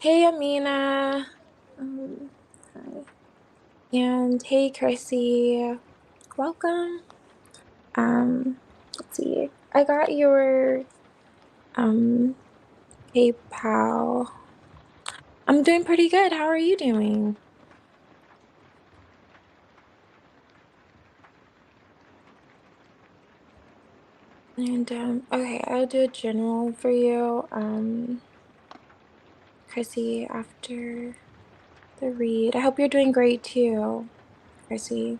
Hey, Amina. Hi. And hey, Chrissy. Welcome. Let's see. I got your um PayPal. I'm doing pretty good. How are you doing? And okay, I'll do a general for you. Chrissy, after the read. I hope you're doing great too, Chrissy.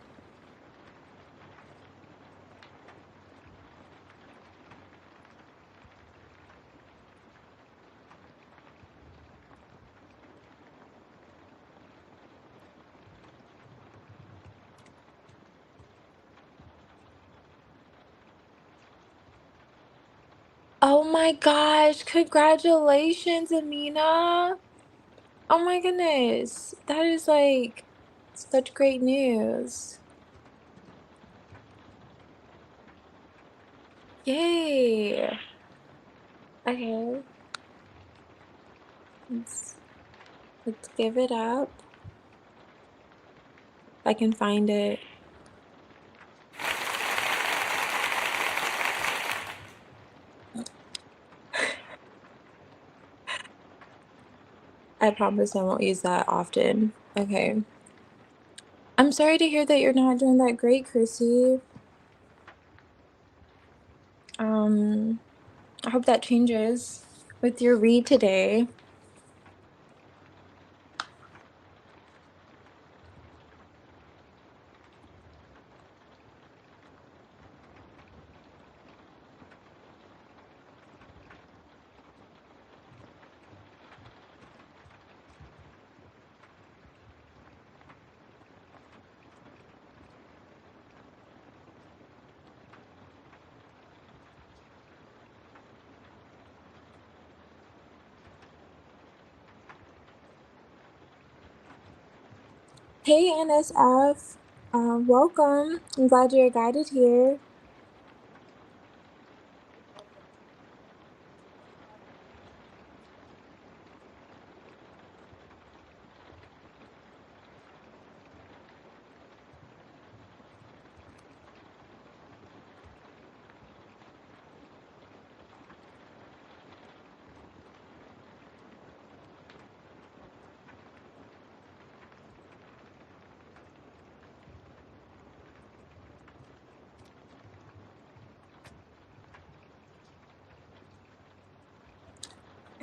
Oh my gosh, congratulations, Amina. Oh my goodness. That is like such great news. Yay. Okay. Let's let's give it up. If I can find it. I promise I won't use that often. Okay. I'm sorry to hear that you're not doing that great, Chrissy. Um, I hope that changes with your read today. Hey, NSF. Welcome. I'm glad you're guided here.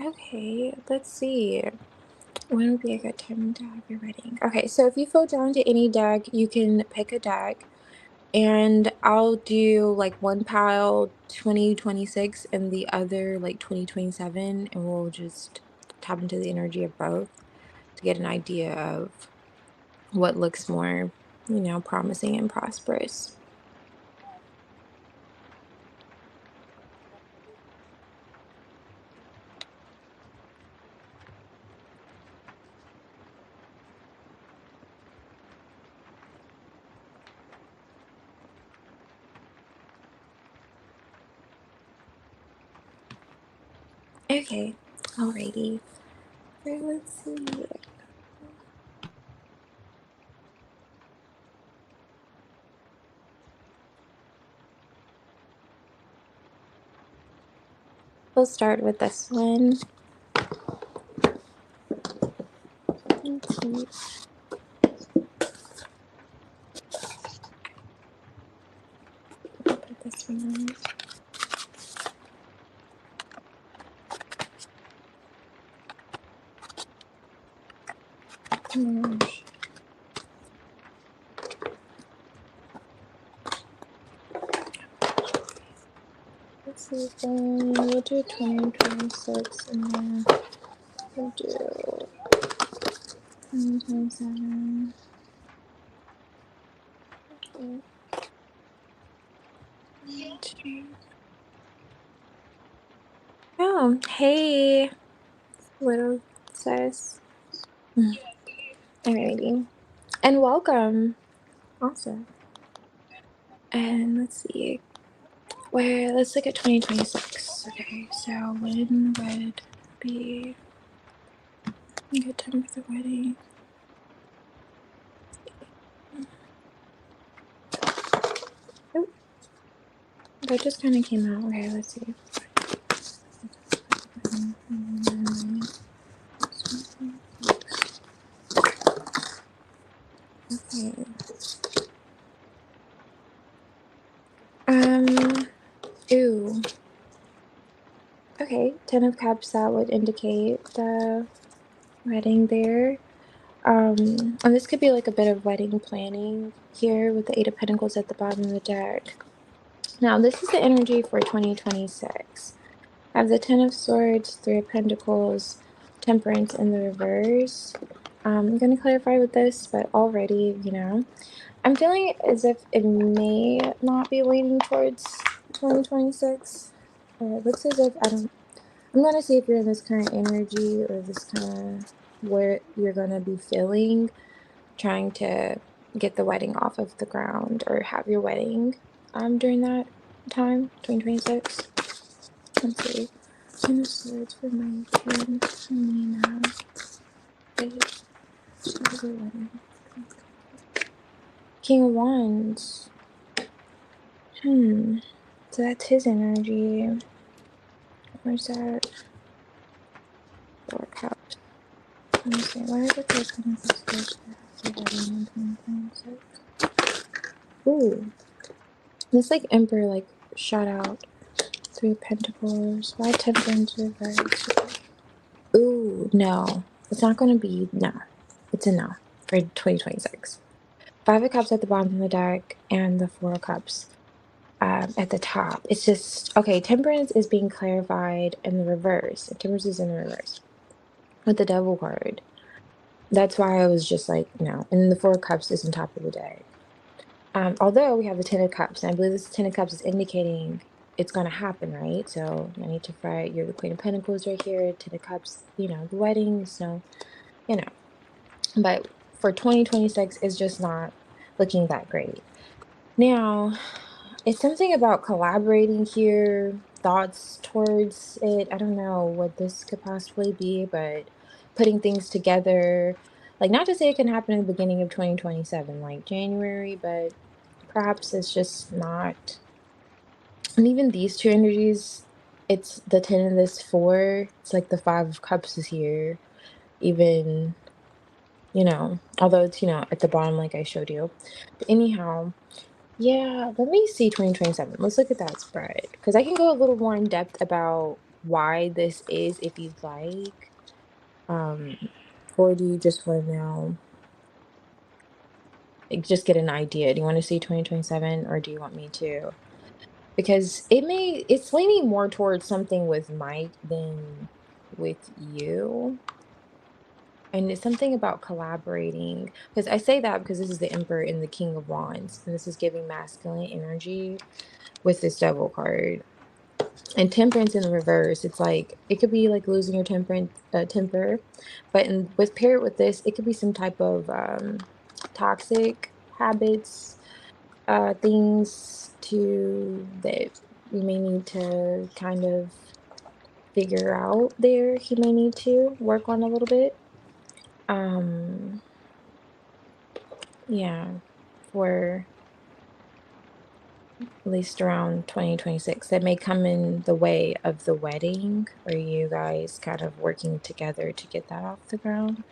Okay, let's see. When would be a good time to have your wedding? Okay, so if you feel drawn to any deck, you can pick a deck, and I'll do like one pile 2026 and the other like 2027, and we'll just tap into the energy of both to get an idea of what looks more, promising and prosperous. Okay, alrighty. So let's see. We'll start with this one. Let's see. Put this one on. Let's see, then we'll do 2026 and then we'll do 2027. Okay. Oh, hey, little sis. Alrighty. And welcome. Awesome. And let's see. Let's look at 2026. Okay, so when would be Good time for the wedding. Oh, that just kind of came out. Okay, let's see. Okay. Ooh. Okay, Ten of Cups, that would indicate the wedding there. And this could be like a bit of wedding planning here with the Eight of Pentacles at the bottom of the deck. Now, this is the energy for 2026. I have the Ten of Swords, Three of Pentacles, Temperance in the reverse. I'm going to clarify with this, but already, I'm feeling as if it may not be leaning towards 2026. It looks as if I'm going to see if you're in this kind of energy or this kind of where you're going to be feeling trying to get the wedding off of the ground or have your wedding during that time, 2026. Let's see. Ten of Swords for my king, Nina. King of Wands. So that's his energy. Where's that? Four Cups. Let me see. Why are the cards coming for stage after wedding in 2026? Ooh. This like Emperor like shot out. Three of Pentacles. Why Temperance reverse? Ooh, no. It's not gonna be no. It's a no for 2026. Five of Cups at the bottom of the deck and the Four of Cups at the top. It's just okay. Temperance is being clarified in the reverse. Temperance is in the reverse with the Devil card. That's why I was just like no. And then the Four of Cups is on top of the deck. Although we have the Ten of Cups, and I believe this Ten of Cups is indicating it's going to happen, right? So I need to fight. You're the Queen of Pentacles right here. Ten of Cups, the wedding. So, you know. But for 2026, it's just not looking that great. Now, it's something about collaborating here, thoughts towards it. I don't know what this could possibly be, but putting things together. Like, not to say it can happen in the beginning of 2027, like January, but perhaps it's just not. And even these two energies, it's the 10 and this 4. It's like the 5 of Cups is here. Even, although it's, at the bottom, like I showed you. But anyhow, yeah, let me see 2027. Let's look at that spread. Because I can go a little more in depth about why this is if you'd like. Or do you just want to know, like, just get an idea? Do you want to see 2027 or do you want me to? Because it's leaning more towards something with Mike than with you. And it's something about collaborating. Because I say that because this is the Emperor and the King of Wands. And this is giving masculine energy with this Devil card. And Temperance in the reverse, it's like it could be like losing your temper, but with paired with this, it could be some type of toxic habits, things to that you may need to kind of figure out there. He may need to work on a little bit. Um, yeah, for at least around 2026. That may come in the way of the wedding. Are you guys kind of working together to get that off the ground?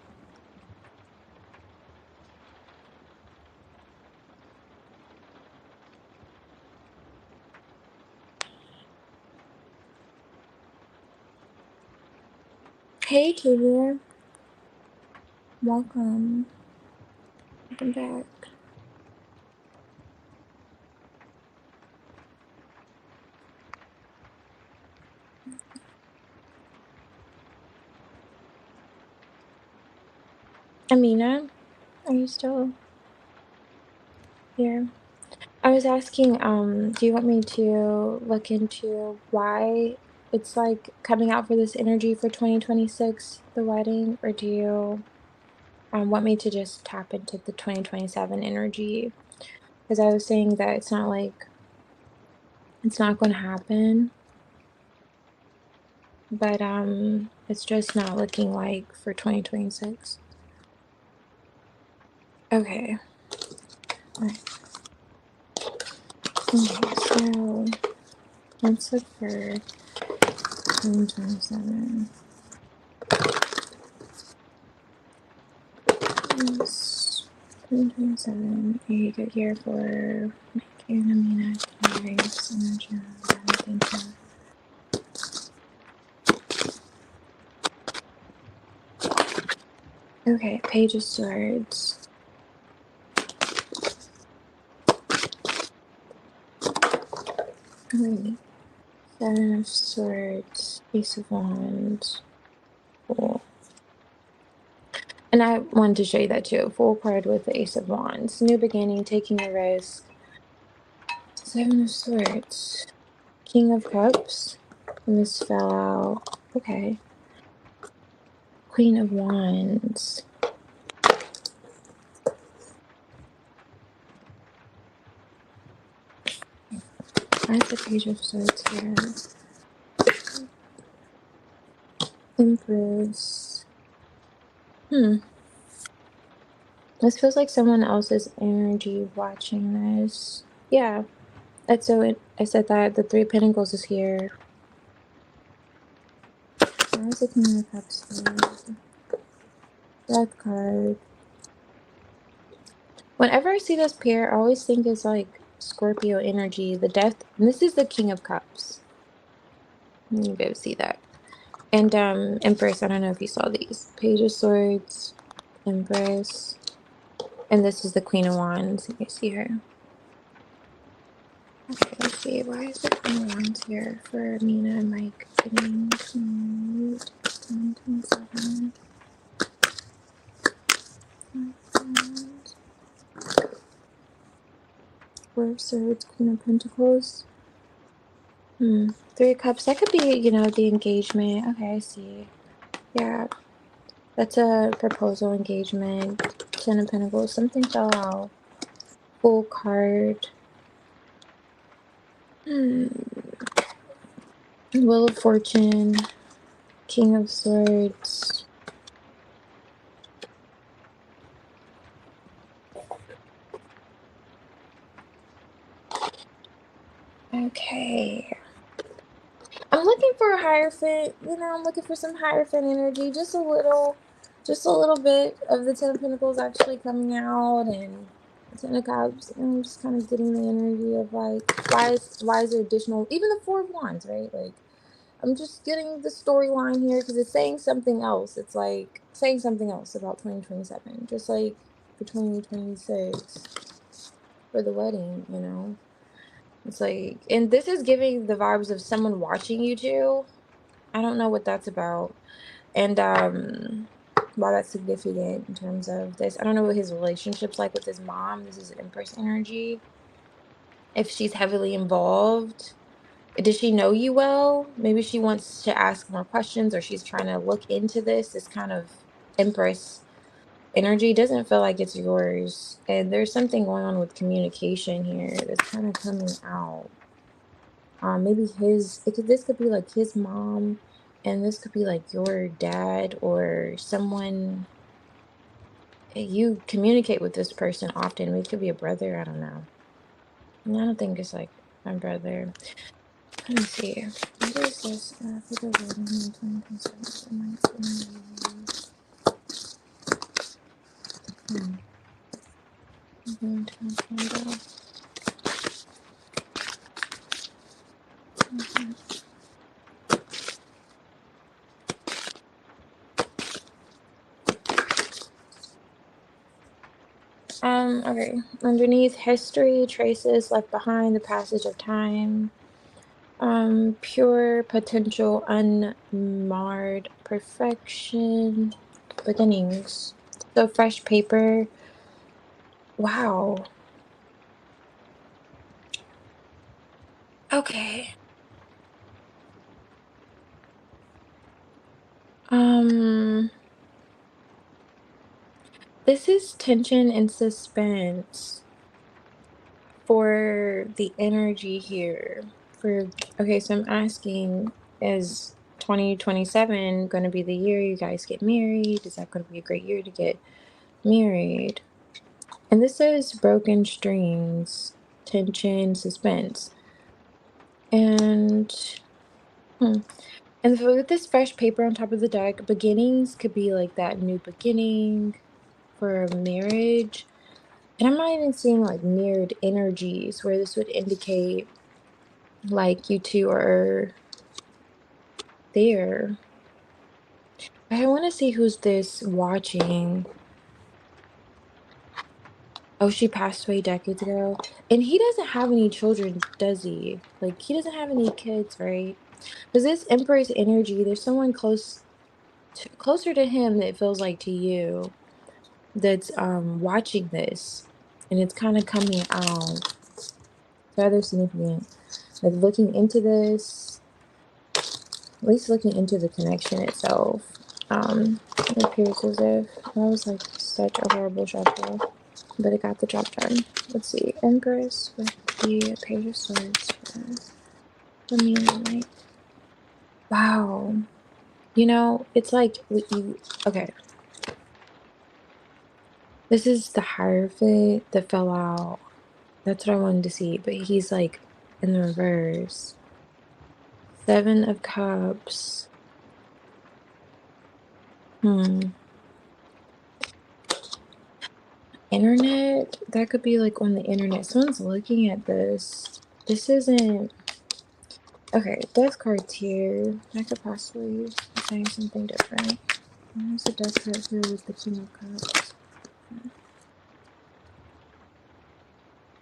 Hey, Kavia. Welcome. Welcome back. Amina, are you still here? I was asking, do you want me to look into why it's like coming out for this energy for 2026, the wedding, or do you want me to just tap into the 2027 energy? Because I was saying that it's not like it's not going to happen. but it's just not looking like for 2026. Okay. All right. Okay, so let's look for 2027. Yes, 2027, a good year for Mike and Amina activating this energy. I think so. Okay, Page of Swords. Alright. Seven of Swords, Ace of Wands. Cool. And I wanted to show you that too. Full card with the Ace of Wands. New beginning, taking a risk. Seven of Swords. King of Cups. And this fell out. Okay. Queen of Wands. Why is the Page of Swords here? Empress. This feels like someone else's energy watching this. Yeah. That's so I said that the Three of Pentacles is here. Why is the King of Cups here? Death card. Whenever I see this pair, I always think it's like Scorpio energy. The Death. And this is the King of Cups. You be able to see that. And Empress. I don't know if you saw these. Page of Swords. Empress. And this is the Queen of Wands. You can see her. Okay, let's see. Why is the Queen of Wands here for Mina and Mike getting married? 2027. Four of Swords, Queen of Pentacles. Three of Cups. That could be, the engagement. Okay, I see. Yeah, that's a proposal engagement. Ten of Pentacles. Something fell out. Full card. Wheel of Fortune. King of Swords. Okay. I'm looking for a Hierophant. I'm looking for some Hierophant energy. Just a little bit of the Ten of Pentacles actually coming out, and the Ten of Cups. And I'm just kind of getting the energy of like, why is there additional, even the Four of Wands, right? Like, I'm just getting the storyline here because it's saying something else. It's like saying something else about 2027, just like for 2026 for the wedding. It's like, and this is giving the vibes of someone watching you too. I don't know what that's about. And why that's significant in terms of this. I don't know what his relationship's like with his mom. This is Empress energy. If she's heavily involved. Does she know you well? Maybe she wants to ask more questions, or she's trying to look into this. This kind of Empress energy doesn't feel like it's yours. And there's something going on with communication here that's kind of coming out. Maybe this could be like his mom, and this could be like your dad or someone. You communicate with this person often. It could be a brother. I don't know. I don't think it's like my brother. Let me see. What is this? For the wedding in 2027. I'm going to find out. Okay. Underneath, history traces left behind, the passage of time. Pure potential, unmarred perfection, beginnings. So fresh paper. Wow. Okay. Um, this is tension and suspense for the energy here. For Okay, so I'm asking, is 2027 going to be the year you guys get married? Is that going to be a great year to get married? And this says broken strings, tension, suspense. And hmm. And with this fresh paper on top of the deck, beginnings could be like that new beginning for a marriage. And I'm not even seeing like mirrored energies where this would indicate like you two are there. I want to see who's this watching. Oh, she passed away decades ago. And he doesn't have any children, does he? Like, he doesn't have any kids, right? Because this Empress energy, there's someone closer to him that it feels like to you that's watching this. And it's kind of coming out. Rather significant. Like, looking into this, at least looking into the connection itself. It appears as if that was like such a horrible shuffle. But it got the job done. Let's see. Empress with the Page of Swords for me tonight. Wow. You know, it's like you. Okay. This is the Hierophant that fell out. That's what I wanted to see. But he's like in the reverse. Seven of Cups. Hmm. Internet? That could be like on the internet. Someone's looking at this. This isn't. Okay, death card's here. That could possibly be saying something different. There's a death card here with the King of Cups.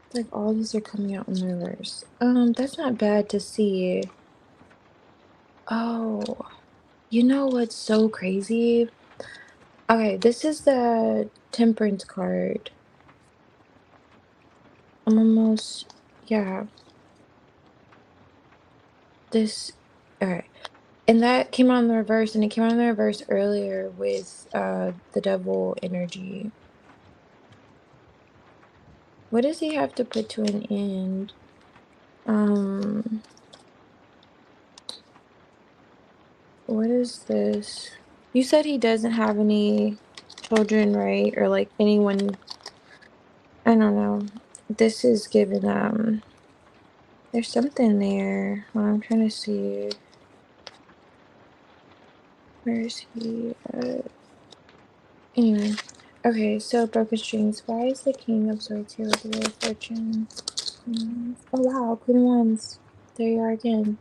It's like all these are coming out in the reverse. That's not bad to see. Oh, you know what's so crazy? Okay, this is the Temperance card. I'm almost, yeah, this, okay. And that came out in the reverse, and it came out in the reverse earlier with the Devil energy. What does he have to put to an end? What is this? You said he doesn't have any children, right? Or like anyone, I don't know. This is given, there's something there. I'm trying to see. Where is he? Anyway. Okay, so broken strings. Why is the King of Swords here with the Wheel of Fortune? Oh wow, Queen of Wands. There you are again.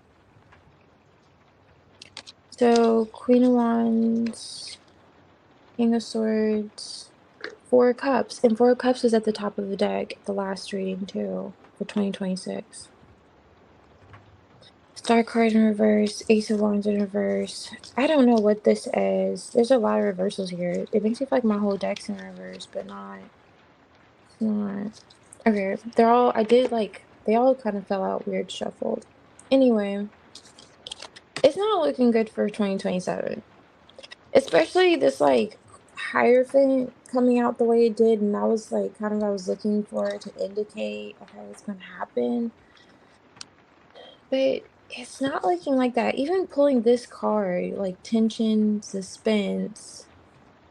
So Queen of Wands, King of Swords, Four of Cups, and Four of Cups was at the top of the deck, the last reading too, for 2026. Star card in reverse, Ace of Wands in reverse. I don't know what this is. There's a lot of reversals here. It makes me feel like my whole deck's in reverse, but not. It's not. Okay, they're all, I did like, they all kind of fell out weird shuffled. Anyway, it's not looking good for 2027. Especially this like Hierophant coming out the way it did, and that was like kind of I was looking for it to indicate okay what's gonna happen. But it's not looking like that. Even pulling this card, like tension, suspense,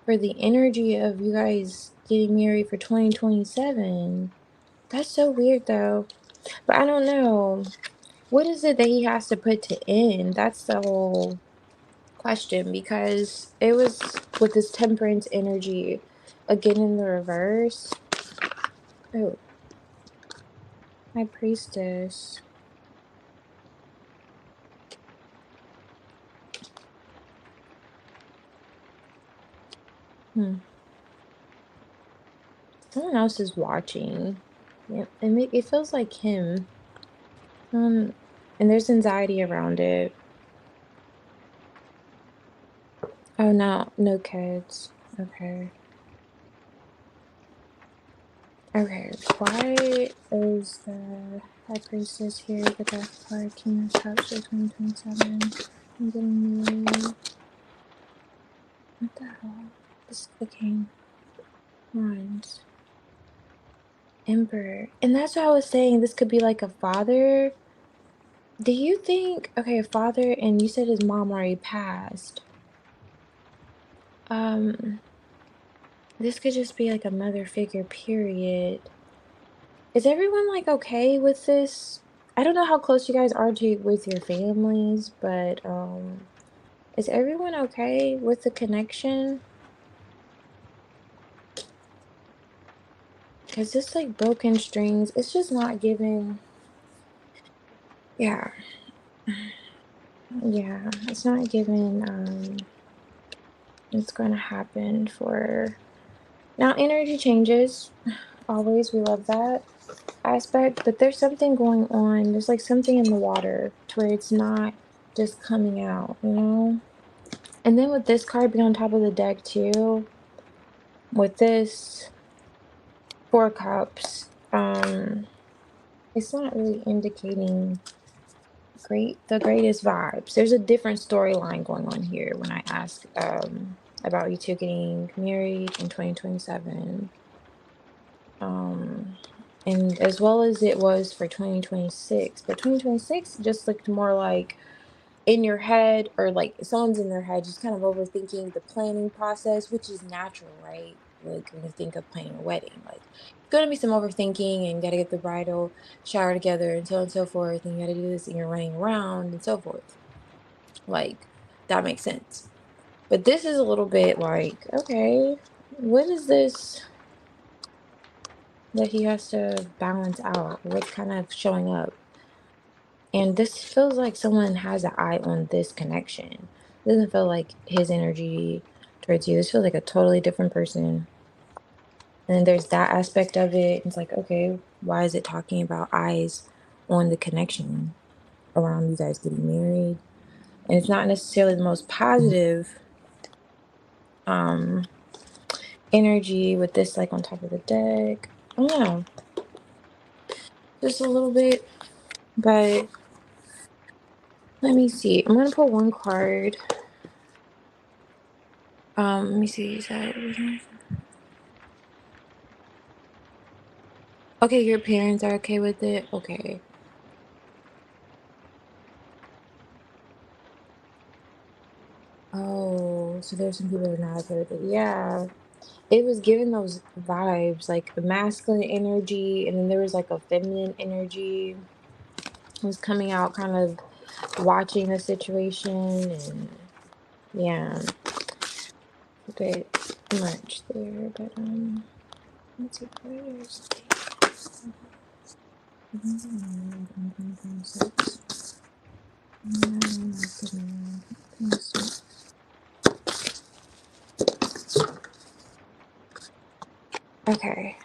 for the energy of you guys getting married for 2027. That's so weird though. But I don't know. What is it that he has to put to end? That's the whole question, because it was with this temperance energy again in the reverse. Oh, my priestess. Hmm. Someone else is watching. Yeah, it feels like him. Um, and there's anxiety around it. Oh no, no kids. Okay. Okay. Why is the High Priestess here? The Death card, King of Cups for 2027. I'm getting married. What the hell? This is the King. Wands. Emperor. And that's what I was saying. This could be like a father. Do you think, okay, father, and you said his mom already passed. Um, this could just be like a mother figure, period. Is everyone like okay with this? I don't know how close you guys are to with your families, but is everyone okay with the connection? Because this like broken strings, it's just not giving. Yeah, yeah, it's not giving. It's going to happen for now. Energy changes. Always, we love that aspect, but there's something going on. There's like something in the water to where it's not just coming out, you know? And then with this card being on top of the deck too, with this four cups, it's not really indicating the greatest vibes. There's a different storyline going on here when I ask about you two getting married in 2027. Um and as well as it was for 2026. But 2026 just looked more like in your head, or like someone's in their head just kind of overthinking the planning process, which is natural, right? Like when you think of planning a wedding, like it's gonna be some overthinking, and you gotta get the bridal shower together and so on and so forth, and you gotta do this, and you're running around and so forth. Like that makes sense. But this is a little bit like, okay, what is this that he has to balance out? What's kind of showing up? And this feels like someone has an eye on this connection. It doesn't feel like his energy towards you. This feels like a totally different person. And then there's that aspect of it. It's like, okay, why is it talking about eyes on the connection around you guys getting married? And it's not necessarily the most positive um energy with this like on top of the deck. I don't know, just a little bit. But let me see. I'm gonna pull one card. Let me see. Is that okay? Your parents are okay with it. Okay. Oh, so there's some people that are not okay with it. Yeah, it was giving those vibes, like a masculine energy, and then there was like a feminine energy was coming out, kind of watching the situation, and yeah, a bit much there. But let's see, what is okay.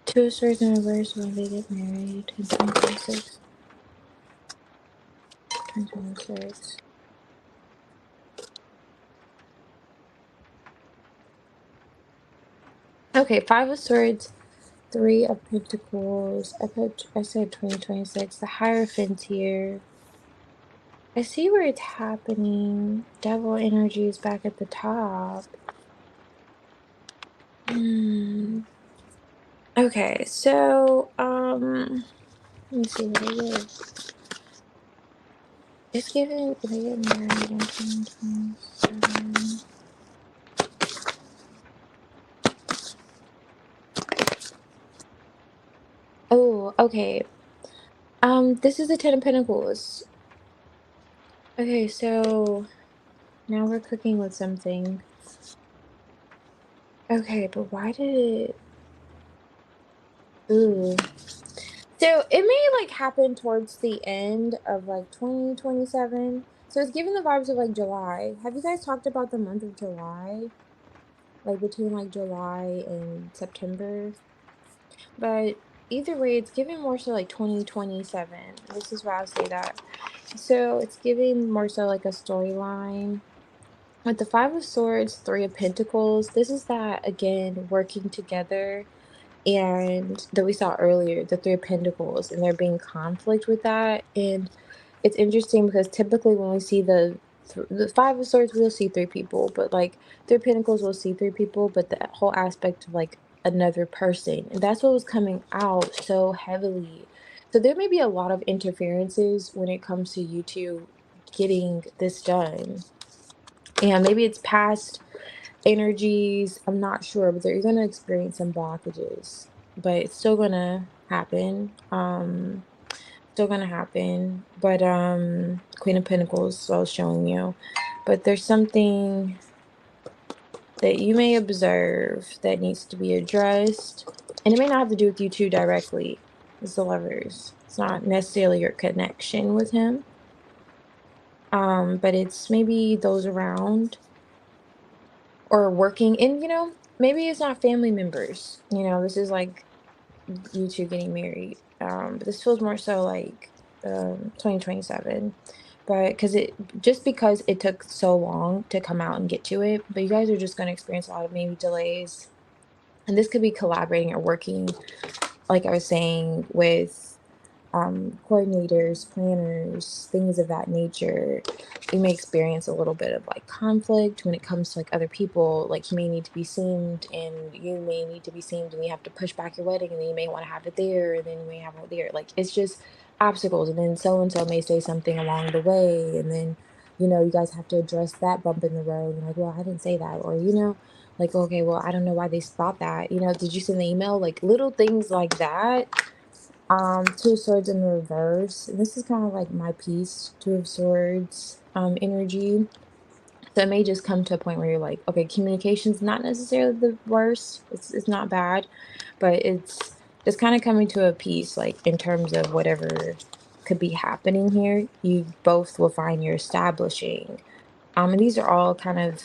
Two swords in reverse when they get married in 2026. 2026. Okay, Five of Swords, Three of Pentacles. I said 2026. The Hierophant here. I see where it's happening. Devil energy is back at the top. Hmm. Okay, so let me see what it is. It's giving they get married in 2027. Oh, okay. This is the Ten of Pentacles. Okay, so now we're cooking with something. Okay, but why did it? Ooh. So it may like happen towards the end of like 2027. So it's giving the vibes of like July. Have you guys talked about the month of July? Like between like July and September? But either way, it's giving more so like 2027. This is why I'll say that. So it's giving more so like a storyline. With the Five of Swords, Three of Pentacles, this is that again working together, and that we saw earlier, the Three of Pentacles, and there being conflict with that. And it's interesting because typically when we see the the Five of Swords, we'll see three people, but like Three of Pentacles, we'll see three people, but the whole aspect of like another person, and that's what was coming out so heavily. So there may be a lot of interferences when it comes to you two getting this done, and maybe it's past energies. I'm not sure, but you're gonna experience some blockages, but it's still gonna happen. Still gonna happen. But Queen of Pentacles, so I was showing you. But there's something that you may observe that needs to be addressed. And it may not have to do with you two directly. It's the Lovers. It's not necessarily your connection with him. But it's maybe those around or working, and maybe it's not family members. This is like you two getting married. But this feels more so like 2027. But because it took so long to come out and get to it, but you guys are just going to experience a lot of maybe delays. And this could be collaborating or working, like I was saying, with coordinators, planners, things of that nature. You may experience a little bit of like conflict when it comes to like other people. Like you may need to be seen and you may need to be seen and you have to push back your wedding and then you may want to have it there and then you may have it there. Like it's just obstacles. And then so and so may say something along the way and then you guys have to address that bump in the road and like, well, I didn't say that, or like, okay, well, I don't know why they thought that. Did you send the email? Like little things like that. Two of Swords in reverse. This is kind of like my piece, Two of Swords energy. So it may just come to a point where you're like, okay, communication's not necessarily the worst. It's not bad, but it's just kind of coming to a piece, like in terms of whatever could be happening here. You both will find you're establishing. And these are all kind of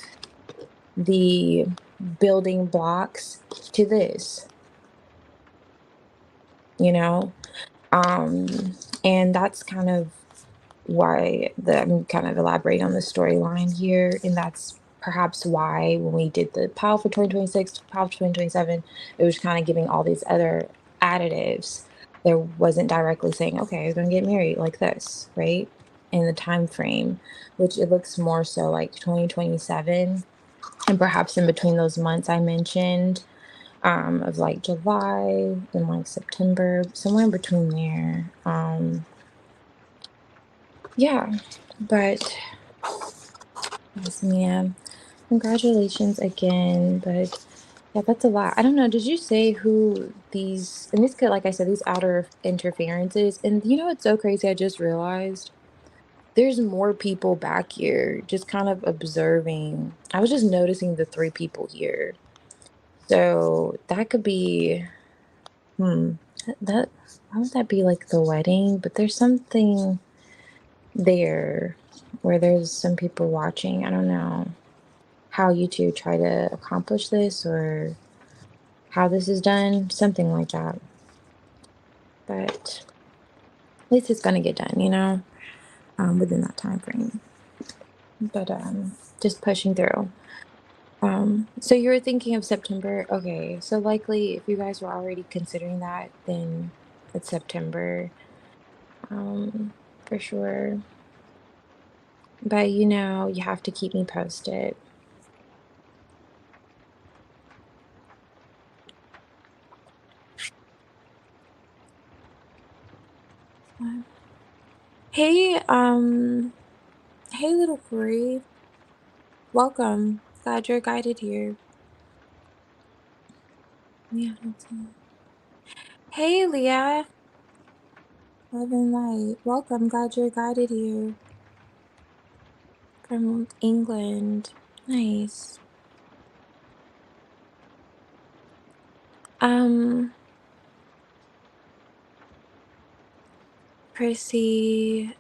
the building blocks to this, you know? Um, and that's kind of why I'm kind of elaborating on the storyline here. And that's perhaps why when we did the Powerful 2026, Powerful 2027, it was kind of giving all these other additives. There wasn't directly saying, okay, you're going to get married like this, right? In the time frame, which it looks more so like 2027. And perhaps in between those months I mentioned, of like July and like September, somewhere in between there. Yeah, but yes, ma'am. Congratulations again. But yeah, that's a lot. I don't know. Did you say who these, and this could, like I said, these outer interferences, and it's so crazy. I just realized there's more people back here just kind of observing. I was just noticing the three people here. So that could be, hmm, that, why would that be like the wedding? But there's something there where there's some people watching. I don't know how you two try to accomplish this or how this is done, something like that. But at least it's gonna get done, within that time frame. But just pushing through. So you were thinking of September. Okay, so likely if you guys were already considering that, then it's September. For sure. But you have to keep me posted. Hey, hey, little Corey. Welcome. Glad you're guided here. Yeah. Hey, Leah. Love and light. Welcome. Glad you're guided here from England. Nice. Um, Prissy.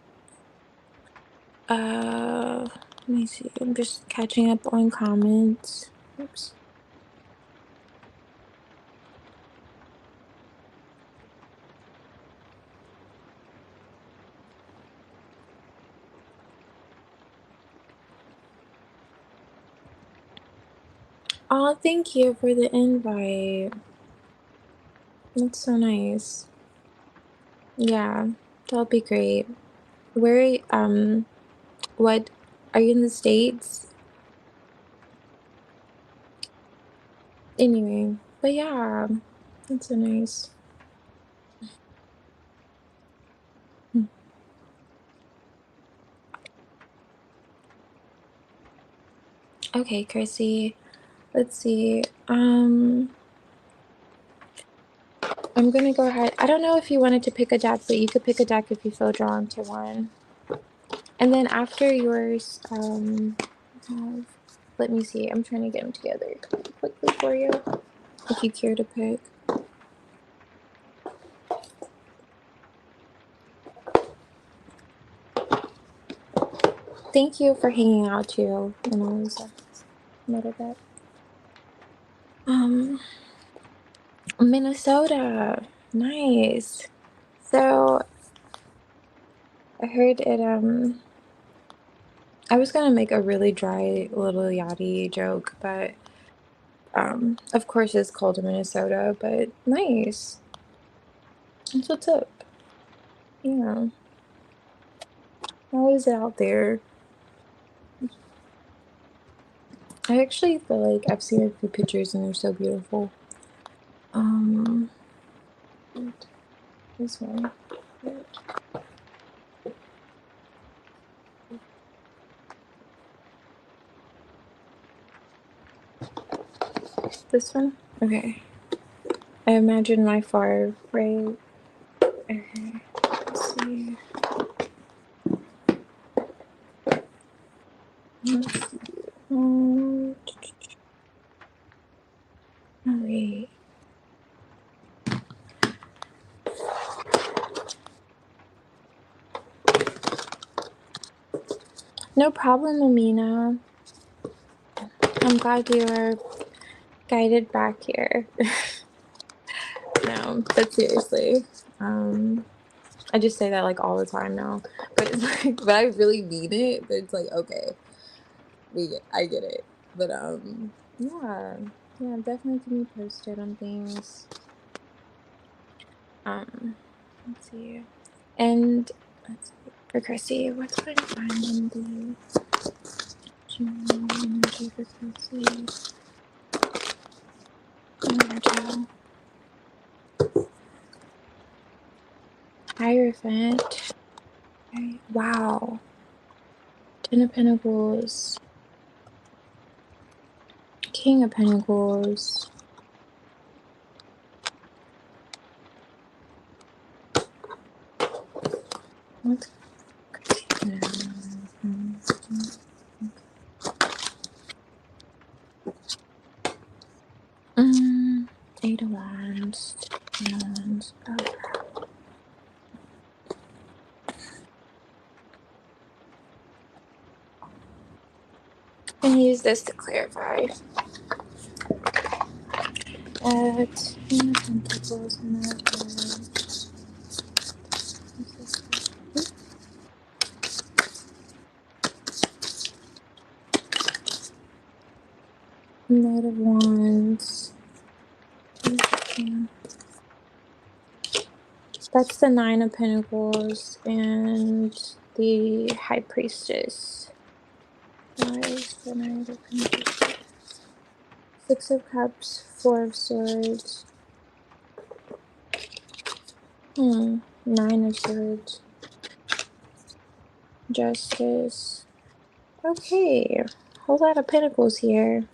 Let me see. I'm just catching up on comments. Oops. Oh, thank you for the invite. That's so nice. Yeah, that'll be great. Where, what? Are you in the States? Anyway, but yeah, that's so nice. Mm. Okay, Chrissy. Let's see. I'm gonna go ahead. I don't know if you wanted to pick a deck, but you could pick a deck if you feel drawn to one. And then after yours, have, let me see. I'm trying to get them together quickly for you, if you care to pick. Thank you for hanging out too, and all this stuff. Another bit. Minnesota, nice. So I heard it. I was gonna make a really dry little yachty joke, but of course it's cold in Minnesota. But nice. That's what's up. Yeah. How is it out there? I actually feel like I've seen a few pictures and they're so beautiful. Um, this one. This one? Okay. I imagine my far right. Okay. Let's see. Let's see. Oh, wait. No problem, Amina. I'm glad you were guided back here. No, but seriously. I just say that like all the time now. But it's like but I really mean it, but it's like okay. I get it. But yeah. Yeah, definitely keep me posted on things. Let's see. And let's see. For Chrissy, what's been fun in the energy for Chrissy? Hierophant. Okay. Wow. Ten of Pentacles. King of Pentacles. What's Eight of Wands. And and use this to clarify. Ten of Pentacles. Knight of Wands. That's the Nine of Pentacles and the High Priestess. Why is the Nine of Pentacles? Six of Cups, Four of Swords. Nine of Swords. Justice. Okay. Whole lot of pentacles here.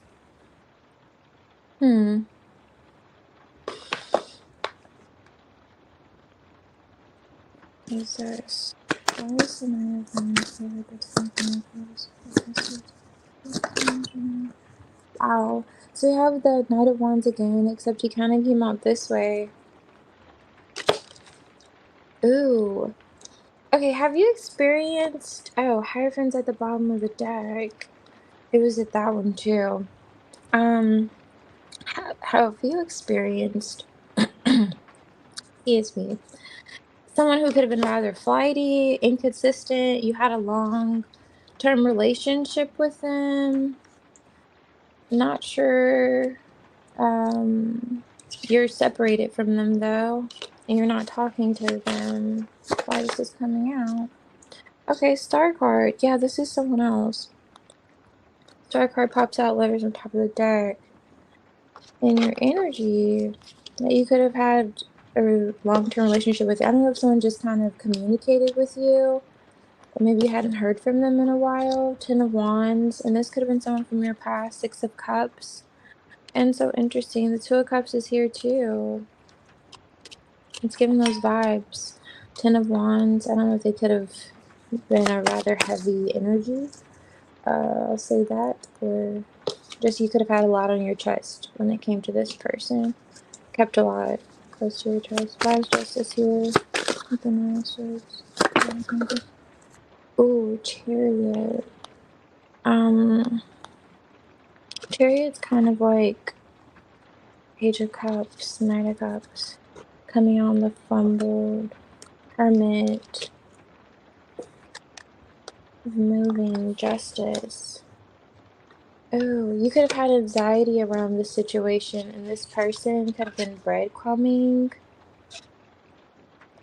What's this? Why is the Nine of Wands here? Wow. So you have the Knight of Wands again, except he kind of came out this way. Ooh. Okay, have you experienced... Oh, Hierophant's at the bottom of the deck. It was at that one, too. Have you experienced... Excuse me. Someone who could have been rather flighty, inconsistent, you had a long-term relationship with them. Not sure... You're separated from them, though, and you're not talking to them. Why is this coming out? Okay, star card. Yeah, this is someone else. Star card pops out, letters on top of the deck. And your energy that you could have had a long-term relationship with. I don't know if someone just kind of communicated with you, or maybe you hadn't heard from them in a while. Ten of Wands, and this could have been someone from your past. Six of Cups. And so interesting, the Two of Cups is here too. It's giving those vibes. Ten of Wands, I don't know if they could have been a rather heavy energy. I'll say that. Or just you could have had a lot on your chest when it came to this person. Kept a lot close to your chest. Why is justice here? The Nine of Swords. Ooh, Chariot. Um, Chariot's kind of like Page of Cups, Knight of Cups. Coming on the fumbled. Hermit. Moving. Justice. Oh, you could have had anxiety around this situation, and this person could have been breadcrumbing.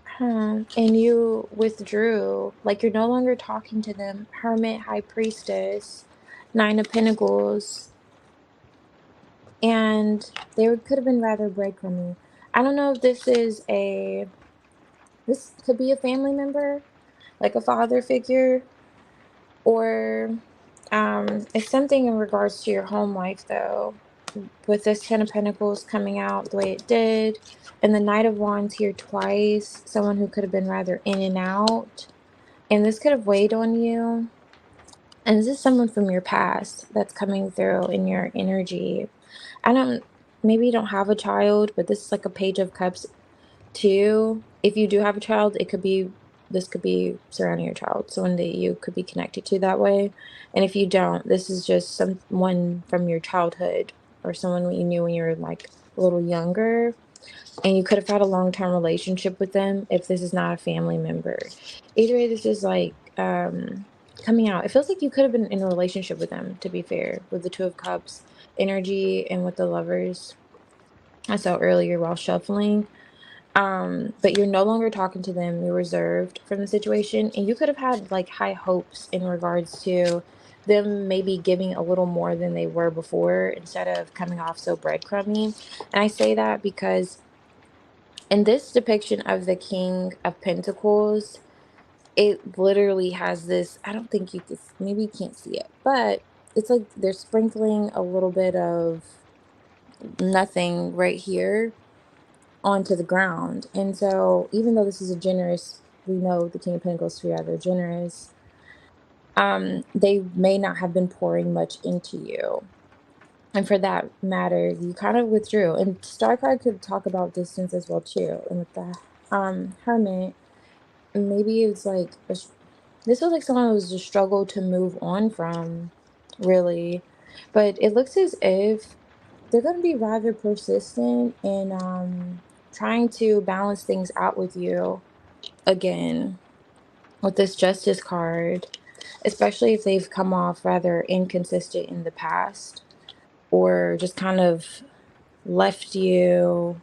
Huh. And you withdrew. Like you're no longer talking to them. Hermit, High Priestess, Nine of Pentacles. And they could have been rather breadcrumby. I don't know if this could be a family member, like a father figure, or it's something in regards to your home life, though. With this Ten of Pentacles coming out the way it did, and the Knight of Wands here twice, someone who could have been rather in and out. And this could have weighed on you. And this is someone from your past that's coming through in your energy. I don't, maybe you don't have a child, but this is like a Page of Cups too. If you do have a child, this could be surrounding your child, someone that you could be connected to that way. And if you don't, this is just someone from your childhood or someone you knew when you were like a little younger. And you could have had a long-term relationship with them if this is not a family member. Either way, this is like coming out. It feels like you could have been in a relationship with them, to be fair, with the Two of Cups energy and with the Lovers I saw earlier while shuffling. But you're no longer talking to them. You're reserved from the situation, and you could have had like high hopes in regards to them maybe giving a little more than they were before instead of coming off so breadcrumby. And I say that because in this depiction of the King of Pentacles, it literally has this, I don't think you can, maybe you can't see it, but it's like they're sprinkling a little bit of nothing right here onto the ground. And so even though this is a generous, we know the King of Pentacles to be rather generous, they may not have been pouring much into you. And for that matter, you kind of withdrew. And Star card could talk about distance as well too. And with the Hermit, maybe it's like this was like someone who was just struggled to move on from, really. But it looks as if they're going to be rather persistent in trying to balance things out with you again with this Justice card, especially if they've come off rather inconsistent in the past or just kind of left you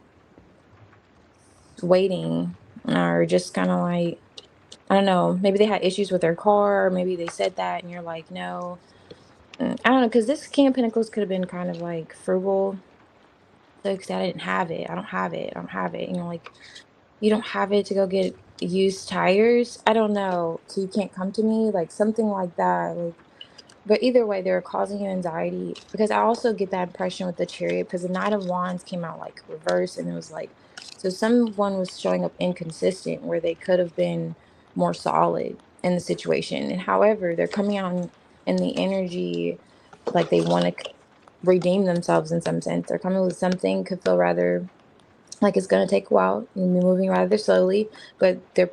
waiting, or just kind of like, I don't know, maybe they had issues with their car, or maybe they said that and you're like, no. I don't know, because this King of Pentacles could have been kind of like frugal. So, because I didn't have it, I don't have it, I don't have it. And you're like, you don't have it to go get used tires? I don't know. So you can't come to me? Like something like that. Like, but either way, they're causing you anxiety, because I also get that impression with the Chariot, because the Knight of Wands came out like reverse, and it was like, so someone was showing up inconsistent where they could have been more solid in the situation. And however, they're coming out in the energy like they want to redeem themselves in some sense. They're coming with something, could feel rather like it's going to take a while and be moving rather slowly, but they're,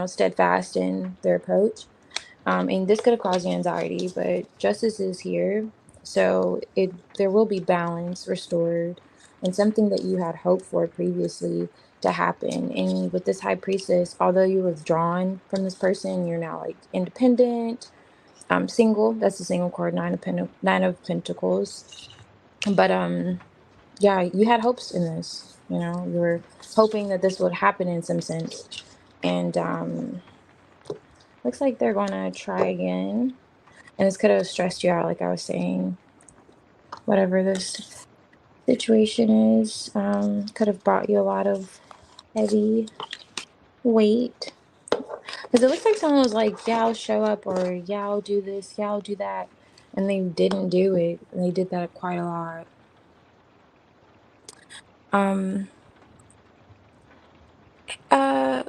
steadfast in their approach. And this could have caused you anxiety, but justice is here. So there will be balance restored and something that you had hoped for previously to happen. And with this High Priestess, although you were withdrawn from this person, you're now like independent, single. That's the single card, Nine of Pentacles. But yeah, you had hopes in this. You were hoping that this would happen in some sense. And Looks like they're gonna try again. And this could have stressed you out, like I was saying. Whatever this situation is, could have brought you a lot of heavy weight. Because it looks like someone was like, yeah, I'll show up, or yeah, I'll do this, yeah, I'll do that. And they didn't do it. And they did that quite a lot. Um, uh,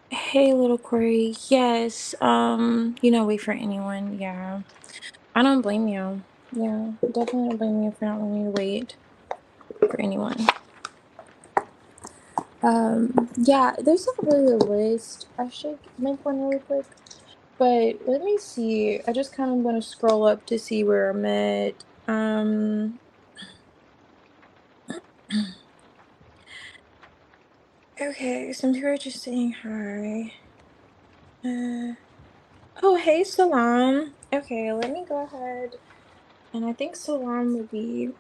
hey, little Corey. Yes, wait for anyone. Yeah. I don't blame you. Yeah, definitely don't blame you for not wanting to wait for anyone. Yeah, there's not really a list. I should make one really quick. But let me see. I just kind of want to scroll up to see where I'm at. Okay, some people are just saying hi. Uh, oh, hey, Salam. Okay, let me go ahead. And I think Salam will be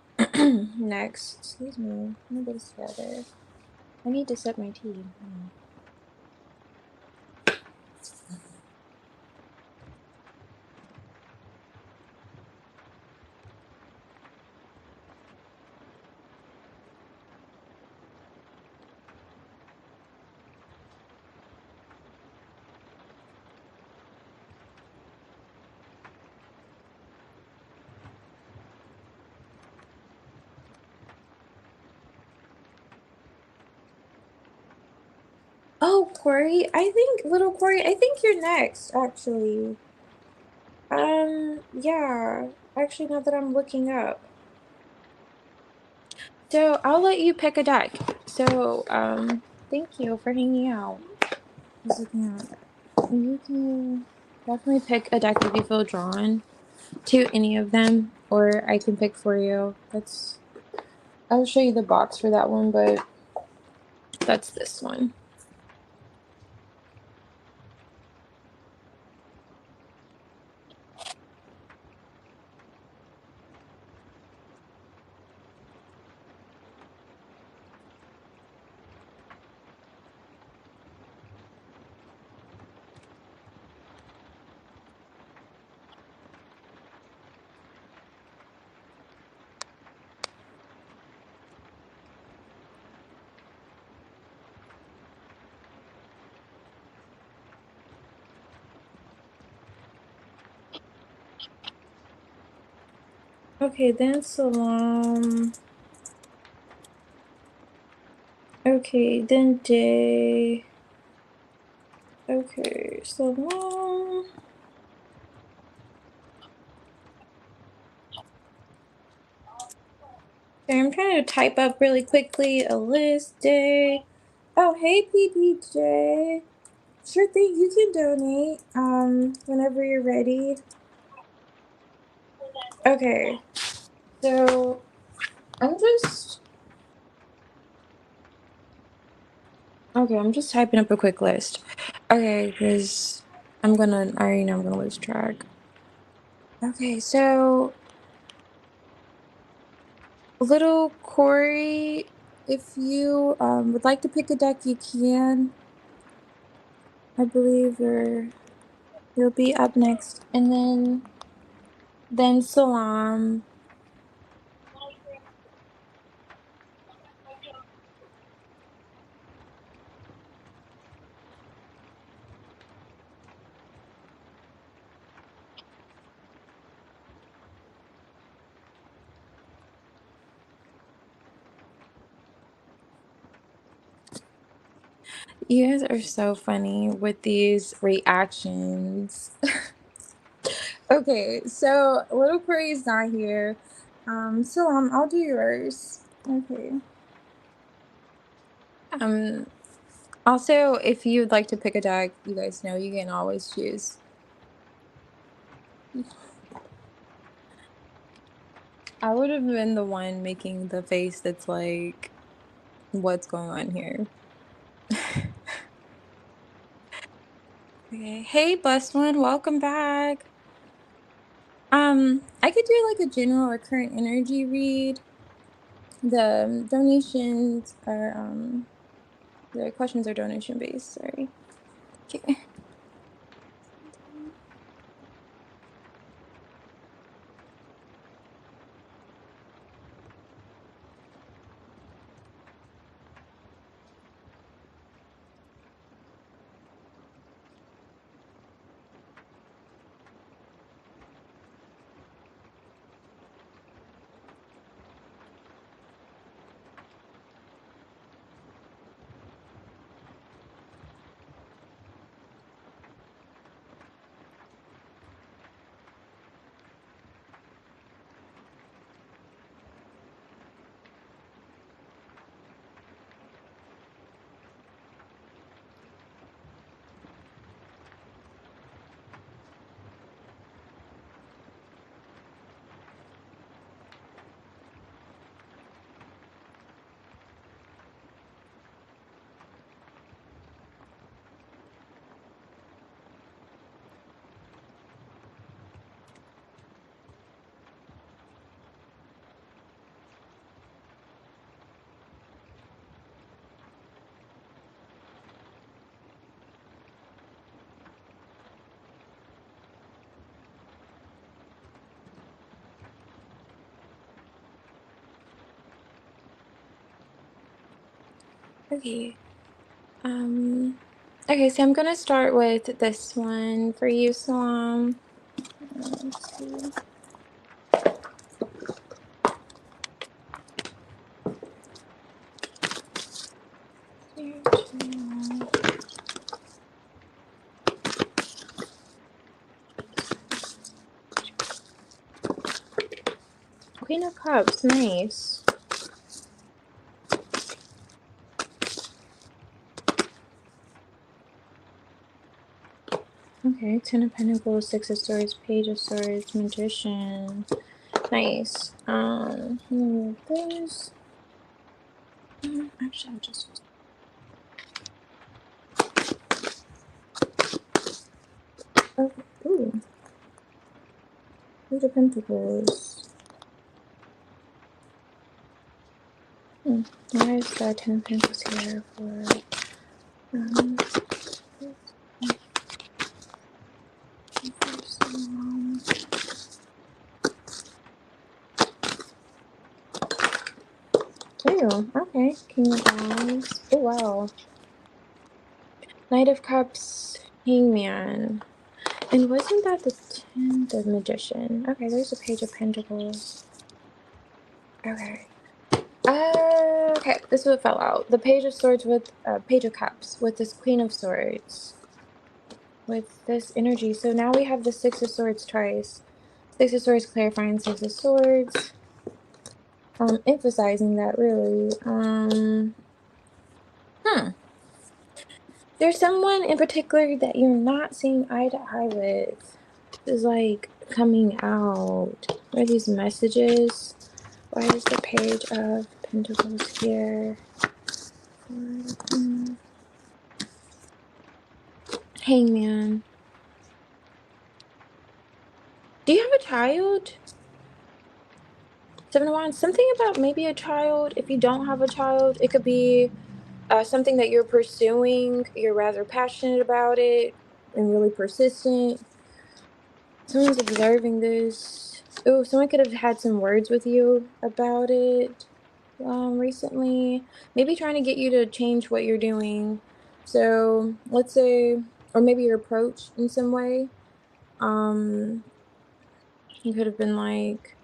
next. Excuse me. Let me get this together. I need to set my tea. Oh, Corey, little Corey, I think you're next, actually. Yeah, actually, now that I'm looking up. So I'll let you pick a deck. So, thank you for hanging out. Just looking at You can definitely pick a deck if you feel drawn to any of them, or I can pick for you. I'll show you the box for that one, but that's this one. Okay, then Salam. Okay, then Day. Okay, Salam. Okay, I'm trying to type up really quickly a list. Day. Oh, hey, PDJ. Sure thing, you can donate whenever you're ready. Okay, so I'm just I'm just typing up a quick list. Okay, because I already know I'm gonna lose track. Okay, so little Corey, if you would like to pick a deck, you can. I believe you'll be up next, and then Salam. You guys are so funny with these reactions. Okay, so little Corey is not here. Salam, I'll do yours. Okay. Um, Also, if you'd like to pick a deck, you guys know you can always choose. I would have been the one making the face that's like, what's going on here? Okay. Hey, blessed one, welcome back. I could do like a general or current energy read. The donations are the questions are donation based, sorry. Okay. Okay. Okay, so I'm gonna start with this one for you, Salam. Let's see. Queen of Cups, nice. Okay, Ten of Pentacles, Six of Swords, Page of Swords, Magician. Nice. Move this. Actually, I'll just. Oh, ooh. Page of Pentacles. Why is the Ten of Pentacles here for? Um, for so long? Ew, okay. King of Wands. Oh, wow. Knight of Cups, Hangman. And wasn't that the 10th of Magician? Okay, there's a Page of Pentacles. Okay. Okay, this is what fell out. The Page of Swords with Page of Cups with this Queen of Swords with this energy. So now we have the Six of Swords twice. Six of Swords clarifying Six of Swords. Emphasizing that really. There's someone in particular that you're not seeing eye to eye with. This is like coming out. What are these messages? Why is the Page of Pentacles here? Hangman. Do you have a child? Seven of Wands. Something about maybe a child. If you don't have a child, it could be something that you're pursuing. You're rather passionate about it and really persistent. Someone's observing this. Oh, someone could have had some words with you about it recently. Maybe trying to get you to change what you're doing. So let's say, or maybe your approach in some way. Um, you could have been like,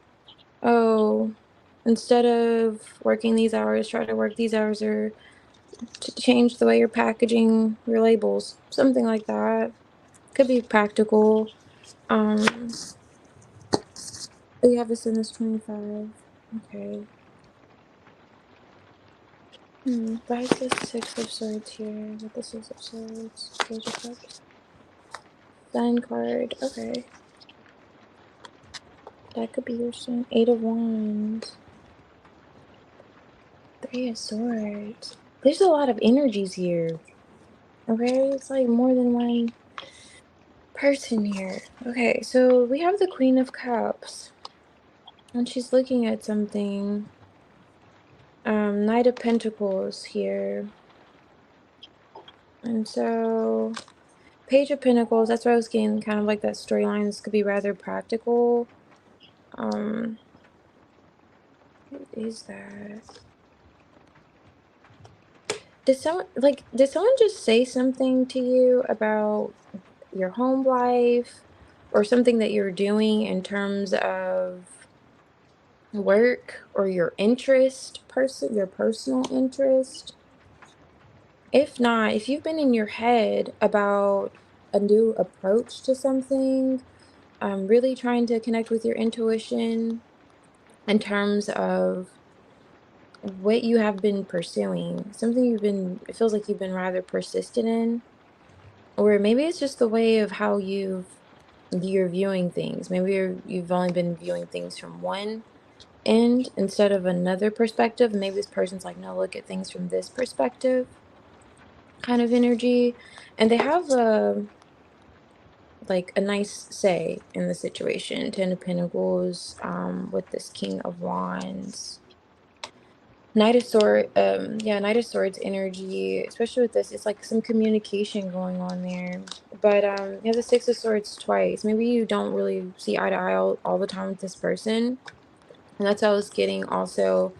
oh, instead of working these hours, try to work these hours, or to change the way you're packaging your labels. Something like that. Could be practical. Um, you have this in this 25. Okay. Why is this Six of Swords here with the Six of Swords? Page of Cups. Sign card. Okay. That could be your son. Eight of Wands. Three of Swords. There's a lot of energies here. Okay, it's like more than one person here. Okay, so we have the Queen of Cups. And she's looking at something. Knight of Pentacles here. And so Page of Pentacles, that's where I was getting kind of like that storyline. This could be rather practical. Um, what is that? Did someone just say something to you about your home life or something that you're doing in terms of work or your personal interest? If not, if you've been in your head about a new approach to something, really trying to connect with your intuition in terms of what you have been pursuing, something it feels like you've been rather persistent in, or maybe it's just the way of how you're viewing things. Maybe you've only been viewing things from one end instead of another perspective. Maybe this person's like, no, look at things from this perspective kind of energy. And they have a nice say in the situation. Ten of Pentacles, with this King of Wands. Knight of Swords energy, especially with this, it's like some communication going on there. But you have the Six of Swords twice. Maybe you don't really see eye to eye all the time with this person. And that's how I was getting also,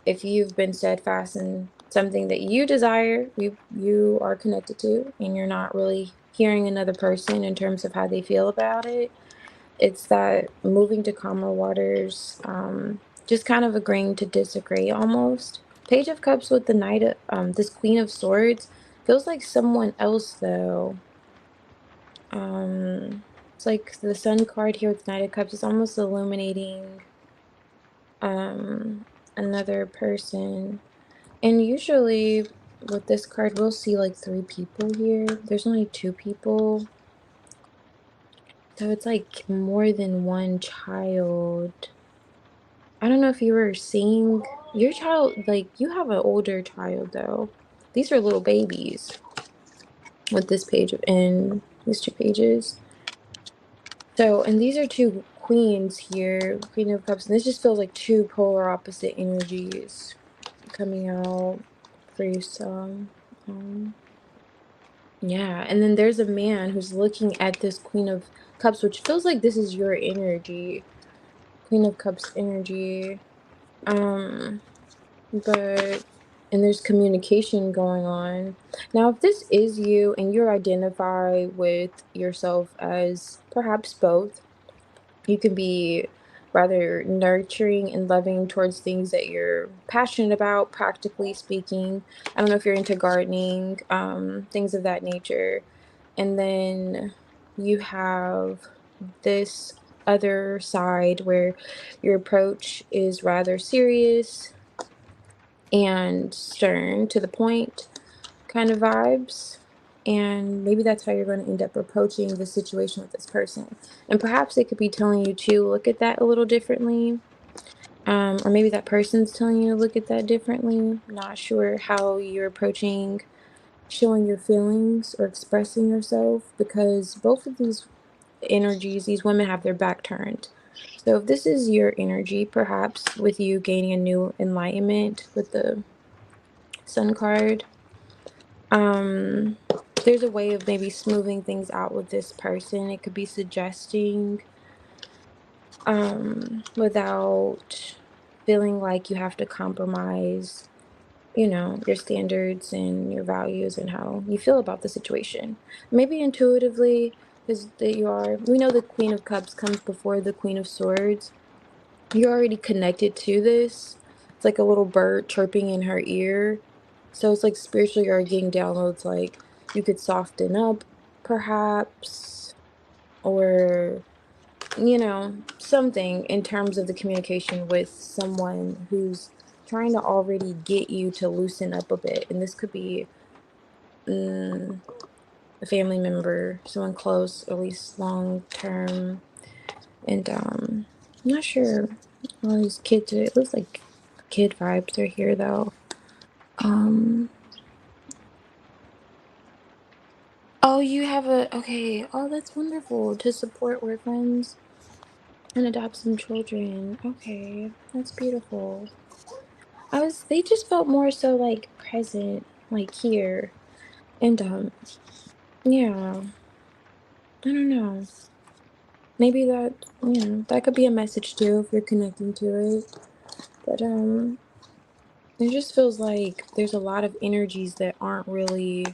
if you've been steadfast in something that you desire, you are connected to, and you're not really hearing another person in terms of how they feel about it. It's that moving to calmer waters, just kind of agreeing to disagree almost. Page of Cups with the this Queen of Swords feels like someone else though. It's like the Sun card here with the Knight of Cups is almost illuminating um another person. And usually with this card, we'll see like three people here. There's only two people. So it's like more than one child. I don't know if you were seeing your child, like you have an older child though. These are little babies with this page and these two pages. So, and these are two queens here, Queen of Cups, and this just feels like two polar opposite energies coming out for you. So, yeah, and then there's a man who's looking at this Queen of Cups, which feels like this is your energy, Queen of Cups energy. Um, but and there's communication going on. Now, if this is you and you identify with yourself as perhaps both, you can be rather nurturing and loving towards things that you're passionate about, practically speaking. I don't know if you're into gardening, things of that nature. And then you have this other side where your approach is rather serious and stern to the point kind of vibes. And maybe that's how you're going to end up approaching the situation with this person. And perhaps they could be telling you to look at that a little differently. Or maybe that person's telling you to look at that differently. Not sure how you're approaching showing your feelings or expressing yourself, because both of these energies, these women have their back turned. So if this is your energy, perhaps with you gaining a new enlightenment with the Sun card, um, there's a way of maybe smoothing things out with this person. It could be suggesting, without feeling like you have to compromise, your standards and your values and how you feel about the situation. Maybe intuitively, because we know the Queen of Cups comes before the Queen of Swords. You're already connected to this. It's like a little bird chirping in her ear. So it's like spiritually you're getting downloads like you could soften up, perhaps, or, something in terms of the communication with someone who's trying to already get you to loosen up a bit. And this could be a family member, someone close, at least long term. And I'm not sure all these kids it looks like kid vibes are here though. Um oh, you have a okay. Oh, that's wonderful to support orphans and adopt some children. Okay, that's beautiful. They just felt more so like present, like here. And yeah. I don't know. Maybe that, that could be a message too if you're connecting to it. But it just feels like there's a lot of energies that aren't really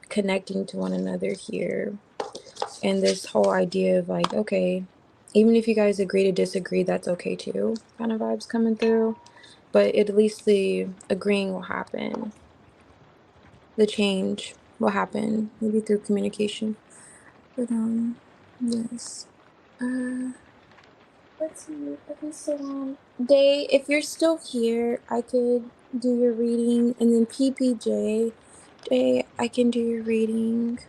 connecting to one another here. And this whole idea of like, okay, even if you guys agree to disagree, that's okay too, kind of vibes coming through. But at least the agreeing will happen. The change will happen, maybe through communication. But yes. Uh let's see. Okay, so Day, if you're still here, I could do your reading, and then PPJ, Day, I can do your reading.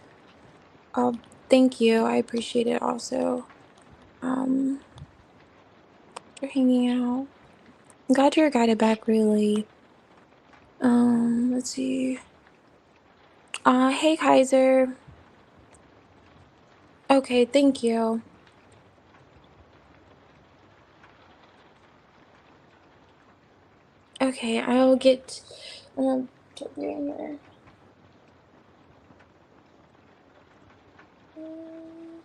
Oh, thank you. I appreciate it also. Um, for hanging out. I'm glad you're guided back really. Let's see. Hey Kaiser. Okay, thank you. Okay, I'll get put you in here. Mm,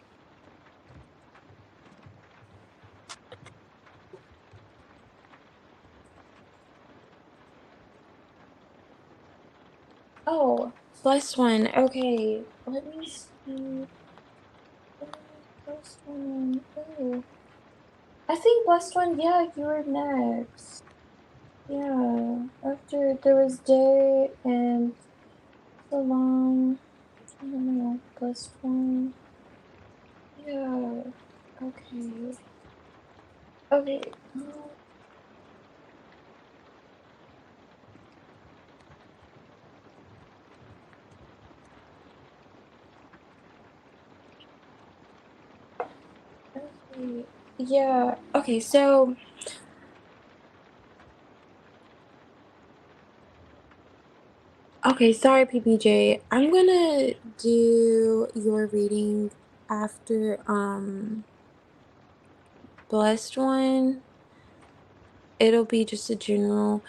Oh, blessed one. Okay, let me see. Blessed one. Oh, I think blessed one. Yeah, you were next. Yeah, after there was Day and so long. I don't know. Blessed one. Yeah. Okay. Okay. Okay. Yeah. Okay. So. Okay. Sorry, PPJ. I'm gonna do your reading after blessed one. It'll be just a general,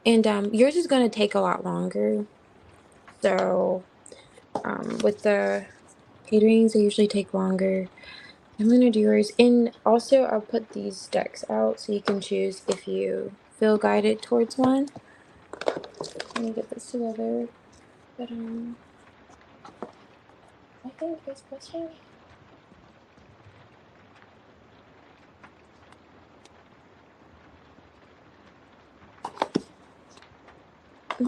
and yours is gonna take a lot longer. So with the paid readings, they usually take longer. I'm gonna do yours, and also I'll put these decks out so you can choose if you feel guided towards one. Let me get this together. But I think it's this one.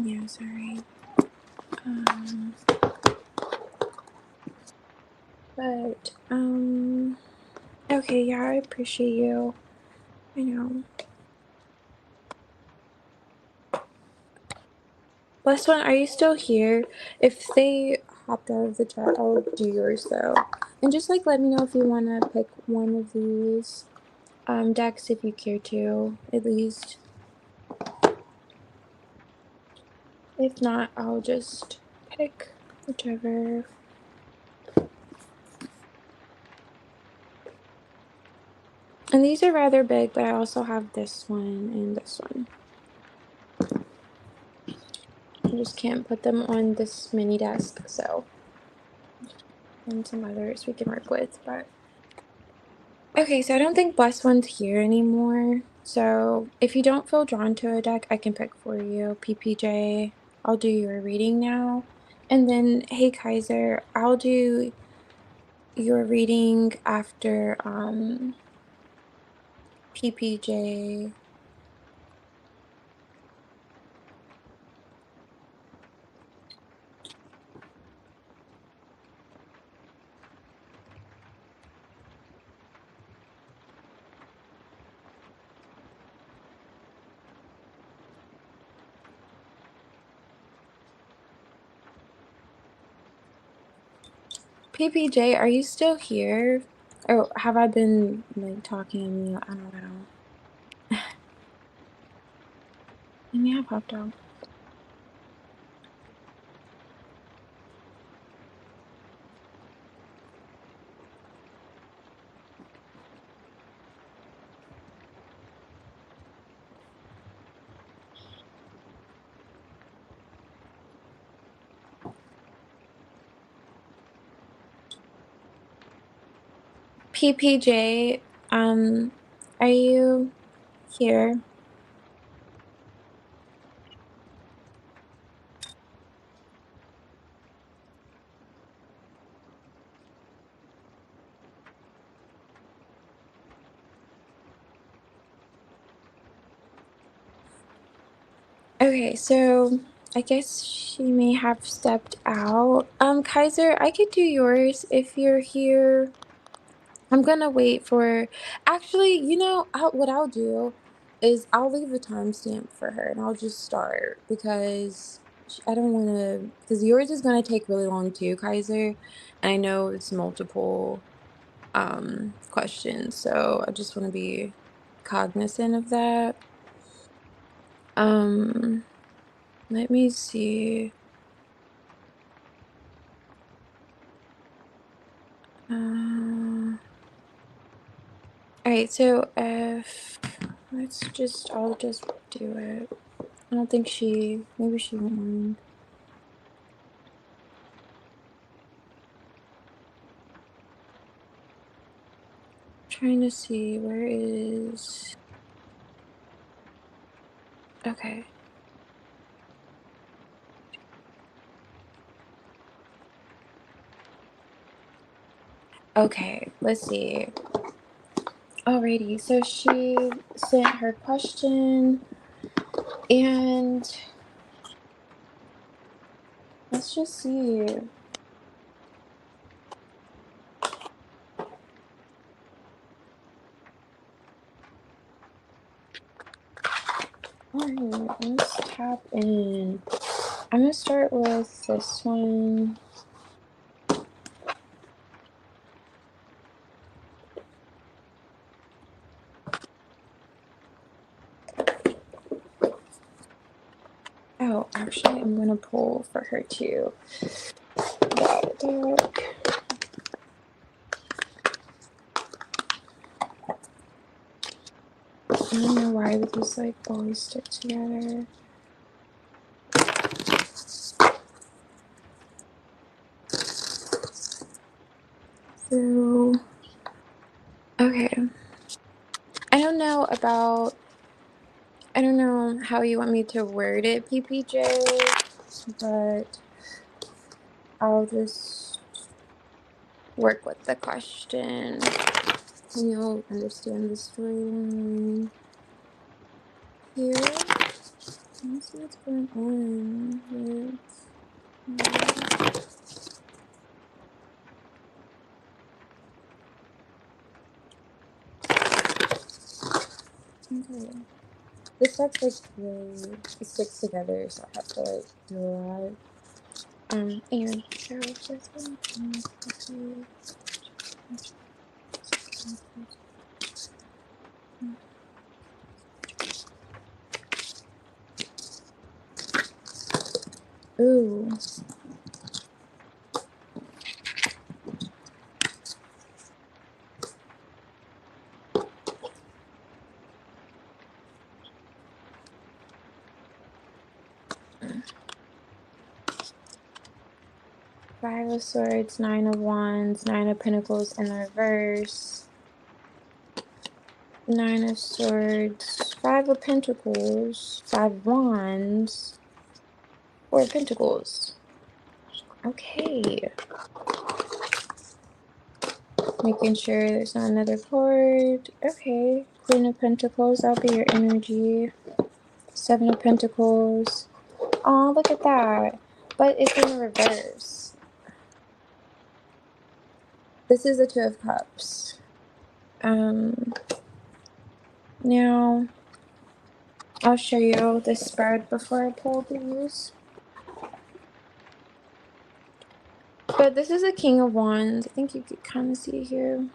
Yeah, sorry. Um, but okay, yeah, I appreciate you. I know. Last one, are you still here? If they hopped out of the chat, I'll do yours though. And just like let me know if you want to pick one of these decks if you care to, at least. If not, I'll just pick whichever. And these are rather big, but I also have this one and this one. I just can't put them on this mini desk, so and some others we can work with, but okay, so I don't think Blessed One's here anymore. So if you don't feel drawn to a deck, I can pick for you. PPJ, I'll do your reading now. And then hey Kaiser, I'll do your reading after PPJ. PPJ, are you still here? Or have I been like talking to you? I don't know. Maybe I popped out. PPJ, are you here? Okay, so I guess she may have stepped out. Kaiser, I could do yours if you're here. I'm gonna wait for. Actually, what I'll do is I'll leave a timestamp for her and I'll just start because I don't want to. Because yours is gonna take really long too, Kaiser, and I know it's multiple questions, so I just want to be cognizant of that. Um, Let me see. Uh, all right, so if I'll just do it. I don't think maybe she won't mind. Trying to see where is. Okay. Okay, let's see. Alrighty, so she sent her question and let's just see. Alright, let's tap in. I'm gonna start with this one. Oh, actually, I'm gonna pull for her too. That deck. I don't know why these like always stick together. So, okay. I don't know how you want me to word it, PPJ, but I'll just work with the question and you'll understand the storyline here. Let me see what's going on okay. This deck's like really, it sticks together, so I have to like do a lot. And so this one. Ooh. 5 of Swords, 9 of Wands, 9 of Pentacles in the reverse. 9 of Swords, 5 of Pentacles, 5 of Wands, 4 of Pentacles. Okay. Making sure there's not another card. Okay. Queen of Pentacles, that'll be your energy. 7 of Pentacles. Oh, look at that. But it's in the reverse. This is a 2 of Cups. Now I'll show you the spread before I pull these. But this is a King of Wands. I think you could kind of see here.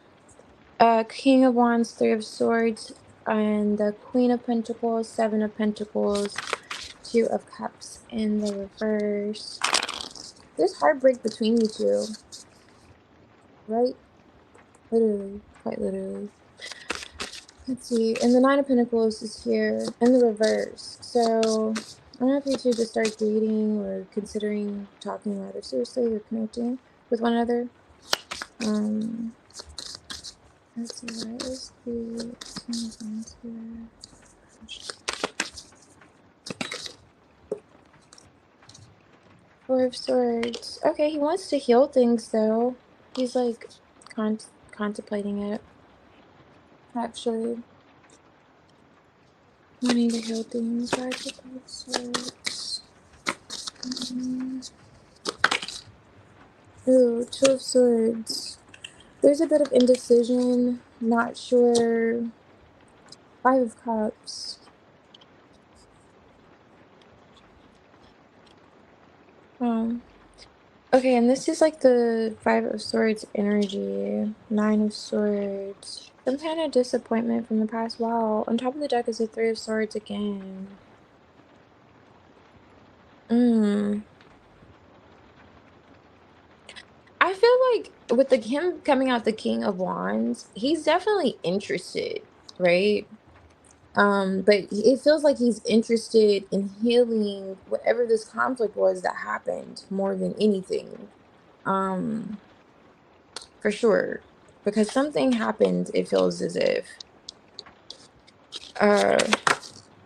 King of Wands, 3 of Swords, and the Queen of Pentacles, 7 of Pentacles, 2 of Cups in the reverse. There's heartbreak between you two, right? Literally, quite literally. Let's see, and the 9 of Pentacles is here in the reverse. So I don't know if you two just start dating or considering talking rather seriously or connecting with one another. Let's see, why is the King of Wands here? Four of Swords. Okay, he wants to heal things though. He's like contemplating it, actually. Wanting to heal things. Why is it Five of Swords? Ooh, Two of Swords. There's a bit of indecision. Not sure. Five of Cups. Um. Okay, and this is like the Five of Swords energy. Nine of Swords. Some kind of disappointment from the past. Wow. On top of the deck is the Three of Swords again. Mm. I feel like with the him coming out the King of Wands, he's definitely interested, right? But it feels like he's interested in healing whatever this conflict was that happened more than anything. Um, for sure. Because something happened, it feels as if uh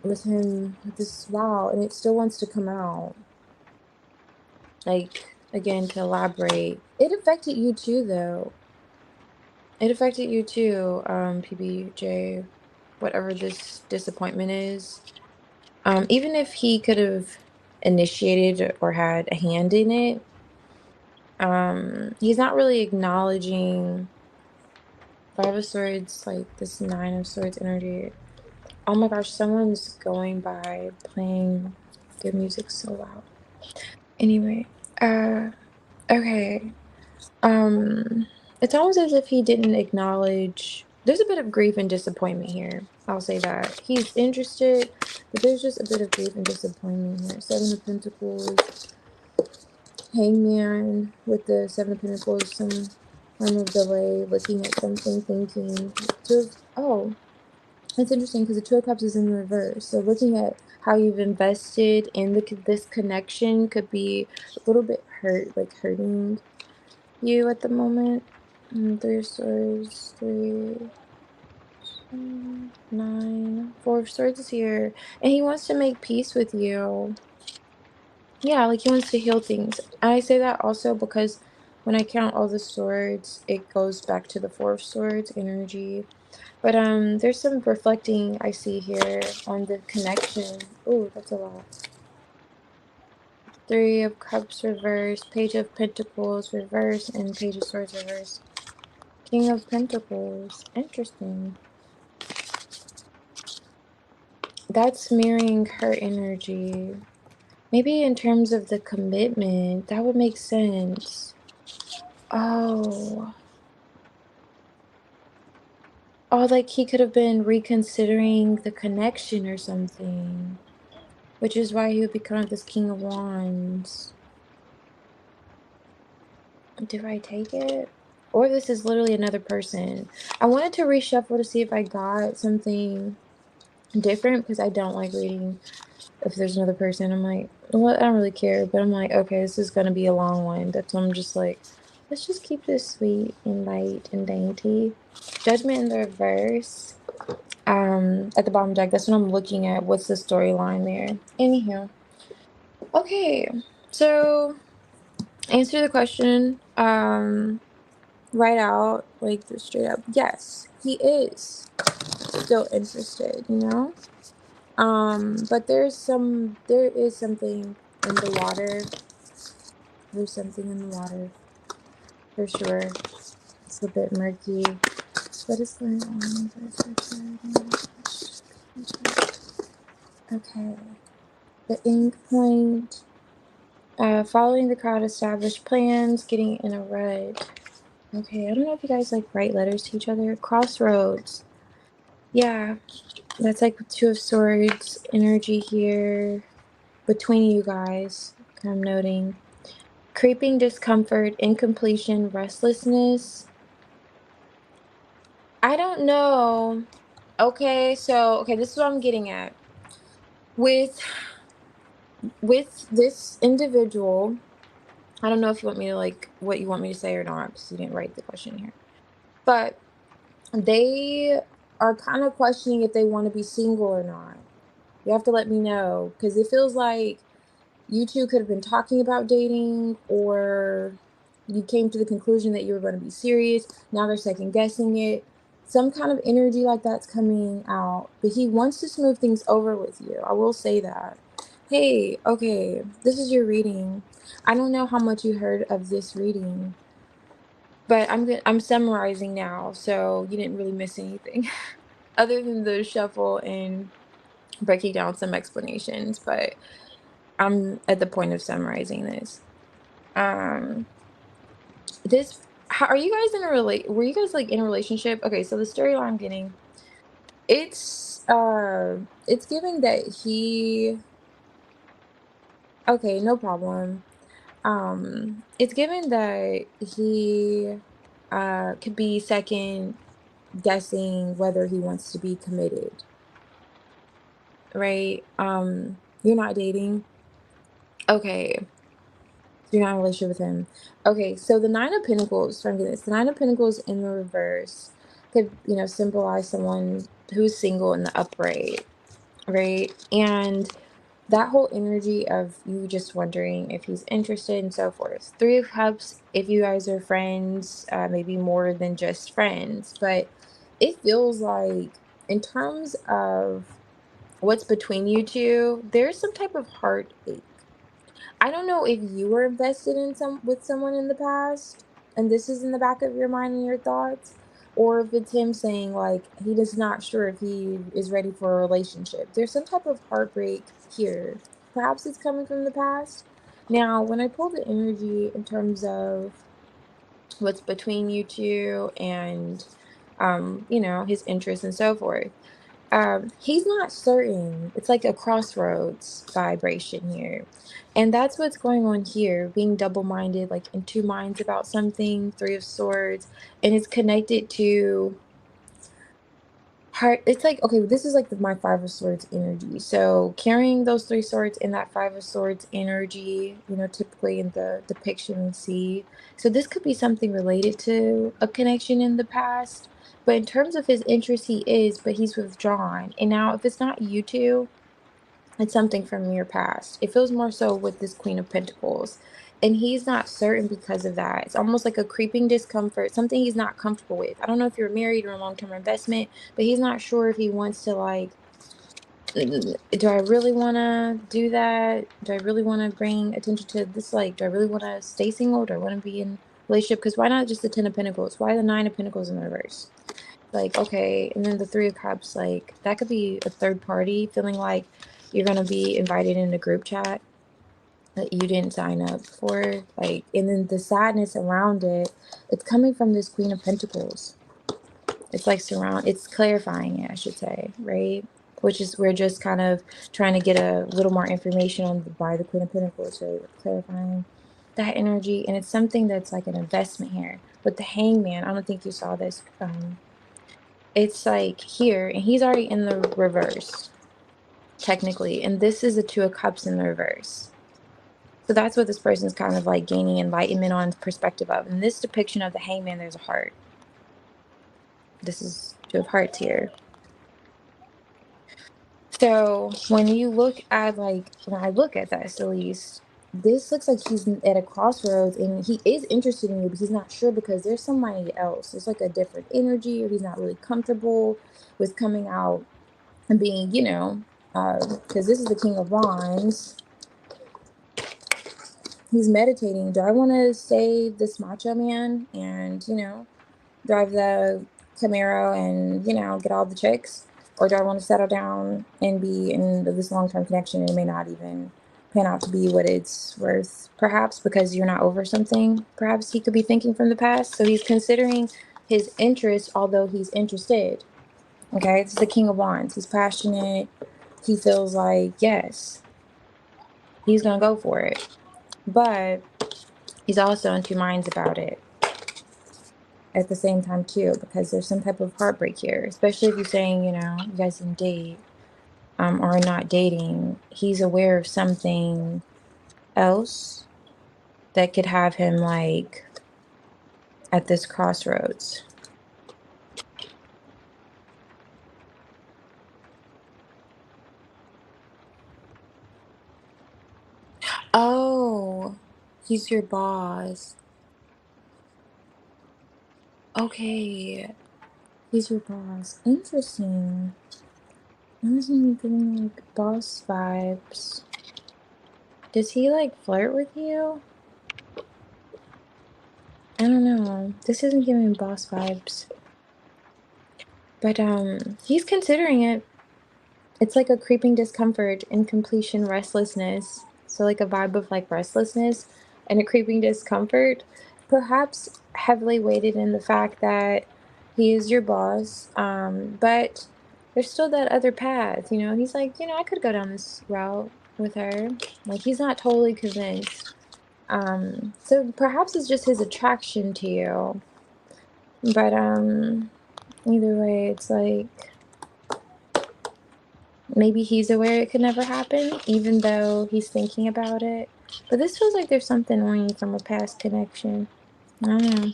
with him with this wow, and it still wants to come out. Like again to elaborate. It affected you too though. It affected you too, PBJ, whatever this disappointment is. Even if he could have initiated or had a hand in it, he's not really acknowledging Five of Swords, like this Nine of Swords energy. Oh my gosh, someone's going by playing good music so loud. Anyway, uh, okay. Um, it's almost as if he didn't acknowledge. There's a bit of grief and disappointment here. I'll say that. He's interested, but there's just a bit of grief and disappointment here. Seven of Pentacles, Hangman with the Seven of Pentacles, some form of delay, looking at something, thinking. Oh, it's interesting because the Two of Cups is in reverse. So looking at how you've invested in this connection could be a little bit hurting you at the moment. Three of Swords, three, nine, Four of Swords is here, and he wants to make peace with you. Yeah, like he wants to heal things. And I say that also because when I count all the swords, it goes back to the Four of Swords energy. But there's some reflecting I see here on the connection. Oh, that's a lot. Three of Cups reverse, Page of Pentacles reverse, and Page of Swords reverse. King of Pentacles. Interesting. That's mirroring her energy. Maybe in terms of the commitment, that would make sense. Oh. Oh, like he could have been reconsidering the connection or something. Which is why he would become this King of Wands. Do I take it? Or this is literally another person. I wanted to reshuffle to see if I got something different because I don't like reading if there's another person. I'm like, well, I don't really care. But I'm like, okay, this is going to be a long one. That's why I'm just like, let's just keep this sweet and light and dainty. Judgment in the reverse. At the bottom deck, that's what I'm looking at. What's the storyline there? Anyhow. Okay. So answer the question. Right out, like the straight up. Yes, he is still interested, you know? But there is something in the water. There's something in the water for sure. It's a bit murky. What is going on? Okay. The ink point. Following the crowd, established plans, getting in a rut. Okay, I don't know if you guys like write letters to each other. Crossroads. Yeah, that's like Two of Swords energy here between you guys. I'm noting. Creeping discomfort, incompletion, restlessness. I don't know. Okay, so okay, this is what I'm getting at. With this individual, I don't know if you want me to like what you want me to say or not, because you didn't write the question here. But They are kind of questioning if they want to be single or not. You have to let me know because it feels like you two could have been talking about dating, or you came to the conclusion that you were going to be serious. Now they're second guessing it. Some kind of energy like that's coming out, but he wants to smooth things over with you. I will say that. Hey, okay, this is your reading. I don't know how much you heard of this reading, but I'm summarizing now, so you didn't really miss anything other than the shuffle and breaking down some explanations, but I'm at the point of summarizing this. Um, this how are you guys in a were you guys like in a relationship? Okay, so the storyline I'm getting, it's giving that he okay, no problem. It's given that he could be second guessing whether he wants to be committed, right? You're not dating. Okay. So you're not in a relationship with him. Okay, so the Nine of Pentacles, so I'm getting this. The Nine of Pentacles in the reverse could, symbolize someone who's single in the upright, right? And that whole energy of you just wondering if he's interested and so forth. Three of Cups, if you guys are friends, maybe more than just friends, but it feels like in terms of what's between you two, there's some type of heartache. I don't know if you were invested in someone in the past, and this is in the back of your mind and your thoughts, or if it's him saying like he is not sure if he is ready for a relationship. There's some type of heartbreak here. Perhaps it's coming from the past. Now, when I pull the energy in terms of what's between you two and his interests and so forth, he's not certain. It's like a crossroads vibration here. And that's what's going on here, being double-minded, like in two minds about something, Three of Swords, and it's connected to heart. It's like, okay, this is like my Five of Swords energy. So carrying those three swords in that Five of Swords energy, typically in the depiction we see. So this could be something related to a connection in the past. But in terms of his interest, he is, but he's withdrawn. And now if it's not you two, it's something from your past. It feels more so with this Queen of Pentacles. And he's not certain because of that. It's almost like a creeping discomfort, something he's not comfortable with. I don't know if you're married or a long-term investment, but he's not sure if he wants to like, do I really want to do that? Do I really want to bring attention to this? Like, do I really want to stay single? Do I want to be in a relationship? Because why not just the Ten of Pentacles? Why the Nine of Pentacles in the reverse? Like, okay, and then the Three of Cups, like that could be a third party feeling like you're gonna be invited in a group chat that you didn't sign up for. Like, and then the sadness around it, it's coming from this Queen of Pentacles. It's like it's clarifying it, I should say, right? Which is we're just kind of trying to get a little more information on why the Queen of Pentacles, right? We're clarifying that energy, and it's something that's like an investment here. With the Hangman, I don't think you saw this. It's like here, and he's already in the reverse, technically. And this is the Two of Cups in the reverse. So that's what this person's kind of like gaining enlightenment on perspective of. In this depiction of the Hangman, there's a heart. This is Two of Hearts here. So when you look at when I look at this, at least, this looks like he's at a crossroads and he is interested in you, but he's not sure because there's somebody else. There's like a different energy, or he's not really comfortable with coming out and being, because this is the King of Wands. He's meditating. Do I want to stay this macho man and, drive the Camaro and, get all the chicks? Or do I want to settle down and be in this long-term connection, and it may not even pan out to be what it's worth, perhaps because you're not over something? Perhaps he could be thinking from the past. So he's considering his interest, although he's interested. Okay, this is the King of Wands. He's passionate. He feels like, yes, he's going to go for it. But he's also in two minds about it at the same time, too, because there's some type of heartbreak here, especially if you're saying, you guys didn't date or are not dating. He's aware of something else that could have him like at this crossroads. Oh, he's your boss. Okay, he's your boss. Interesting. I wasn't getting like boss vibes. Does he like flirt with you? I don't know. This isn't giving boss vibes. But he's considering it. It's like a creeping discomfort, incompletion, restlessness. So like a vibe of like restlessness and a creeping discomfort, perhaps heavily weighted in the fact that he is your boss. But there's still that other path, you know. He's like, I could go down this route with her. Like he's not totally convinced. So perhaps it's just his attraction to you. But either way, it's like maybe he's aware it could never happen, even though he's thinking about it. But this feels like there's something on you from a past connection. I don't know,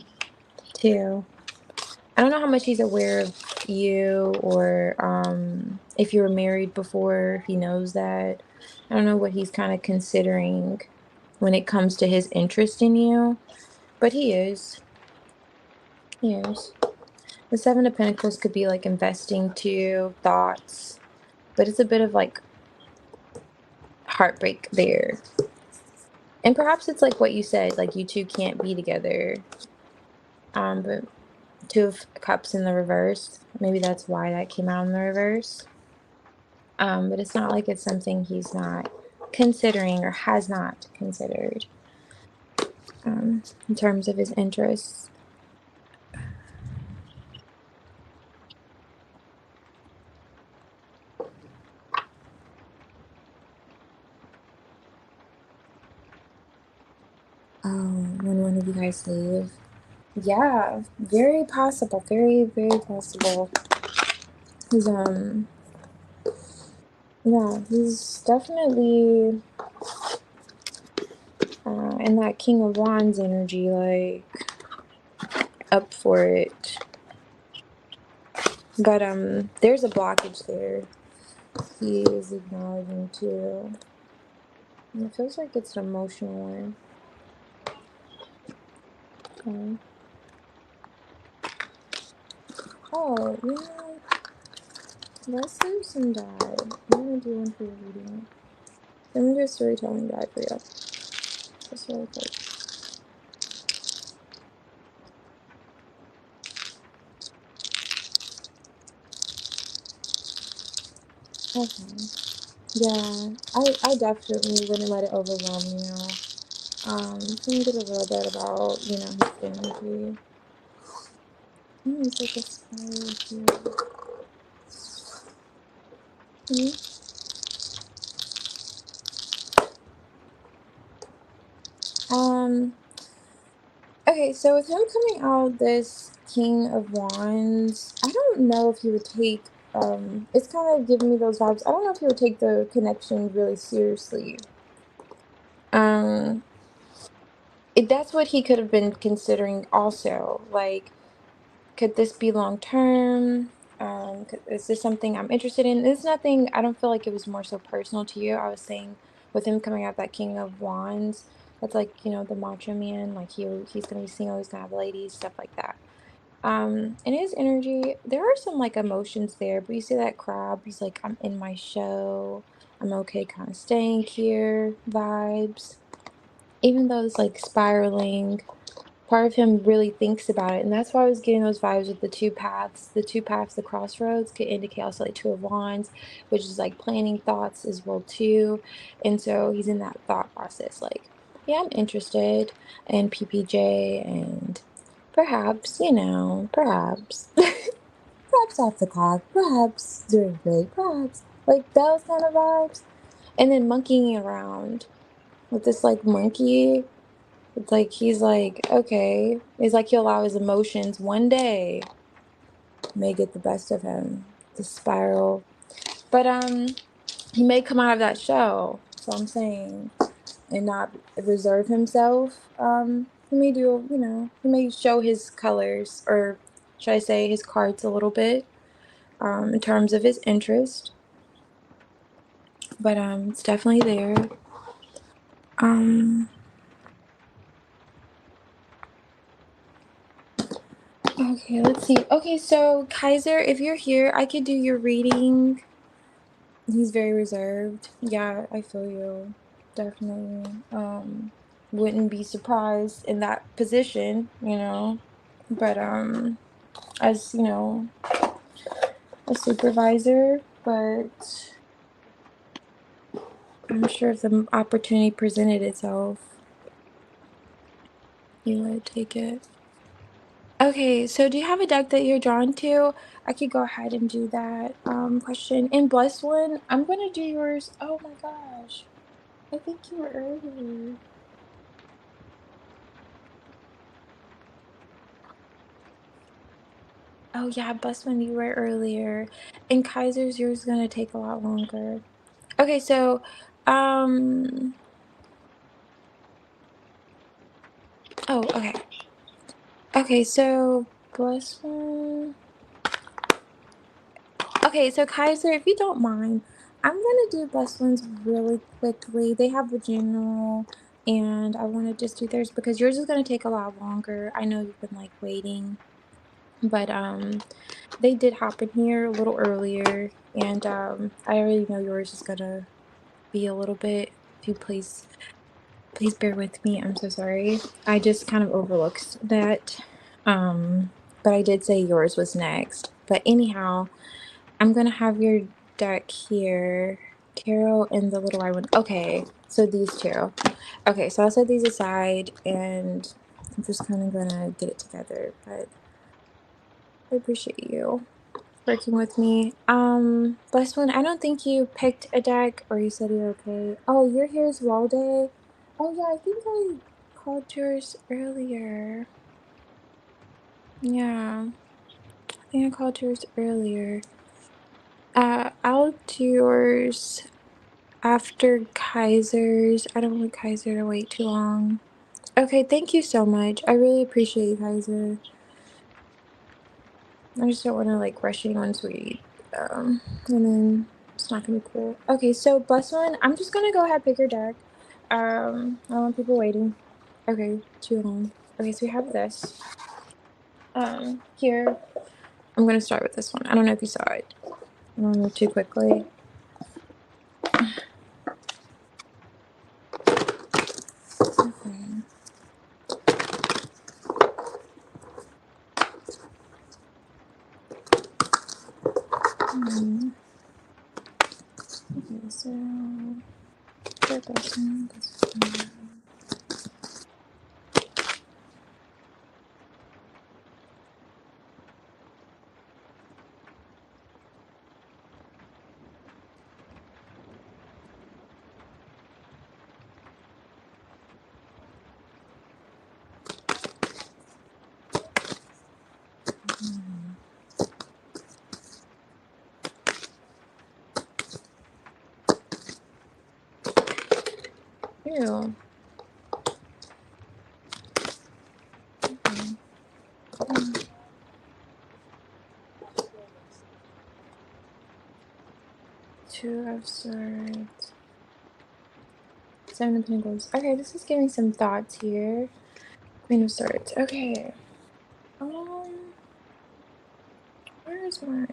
too. I don't know how much he's aware of you or if you were married before, if he knows that. I don't know what he's kind of considering when it comes to his interest in you, but he is. He is. The Seven of Pentacles could be like investing too, thoughts, but it's a bit of like heartbreak there. And perhaps it's like what you said, like you two can't be together. But Two of Cups in the reverse. Maybe that's why that came out in the reverse. But it's not like it's something he's not considering or has not considered in terms of his interests. When one of you guys leave. Yeah, very possible. Very, very possible. He's yeah, he's definitely in that King of Wands energy, like up for it. But there's a blockage there. He is acknowledging too. And it feels like it's an emotional one. Okay. Oh, let's do some dive. I'm gonna do one for your reading. I'm gonna do a storytelling dive for you. Just really quick. Okay. Yeah, I definitely wouldn't let it overwhelm you. Think a little bit about, his energy. He's like a spiral here. Mhm. Um, okay, so with him coming out this King of Wands, I don't know if he would take, it's kind of giving me those vibes. I don't know if he would take the connection really seriously. Um, that's what he could have been considering also. Like, could this be long term? Is this something I'm interested in? It's nothing, I don't feel like it was more so personal to you. I was saying with him coming out that King of Wands, that's like, the macho man, like he's gonna be single, he's gonna have ladies, stuff like that. And his energy, there are some like emotions there, but you see that crab, he's like, I'm in my show, I'm okay kind of staying here vibes. Even though it's like spiraling, part of him really thinks about it, and that's why I was getting those vibes with the two paths. The two paths, the crossroads, could indicate also like Two of Wands, which is like planning thoughts as well too. And so he's in that thought process, like, yeah, I'm interested in PPJ, and perhaps, perhaps, perhaps off the clock, perhaps during break, perhaps like those kind of vibes. And then monkeying around with this like monkey. It's like he's like, okay. It's like he'll allow his emotions one day may get the best of him. The spiral. But he may come out of that show. So I'm saying, and not reserve himself. He may do, he may show his colors, or should I say his cards a little bit, in terms of his interest. But it's definitely there. Um, okay, let's see. Okay, so Kaiser, if you're here, I could do your reading. He's very reserved. Yeah, I feel you. Definitely. Wouldn't be surprised in that position, you know. But as you know, a supervisor, but I'm sure if the opportunity presented itself, you would take it. Okay, so do you have a deck that you're drawn to? I could go ahead and do that question. And Blessed One, I'm gonna do yours. Oh my gosh. I think you were earlier. Oh yeah, Blessed One, you were earlier. And Kaiser's yours is gonna take a lot longer. Okay, so um oh okay. Okay, so Blessed One. Okay, so Kaiser, if you don't mind, I'm gonna do best ones really quickly. They have the general, and I want to just do theirs because yours is gonna take a lot longer. I know you've been like waiting, but they did hop in here a little earlier, and I already know yours is gonna be a little bit. If you please bear with me. I'm so sorry. I just kind of overlooked that. But I did say yours was next. But anyhow. I'm gonna have your deck here. Tarot and the little white one. Okay, so these two. Okay, so I'll set these aside and I'm just kind of gonna get it together. But I appreciate you working with me. Blessed One, I don't think you picked a deck or you said you're okay. Oh, you're here as well, Day. Oh yeah, I think I called yours earlier. Yeah, I think I called yours earlier. I'll do yours after Kaiser's. I don't want Kaiser to wait too long. Okay, thank you so much. I really appreciate you, Kaiser. I just don't want to like rush anyone's read. And then it's not gonna be cool. Okay, so Bless One, I'm just gonna go ahead pick your deck. I don't want people waiting. Okay, too long. Okay, so we have this. Here. I'm gonna start with this one. I don't know if you saw it. I don't move too quickly. Okay. Hmm. Okay, so this one, this one. Ew. Okay. Two of Swords. Seven of Pentacles. Okay, this is giving some thoughts here. Queen of Swords. Okay. Where is my...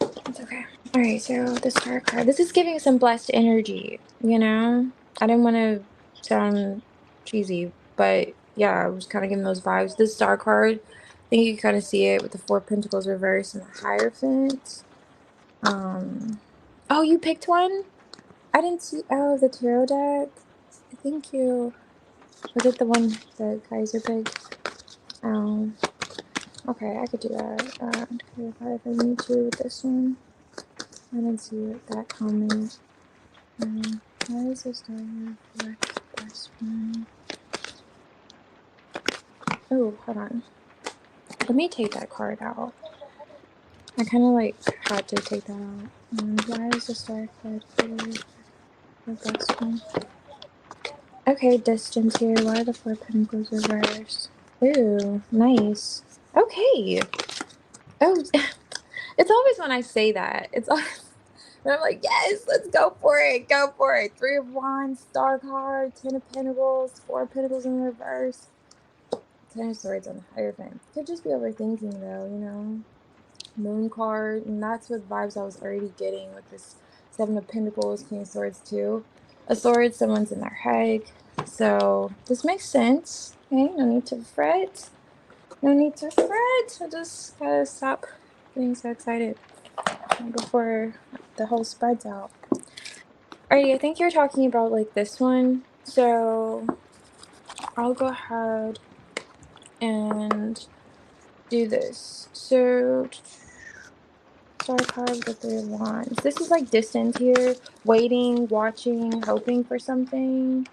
It's okay. Alright, so the Star card. This is giving some blessed energy, you know? I didn't want to sound cheesy, but yeah, I was kind of getting those vibes. This Star card, I think you can kind of see it with the Four of Pentacles reversed and the Hierophant. Oh, you picked one? I didn't see... Oh, the tarot deck? Thank you. Was it the one that Kaiser picked? Oh, okay, I could do that. Clarify if I need to with this one. I didn't see that comment. Why is this not for this one? Oh, hold on. Let me take that card out. I kind of like had to take that out. Why is the star card for this one? Okay, distance here. Why are the Four Pentacles reversed? Ooh, nice. Okay. Oh, it's always when I say that. It's always And I'm like, yes, let's go for it. Go for it. Three of Wands, Star card, Ten of Pentacles, Four of Pentacles in reverse, Ten of Swords on the Hierophant. Could just be overthinking though, you know. Moon card, and that's what vibes I was already getting with this Seven of Pentacles, King of Swords too. A sword, someone's in their head. So this makes sense. Okay, no need to fret. No need to fret. I just gotta stop getting so excited before the whole spreads out. Alrighty, I think you're talking about like this one. So I'll go ahead and do this. So Star card with the Three of Wands. This is like distance here, waiting, watching, hoping for something.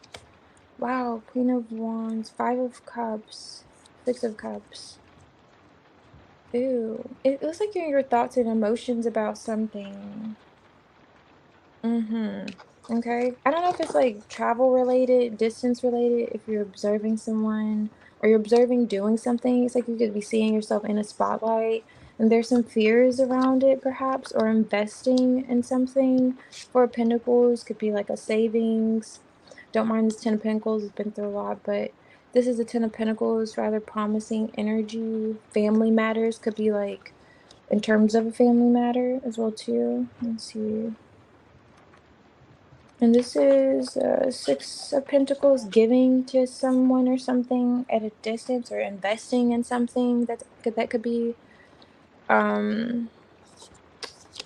Wow, Queen of Wands, Five of Cups, Six of Cups. Ooh, it looks like your thoughts and emotions about something. Okay. I don't know if it's like travel related, distance related, if you're observing someone or you're observing doing something. It's like you could be seeing yourself in a spotlight and there's some fears around it, perhaps, or investing in something. Four of Pentacles could be like a savings. Don't mind this Ten of Pentacles, it's been through a lot, but this is a Ten of Pentacles, rather promising energy. Family matters could be like in terms of a family matter as well, too. Let's see. And this is Six of Pentacles, giving to someone or something at a distance, or investing in something that could be, um,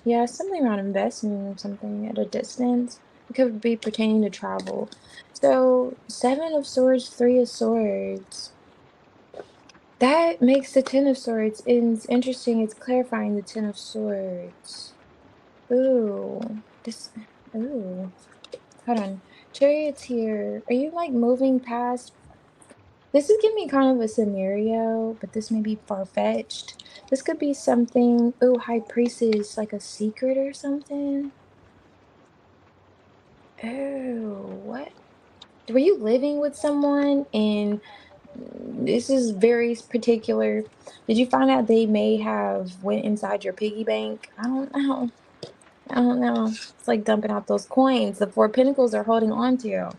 yeah, something around investing in something at a distance. It could be pertaining to travel. So Seven of Swords, Three of Swords. That makes the Ten of Swords. And it's interesting. It's clarifying the Ten of Swords. Ooh, this. Ooh. Hold on. Chariots here. Are you like moving past? This is giving me kind of a scenario, but this may be far-fetched. This could be something. Oh, High Priestess, like a secret or something. Oh, what? Were you living with someone and this is very particular? Did you find out they may have went inside your piggy bank? I don't know. I don't know. It's like dumping out those coins the Four Pentacles are holding on to.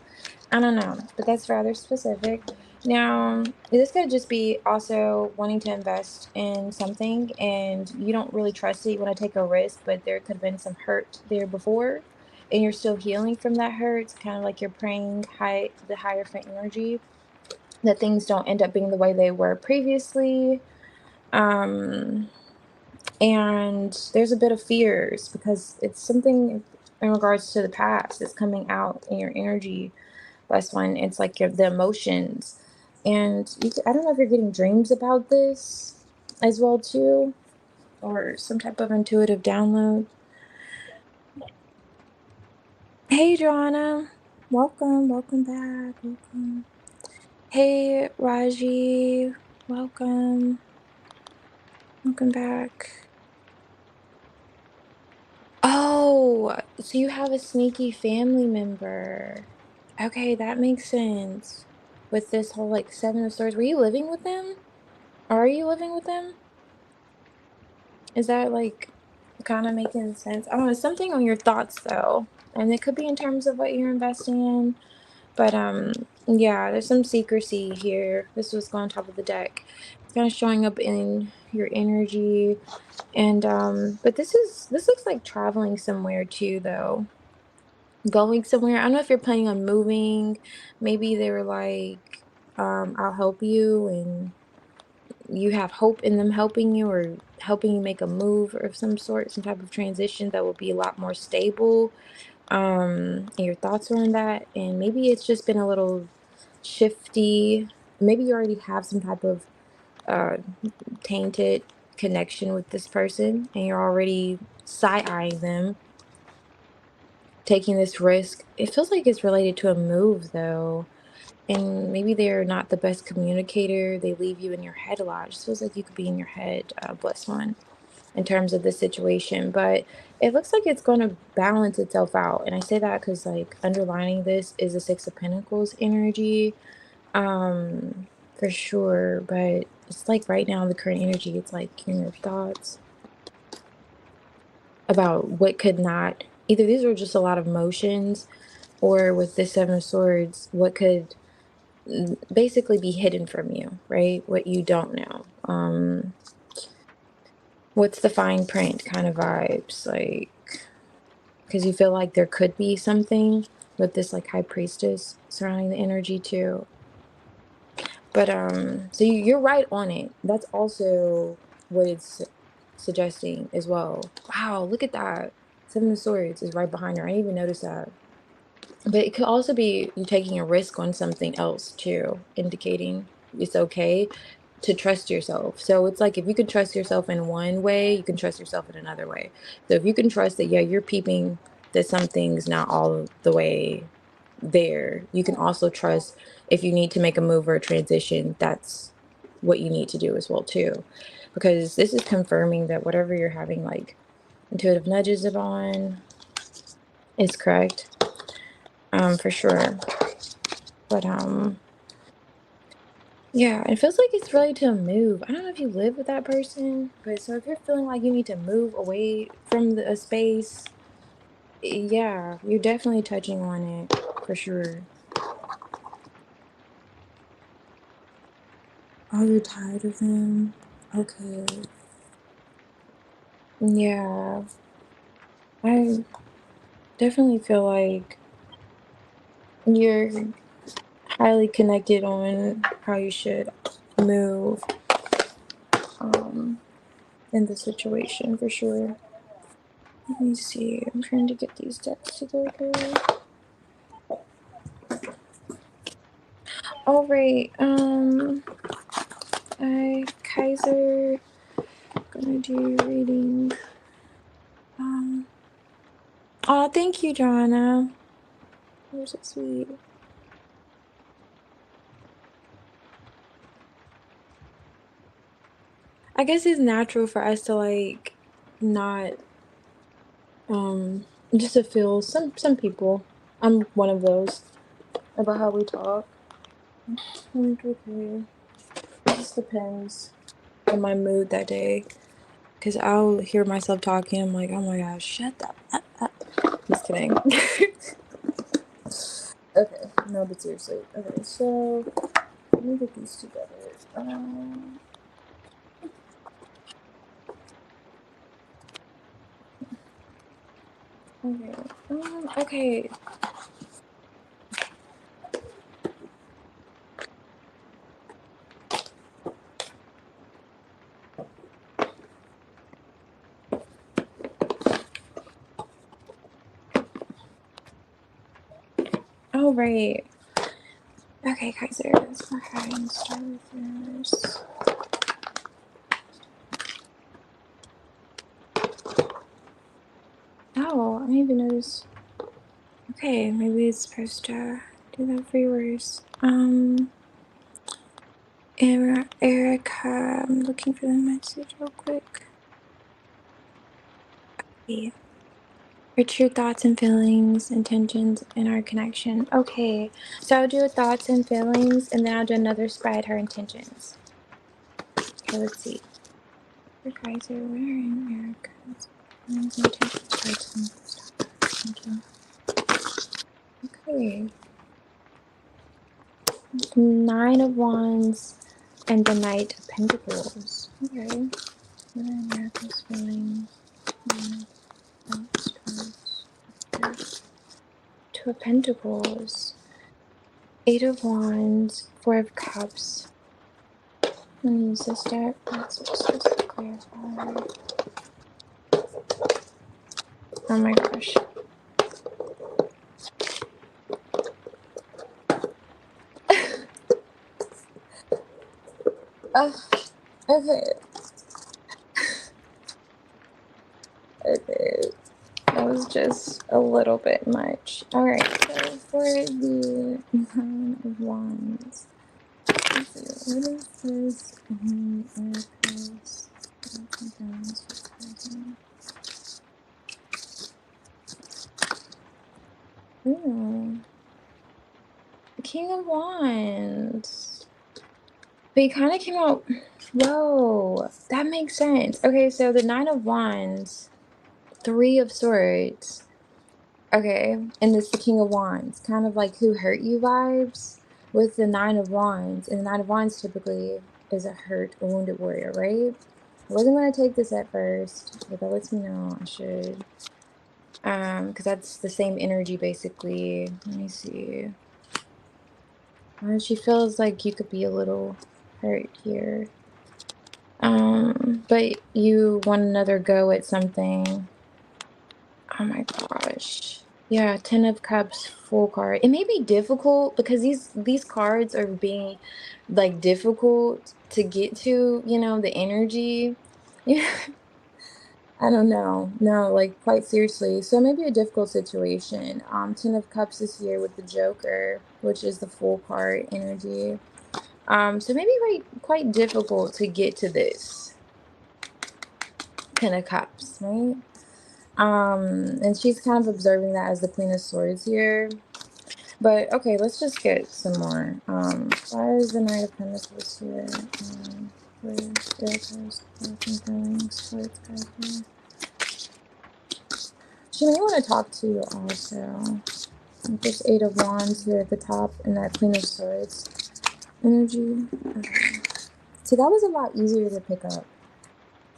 I don't know, but that's rather specific. Now, this could just be also wanting to invest in something and you don't really trust it. You want to take a risk, but there could have been some hurt there before and you're still healing from that hurt. It's kind of like you're praying the higher for energy that things don't end up being the way they were previously. Um, and there's a bit of fears because it's something in regards to the past that's coming out in your energy. Last one, it's like the emotions, and I don't know if you're getting dreams about this as well too, or some type of intuitive download. Hey, Joanna, welcome back, welcome. Hey, Raji, welcome back. Oh, so you have a sneaky family member. Okay, that makes sense. With this whole like Seven of Swords, were you living with them? Are you living with them? Is that like kind of making sense? I don't know, something on your thoughts though. And it could be in terms of what you're investing in. But yeah, there's some secrecy here. This was going on top of the deck. It's kind of showing up in your energy. And but this looks like traveling somewhere too though. Going somewhere. I don't know if you're planning on moving. Maybe they were like, I'll help you, and you have hope in them helping you or helping you make a move of some sort, some type of transition that will be a lot more stable. And your thoughts are on that. And maybe it's just been a little shifty. Maybe you already have some type of uh, tainted connection with this person, and you're already side-eyeing them taking this risk. It feels like it's related to a move though. And maybe they're not the best communicator. They leave you in your head a lot. It just feels like you could be in your head, bless one, in terms of this situation. But it looks like it's going to balance itself out. And I say that because like underlining this is the Six of Pentacles energy, for sure. But it's like right now, the current energy, it's like in your thoughts about what could not either these are just a lot of emotions, or with the Seven of Swords, what could basically be hidden from you, right? What you don't know. What's the fine print kind of vibes? Like, because you feel like there could be something with this like high priestess surrounding the energy too. But so you're right on it. That's also what it's suggesting as well. Wow, look at that. Seven of Swords is right behind her. I didn't even notice that. But it could also be you taking a risk on something else too, indicating it's okay to trust yourself. So it's like if you can trust yourself in one way, you can trust yourself in another way. So if you can trust that, yeah, you're peeping that something's not all the way there, you can also trust if you need to make a move or a transition, that's what you need to do as well too. Because this is confirming that whatever you're having like intuitive nudges on is correct. For sure. But yeah, it feels like it's ready to move. I don't know if you live with that person, but so if you're feeling like you need to move away from a space, yeah, you're definitely touching on it for sure. Oh, you're tired of them? Okay. Yeah, I definitely feel like you're highly connected on how you should move um in the situation for sure. Let me see. I'm trying to get these decks together. All right. Kaiser, gonna do reading. Um. Oh, thank you, Joanna. You're so sweet. I guess it's natural for us to like not just to feel some people. I'm one of those about how we talk. Like, okay, it just depends on my mood that day. Cause I'll hear myself talking. I'm like, oh my gosh, shut up. Just kidding. Okay, no, but seriously. Okay, so let me get these together. Okay. Okay. All right. Okay, Kaiser, let's go ahead and start with yours. Oh, I didn't even notice. Okay, maybe it's supposed to do that for yours. Erica, I'm looking for the message real quick. Okay. Your true thoughts and feelings, intentions, and our connection. Okay, so I'll do thoughts and feelings, and then I'll do another spread, her intentions. Okay, let's see. Your Kaiser, where are Erica's feelings, intentions, thoughts, and thinking? Okay. Nine of Wands and the Knight of Pentacles. Okay. What are America's feelings? Two of Pentacles. Eight of Wands. Four of Cups. Let me use this deck. Let's just clarify. Oh my gosh. Okay. Okay. That was just a little bit much. Alright, so for the Nine of Wands. Let's see, what is this? Erica's. Ooh. King of Wands. But he kind of came out. Whoa, that makes sense. Okay, so the Nine of Wands, Three of Swords. Okay, and it's the King of Wands, kind of like who hurt you vibes with the Nine of Wands. And the Nine of Wands typically is a hurt, a wounded warrior, right? I wasn't going to take this at first, but that lets me know I should. Because that's the same energy basically. Let me see. She feels like you could be a little hurt here. But you want another go at something. Oh my gosh. Yeah, Ten of Cups full card. It may be difficult because these cards are being like difficult to get to, the energy. Yeah, I don't know. No, like quite seriously. So maybe a difficult situation. Ten of Cups is here with the Joker, which is the full card energy. So maybe quite difficult to get to this Ten of Cups, right? And she's kind of observing that as the Queen of Swords here. But okay, let's just get some more. Why is the Knight of Pentacles here? She may want to talk to you also. There's Eight of Wands here at the top and that Queen of Swords energy. Okay. See, that was a lot easier to pick up.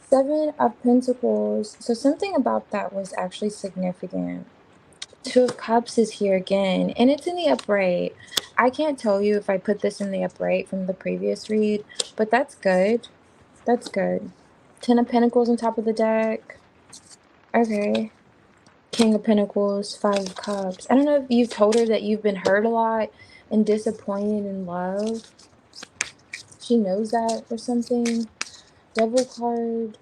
Seven of Pentacles. So something about that was actually significant. Two of Cups is here again, and it's in the upright. I can't tell you if I put this in the upright from the previous read, but that's good. That's good. Ten of Pentacles on top of the deck. Okay. King of Pentacles, Five of Cups. I don't know if you've told her that you've been hurt a lot and disappointed in love. She knows that or something. Devil card.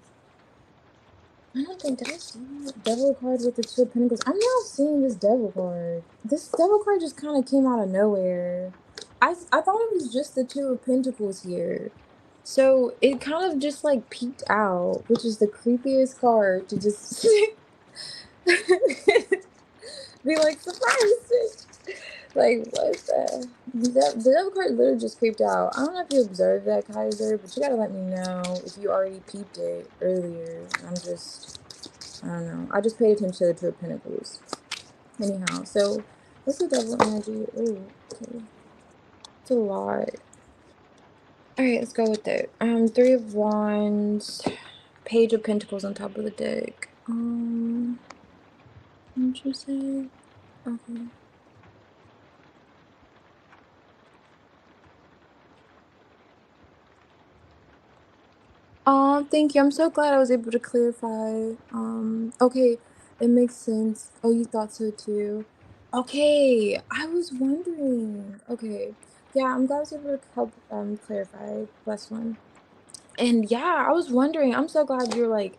I don't think, did I see that? Devil card with the Two of Pentacles. I'm now seeing this devil card. This devil card just kind of came out of nowhere. I thought it was just the Two of Pentacles here. So it kind of just like peeked out, which is the creepiest card to just be like, surprise! Like, what the devil card literally just creeped out. I don't know if you observed that, Kaiser, but you gotta let me know if you already peeped it earlier. I don't know. I just paid attention to the Two of Pentacles. Anyhow, so what's the devil energy? Oh, okay. It's a lot. Alright, let's go with it. Three of Wands, Page of Pentacles on top of the deck. What'd you say? Okay. Thank you. I'm so glad I was able to clarify. Okay, it makes sense. Oh, you thought so too. Okay, I was wondering. Okay. Yeah, I'm glad I was able to help clarify. Bless one. And yeah, I was wondering. I'm so glad you're like,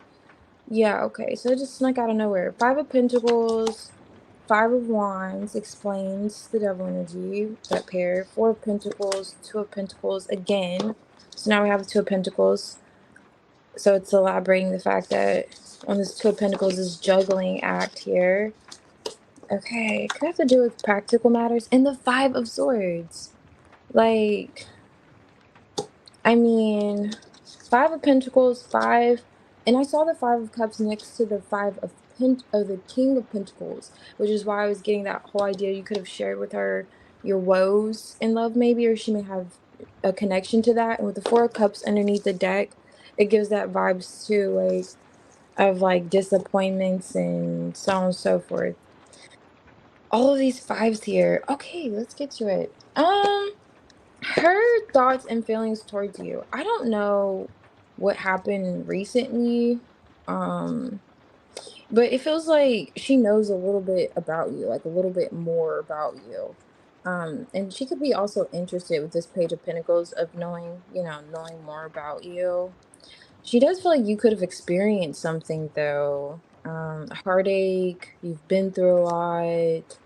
yeah, okay. So it just snuck out of nowhere. Five of Pentacles, Five of Wands explains the devil energy, that pair. Four of Pentacles, Two of Pentacles again. So now we have the Two of Pentacles. So it's elaborating the fact that on this Two of Pentacles is juggling act here. Okay, could have to do with practical matters. And the Five of Swords. Like, I mean, Five of Pentacles, five, and I saw the Five of Cups next to the Five of the King of Pentacles, which is why I was getting that whole idea you could have shared with her your woes in love, maybe, or she may have a connection to that. And with the Four of Cups underneath the deck, it gives that vibes too, like of like disappointments and so on and so forth. All of these fives here. Okay, let's get to it. Her thoughts and feelings towards you. I don't know what happened recently. Um, but it feels like she knows a little bit about you, like a little bit more about you. And she could be also interested with this Page of Pentacles of knowing, knowing more about you. She does feel like you could have experienced something though. Heartache, you've been through a lot.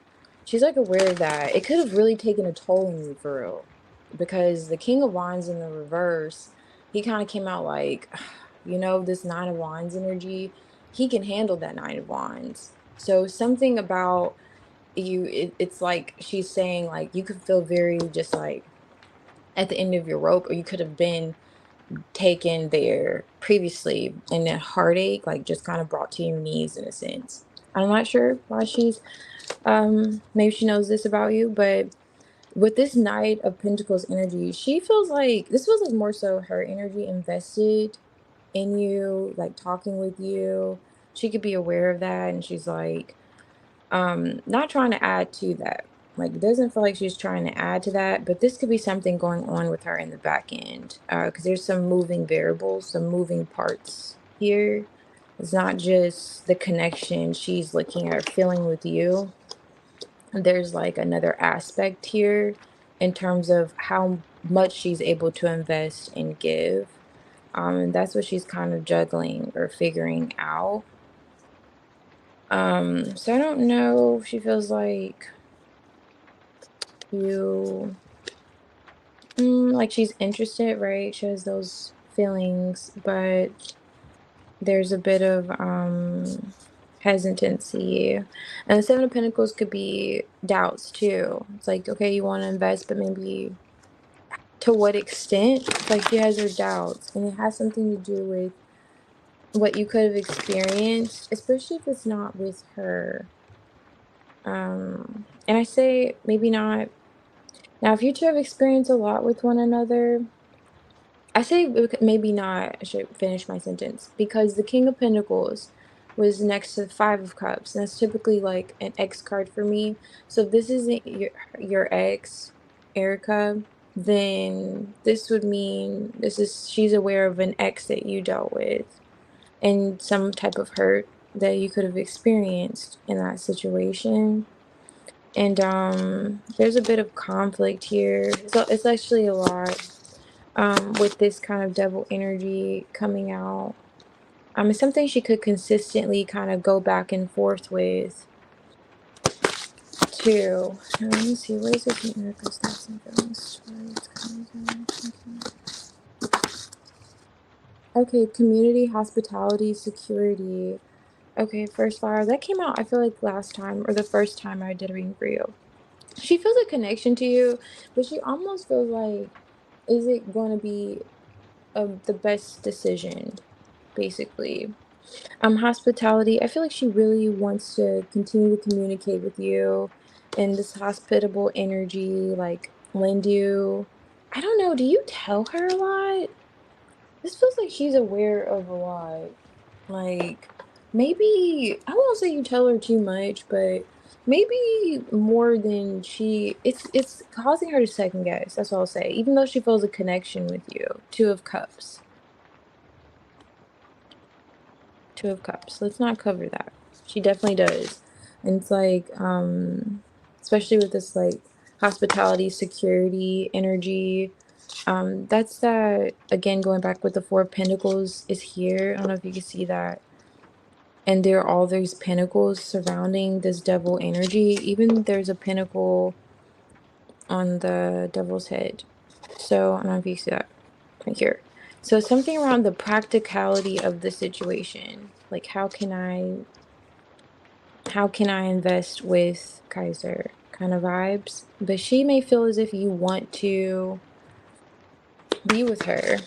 She's like aware of that. It could have really taken a toll on you for real. Because the King of Wands in the reverse, he kind of came out like, this Nine of Wands energy, he can handle that Nine of Wands. So something about you, it's like she's saying like you could feel very just like at the end of your rope, or you could have been taken there previously, and that heartache like just kind of brought to your knees in a sense. I'm not sure why she's maybe she knows this about you, but with this Knight of Pentacles energy, she feels like this feels like more so her energy invested in you, like talking with you. She could be aware of that, and she's like, not trying to add to that. Like, it doesn't feel like she's trying to add to that, but this could be something going on with her in the back end. Because there's some moving variables, some moving parts here. It's not just the connection she's looking at or feeling with you. There's like another aspect here in terms of how much she's able to invest and give. And that's what she's kind of juggling or figuring out. So I don't know if she feels like you, like she's interested, right? She has those feelings, but there's a bit of hesitancy. And the Seven of Pentacles could be doubts too. It's like, okay, you want to invest, but maybe to what extent? Like she has her doubts, and it has something to do with what you could have experienced, especially if it's not with her. And I say maybe not. Now, if you two have experienced a lot with one another, I say maybe not. I should finish my sentence because the King of Pentacles was next to the Five of Cups, and that's typically like an X card for me. So if this isn't your ex, Erica, then this would mean she's aware of an ex that you dealt with and some type of hurt that you could have experienced in that situation. And there's a bit of conflict here. So it's actually a lot with this kind of devil energy coming out. It's something she could consistently kind of go back and forth with too. Let me see, what is this in Erica's thoughts and feelings towards Okay, community, hospitality, security. Okay, first fire. That came out, I feel like last time or the first time I did a reading for you. She feels a connection to you, but she almost feels like, is it going to be the best decision, basically? Hospitality. I feel like she really wants to continue to communicate with you and this hospitable energy, like lend you. I don't know. Do you tell her a lot? This feels like she's aware of a lot. Like maybe I won't say you tell her too much, but maybe more than it's causing her to second guess. That's all I'll say. Even though she feels a connection with you. Two of Cups. Two of Cups. Let's not cover that. She definitely does. And it's like, especially with this like hospitality, security, energy. That's that again going back with the Four of Pentacles is here. I don't know if you can see that. And there are all these pentacles surrounding this devil energy. Even there's a pentacle on the devil's head. So I don't know if you see that right here. So something around the practicality of the situation. Like how can I invest with Kaiser kind of vibes. But she may feel as if you want to be with her.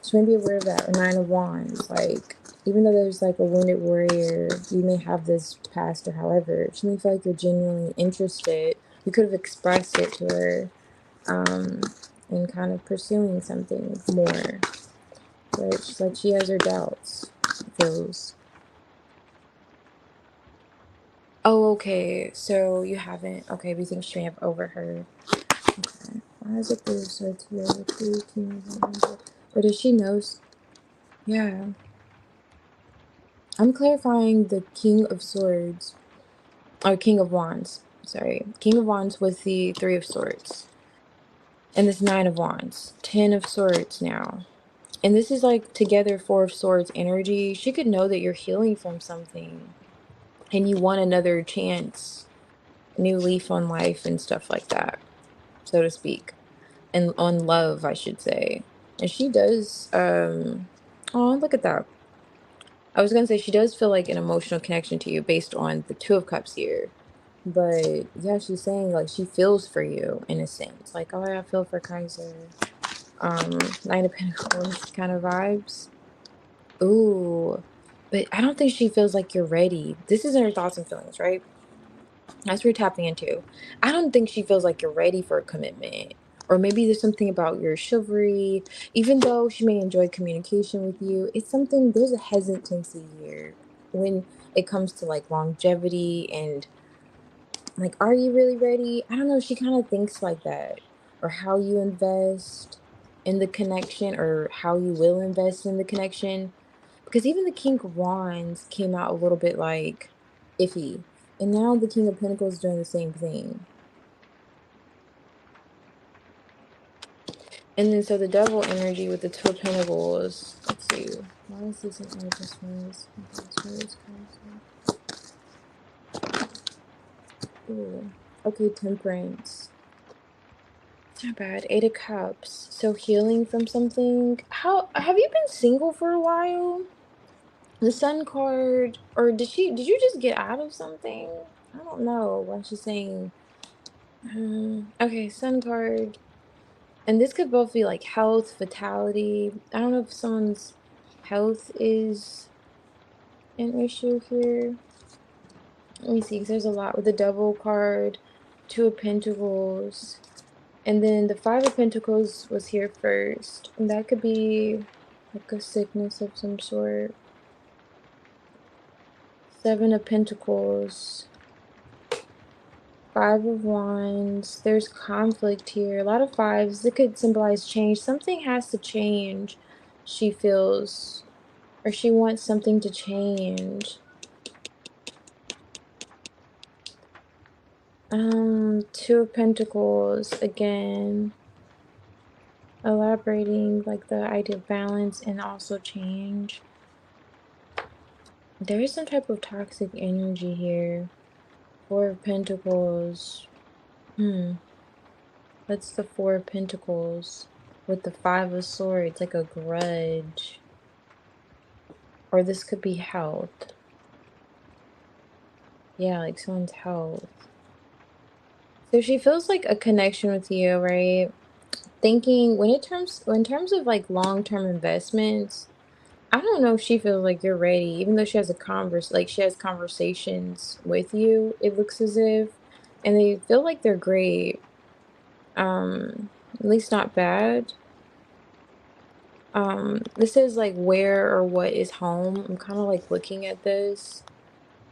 She may be aware of that. A Nine of Wands. Like, even though there's like a wounded warrior, you may have this past or however, she may feel like you're genuinely interested. You could have expressed it to her in kind of pursuing something more. But she's like, she has her doubts. It feels. Oh, okay. So you haven't. Okay, we think she may have overheard. Okay. Why is it there's swords here? The three kings. But does she knows? Yeah. I'm clarifying the King of Swords. Or King of Wands. Sorry. King of Wands with the Three of Swords. And this Nine of Wands. 10 of Swords now. And this is like together Four of Swords energy. She could know that you're healing from something. And you want another chance. New leaf on life and stuff like that. So to speak. And on love, I should say. And she does, oh, look at that. I was gonna say she does feel like an emotional connection to you based on the Two of Cups here. But yeah, she's saying like she feels for you in a sense. Like, oh yeah, I feel for Kaiser. Nine of Pentacles kind of vibes. Ooh. But I don't think she feels like you're ready. This is her thoughts and feelings, right? That's what we're tapping into. I don't think she feels like you're ready for a commitment. Or maybe there's something about your chivalry. Even though she may enjoy communication with you, it's something, there's a hesitancy here when it comes to like longevity and like, are you really ready? I don't know. She kind of thinks like that. Or how you invest in the connection, or how you will invest in the connection. Because even the King of Wands came out a little bit like iffy. And now the King of Pentacles is doing the same thing. And then so the double energy with the Two of Pentacles. Let's see. Why is this an Amethyst Rose? Ooh. Okay, Temperance. It's not bad. Eight of Cups. So healing from something. How have you been single for a while? The Sun card, or did you just get out of something? I don't know why she's saying. Okay, Sun card. And this could both be like health, vitality. I don't know if someone's health is an issue here. Let me see, because there's a lot with the double card, Two of Pentacles, and then the Five of Pentacles was here first. And that could be like a sickness of some sort. Seven of Pentacles, Five of Wands. There's conflict here. A lot of fives. It could symbolize change. Something has to change, she feels. Or she wants something to change. Two of Pentacles again. Elaborating like the idea of balance and also change. There is some type of toxic energy here. Four of Pentacles. That's the Four of Pentacles. With the Five of Swords, like a grudge. Or this could be health. Yeah, like someone's health. So she feels like a connection with you, right? Thinking in terms of like long-term investments, I don't know if she feels like you're ready, even though she has she has conversations with you, it looks as if, and they feel like they're great. At least not bad. This is like where or what is home. I'm kind of like looking at this.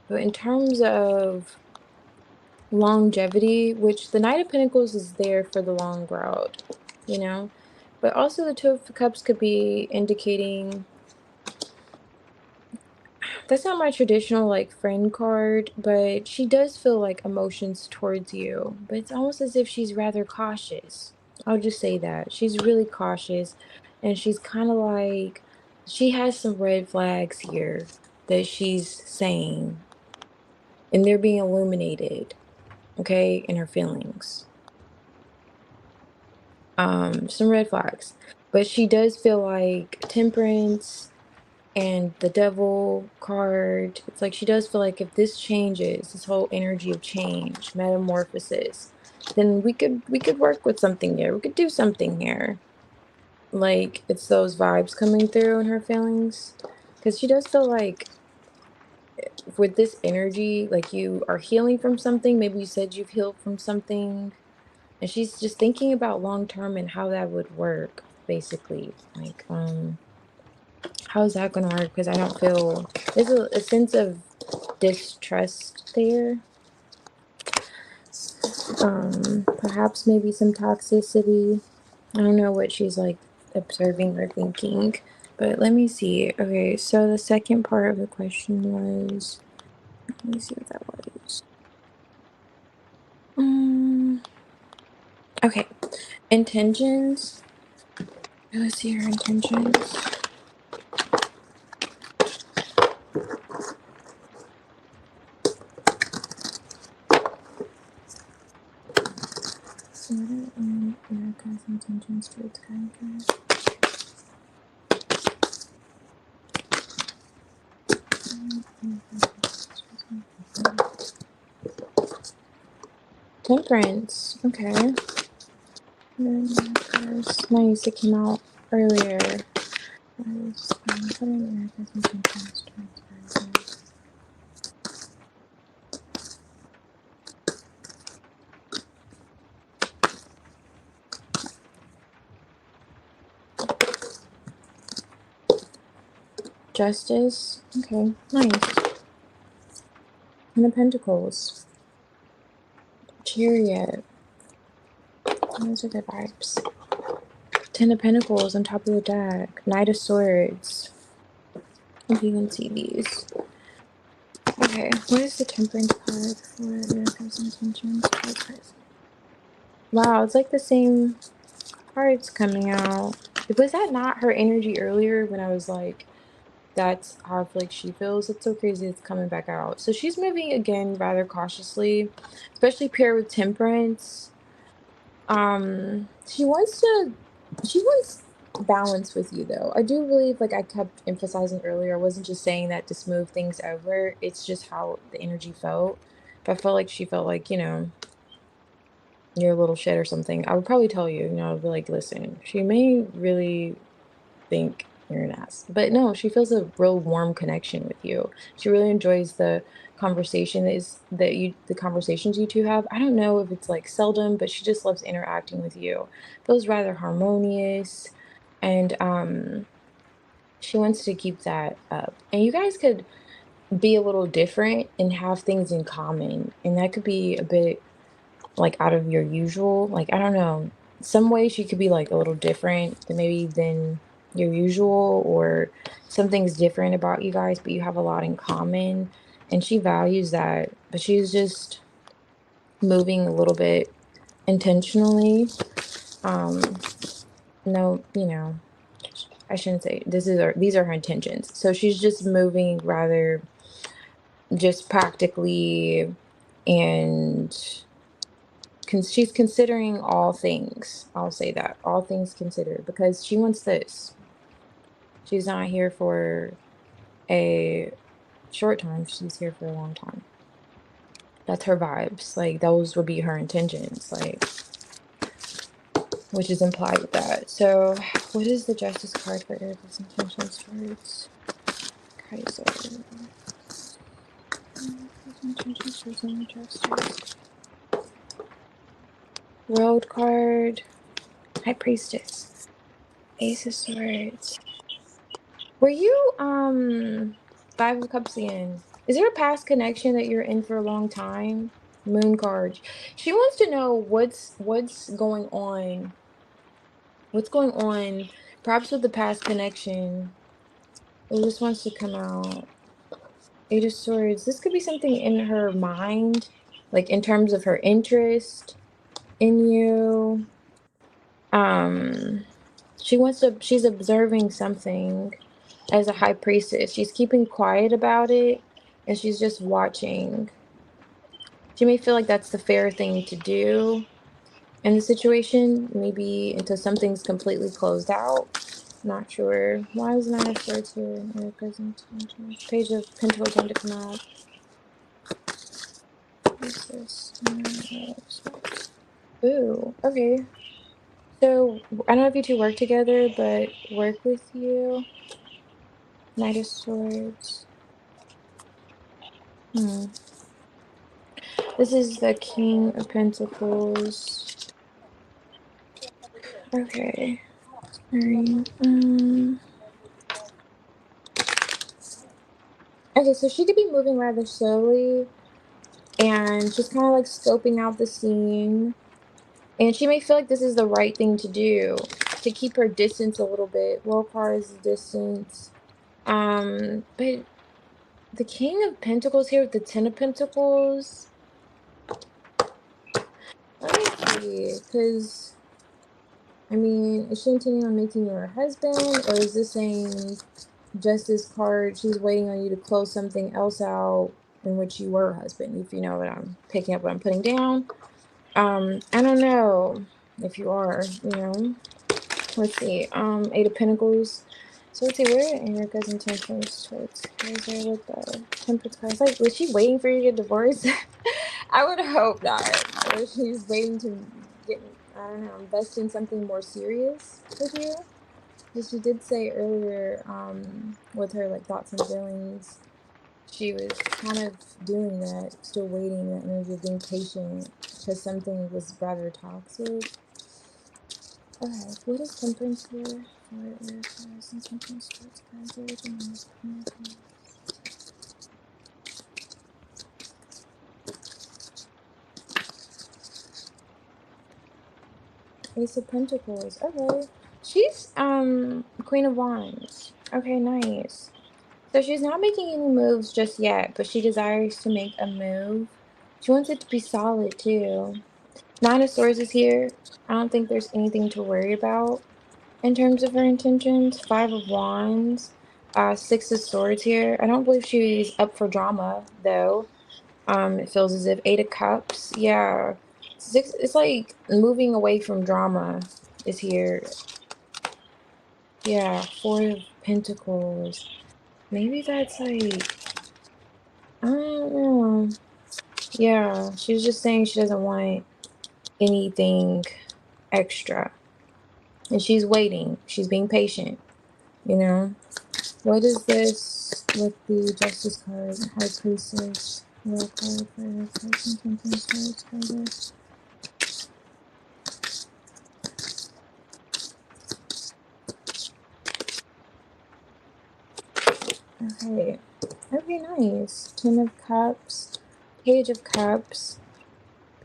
But in terms of longevity, which the Knight of Pentacles is there for the long route, you know? But also the Two of Cups could be indicating, that's not my traditional like friend card, but she does feel like emotions towards you. But it's almost as if she's rather cautious. I'll just say that. She's really cautious, and she's kind of like, she has some red flags here that she's saying, and they're being illuminated, okay, in her feelings. Some red flags. But she does feel like Temperance and the Devil card, it's like she does feel like if this changes, this whole energy of change, metamorphosis, then we could work with something here. We could do something here. Like it's those vibes coming through in her feelings. Because she does feel like with this energy, like you are healing from something. Maybe you said you've healed from something. And she's just thinking about long term and how that would work, basically. Like, how's that gonna work? Because I don't feel, there's a sense of distrust there. Perhaps maybe some toxicity. I don't know what she's like observing or thinking. But let me see. Okay, so the second part of the question was, let me see what that was. Okay, intentions. Let's see her intentions. What are Erica's intentions towards Kukicha? Temperance. Okay. Nice. It came out earlier. What are Erica's intentions towards Justice. Okay, nice. And the Pentacles. Chariot. Those are the vibes. Ten of Pentacles on top of the deck. Knight of Swords. If you can see these. Okay, what is the Temperance card for America's intentions? Wow, it's like the same cards coming out. Was that not her energy earlier when I was like, that's how I feel like she feels? It's so crazy it's coming back out. So she's moving again rather cautiously, especially paired with Temperance. She wants balance with you though. I do believe, like I kept emphasizing earlier, I wasn't just saying that to smooth things over. It's just how the energy felt. If I felt like she felt like, you're a little shit or something, I would probably tell you, I'd be like, listen, she may really think you're an ass. But no, she feels a real warm connection with you. She really enjoys the the conversations you two have. I don't know if it's like seldom, but she just loves interacting with you. Feels rather harmonious, and she wants to keep that up. And you guys could be a little different and have things in common, and that could be a bit like out of your usual, like I don't know, some ways she could be like a little different than your usual, or something's different about you guys, but you have a lot in common, and she values that, but she's just moving a little bit intentionally. um no, I shouldn't say these are her intentions, so she's just moving rather just practically, and she's considering all things. I'll say that, all things considered, because she wants this. She's not here for a short time. She's here for a long time. That's her vibes. Like those would be her intentions. Like, which is implied with that. So, what is the Justice card for Erica's intentions towards Kaiser? Intentions towards Justice. World card. High Priestess. Ace of Swords. Were you Five of Cups again? Is there a past connection that you're in for a long time? Moon card. She wants to know what's going on. What's going on? Perhaps with the past connection. It just wants to come out. Eight of Swords. This could be something in her mind, like in terms of her interest in you. Um, she's observing something as a high priestess. She's keeping quiet about it, and she's just watching. She may feel like that's the fair thing to do in the situation, maybe until something's completely closed out. Not sure. Why is Nine of Swords here in Erica's intentions? Page of Pentacles going to come out. What is this? Nine of Swords. Ooh, okay. So, I don't know if you two work together, but work with you. Knight of Swords. Hmm. This is the King of Pentacles. Okay. Alright. Okay, so she could be moving rather slowly, and she's kind of like scoping out the scene. And she may feel like this is the right thing to do to keep her distance a little bit. World card is distance. But the King of Pentacles here with the Ten of Pentacles. Let me see, because I mean, is she intending on making you her husband, or is this saying Justice card, she's waiting on you to close something else out in which you were her husband, if you know what I'm picking up, what I'm putting down? I don't know if you are, Let's see. Eight of Pentacles. So let's see, where are Erica's intentions towards Kaiser with the Temperance cards? Like, was she waiting for you to get divorced? I would hope not. Or she's waiting to get, I don't know, invest in something more serious with you. Because she did say earlier, with her like thoughts and feelings, she was kind of doing that, still waiting, that energy of being patient, because something was rather toxic. Okay, what is Temperance here? Ace of Pentacles. Okay. She's Queen of Wands. Okay, nice. So she's not making any moves just yet, but she desires to make a move. She wants it to be solid too. Nine of Swords is here. I don't think there's anything to worry about in terms of her intentions. Five of Wands. Six of Swords here. I don't believe she's up for drama though. It feels as if Eight of Cups. Yeah. Six, it's like moving away from drama is here. Yeah, Four of Pentacles. Maybe that's like, I don't know. Yeah, she was just saying she doesn't want anything extra. And she's waiting. She's being patient, you know? What is this with the Justice card? High Priestess. Royal card for her person, intentions, cards, okay. Okay, nice. Ten of Cups. Page of Cups.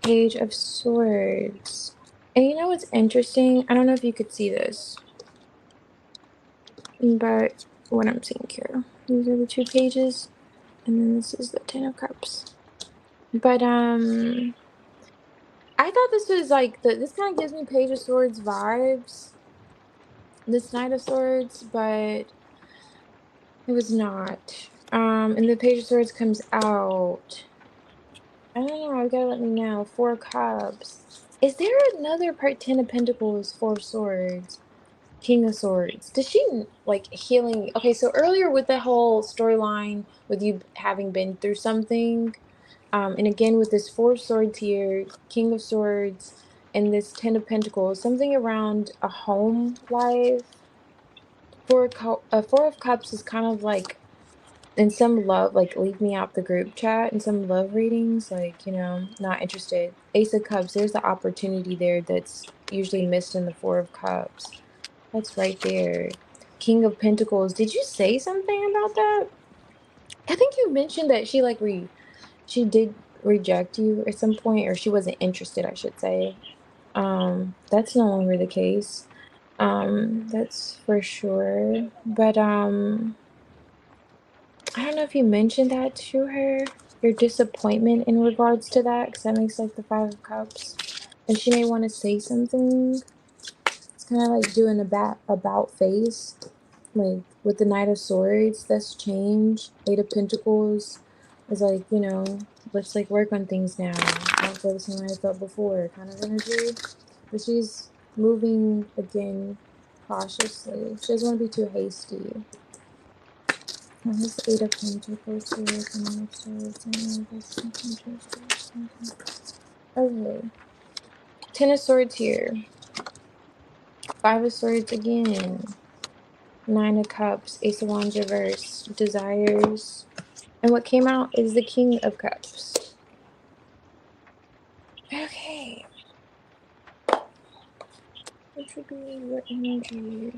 Page of Swords. And you know what's interesting? I don't know if you could see this, but what I'm seeing here. These are the two pages, and then this is the Ten of Cups. But I thought this was like this kind of gives me Page of Swords vibes. This Knight of Swords, but it was not. And the Page of Swords comes out. I don't know. You gotta let me know. Four of Cups. Is there another part? Ten of Pentacles, Four of Swords. King of Swords. Does she like healing? Okay, so earlier with the whole storyline with you having been through something, and again with this Four of Swords here, King of Swords, and this Ten of Pentacles, something around a home life. Four of Cups is kind of like in some love, like leave me out the group chat and some love readings, like, you know, not interested. Ace of Cups, there's the opportunity there that's usually missed in the Four of Cups. That's right there. King of Pentacles. Did you say something about that? I think you mentioned that she like she did reject you at some point, or she wasn't interested, I should say. That's no longer the case. That's for sure. But I don't know if you mentioned that to her, your disappointment in regards to that, because that makes like the Five of Cups. And she may want to say something. It's kind of like doing a about face. Like with the Knight of Swords, that's change. Eight of Pentacles is like, you know, let's like work on things now. I don't feel the same way I felt before kind of energy. But she's moving again cautiously. She doesn't want to be too hasty. What is the Eight of Pentacles here? The Knight of Swords and okay. Ten of Swords here. Five of Swords again. Nine of Cups. Ace of Wands reverse. Desires. And what came out is the King of Cups. Okay. Which would be your energy?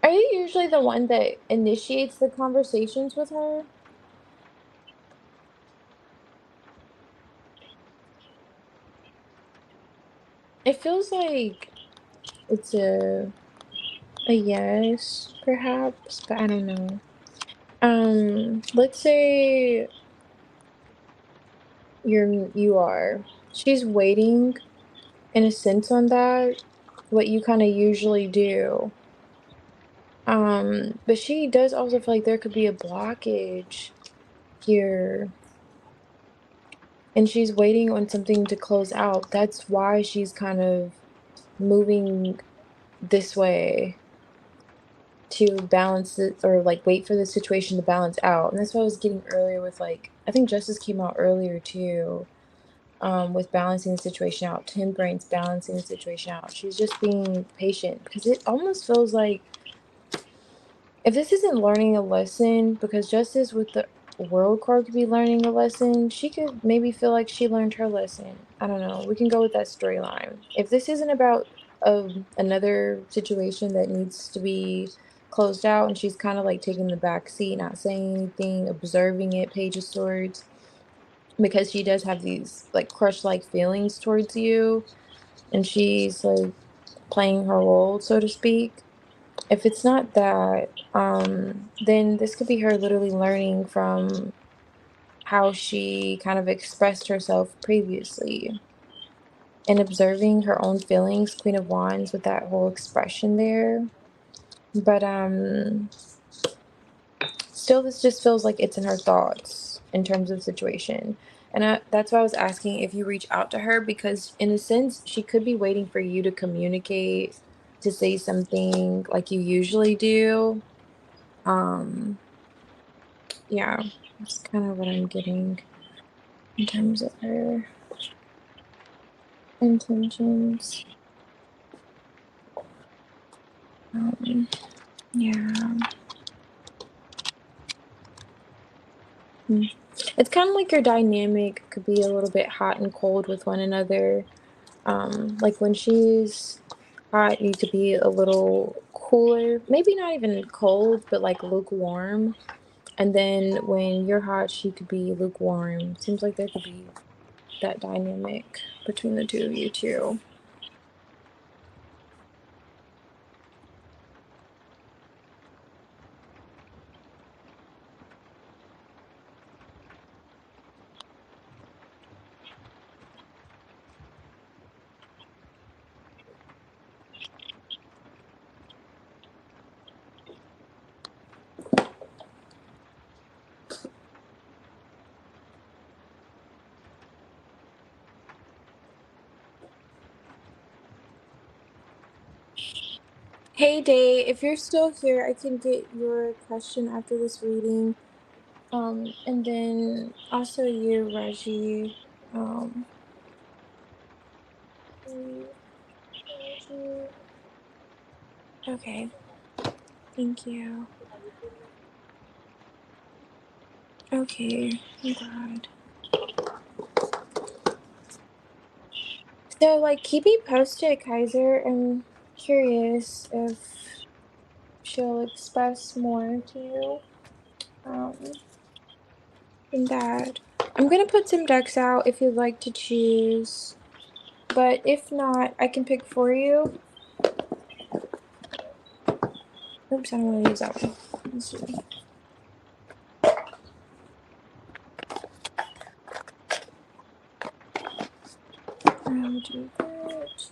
Are you usually the one that initiates the conversations with her? It feels like it's a yes, perhaps, but I don't know. Let's say you are. She's waiting in a sense on that, what you kind of usually do. But she does also feel like there could be a blockage here. And she's waiting on something to close out. That's why she's kind of moving this way to balance it, or like wait for the situation to balance out. And that's what I was getting earlier with, like, I think Justice came out earlier too. with balancing the situation out. Temperance, balancing the situation out. She's just being patient because it almost feels like if this isn't learning a lesson, because just as with the world card could be learning a lesson, she could maybe feel like she learned her lesson. I don't know. We can go with that storyline. If this isn't about another situation that needs to be closed out and she's kind of like taking the back seat, not saying anything, observing it, Page of Swords, because she does have these like crush like feelings towards you and she's like playing her role, so to speak. If it's not that, then this could be her literally learning from how she kind of expressed herself previously and observing her own feelings, Queen of Wands with that whole expression there. But still this just feels like it's in her thoughts in terms of the situation. And that's why I was asking if you reach out to her because in a sense she could be waiting for you to communicate, to say something like you usually do. Um Yeah, that's kind of what I'm getting in terms of her intentions. Um, yeah. Mm. It's kind of like your dynamic could be a little bit hot and cold with one another. Like when she's hot, you could be a little cooler, maybe not even cold, but like lukewarm. And then when you're hot, she could be lukewarm. Seems like there could be that dynamic between the two of you too. Hey Day, if you're still here, I can get your question after this reading. And then also you, Reggie. Um, Reggie. Okay, thank you. Okay, I'm glad. So, like, keep me posted, Kaiser. I'm curious if she'll express more to you. Um, than that. I'm gonna put some decks out if you'd like to choose. But if not, I can pick for you. Oops, I don't want to use that one. Let's see. I'll do that.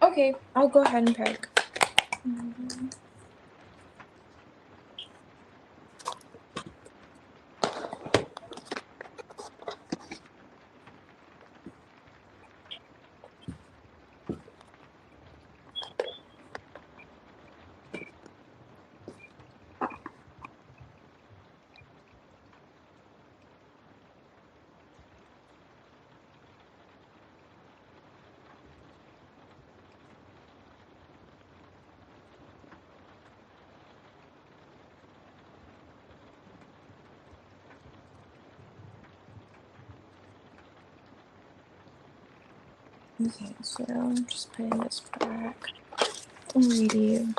Okay, I'll go ahead and pick. Mhm. Okay, so I'm just putting this back. Alrighty.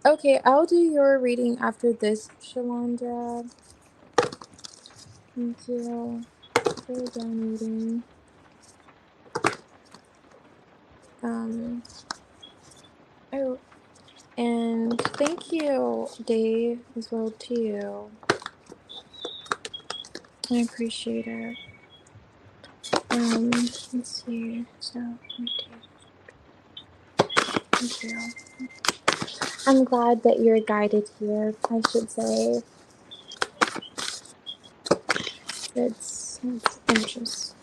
Okay, I'll do your reading after this, Shalandra. Thank you. for donating. Oh, and thank you, Dave, as well too. I appreciate it. Let's see. So, thank you. I'm glad that you're guided here. I should say it's interesting.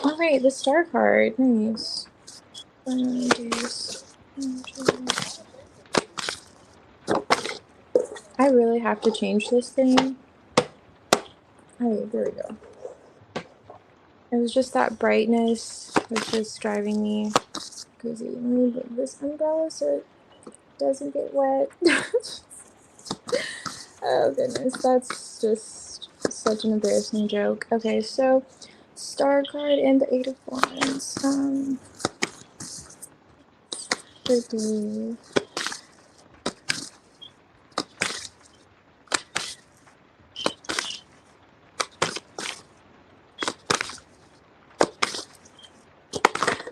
All right, the star card. Nice. I really have to change this thing. Oh, there we go. It was just that brightness was just driving me crazy. Let me move this umbrella so it doesn't get wet. Oh goodness, that's just such an embarrassing joke. Okay, so star card and the 8 of Wands.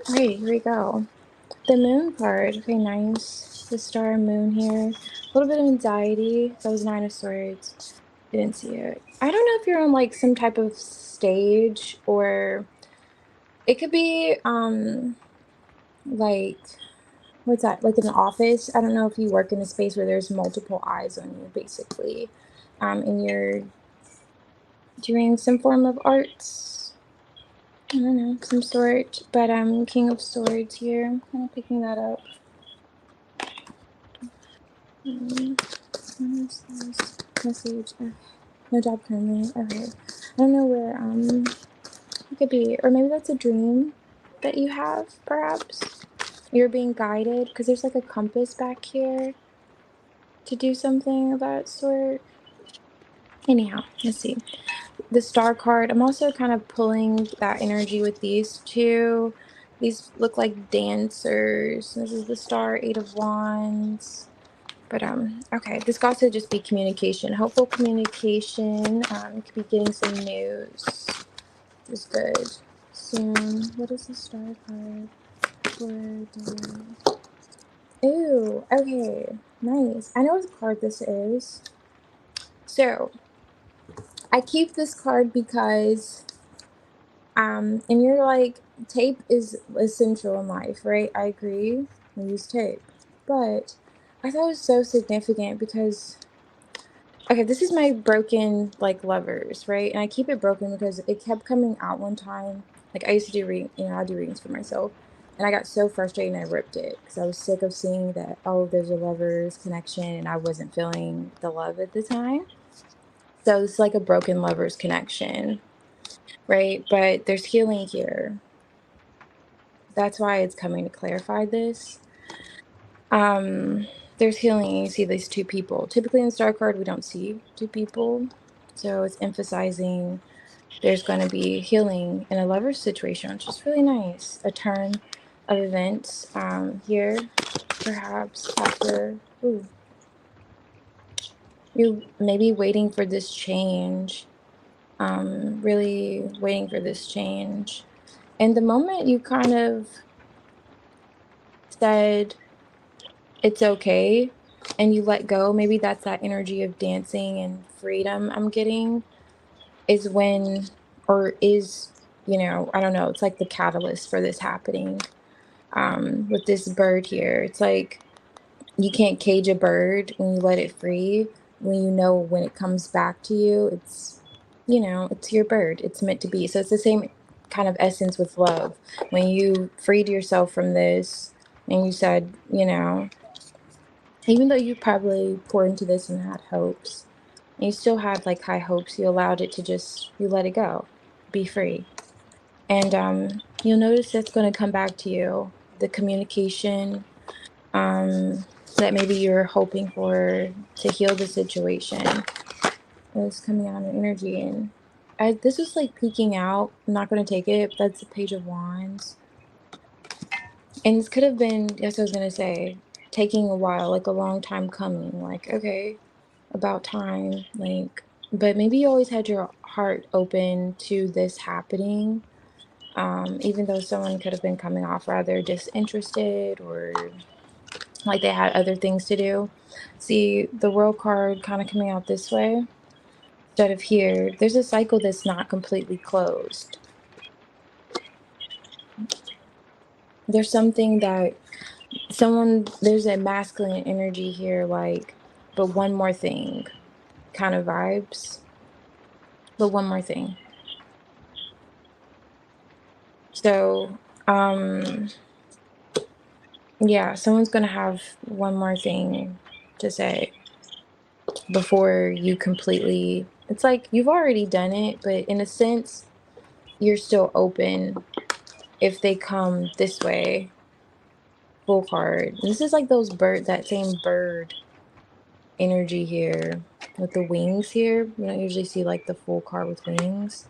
Alright, here we go. The moon card. Okay, nice. The star and moon here. A little bit of anxiety. That was 9 of Swords. Didn't see it. I don't know if you're on like some type of stage, or it could be like, what's that, like in an office. I don't know if you work in a space where there's multiple eyes on you, basically, and you're doing some form of arts. I don't know, some sort. But King of Swords here. I'm kind of picking that up. What is this message? No job currently. Okay. I don't know where it could be, or maybe that's a dream that you have, perhaps. You're being guided because there's like a compass back here to do something of that sort. Anyhow, let's see. The star card. I'm also kind of pulling that energy with these two. These look like dancers. This is the star, 8 of Wands. But okay, this could also just be communication. Hopeful communication. You could be getting some news. This is good. Soon. What is the star card for the... Ooh, okay. Nice. I know what card this is. So I keep this card because and you're like, tape is essential in life, right? I agree. We use tape. But I thought it was so significant because, okay, this is my broken like lovers, right? And I keep it broken because it kept coming out one time. Like I used to do I do readings for myself, and I got so frustrated and I ripped it because I was sick of seeing that, oh, there's a lovers connection and I wasn't feeling the love at the time. So it's like a broken lovers connection, right? But there's healing here. That's why it's coming to clarify this. There's healing. You see these two people. Typically in the star card, we don't see two people. So it's emphasizing there's going to be healing in a lover's situation, which is really nice. A turn of events here, perhaps after, ooh, you maybe waiting for this change, really waiting for this change. And the moment you kind of said, it's okay, and you let go, maybe that's that energy of dancing and freedom I'm getting, is when, or is, I don't know, it's like the catalyst for this happening. With this bird here, it's like you can't cage a bird when you let it free. When you know when it comes back to you, it's your bird, it's meant to be. So it's the same kind of essence with love. When you freed yourself from this and you said, even though you probably poured into this and had hopes, and you still had like high hopes, you allowed it to just, you let it go, be free. And you'll notice that's going to come back to you. The communication that maybe you're hoping for to heal the situation is coming out in energy. And this is like peeking out. I'm not going to take it. But that's the Page of Wands. And this could have been, that's what I was going to say. taking a while, like a long time coming. Like, okay, about time. Like, but maybe you always had your heart open to this happening. Even though someone could have been coming off rather disinterested or like they had other things to do. See, the world card kind of coming out this way instead of here. There's a cycle that's not completely closed. There's something that there's a masculine energy here, like, but one more thing kind of vibes, but one more thing. So, yeah, someone's gonna have one more thing to say before you completely. It's like you've already done it, but in a sense, you're still open if they come this way, full card. This is like that same bird energy here with the wings here. You don't usually see like the full card with wings.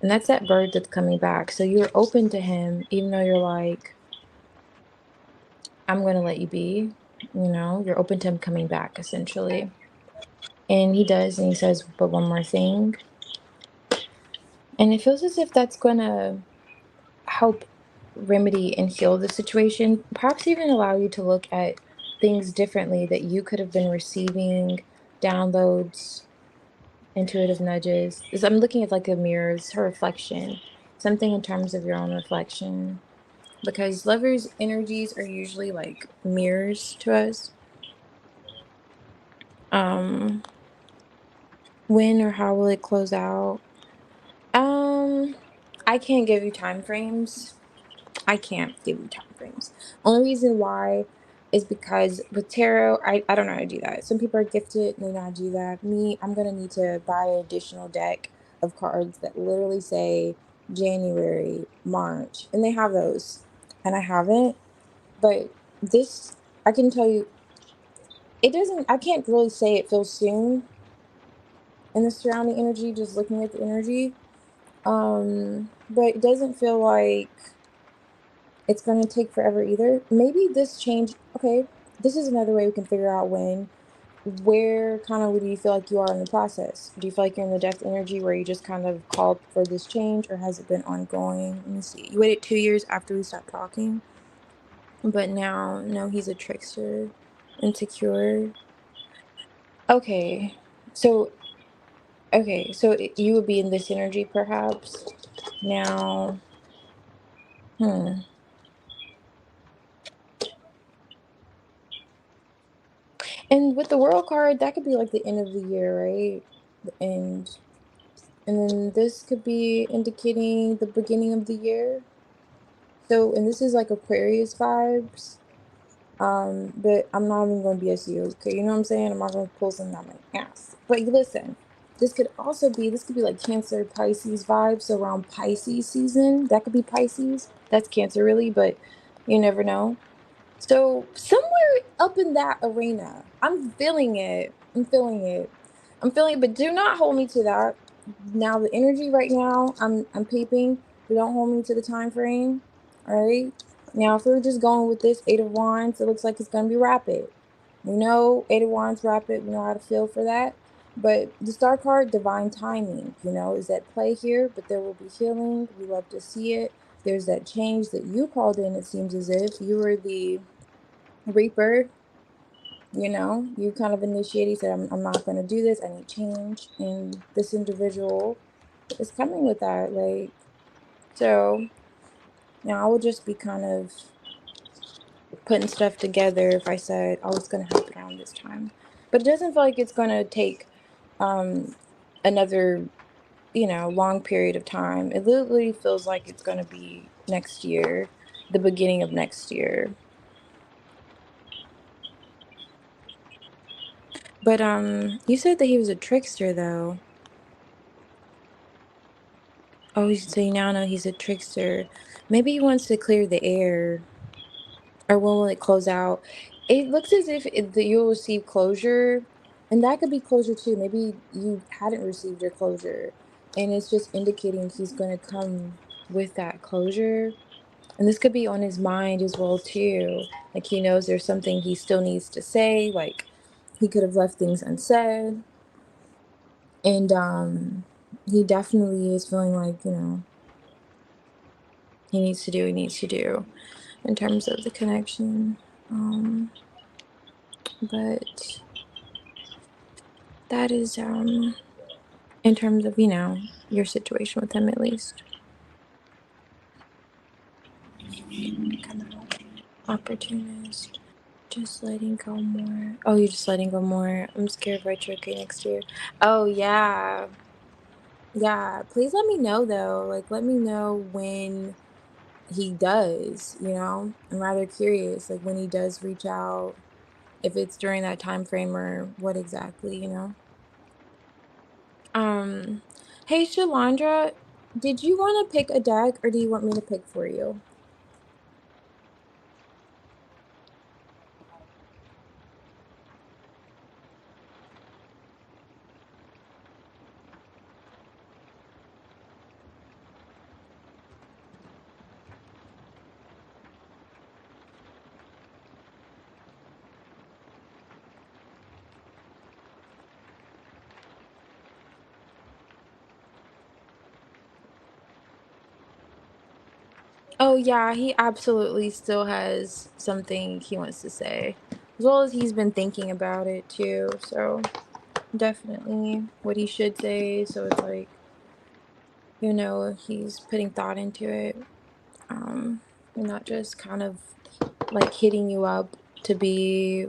And that's that bird that's coming back. So you're open to him, even though you're like, I'm going to let you be. You're open to him coming back essentially. And he does. And he says, but one more thing. And it feels as if that's going to help remedy and heal the situation, perhaps even allow you to look at things differently that you could have been receiving downloads, intuitive nudges. Is I'm looking at like a mirror, it's her reflection, something in terms of your own reflection. Because lovers' energies are usually like mirrors to us. Um, when or how will it close out? Um, I can't give you time frames. I can't give you time frames. Only reason why is because with tarot, I don't know how to do that. Some people are gifted and they know how to do that. Me, I'm gonna need to buy an additional deck of cards that literally say January, March, and they have those, and I haven't. But this, I can tell you, it doesn't. I can't really say it feels soon in the surrounding energy. Just looking at the energy, but it doesn't feel like it's going to take forever either. Maybe this change, okay, this is another way we can figure out where kind of do you feel like you are in the process? Do you feel like you're in the depth energy where you just kind of called for this change, or has it been ongoing? Let me see. You waited 2 years after we stopped talking, but now, no, he's a trickster, insecure. Okay, so, you would be in this energy perhaps. Now, hmm. And with the world card, that could be like the end of the year, right? The end. And then this could be indicating the beginning of the year. So, and this is like Aquarius vibes. But I'm not even going to be SEO, okay? You know what I'm saying? I'm not going to pull something out my ass. But listen, this could be like Cancer, Pisces vibes. So around Pisces season, that could be Pisces. That's Cancer really, but you never know. So somewhere up in that arena, I'm feeling it. I'm feeling it. I'm feeling it, but do not hold me to that. Now the energy right now, I'm peeping, but don't hold me to the time frame. All right. Now if we're just going with this Eight of Wands, it looks like it's gonna be rapid. We know Eight of Wands rapid, we know how to feel for that. But the star card, divine timing, is at play here, but there will be healing. We love to see it. There's that change that you called in. It seems as if you were the Reaper, you kind of initiated, said, I'm not going to do this. I need change. And this individual is coming with that. Like, so now I would just be kind of putting stuff together if I said, oh, it's going to happen around this time. But it doesn't feel like it's going to take um, another, long period of time. It literally feels like it's going to be next year, the beginning of next year. But you said that he was a trickster, though. Oh, so you now know he's a trickster. Maybe he wants to clear the air. Or when will it close out? It looks as if that you'll receive closure. And that could be closure too. Maybe you hadn't received your closure. And it's just indicating he's going to come with that closure. And this could be on his mind as well too. Like he knows there's something he still needs to say, like he could have left things unsaid. And he definitely is feeling like, he needs to do in terms of the connection. Um but that is in terms of, your situation with him at least. Come out. Opportunist. Just letting go more. Oh, you're just letting go more. I'm scared of retrograde next year. Oh yeah. Yeah. Please let me know though. Like let me know when he does, I'm rather curious, like when he does reach out, if it's during that time frame or what exactly. Um, hey Shalandra, did you want to pick a deck or do you want me to pick for you? Oh yeah, he absolutely still has something he wants to say, as well as he's been thinking about it too. So definitely what he should say. So it's like, he's putting thought into it, and not just kind of like hitting you up to be,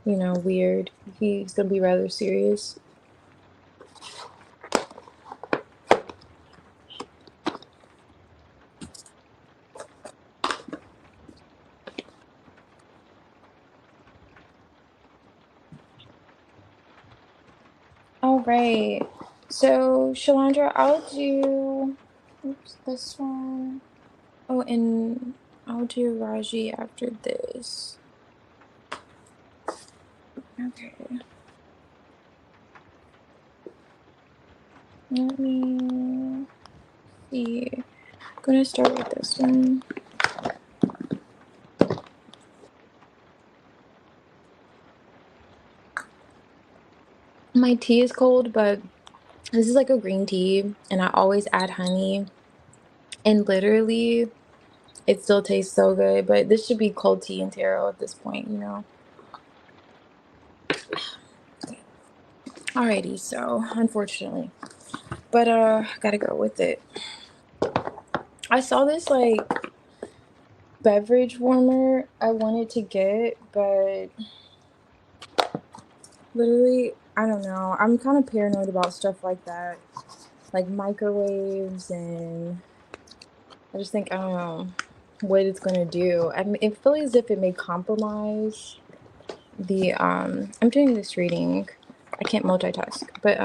weird. He's gonna be rather serious. All right. So Shalandra, I'll do this one. Oh, and I'll do Raji after this. Okay. Let me see. I'm gonna start with this one. My tea is cold, but this is like a green tea, and I always add honey. And literally, it still tastes so good. But this should be cold tea and taro at this point. Alrighty, so unfortunately. But gotta go with it. I saw this like beverage warmer I wanted to get, but literally, I don't know. I'm kind of paranoid about stuff like that. Like microwaves, and I just think I don't know what it's gonna do. I mean, it feels as if it may compromise the I'm doing this reading. I can't multitask. But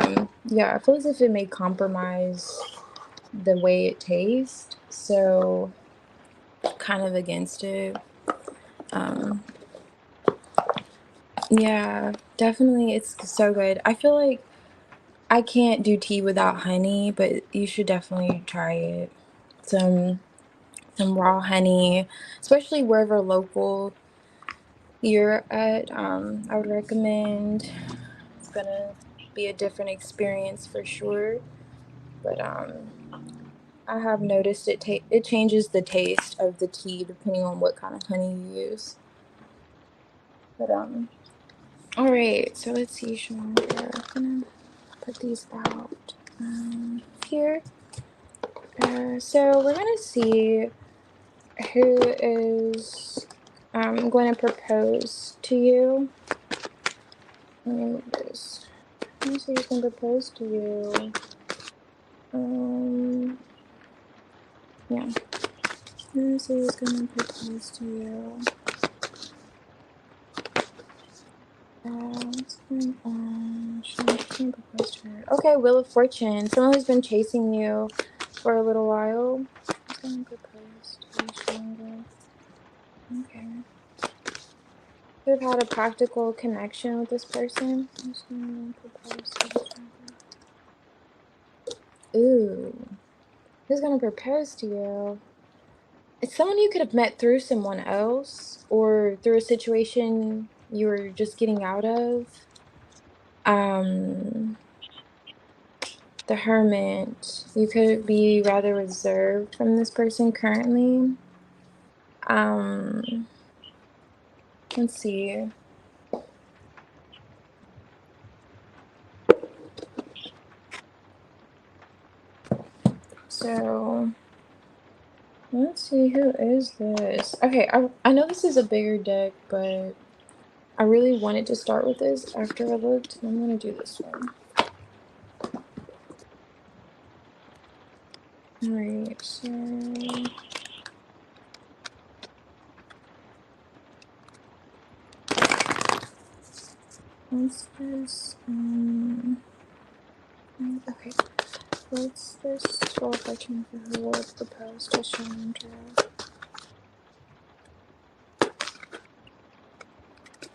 yeah, I feel as if it may compromise the way it tastes. So kind of against it. Um yeah, definitely it's so good. I feel like I can't do tea without honey, but you should definitely try it. Some some raw honey, especially wherever local you're at. I would recommend. It's gonna be a different experience for sure. But I have noticed it changes the taste of the tea depending on what kind of honey you use. But all right. So let's see, Sean. I'm gonna put these out here. So we're gonna see who is going to propose to you. Let me move this. Let me see who's going to propose to you. Yeah. Let me see who's going to propose to you. What's going on? She's going to propose to her. Okay, Wheel of Fortune. Someone who's been chasing you for a little while. Who's going to propose to you, Stronger? Okay. You've had a practical connection with this person. Who's going to propose to you, Stronger? Ooh. Who's going to propose to you? It's someone you could have met through someone else or through a situation you were just getting out of. Um, the Hermit, you could be rather reserved from this person currently. Um, let's see. So, let's see, who is this? Okay, I know this is a bigger deck, but I really wanted to start with this after I looked. I'm gonna do this one. Alright, so what's this? Okay. What's this? 12 section for who will propose to Chandra?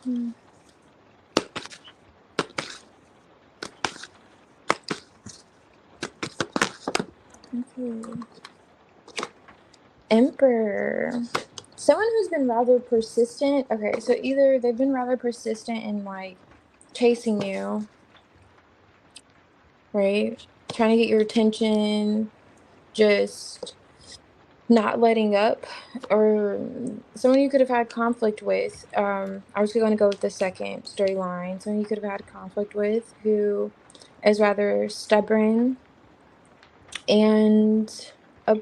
Hmm. Okay. Emperor. Someone who's been rather persistent. Okay, so either they've been rather persistent in like chasing you, right? Trying to get your attention, just not letting up, or someone you could have had conflict with. I was going to go with the second storyline. Someone you could have had conflict with who is rather stubborn and a,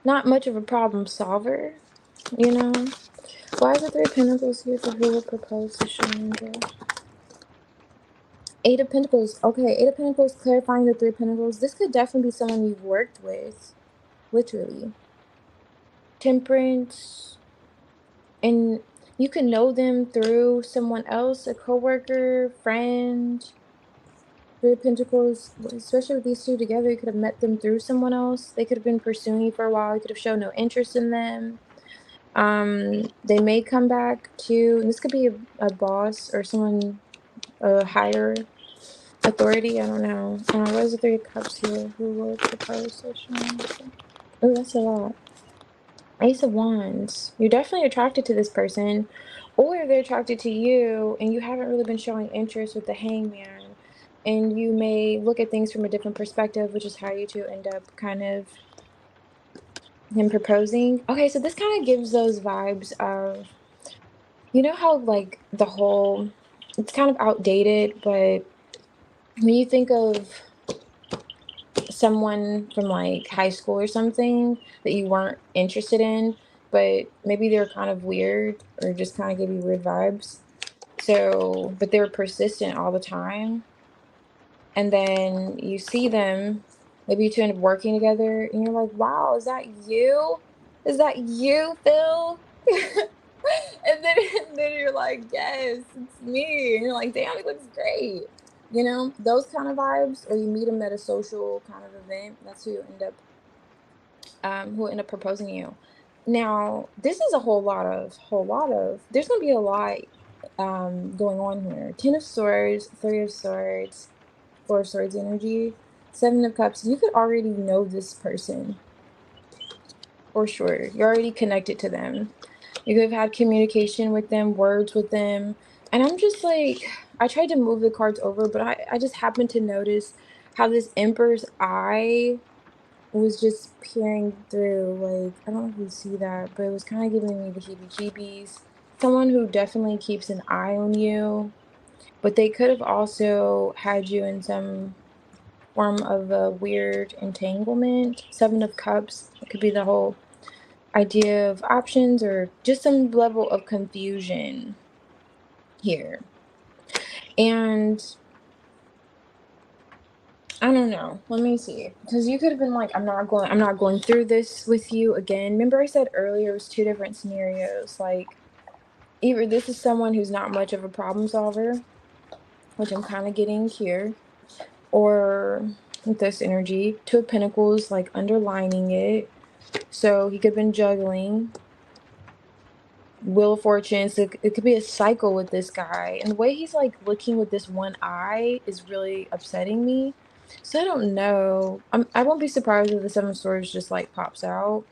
not much of a problem solver, you know? Why is the Three of Pentacles here for who would propose to Chandra? Eight of Pentacles. Okay, Eight of Pentacles clarifying the Three of Pentacles. This could definitely be someone you've worked with, literally. Temperance. And you can know them through someone else, a coworker, friend. Three of Pentacles, especially with these two together, you could have met them through someone else. They could have been pursuing you for a while. You could have shown no interest in them. They may come back to, and this could be a boss or someone, a higher authority. I don't know. What is the Three of Cups here? Who will propose to Chandra? Oh, that's a lot. Ace of Wands. You're definitely attracted to this person, or they're attracted to you, and you haven't really been showing interest with the Hangman. And you may look at things from a different perspective, which is how you two end up kind of him proposing. Okay, so this kind of gives those vibes of, you know how like the whole, it's kind of outdated, but when you think of someone from like high school or something that you weren't interested in, but maybe they were kind of weird or just kind of gave you weird vibes. So, but they were persistent all the time. And then you see them, maybe you two end up working together, and you're like, wow, is that you? Is that you, Phil? And then you're like, yes, it's me. And you're like, damn, he looks great. You know, those kind of vibes, or you meet him at a social kind of event. That's who end up proposing to you. Now, this is a whole lot of. There's gonna be a lot going on here. Ten of Swords, Three of Swords, Four of Swords energy, Seven of Cups. You could already know this person for sure. You're already connected to them. You could have had communication with them, words with them. And I'm just like, I tried to move the cards over, but I just happened to notice how this Emperor's eye was just peering through. Like, I don't know if you see that, but it was kind of giving me the heebie-jeebies. Someone who definitely keeps an eye on you, but they could have also had you in some form of a weird entanglement. Seven of Cups, it could be the whole idea of options or just some level of confusion here. And I don't know. Let me see. Because you could have been like, I'm not going through this with you again. Remember I said earlier it was two different scenarios. Like either this is someone who's not much of a problem solver, which I'm kind of getting here, or with this energy, Two of Pentacles, like underlining it. So he could have been juggling. Wheel of Fortune. So it could be a cycle with this guy. And the way he's like looking with this one eye is really upsetting me. So I don't know. I won't be surprised if the Seven of Swords just like pops out.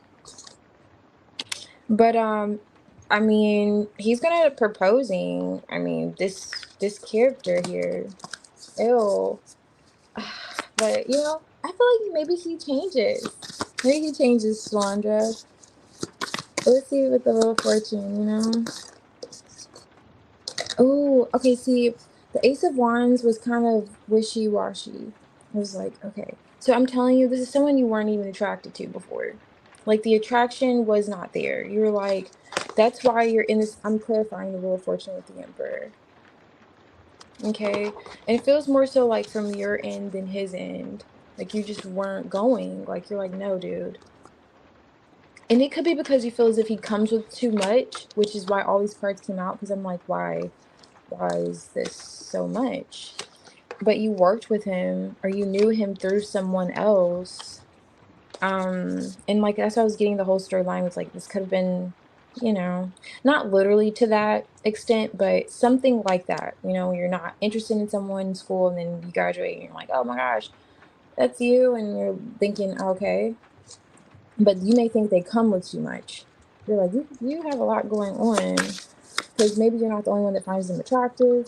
But I mean, he's gonna end up proposing. I mean, this character here. Ew. But I feel like maybe he changes. Maybe he changes, Slandra. Let's see with the little fortune. Oh, okay, see, the Ace of Wands was kind of wishy-washy. It was like, okay. So I'm telling you, this is someone you weren't even attracted to before. Like the attraction was not there. You were like, that's why you're in this. I'm clarifying the Wheel of Fortune with the Emperor. Okay. And it feels more so like from your end than his end. Like you just weren't going. Like you're like, no, dude. And it could be because you feel as if he comes with too much, which is why all these cards came out. Because I'm like, why is this so much? But you worked with him or you knew him through someone else. And like that's why I was getting the whole storyline was like this could have been, you know, not literally to that extent, but something like that. You're not interested in someone in school and then you graduate and you're like, oh my gosh, that's you, and you're thinking, okay. But you may think they come with too much. You're like, you have a lot going on. Because maybe you're not the only one that finds them attractive.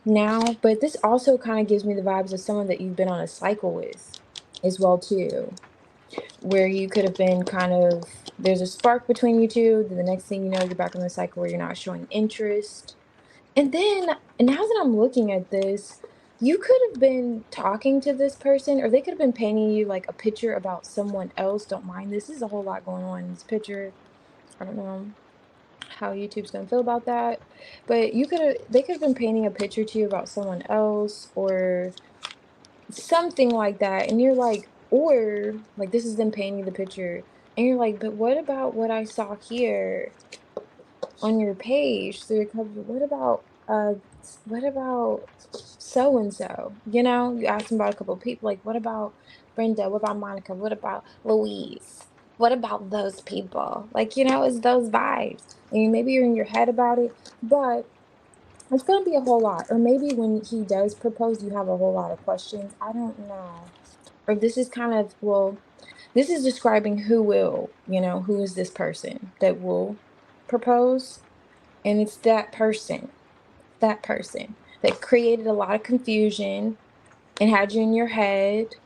Now, but this also kind of gives me the vibes of someone that you've been on a cycle with as well too, where you could have been kind of there's a spark between you two, then the next thing you know you're back on the cycle where you're not showing interest. And then now that I'm looking at this, you could have been talking to this person or they could have been painting you like a picture about someone else. Don't mind this. There's a whole lot going on in this picture. I don't know how YouTube's gonna feel about that. But they could have been painting a picture to you about someone else or something like that. And you're like, or like this is them painting the picture. And you're like, but what about what I saw here on your page through your cover? What about so and so? You ask them about a couple of people, like what about Brenda? What about Monica? What about Louise? What about those people? Like, it's those vibes. And maybe you're in your head about it, but it's gonna be a whole lot. Or maybe when he does propose, you have a whole lot of questions. I don't know. Or this is kind of, well, this is describing who is this person that will propose. And it's that person that created a lot of confusion and had you in your head.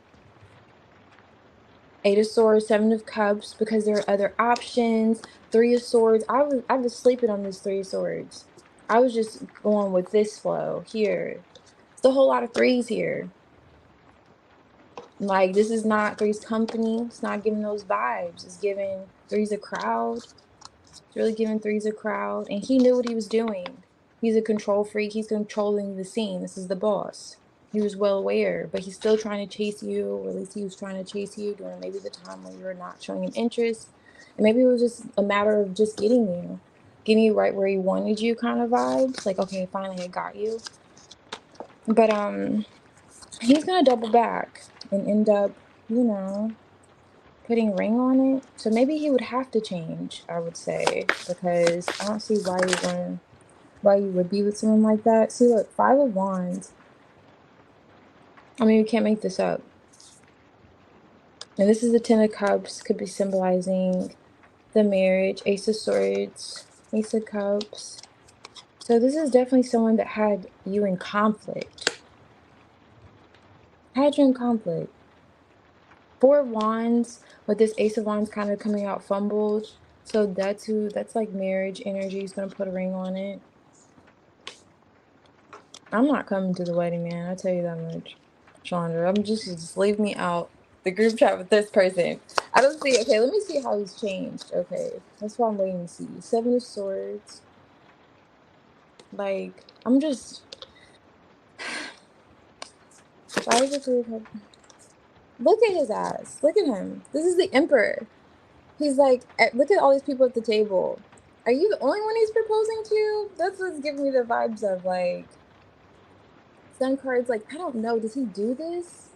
Eight of Swords, Seven of Cups, because there are other options. Three of Swords. I was sleeping on this Three of Swords. I was just going with this flow here. It's a whole lot of threes here. Like this is not Three's Company. It's not giving those vibes. It's giving Three's a crowd. It's really giving Three's a crowd. And he knew what he was doing. He's a control freak. He's controlling the scene. This is the boss. He was well aware, but he's still trying to chase you, or at least he was trying to chase you during maybe the time when you were not showing him interest. And maybe it was just a matter of just getting you right where he wanted you kind of vibes. Like, okay, finally I got you. But he's gonna double back and end up, putting ring on it. So maybe he would have to change, I would say, because I don't see why you would be with someone like that. See, look, Five of Wands. I mean, you can't make this up. And this is the Ten of Cups, could be symbolizing the marriage. Ace of Swords, Ace of Cups. So this is definitely someone that had you in conflict. Had you in conflict. Four of Wands with this Ace of Wands kind of coming out fumbled. So that's like marriage energy. He's going to put a ring on it. I'm not coming to the wedding, man. I'll tell you that much. Chandra, I'm just leave me out the group chat with this person. I don't see. Okay, let me see how he's changed. Okay, that's what I'm waiting to see. Seven of Swords. Like, I'm just. Why is it Three of Cups? Look at his ass. Look at him. This is the Emperor. He's like, look at all these people at the table. Are you the only one he's proposing to? That's what's giving me the vibes of like. Sun cards. Like, I don't know. Does he do this?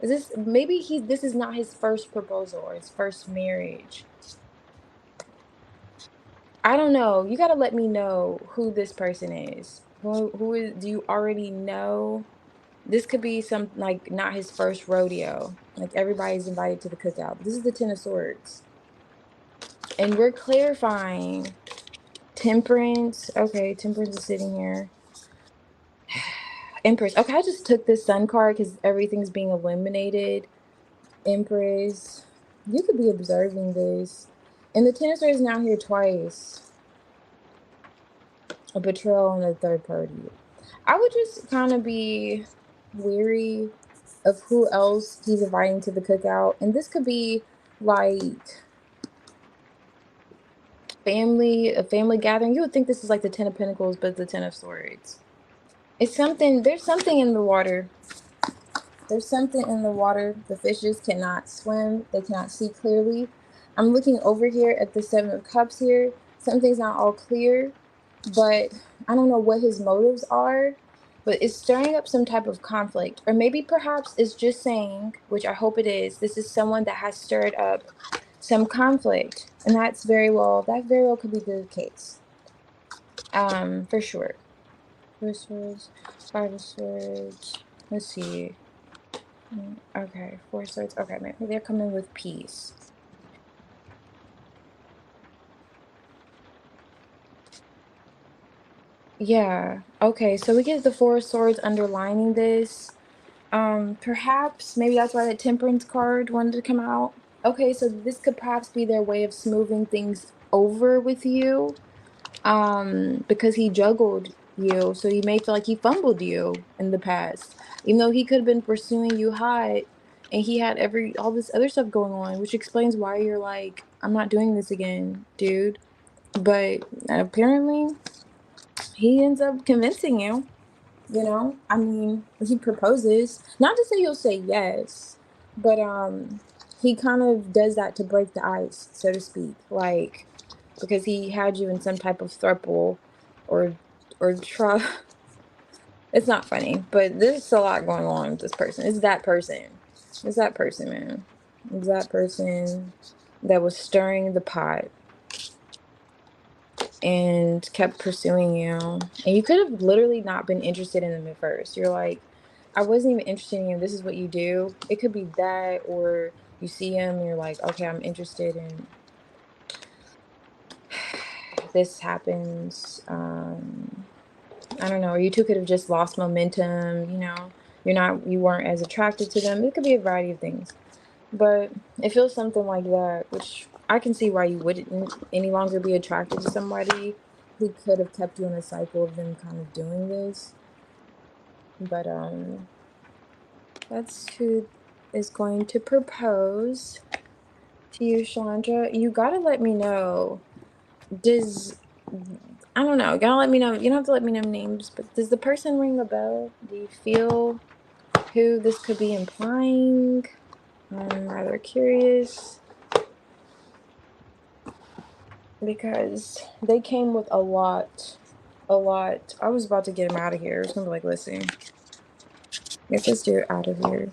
Is this maybe this is not his first proposal or his first marriage? I don't know. You gotta let me know who this person is. Who is? Do you already know? This could be some like not his first rodeo. Like everybody's invited to the cookout. But this is the Ten of Swords. And we're clarifying. Temperance. Okay, Temperance is sitting here. Empress. Okay, I just took this Sun card because everything's being illuminated. Empress. You could be observing this. And the Ten of Swords is now here twice. A betrayal and a third party. I would just kind of be weary of who else he's inviting to the cookout. And this could be like a family gathering. You would think this is like the Ten of Pentacles, but the Ten of Swords. It's something, there's something in the water. There's something in the water. The fishes cannot swim. They cannot see clearly. I'm looking over here at the Seven of Cups here. Something's not all clear, but I don't know what his motives are, but it's stirring up some type of conflict. Or maybe perhaps it's just saying, which I hope it is, this is someone that has stirred up some conflict. And that very well could be the case. For sure. Four of Swords, Five of Swords. Let's see. Okay, Four of Swords. Okay, maybe they're coming with peace. Yeah. Okay, so we get the Four of Swords underlining this. Perhaps maybe that's why the Temperance card wanted to come out. Okay, so this could perhaps be their way of smoothing things over with you. Because he juggled you, so he may feel like he fumbled you in the past. Even though he could have been pursuing you hot and he had all this other stuff going on, which explains why you're like, I'm not doing this again, dude. But apparently he ends up convincing you. I mean, he proposes. Not to say he'll say yes, but he kind of does that to break the ice, so to speak. Like, because he had you in some type of throuple or try. It's not funny, but there's a lot going on with this person. It's that person. It's that person, man. It's that person that was stirring the pot and kept pursuing you. And you could have literally not been interested in them at first. You're like, I wasn't even interested in you. This is what you do. It could be that, or you see him and you're like, okay, I'm interested in this happens. I don't know. Or you two could have just lost momentum. You weren't as attracted to them. It could be a variety of things. But it feels something like that, which I can see why you wouldn't any longer be attracted to somebody who could have kept you in a cycle of them kind of doing this. But that's who is going to propose to you, Chandra. You gotta let me know. Does I don't know. You gotta let me know. You don't have to let me know names, but does the person ring a bell? Do you feel who this could be implying? I'm rather curious. Because they came with a lot. I was about to get him out of here. I was gonna be like, listen, get this dude out of here.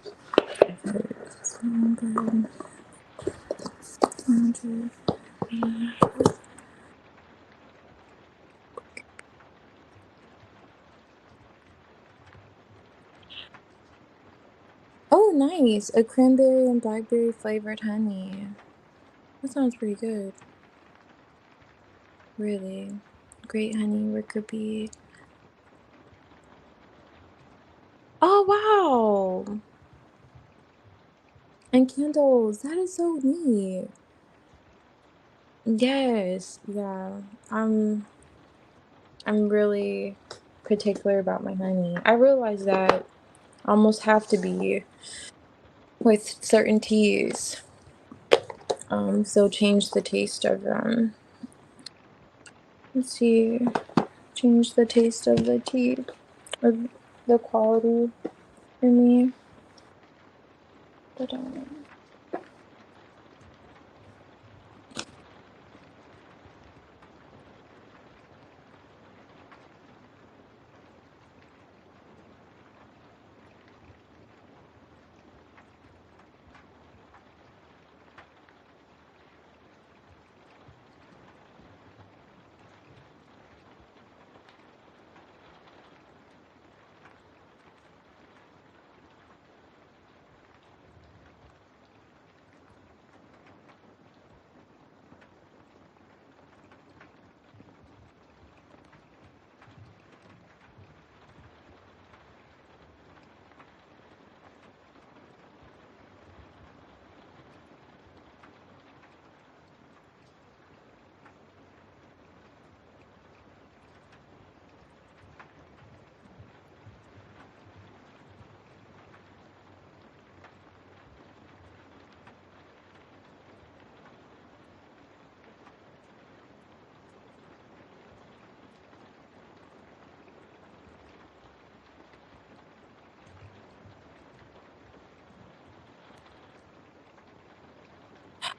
Oh, nice. A cranberry and blackberry flavored honey. That sounds pretty good. Really. Great honey, worker bee. Oh, wow. And candles. That is so neat. Yes. Yeah. I'm really particular about my honey. I realize that I almost have to be with certain teas. So change the taste of them. Let's see. Change the taste of the tea. Or the quality for me. But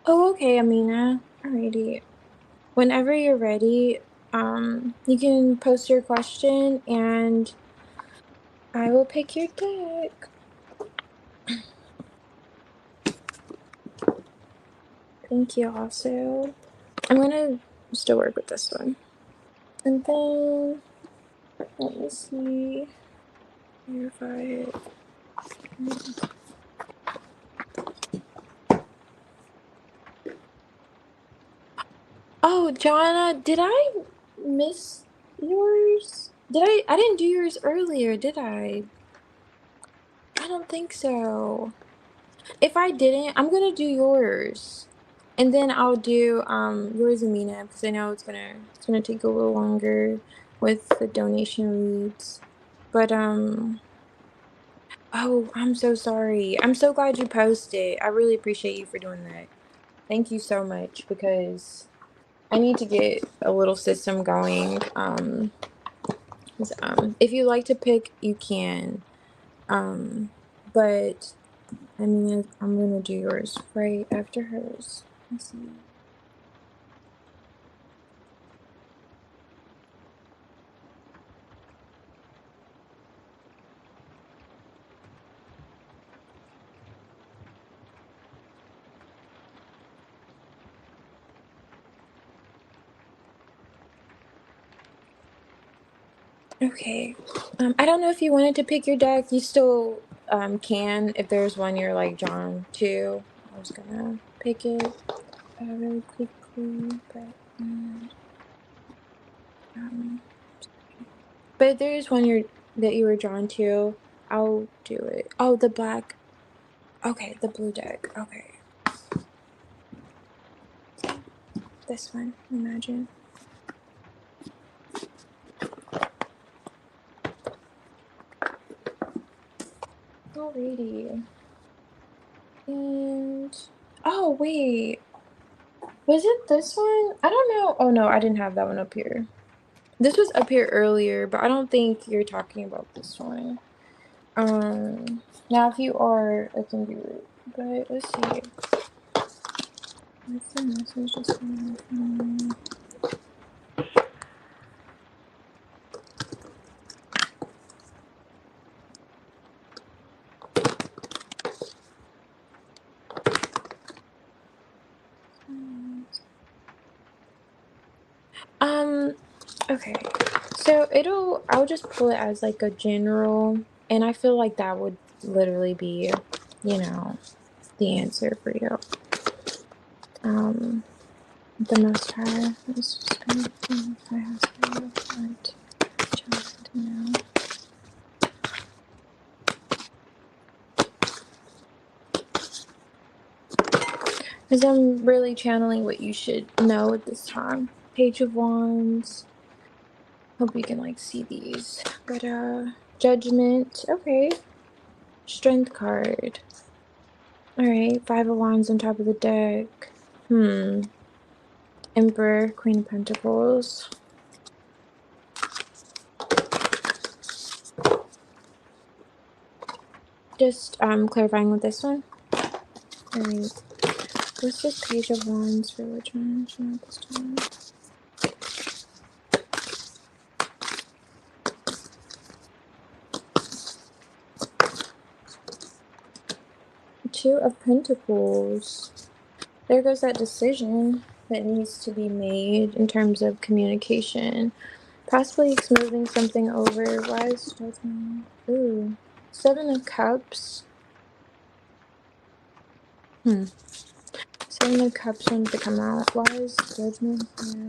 Oh, okay, Amina. Alrighty. Whenever you're ready, you can post your question and I will pick your deck. Thank you also. I'm gonna still work with this one. And then, let me see. Verify it. Oh, Jonna, did I miss yours? I didn't do yours earlier, did I? I don't think so. If I didn't, I'm gonna do yours. And then I'll do yours, Amina, because I know it's gonna take a little longer with the donation reads. But oh, I'm so sorry. I'm so glad you posted. I really appreciate you for doing that. Thank you so much because I need to get a little system going. If you like to pick, you can. But I mean, I'm gonna do yours right after hers. Let's see. Okay. I don't know if you wanted to pick your deck. You still can if there's one you're like drawn to. I was gonna pick it really quickly, um, but if there's one that you were drawn to, I'll do it. Oh, the black. Okay, the blue deck. Okay, this one. Imagine. Alrighty. And oh wait, was it this one? I don't know. Oh no, I didn't have that one up here. This was up here earlier, but I don't think you're talking about this one. Now if you are, I can do it. But let's see. What's the message just coming from? Um, okay. So I'll just pull it as like a general, and I feel like that would literally be, you know, the answer for you. Um, the Most High is just going to be the Most High has for you, but chosen to know. Because I'm really channeling what you should know at this time. Page of Wands. Hope you can like see these. But Judgment. Okay. Strength card. Alright, Five of Wands on top of the deck. Emperor, Queen of Pentacles. Just clarifying with this one. Alright. What's this Page of Wands for which one? Not this time. Two of Pentacles. There goes that decision that needs to be made in terms of communication. Possibly smoothing something over. Why is Judgment? Ooh. Seven of Cups. Seven of Cups wanted to come out. Why is Judgment here?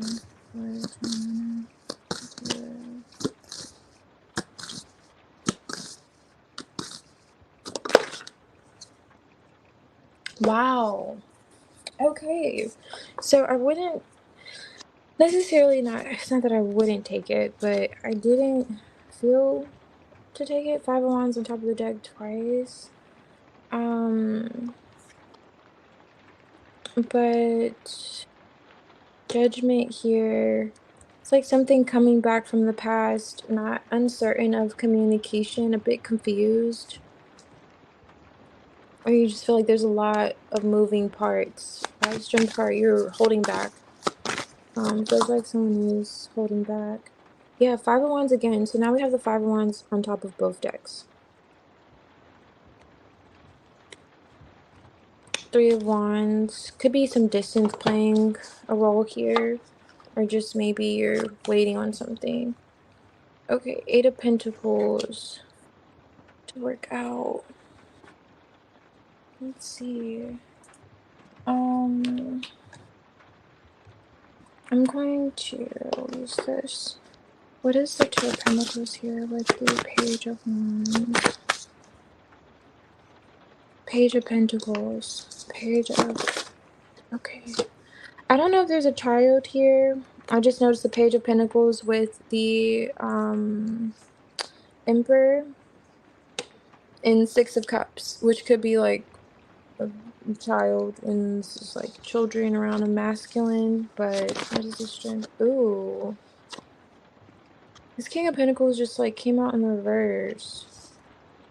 Wow. Okay. So I wouldn't necessarily not. It's not that I wouldn't take it, but I didn't feel to take it. Five of Wands on top of the deck twice. But Judgment here. It's like something coming back from the past, not uncertain of communication, a bit confused. Or you just feel like there's a lot of moving parts. Strength card, you're holding back. Feels like someone is holding back. Yeah, Five of Wands again. So now we have the Five of Wands on top of both decks. Three of Wands. Could be some distance playing a role here. Or just maybe you're waiting on something. Okay, Eight of Pentacles to work out. Let's see. I'm going to use this. What is the Two of Pentacles here with the Page of Wands? Page of Pentacles. Page of... Okay. I don't know if there's a child here. I just noticed the Page of Pentacles with the Emperor and Six of Cups, which could be like a child and this is like children around a masculine, but what is this strength? Ooh. This King of Pentacles just like came out in reverse.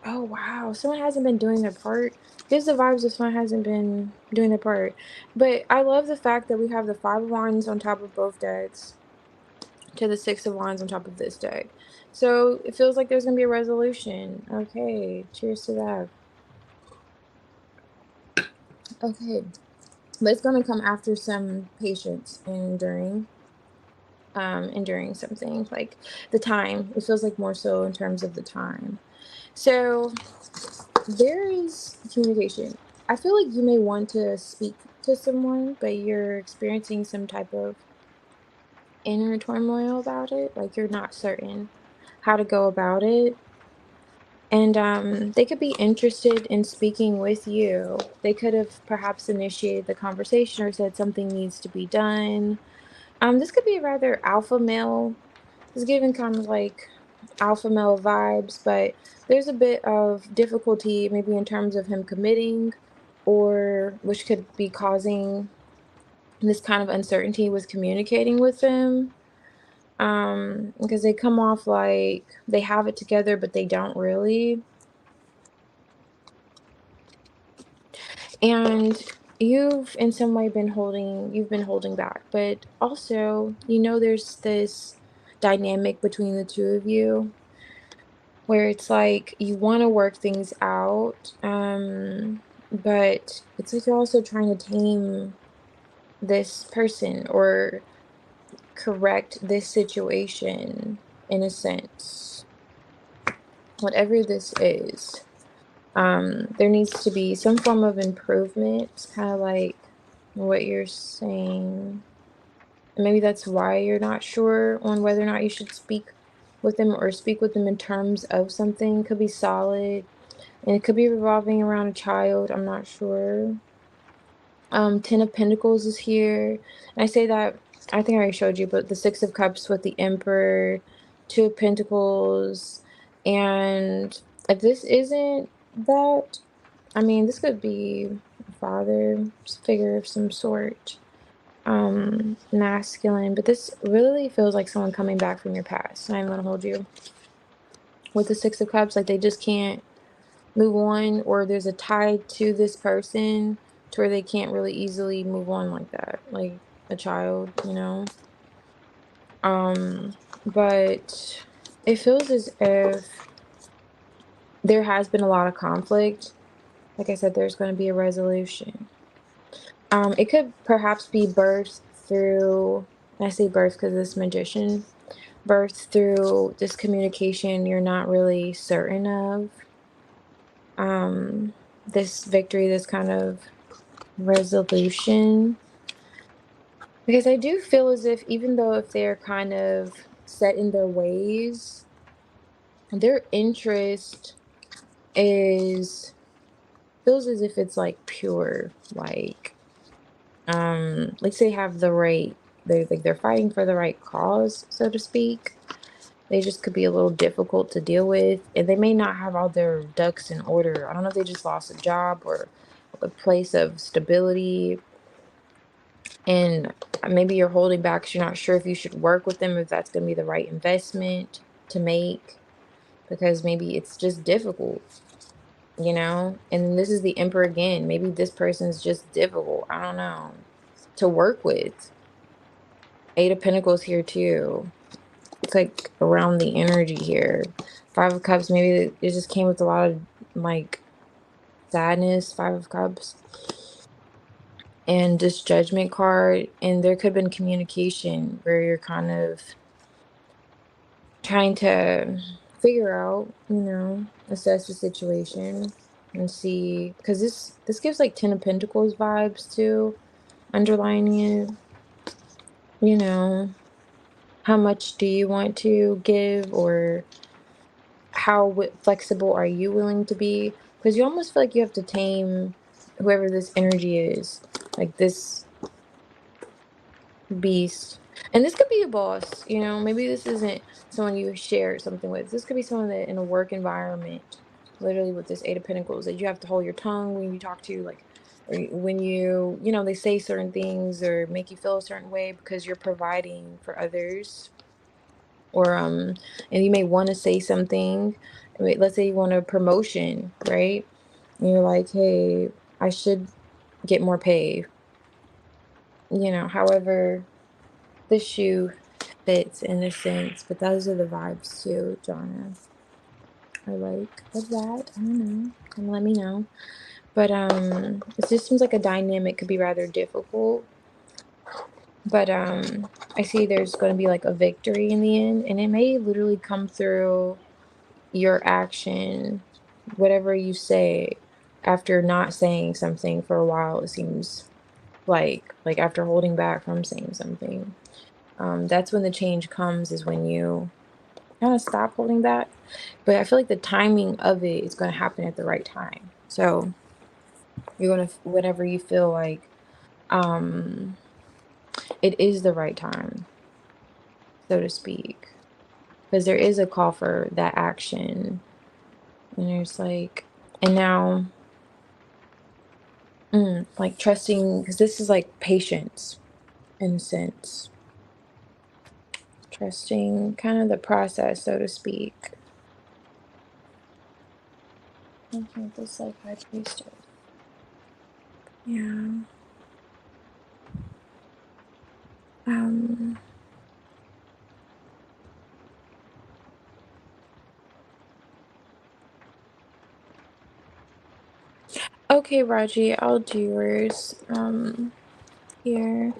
Oh wow, someone hasn't been doing their part. Gives the vibes of someone hasn't been doing their part. But I love the fact that we have the Five of Wands on top of both decks to the Six of Wands on top of this deck. So it feels like there's gonna be a resolution. Okay, cheers to that. Okay. But it's gonna come after some patience and enduring something. Like the time. It feels like more so in terms of the time. So there is communication. I feel like you may want to speak to someone, but you're experiencing some type of inner turmoil about it. Like you're not certain how to go about it. And they could be interested in speaking with you. They could have perhaps initiated the conversation or said something needs to be done. This could be a rather alpha male. It's giving kind of like alpha male vibes, but there's a bit of difficulty maybe in terms of him committing, or which could be causing this kind of uncertainty with communicating with them. Because they come off like they have it together, but they don't really. And you've in some way you've been holding back, but also, there's this dynamic between the two of you where it's like you want to work things out, but it's like you're also trying to tame this person or correct this situation in a sense, whatever this is. There needs to be some form of improvement, kind of like what you're saying. And maybe that's why you're not sure on whether or not you should speak with them or speak with them in terms of something. Could be solid, and it could be revolving around a child. I'm not sure. Ten of Pentacles is here. And I say that, I think I already showed you, but the Six of Cups with the Emperor, Two of Pentacles, and if this isn't that, I mean, this could be a father figure of some sort, masculine, but this really feels like someone coming back from your past. I'm gonna hold you with the Six of Cups, like they just can't move on, or there's a tie to this person to where they can't really easily move on like that, like a child. But it feels as if there has been a lot of conflict. Like I said, there's going to be a resolution. It could perhaps be birthed through, and I say birth because this magician, birthed through this communication you're not really certain of. This victory, this kind of resolution. Because I do feel as if even though if they're kind of set in their ways, their interest is feels as if it's like pure, like say they have the right, they're fighting for the right cause, so to speak. They just could be a little difficult to deal with, and they may not have all their ducks in order. I don't know if they just lost a job or a place of stability, and maybe you're holding back because you're not sure if you should work with them, if that's going to be the right investment to make, because maybe it's just difficult. you know? And this is the Emperor again. Maybe this person's just difficult. I don't know. To work with. Eight of Pentacles here too. It's like around the energy here. Five of Cups, maybe it just came with a lot of like sadness, Five of Cups. And this Judgment card, and there could have been communication where you're kind of trying to figure out, assess the situation and see, because this gives like Ten of Pentacles vibes too, underlining it, you know, how much do you want to give, or how flexible are you willing to be? Because you almost feel like you have to tame whoever this energy is, like this beast. And this could be a boss, maybe this isn't someone you share something with. This could be someone that in a work environment, literally with this Eight of Pentacles, that you have to hold your tongue when you talk to, like, or when they say certain things or make you feel a certain way because you're providing for others. Or and you may want to say something. I mean, let's say you want a promotion, right? And you're like, hey, I should get more pay. However the shoe fits in a sense, but those are the vibes too, Jonna. I like of that. I don't know. Kind of let me know. But it just seems like a dynamic could be rather difficult. But I see there's going to be like a victory in the end, and it may literally come through your action, whatever you say after not saying something for a while. It seems like after holding back from saying something. That's when the change comes, is when you kind of stop holding back. But I feel like the timing of it is going to happen at the right time. So you're going to, whatever you feel like, um, it is the right time, so to speak. Because there is a call for that action. And there's like, and now, like trusting, because this is like patience in a sense. Trusting kind of the process, so to speak. Looking at this like High Priestess. Yeah. Um, okay, Raji, I'll do yours. Here.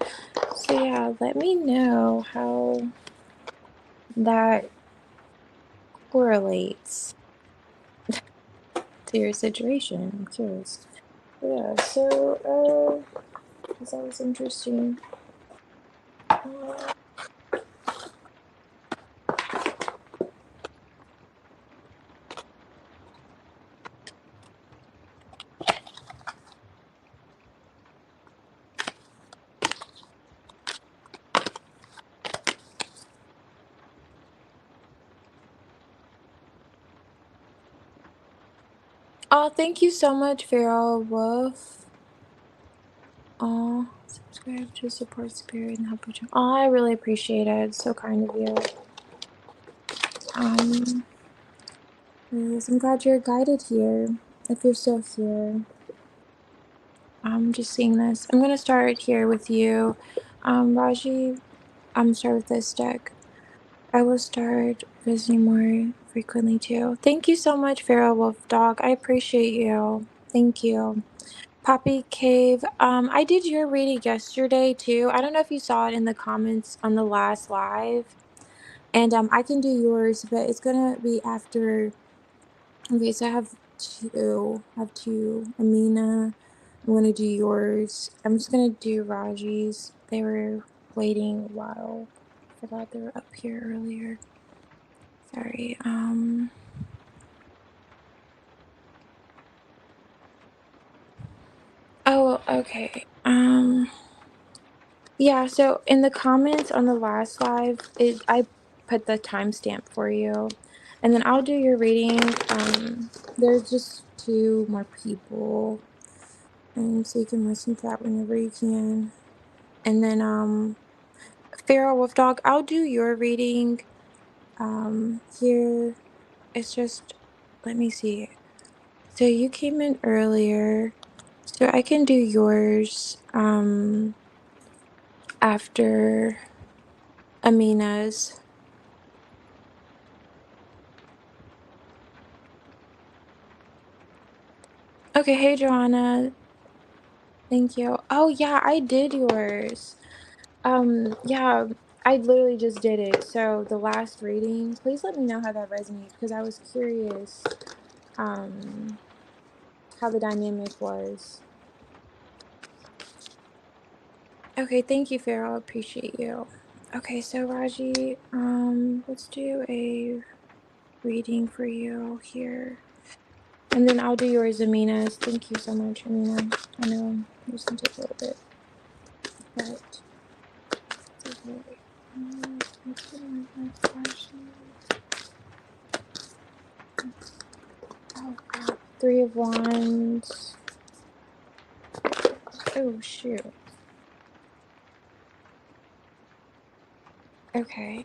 So yeah, let me know how that correlates to your situation. I'm curious. Yeah, so 'cause that was interesting. Uh, oh, thank you so much, Farrell Wolf. Oh, subscribe to support Spirit and help you. Oh, I really appreciate it. It's so kind of you. Um, yes, I'm glad you're guided here. If you're still here, I'm just seeing this. I'm gonna start here with you, Raji. I'm gonna start with this deck. I will start visiting more frequently too. Thank you so much, Feral Wolf Dog. I appreciate you. Thank you. Poppy Cave. I did your reading yesterday too. I don't know if you saw it in the comments on the last live. And I can do yours, but it's gonna be after. Okay, so I have two. I have two. Amina. I'm gonna do yours. I'm just gonna do Raji's. They were waiting a while. Forgot they were up here earlier. Sorry. Oh, okay. Yeah, so in the comments on the last live, I put the timestamp for you. And then I'll do your reading. There's just two more people. And so you can listen to that whenever you can. And then Feral Wolf Dog, I'll do your reading. Here it's just, let me see. So you came in earlier, so I can do yours after Amina's. Okay, hey Joanna. Thank you. Oh yeah, I did yours. Yeah, I literally just did it. So the last reading, please let me know how that resonates because I was curious um how the dynamic was. Okay, thank you, Farrell. Appreciate you. Okay, so Raji, let's do a reading for you here. And then I'll do yours, Amina's. Thank you so much, Amina. I know this can take a little bit, but it's okay. Let's get my flashlight. Oh, God. Three of Wands. Oh, shoot. Okay.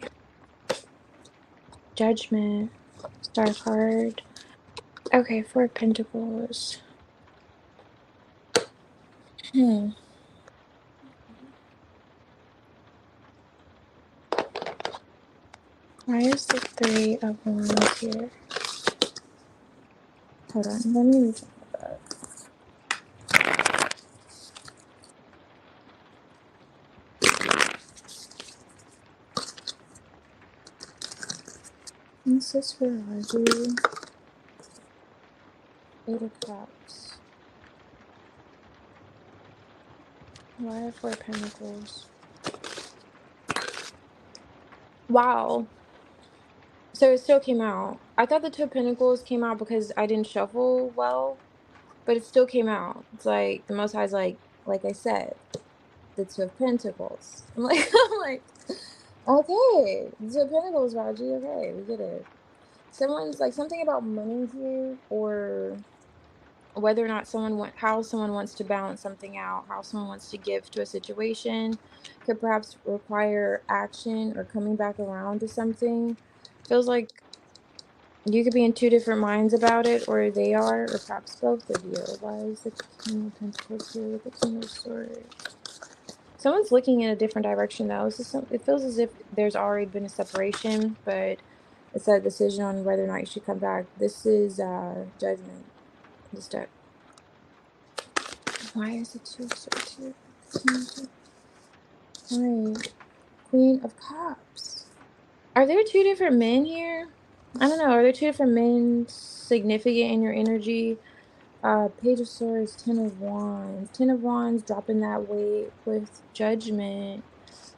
Judgment. Star card. Okay, Four of Pentacles. Hmm. Why is the Three of Wands here? Hold on, let me read that. This is for Raji. Eight of Cups. Why are Four of Pentacles? Wow. So it still came out. I thought the Two of Pentacles came out because I didn't shuffle well, but it still came out. It's like the Most High's like I said, the Two of Pentacles. I'm like, I'm like, okay, the Two of Pentacles, Raji. Okay, we get it. Someone's like something about money here, or whether or not how someone wants to balance something out, how someone wants to give to a situation, could perhaps require action or coming back around to something. Feels like you could be in two different minds about it, or they are, or perhaps both of you. Why is the King of Pentacles here with the King of Swords? Someone's looking in a different direction though. It feels as if there's already been a separation, but it's a decision on whether or not you should come back. This is judgment. This deck. Why is it Two of Swords here? Right. Queen of Cups. Are there two different men here? I don't know. Are there two different men significant in your energy? Page of Swords, Ten of Wands. Ten of Wands dropping that weight with judgment.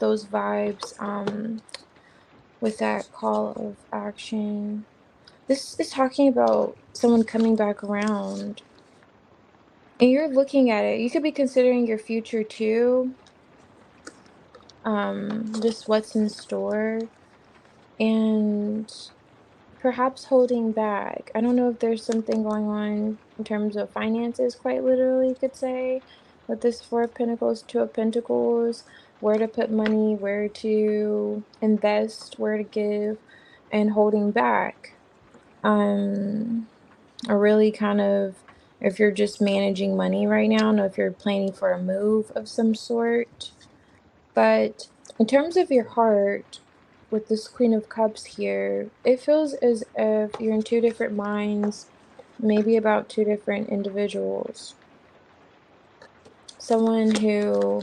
Those vibes, with that call of action. This is talking about someone coming back around. And you're looking at it. You could be considering your future too. Just what's in store. And perhaps holding back. I don't know if there's something going on in terms of finances, quite literally, you could say, with this Four of Pentacles, Two of Pentacles, where to put money, where to invest, where to give, and holding back. Or really kind of, if you're just managing money right now, I don't know if you're planning for a move of some sort. But in terms of your heart, with this Queen of Cups here, it feels as if you're in two different minds, maybe about two different individuals. Someone who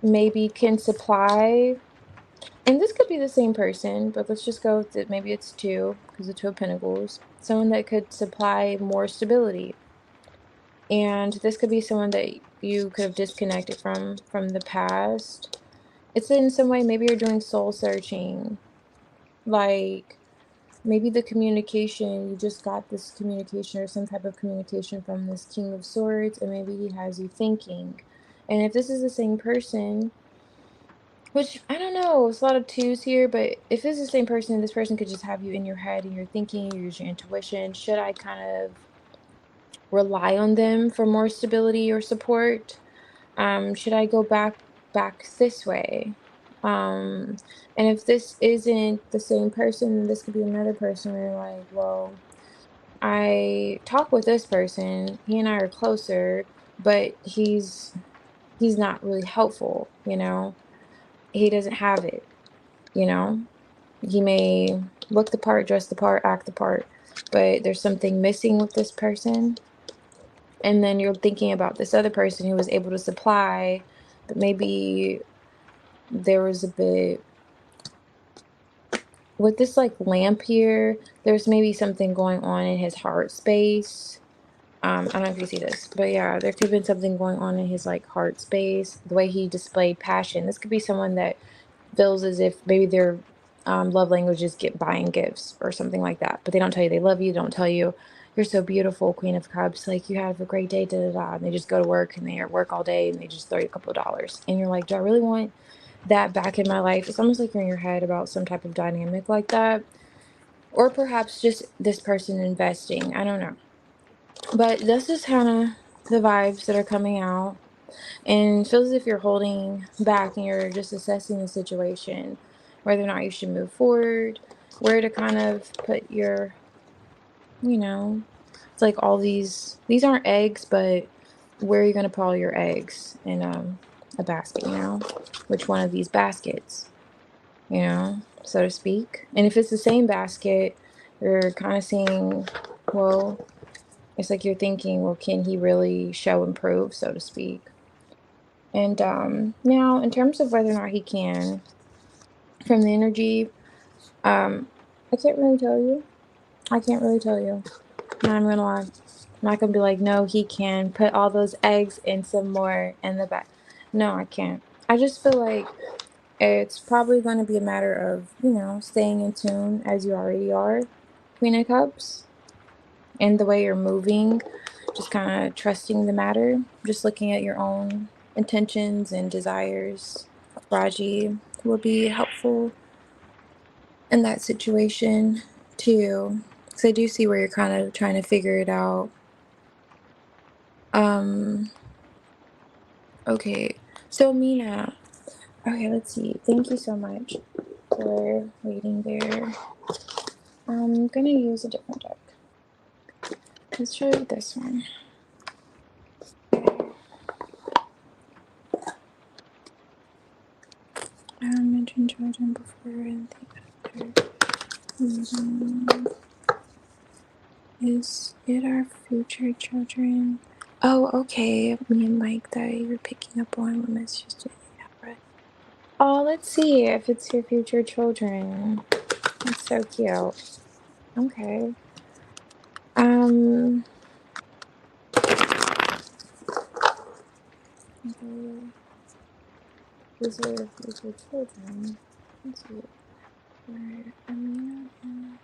maybe can supply, and this could be the same person, but let's just go with it. Maybe it's two, because the Two of Pentacles. Someone that could supply more stability. And this could be someone that you could have disconnected from the past. It's in some way, maybe you're doing soul searching. Like maybe the communication, you just got this communication or some type of communication from this King of Swords, and maybe he has you thinking. And if this is the same person, which I don't know, it's a lot of twos here, but if this is the same person, this person could just have you in your head and you're thinking, you use your intuition. Should I kind of rely on them for more stability or support? Should I go back this way? Um, and if this isn't the same person, this could be another person where you're like, well, I talk with this person, he and I are closer, but he's not really helpful, you know? He doesn't have it, you know? He may look the part, dress the part, act the part, but there's something missing with this person. And then you're thinking about this other person who was able to supply, but maybe there was a bit with this like lamp here, there's maybe something going on in his heart space. I don't know if you see this, but yeah, there could have been something going on in his like heart space, the way he displayed passion. This could be someone that feels as if maybe their love language is get buying gifts or something like that, but they don't tell you they love you, don't tell you you're so beautiful, Queen of Cups, like you have a great day, da da da. And they just go to work and they are at work all day and they just throw you a couple of dollars. And you're like, do I really want that back in my life? It's almost like you're in your head about some type of dynamic like that. Or perhaps just this person investing. I don't know. But this is kind of the vibes that are coming out. And it feels as if you're holding back and you're just assessing the situation, whether or not you should move forward, where to kind of put your, you know, it's like all these aren't eggs, but where are you going to put all your eggs in a basket, you know? Which one of these baskets, you know, so to speak. And if it's the same basket, you're kind of seeing, well, it's like you're thinking, well, can he really show and prove, so to speak? And now, in terms of whether or not he can, from the energy, um, I can't really tell you. I can't really tell you. Not even gonna lie. I'm not gonna be like, no, he can put all those eggs and some more in the back. No, I can't. I just feel like it's probably going to be a matter of, staying in tune as you already are, Queen of Cups, and the way you're moving, just kind of trusting the matter, just looking at your own intentions and desires. Raji will be helpful in that situation too. Because I do see where you're kind of trying to figure it out. Um, okay. So Mina, okay, let's see. Thank you so much for waiting there. I'm gonna use a different deck. Let's try this one. I mentioned children before and think after. Is it our future children? Oh, okay. Me and Mike that you were picking up on when messages did. Oh, let's see if it's your future children. That's so cute. Okay. Um. Okay. These are your future children. Let's see. Where Amina and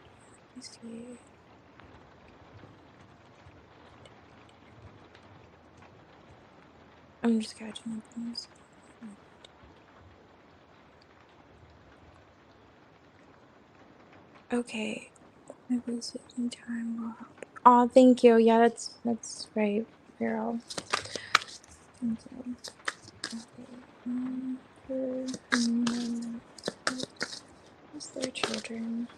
let's see. I'm just catching up on this. Okay. Maybe sitting time will help. Oh, thank you. Yeah, that's right, Carol. Thank you. Okay. For who's their children?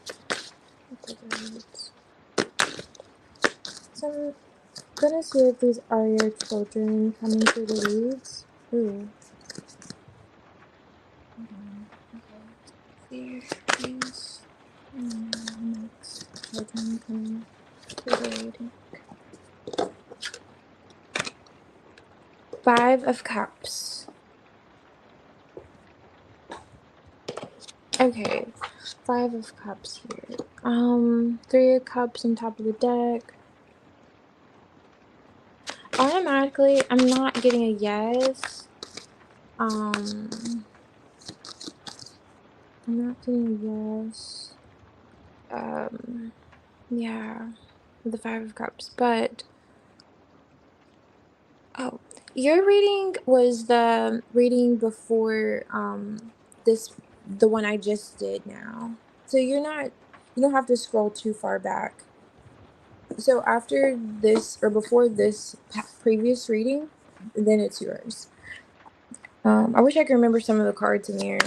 What the words? So I'm gonna see if these are your children coming through the leads. Ooh. Okay. See if these next children coming through the lead. 5 of Cups. Okay, 5 of Cups here. 3 of Cups on top of the deck. Automatically, I'm not getting a yes. I'm not getting a yes. Yeah, with the 5 of Cups, but oh, your reading was the reading before this the one I just did now. So you don't have to scroll too far back. So after this or before this previous reading, then it's yours. I wish I could remember some of the cards in there,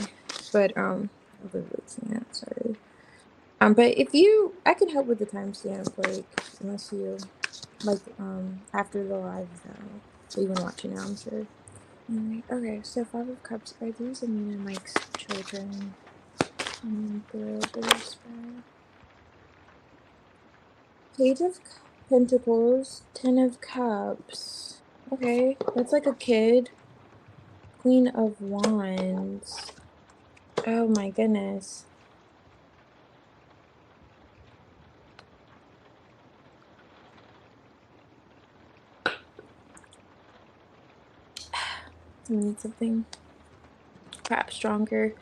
but I really can't. Sorry. But if you, I can help with the timestamp, like, unless you, like, after the live now. So you want to watch it now, I'm sure. Alright, okay, so Five of Cups, are these Amina and Mike's children coming through for this spread? Page of Pentacles, Ten of Cups. Okay, that's like a kid. Queen of Wands. Oh my goodness. I need something perhaps stronger.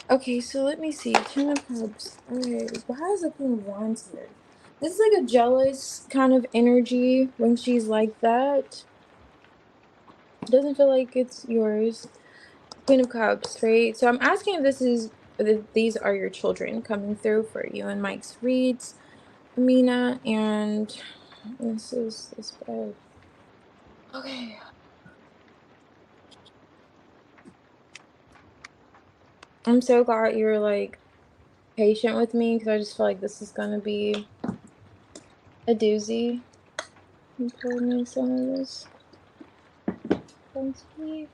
Okay, so let me see. Ten of Cups. Okay, why is the Queen of Wands here? This is like a jealous kind of energy when she's like that. Doesn't feel like it's yours. Queen of Cups, right? So I'm asking if these are your children coming through for you and Mike's reads, Amina, and this is this bed. Okay. I'm so glad you're like patient with me because I just feel like this is gonna be a doozy. You pour me some of this. Thanks, me.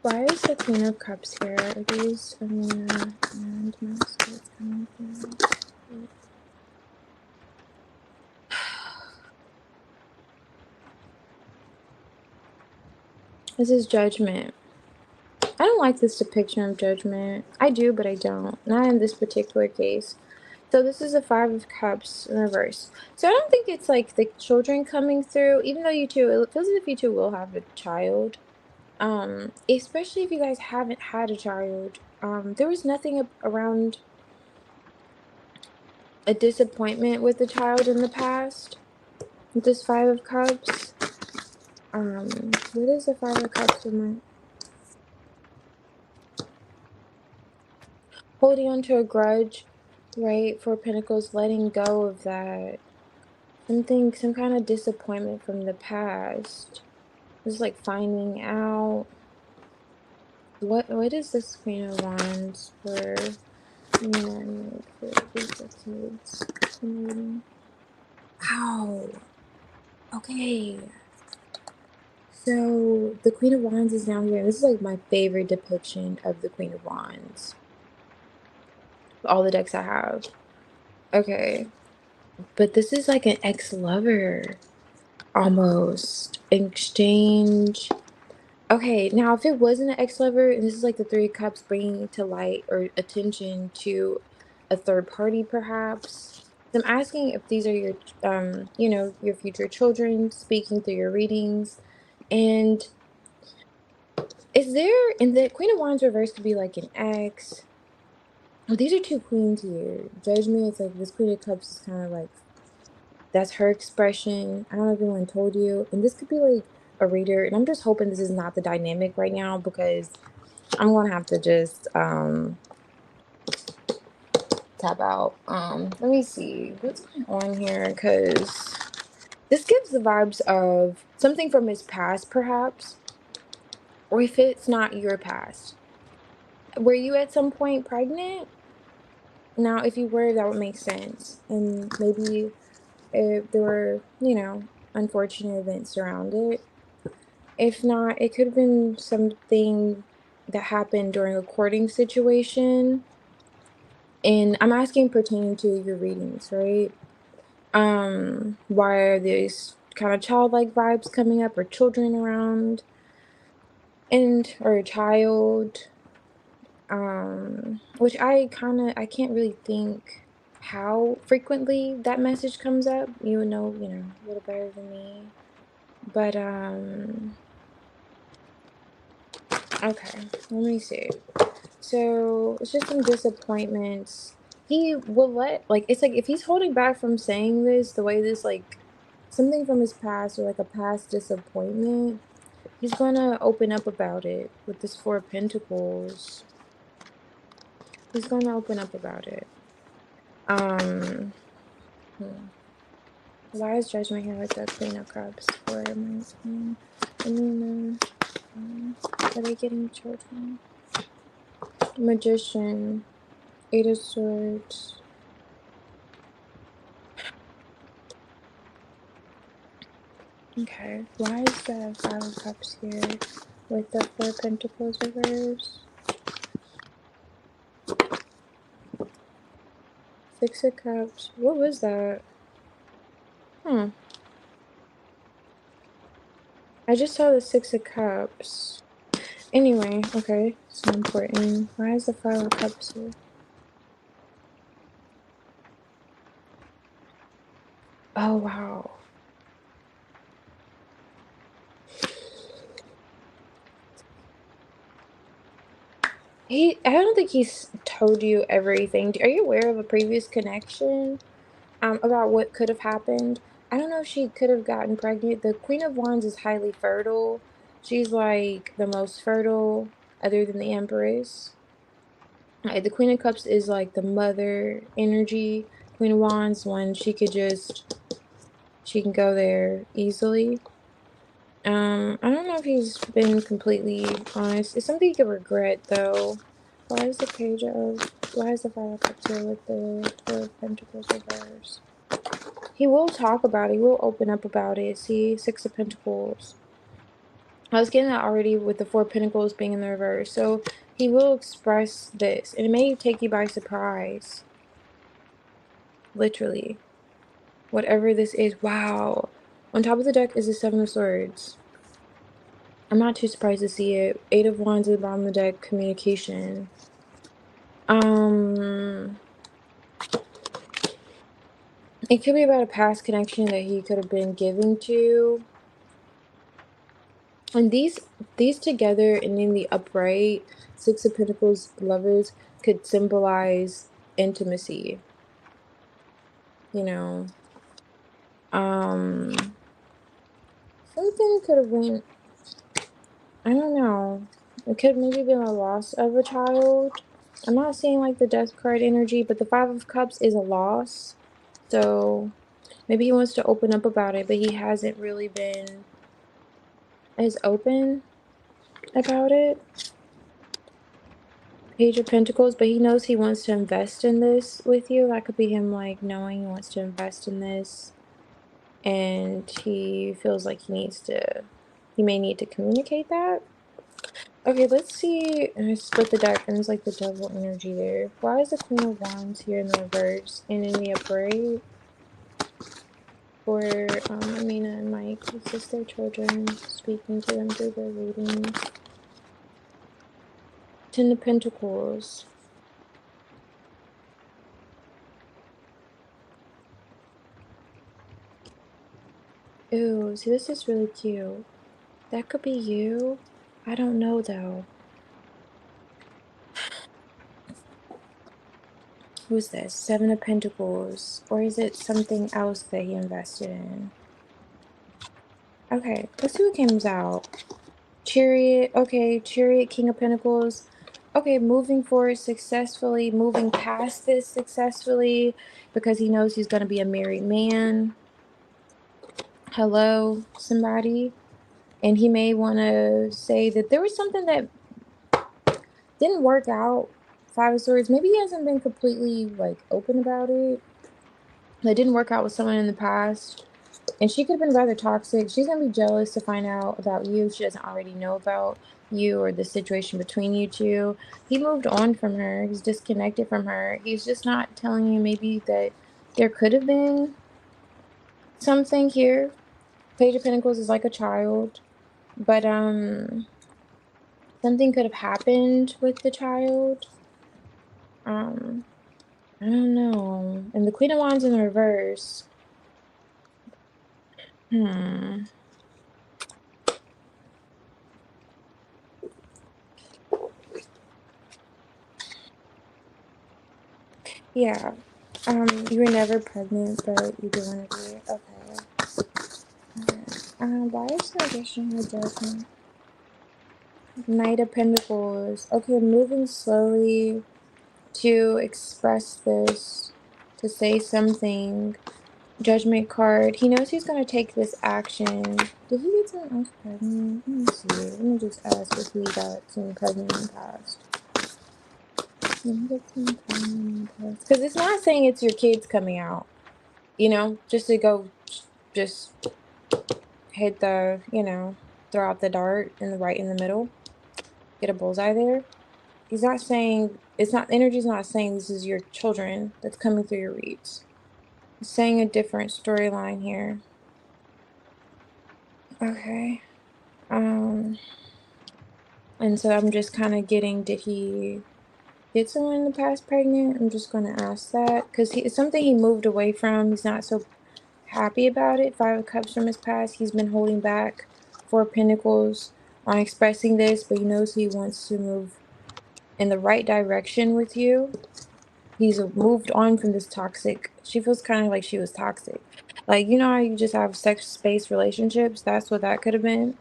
Why is the Queen of Cups here? Are these Amina and Master coming through? This is Judgment. I don't like this depiction of Judgment. I do, but I don't. Not in this particular case. So this is a Five of Cups in reverse. So I don't think it's like the children coming through, even though you two, it feels as if you two will have a child. Especially if you guys haven't had a child. There was nothing around a disappointment with the child in the past. With this Five of Cups. What is the Five of Cups in my holding on to a grudge, right? For Pentacles, letting go of that. Something, some kind of disappointment from the past. Just like finding out what is this Queen of Wands for men, for these kids. Ow. Okay. So the Queen of Wands is down here. This is like my favorite depiction of the Queen of Wands. All the decks I have. Okay. But this is like an ex-lover. Almost. Exchange. Okay, now if it wasn't an ex-lover, and this is like the Three of Cups bringing to light or attention to a third party, perhaps. So I'm asking if these are your, your future children speaking through your readings, and is there in the Queen of Wands reverse could be like an ex. Well, these are two queens here. Judgment. It's like this Queen of Cups is kind of like that's her expression. I don't know if anyone told you, and this could be like a reader, and I'm just hoping this is not the dynamic right now because I'm gonna have to just tap out. Let me see what's going on here because this gives the vibes of something from his past, perhaps, or if it's not your past. Were you at some point pregnant? Now, if you were, that would make sense, and maybe if there were, unfortunate events around it. If not, it could have been something that happened during a courting situation. And I'm asking pertaining to your readings, right? Why are these kind of childlike vibes coming up or children around and or a child? Which I can't really think how frequently that message comes up. You would know, a little better than me. But okay, let me see. So it's just some disappointments. He will like it's like if he's holding back from saying this, the way this like something from his past or like a past disappointment, he's gonna open up about it with this Four of Pentacles. He's going to open up about it. Um, why is Judgment here with the Queen of Cups for my queen? Are they getting children? Magician, Eight of Swords. Okay, why is the Five of Cups here with the Four Pentacles reversed? Six of Cups. What was that? I just saw the Six of Cups. Anyway, okay, so important. Why is the Five of Cups here? Oh, wow. I don't think he's told you everything. Are you aware of a previous connection about what could have happened? I don't know if she could have gotten pregnant. The Queen of Wands is highly fertile. She's like the most fertile other than the Empress. The Queen of Cups is like the mother energy. Queen of Wands, when she can go there easily. I don't know if he's been completely honest. It's something you could regret though. Why is the Five of Cups here with the Four of Pentacles reversed? He will talk about it. He will open up about it. See, Six of Pentacles. I was getting that already with the Four of Pentacles being in the reverse. So he will express this. And it may take you by surprise. Literally. Whatever this is. Wow. On top of the deck is the Seven of Swords. I'm not too surprised to see it. Eight of Wands at the bottom of the deck, communication. It could be about a past connection that he could have been giving to. And these together and in the upright, Six of Pentacles, Lovers, could symbolize intimacy. You know. Something could have been, I don't know. It could have maybe been a loss of a child. I'm not saying like the Death card energy, but the Five of Cups is a loss. So maybe he wants to open up about it, but he hasn't really been as open about it. Page of Pentacles, but he knows he wants to invest in this with you. That could be him like knowing he wants to invest in this, and he feels like he may need to communicate that. Okay, let's see. I split the deck and there's like the devil energy there. Why is the Queen of Wands here in the reverse and in the upright? For Amina and Mike, assist their children, speaking to them through their readings. Ten of Pentacles. Ooh, see, this is really cute. That could be you. I don't know though. Who's this? Seven of Pentacles. Or is it something else that he invested in? Okay, let's see what comes out. Chariot. Okay, Chariot, King of Pentacles. Okay, moving forward successfully, moving past this successfully because he knows he's going to be a married man. Hello, somebody. And he may want to say that there was something that didn't work out. Five of Swords. Maybe he hasn't been completely like open about it. That didn't work out with someone in the past. And she could have been rather toxic. She's going to be jealous to find out about you. She doesn't already know about you or the situation between you two. He moved on from her. He's disconnected from her. He's just not telling you maybe that there could have been something here. Page of Pentacles is like a child. But something could have happened with the child. I don't know. And the Queen of Wands in the reverse. Yeah. You were never pregnant, but you do want to do it. Okay. Why is the addition of Judgment? Knight of Pentacles. Okay, moving slowly. to express this, to say something. Judgment card. He knows he's gonna take this action. Did he get someone else pregnant? Let me see. Let me just ask if he got someone pregnant in the past. Did he get someone pregnant in the past? Because it's not saying it's your kids coming out. Just to go, just hit the, throw out the dart in the right in the middle, get a bullseye there. He's not saying it's not energy's not saying this is your children that's coming through your reads. It's saying a different storyline here. Okay. Um, and so I'm just kind of getting, did he get someone in the past pregnant? I'm just going to ask that because it's something he moved away from. He's not so happy about it. 5 of Cups from his past. He's been holding back. 4 of Pentacles on expressing this, but he knows he wants to move in the right direction with you. He's moved on from this toxic. She feels kind of like she was toxic. Like, how you just have sex-based relationships? That's what that could have been.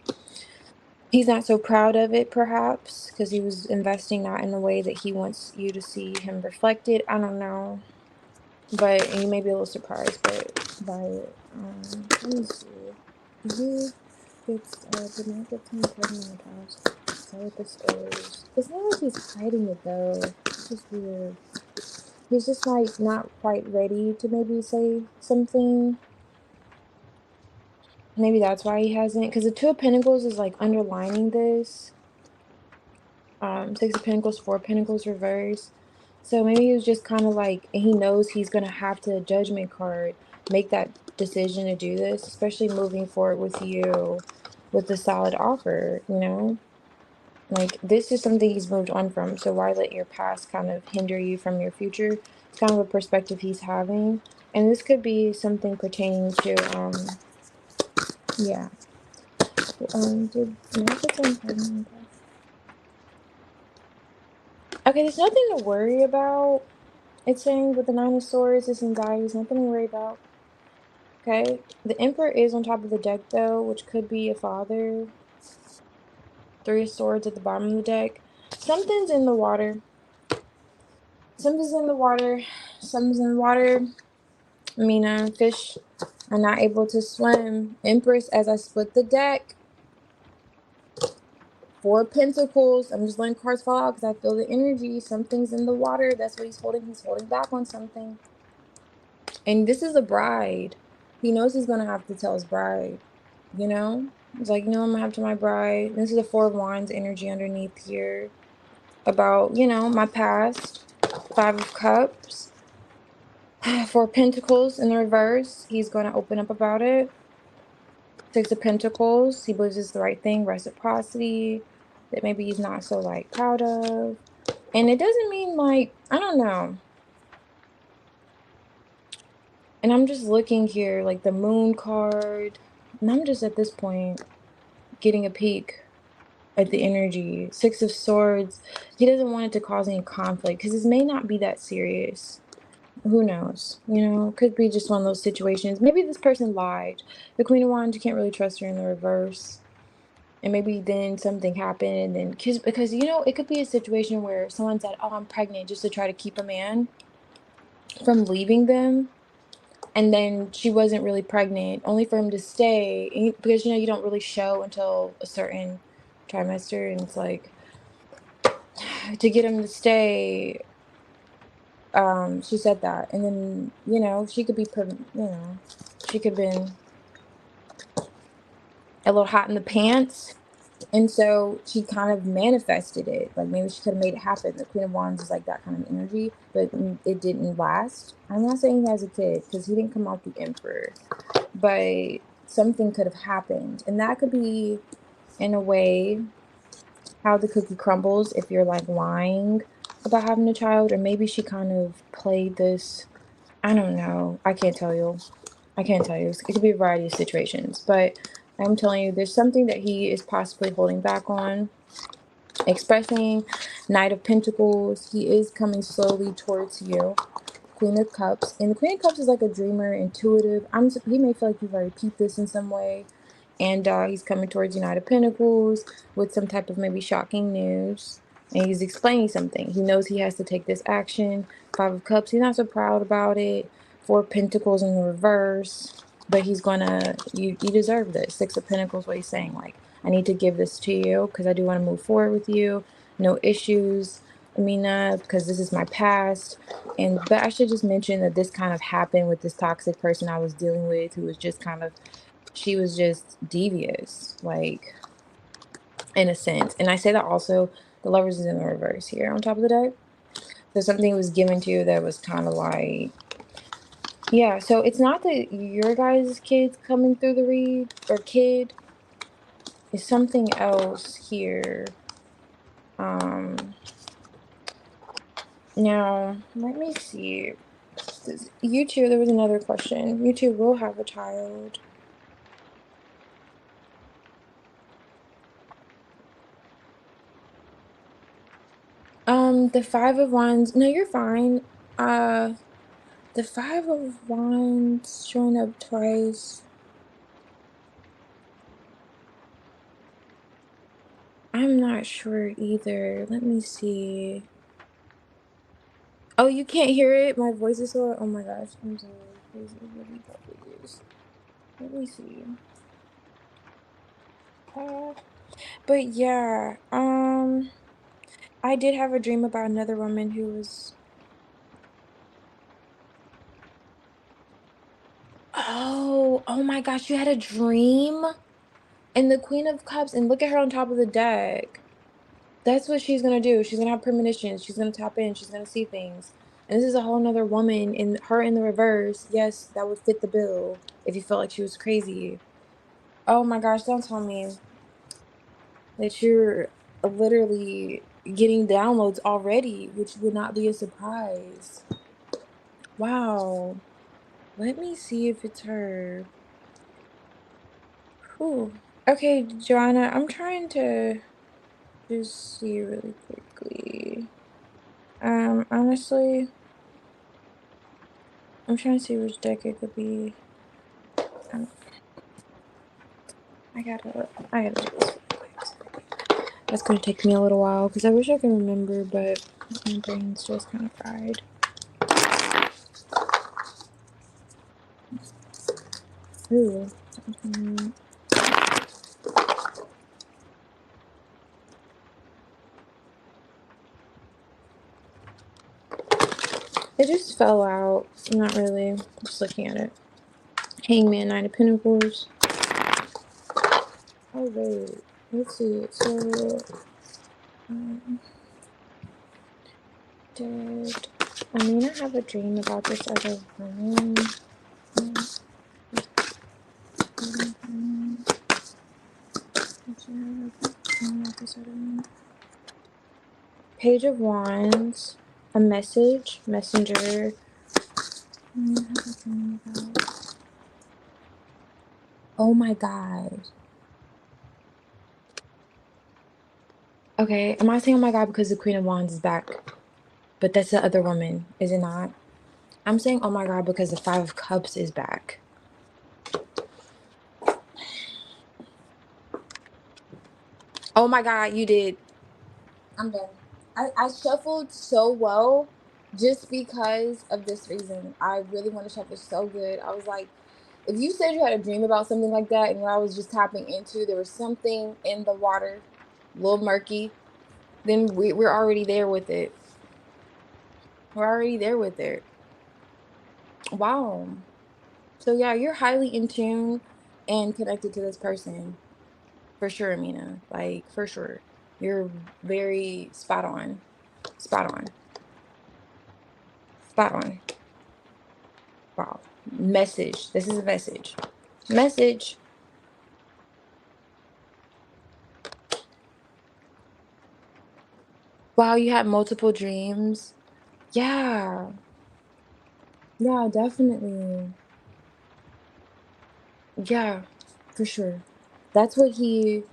He's not so proud of it, perhaps, because he was investing not in the way that he wants you to see him reflected. I don't know. But you may be a little surprised by it. Let me see. Did not get someone pregnant in the past? Is that what this is? It's not like he's hiding it, though. It's just weird. He's just, like, not quite ready to maybe say something. Maybe that's why he hasn't. Because the 2 of Pentacles is, like, underlining this. 6 of Pentacles, 4 of Pentacles reverse. So maybe he was just kind of like, and he knows he's going to have to Judgment card, make that decision to do this, especially moving forward with you with a solid offer, Like, this is something he's moved on from. So why let your past kind of hinder you from your future? It's kind of a perspective he's having. And this could be something pertaining to, yeah. Okay, there's nothing to worry about. It's saying with the 9 of Swords, this anxiety is nothing to worry about. Okay, the Emperor is on top of the deck though, which could be a father. 3 of Swords at the bottom of the deck. Something's in the water. Something's in the water. Something's in the water. Fish are not able to swim. Empress, as I split the deck. 4 of Pentacles. I'm just letting cards fall out because I feel the energy. Something's in the water. That's what he's holding. He's holding back on something. And this is a bride. He knows he's going to have to tell his bride, It's like, I'm going to have to my bride. This is the 4 of Wands energy underneath here about, my past. 5 of Cups. 4 of Pentacles in the reverse. He's going to open up about it. 6 of Pentacles. He believes it's the right thing. Reciprocity that maybe he's not so, proud of. And it doesn't mean, I don't know. And I'm just looking here, the Moon card. And I'm just at this point getting a peek at the energy. 6 of Swords. He doesn't want it to cause any conflict because this may not be that serious. Who knows? Could be just one of those situations. Maybe this person lied. The Queen of Wands, you can't really trust her in the reverse. And maybe then something happened and then because it could be a situation where someone said, "Oh, I'm pregnant," just to try to keep a man from leaving them. And then she wasn't really pregnant, only for him to stay. Because, you don't really show until a certain trimester. And it's like, to get him to stay, she said that. And then, she could be, she could have been a little hot in the pants. And so she kind of manifested it. Like, maybe she could have made it happen. The Queen of Wands is like that kind of energy, but it didn't last. I'm not saying he has a kid because he didn't come out the Emperor. But something could have happened. And that could be, in a way, how the cookie crumbles if you're, lying about having a child. Or maybe she kind of played this. I don't know. I can't tell you. It could be a variety of situations. But I'm telling you, there's something that he is possibly holding back on. Expressing. Knight of Pentacles. He is coming slowly towards you. Queen of Cups. And the Queen of Cups is like a dreamer, intuitive. He may feel like you've already peeped this in some way. And he's coming towards Knight of Pentacles with some type of maybe shocking news. And he's explaining something. He knows he has to take this action. Five of Cups, he's not so proud about it. Four of Pentacles in the reverse. But he's gonna, you deserve this. Six of Pentacles, what he's saying. Like, I need to give this to you because I do want to move forward with you. No issues, Amina, because this is my past. But I should just mention that this kind of happened with this toxic person I was dealing with, who was just kind of, she was just devious. Like, in a sense. And I say that also, the Lovers is in the reverse here on top of the deck. So something was given to you that was kind of like, yeah. So it's not that your guys' kids coming through the read or kid. It's something else here. Now let me see. You two, there was another question. You two will have a child. The Five of Wands. No, you're fine. The Five of Wands showing up twice. I'm not sure either. Let me see. Oh, you can't hear it? My voice is so. Oh my gosh. I'm sorry. This is really probably is. Let me see. Uh, but yeah. I did have a dream about another woman who was. Oh my gosh. You had a dream? And the Queen of Cups, and look at her on top of the deck. That's what she's gonna do. She's gonna have premonitions. She's gonna tap in. She's gonna see things. And this is a whole nother woman in her in the reverse. Yes, that would fit the bill if you felt like she was crazy. Oh my gosh, don't tell me that you're literally getting downloads already, which would not be a surprise. Wow. Let me see if it's her. Whew. Okay, Joanna, I'm trying to just see really quickly. Honestly, I'm trying to see which deck it could be. Um, I gotta do this really quick. That's gonna take me a little while because I wish I could remember, but my brain's just kind of fried. Ooh. Mm, it just fell out. Not really. Just looking at it. Hangman, Nine of Pentacles. Oh wait. Let's see. So, um, did Amina have a dream about this other woman? Page of Wands, a message, messenger. Oh my god. Okay, am I saying oh my god because the Queen of Wands is back? But that's the other woman, is it not? I'm saying oh my god because the Five of Cups is back. Oh my god, you did. I'm done. I shuffled so well just because of this reason. I really want to shuffle so good. I was like, if you said you had a dream about something like that and what I was just tapping into, there was something in the water, a little murky, then we're already there with it. We're already there with it. Wow. So yeah, you're highly in tune and connected to this person. For sure, Amina. Like for sure. You're very spot on. Spot on. Spot on. Wow. Message. This is a message. Message. Wow, you had multiple dreams. Yeah. Yeah, definitely. Yeah, for sure. That's what he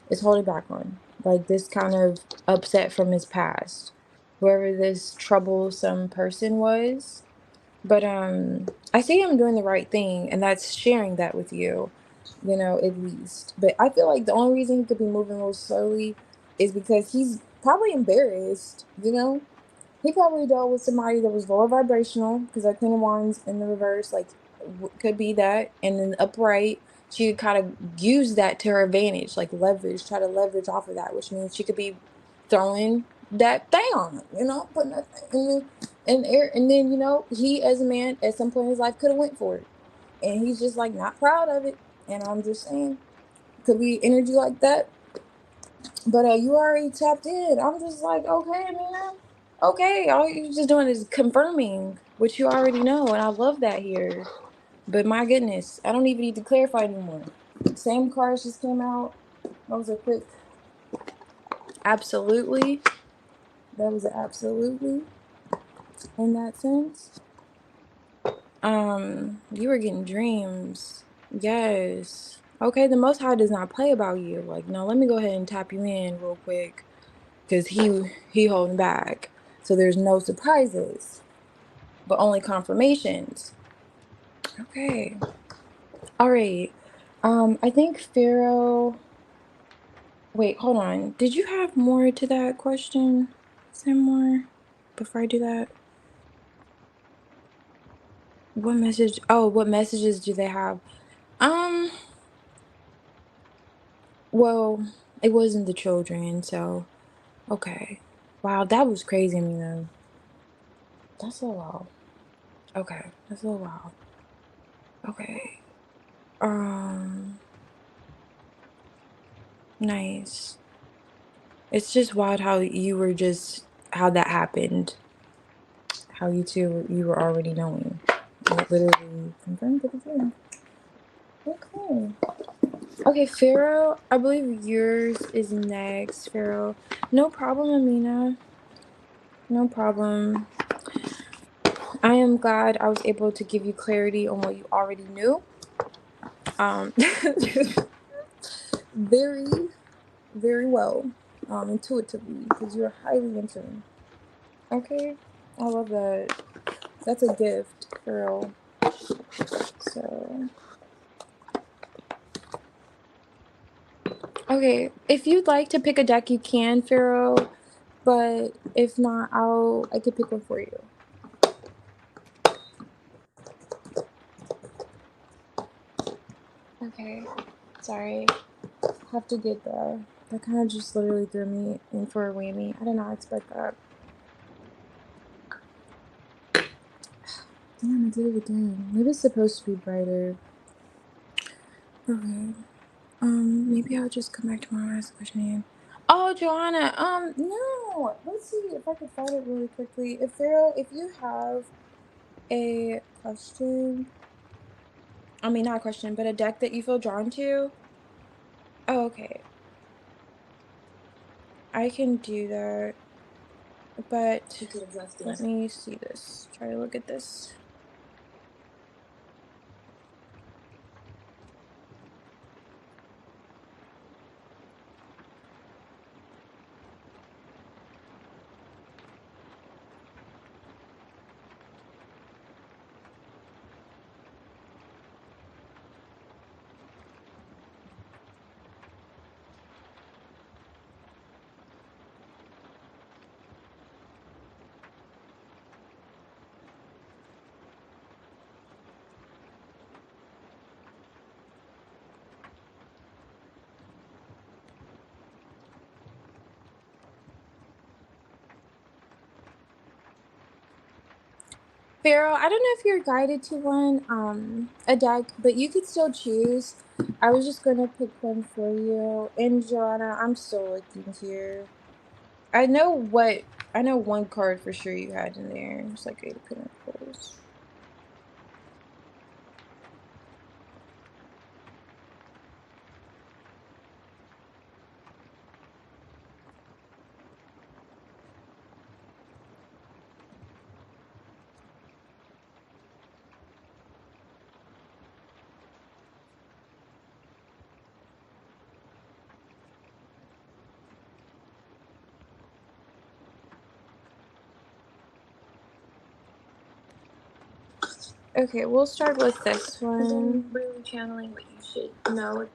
is holding back on. Like this kind of upset from his past. Whoever this troublesome person was. But I see him doing the right thing and that's sharing that with you, at least. But I feel like the only reason he could be moving a little slowly is because he's probably embarrassed, you know? He probably dealt with somebody that was lower vibrational because that Queen of Wands in the reverse, like, could be that. And then upright, she kind of use that to her advantage, like leverage, try to leverage off of that, which means she could be throwing that thing on him, putting that thing in the air. And then, he as a man at some point in his life could have went for it. And he's just like not proud of it. And I'm just saying, could be energy like that. But you already tapped in. I'm just like, okay, man. Okay, all you're just doing is confirming what you already know, and I love that here. But my goodness, I don't even need to clarify anymore. Same cards just came out. That was a quick absolutely. That was an absolutely in that sense. You were getting dreams. Yes. Okay, the Most High does not play about you. Like, no, let me go ahead and tap you in real quick. Because he holding back. So there's no surprises, but only confirmations. Okay. All right. I think Pharaoh. Wait, hold on. Did you have more to that question? Is there more before I do that? What message? Oh, what messages do they have? Um, well, it wasn't the children, so okay. Wow, that was crazy to me though. That's a while. Okay, that's a little wild. Okay. Um, nice. It's just wild how you were just how that happened. How you were already knowing. It literally confirmed everything. Okay. Okay, Pharaoh, I believe yours is next, Pharaoh. No problem, Amina. No problem. I am glad I was able to give you clarity on what you already knew. Um very, very well. Intuitively, because you're highly in tune. Okay. I love that. That's a gift, girl. So, okay, if you'd like to pick a deck, you can, Pharaoh. But if not, I could pick one for you. Okay, sorry, have to get there. That kind of just literally threw me in for a whammy. I did not expect that. Damn, I did it again. Maybe it's supposed to be brighter. Okay. Maybe I'll just come back tomorrow and ask the question again. Oh, Joanna. No. Let's see if I can find it really quickly. If Pharaoh, if you have a question, I mean not a question, but a deck that you feel drawn to. Oh, okay. I can do that, but let me see this. Try to look at this. Pharaoh, I don't know if you're guided to one, a deck, but you could still choose. I was just gonna pick one for you. And Joanna, I'm still looking here. I know what I know one card for sure you had in there. It's like Eight of Pentacles. Okay, we'll start with this one. I'm really channeling what you should know.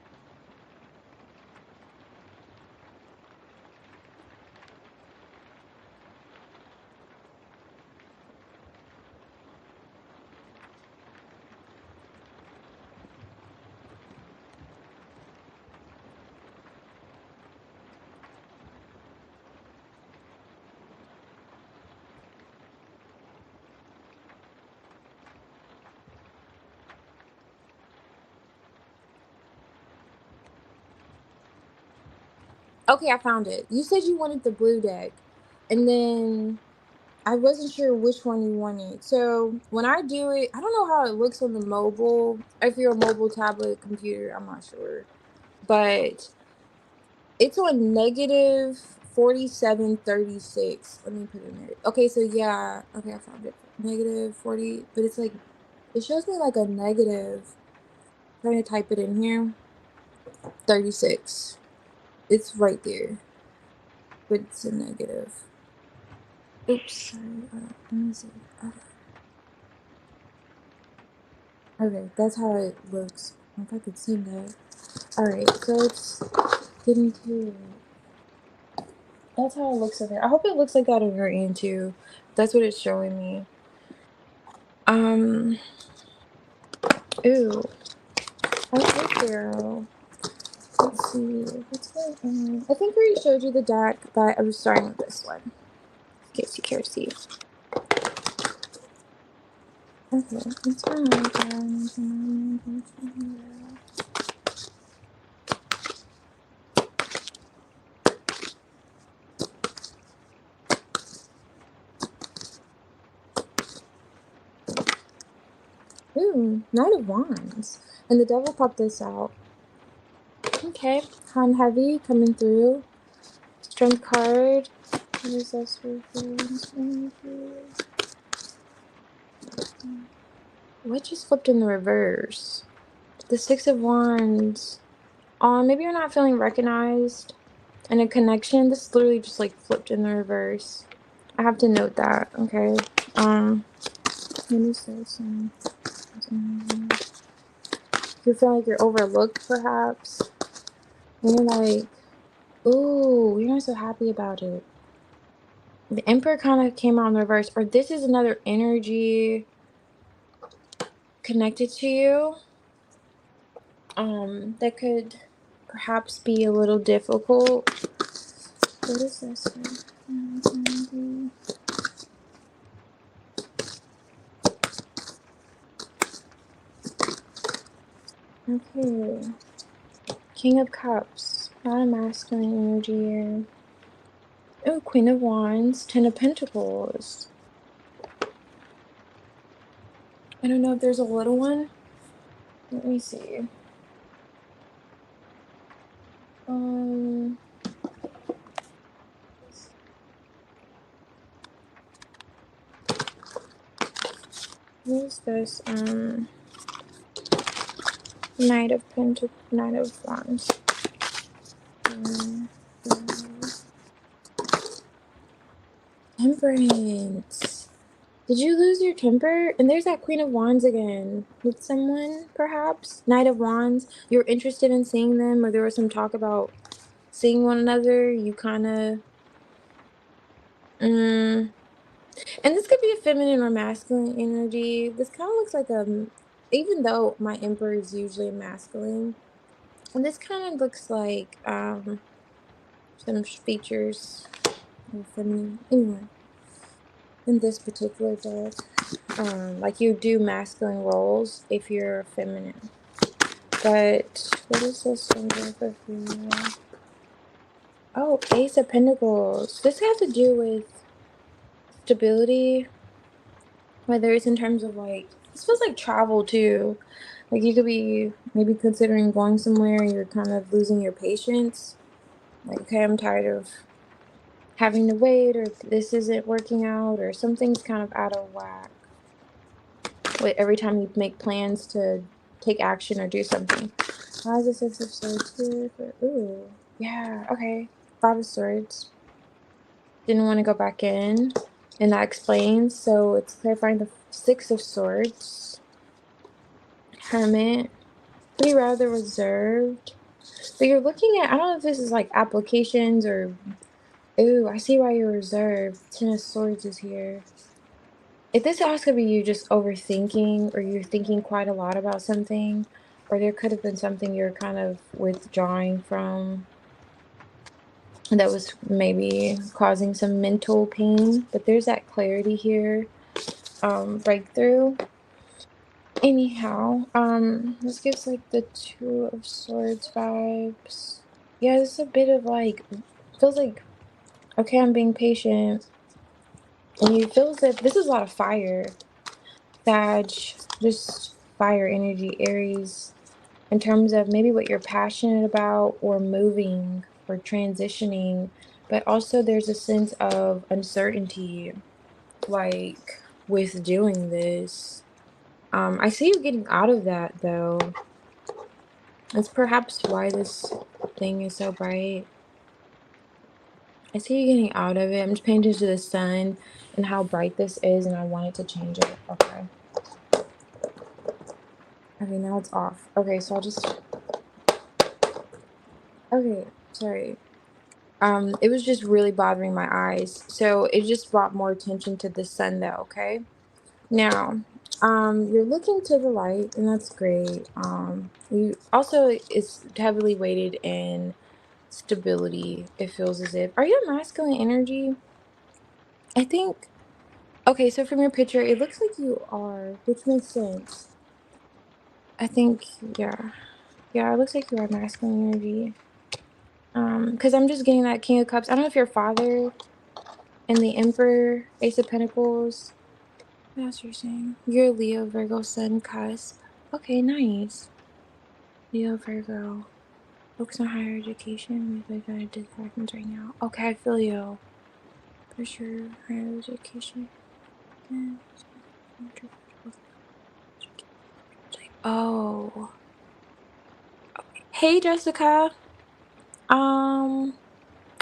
Okay, I found it. You said you wanted the blue deck, and then I wasn't sure which one you wanted. So when I do it, I don't know how it looks on the mobile. If you're a mobile tablet computer, I'm not sure. But it's on negative 4736. Let me put it in there. Okay, so yeah. Okay, I found it. Negative 40, but it's like, it shows me like a negative. Trying to type it in here. 36. It's right there, but it's a negative. Oops, sorry. Let me see. Okay, that's how it looks. If I could see that. Alright, so let's get into it. That's how it looks in there. I hope it looks like that on your end too. That's what it's showing me. Um, Ooh. Okay, girl. Let's see. What's going on? I think I already showed you the deck, but I was starting with this one. In case you care to see. Okay, it's fine. Ooh, Knight of Wands. And the devil popped this out. Okay, Han Heavy coming through. Strength card. What is this for? What just flipped in the reverse? The Six of Wands. Maybe you're not feeling recognized. And a connection. This literally just like flipped in the reverse. I have to note that, okay? Let me say some. You feel like you're overlooked, perhaps. And you're like, ooh, you're not so happy about it. The Emperor kind of came out in reverse, or this is another energy connected to you. That could perhaps be a little difficult. What is this one? Okay. King of Cups. Not a masculine energy here. Oh, Queen of Wands. Ten of Pentacles. I don't know if there's a little one. Let me see. Um, what is this? Knight of Pentacles. Knight of Wands. Um, Temperance. Did you lose your temper? And there's that Queen of Wands again. With someone, perhaps? Knight of Wands. You're interested in seeing them, or there was some talk about seeing one another. You kind of. And this could be a feminine or masculine energy. This kind of looks like a. Even though my Emperor is usually masculine, and this kind of looks like some features of feminine. Anyway, in this particular deck. Like you do masculine roles if you're feminine. But what is this one for female? Oh, Ace of Pentacles. This has to do with stability, whether it's in terms of like, this feels like travel too. Like you could be maybe considering going somewhere and you're kind of losing your patience. Like, okay, I'm tired of having to wait, or this isn't working out, or something's kind of out of whack. Every time you make plans to take action or do something. Why is the Six of Swords here? Ooh, yeah, okay. Five of Swords. Didn't want to go back in, and that explains. So it's clarifying the Six of Swords. Hermit. Pretty rather reserved. But you're looking at, I don't know if this is like applications or. Ooh, I see why you're reserved. Ten of Swords is here. If this also could be you just overthinking, or you're thinking quite a lot about something, or there could have been something you're kind of withdrawing from that was maybe causing some mental pain. But there's that clarity here, breakthrough. Anyhow, this gives like the Two of Swords vibes. Yeah, it's a bit of like, feels like, okay, I'm being patient. And you feels that this is a lot of fire. Sag, just fire energy, Aries, in terms of maybe what you're passionate about or moving or transitioning. But also there's a sense of uncertainty, like with doing this. I see you getting out of that though. That's perhaps why this thing is so bright. I see you getting out of it. I'm just paying attention to the sun and how bright this is, and I want it to change it. Okay. Okay, now it's off. Okay, so I'll just. Okay, sorry. It was just really bothering my eyes, so it just brought more attention to the sun, though. Okay. Now, you're looking to the light, and that's great. You also it's heavily weighted in stability. It feels as if. Are you a masculine energy? I think. Okay, so from your picture, it looks like you are, which makes sense. I think, yeah, yeah, it looks like you are masculine energy. Because I'm just getting that King of Cups. I don't know if your father and the Emperor, Ace of Pentacles. What else you're saying? You're Leo, Virgo, Sun, Cusp. Okay, nice. Leo, Virgo. Focus on higher education. Maybe I gotta do happens right now. Okay, I feel you. For sure, higher education. Oh. Hey, Jessica. Um,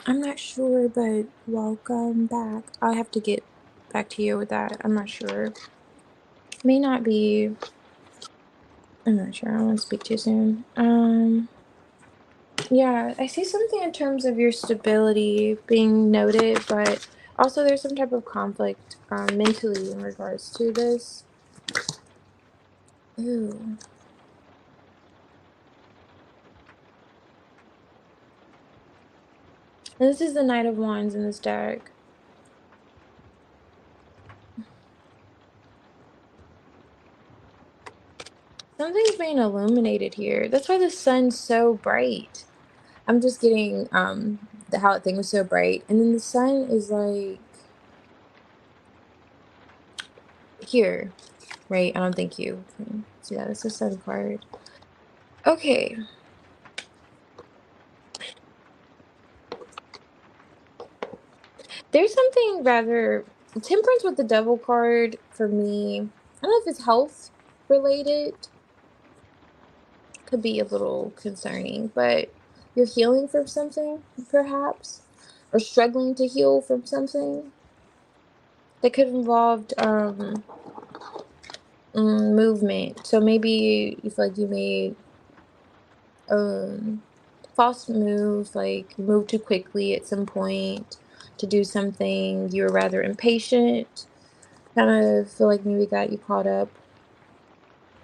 I'm not sure, but welcome back. I'll have to get back to you with that. I'm not sure. May not be. I'm not sure. I don't want to speak too soon. Yeah, I see something in terms of your stability being noted, but also there's some type of conflict mentally in regards to this. Ooh. And this is the Knight of Wands in this deck. Something's being illuminated here. That's why the sun's so bright. I'm just getting how the thing was so bright. And then the sun is like here, right? I don't think you can see that. It's the sun card. Okay. There's something rather temperance with the devil card for me. I don't know if it's health related, could be a little concerning, but you're healing from something, perhaps, or struggling to heal from something that could have involved movement. So maybe you feel like you made um false move, like you moved too quickly at some point to do something. You were rather impatient. Kind of feel like maybe got you caught up.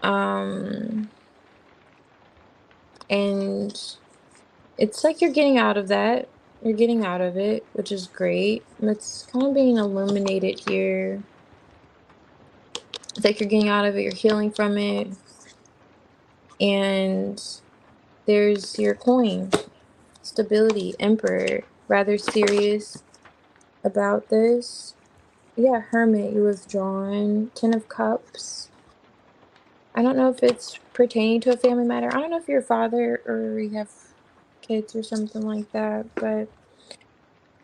Um, and it's like you're getting out of that. You're getting out of it, which is great. And it's kind of being illuminated here. It's like you're getting out of it, you're healing from it. And there's your coin, stability, Emperor, rather serious about this. Yeah, Hermit, you withdrawn. Ten of Cups. I don't know if it's pertaining to a family matter. I don't know if you're a father or you have kids or something like that, but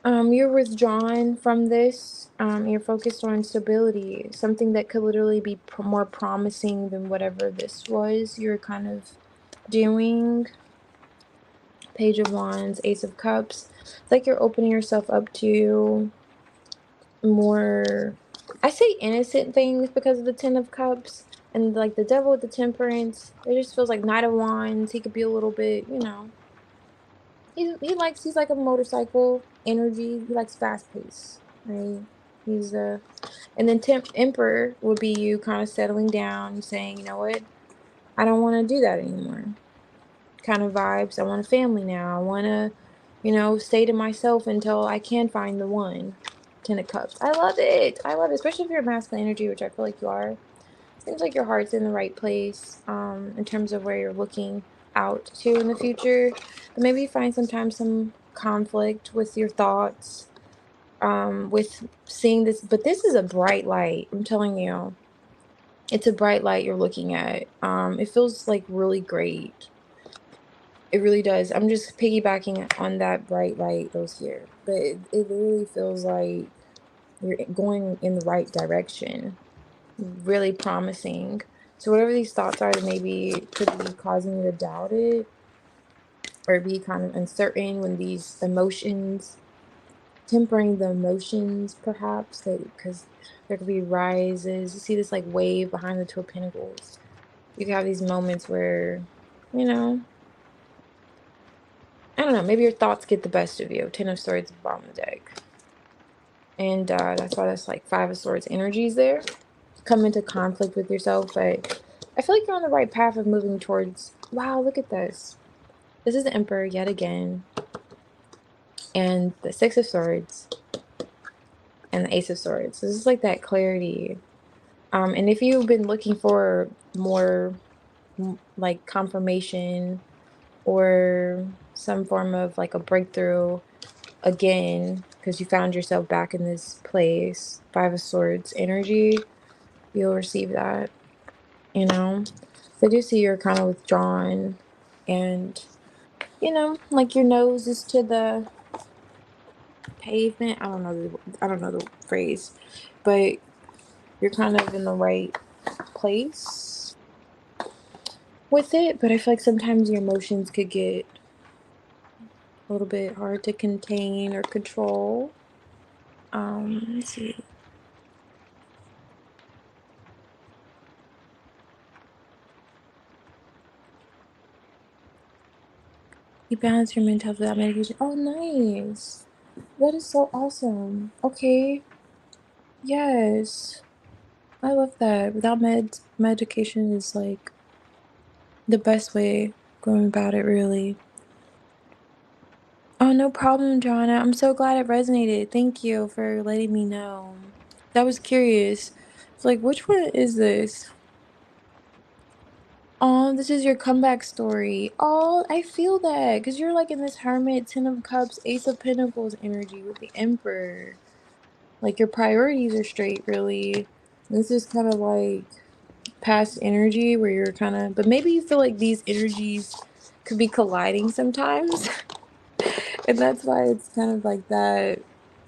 you're withdrawn from this. You're focused on stability, something that could literally be more promising than whatever this was. You're kind of doing. Page of Wands, Ace of Cups. It's like you're opening yourself up to more, I say innocent things because of the Ten of Cups and like the Devil with the Temperance. It just feels like Knight of Wands. He could be a little bit, he's like a motorcycle energy. He likes fast pace, right? He's and then Emperor would be you kind of settling down, saying, you know what, I don't want to do that anymore. Kind of vibes. I want a family now. I want to, stay to myself until I can find the one. Ten of Cups. I love it. I love it, especially if you're masculine energy, which I feel like you are. Seems like your heart's in the right place in terms of where you're looking. out to in the future. But maybe find sometimes some conflict with your thoughts, with seeing this. But this is a bright light. I'm telling you, it's a bright light you're looking at. It feels like really great. It really does. I'm just piggybacking on that bright light those here, but it literally feels like you're going in the right direction. Really promising. So whatever these thoughts are that maybe could be causing you to doubt it or be kind of uncertain when these emotions, tempering the emotions perhaps, that because there could be rises. You see this like wave behind the two of pentacles. You can have these moments where, you know, I don't know, maybe your thoughts get the best of you. Ten of Swords at the bottom of the deck. And that's why that's like Five of Swords energies there. Come into conflict with yourself, but I feel like you're on the right path of moving towards. Wow, look at this. This is the Emperor yet again, and the Six of Swords, and the Ace of Swords. This is like that clarity. And if you've been looking for more like confirmation or some form of like a breakthrough again, because you found yourself back in this place, Five of Swords energy, you'll receive that, you know. So I do see you're kind of withdrawn, and like your nose is to the pavement. I don't know the phrase, but you're kind of in the right place with it. But I feel like sometimes your emotions could get a little bit hard to contain or control. Let's see. You balance your mental health without medication. Oh, nice. That is so awesome. Okay. Yes. I love that. Without medication is like the best way going about it, really. Oh, no problem, Joanna. I'm so glad it resonated. Thank you for letting me know. I was curious. It's like, which one is this? Oh, this is your comeback story. Oh, I feel that because you're like in this Hermit, Ten of Cups, Ace of Pentacles energy with the Emperor. Like your priorities are straight, really. This is kind of like past energy where you're kind of, but maybe you feel like these energies could be colliding sometimes. And that's why it's kind of like that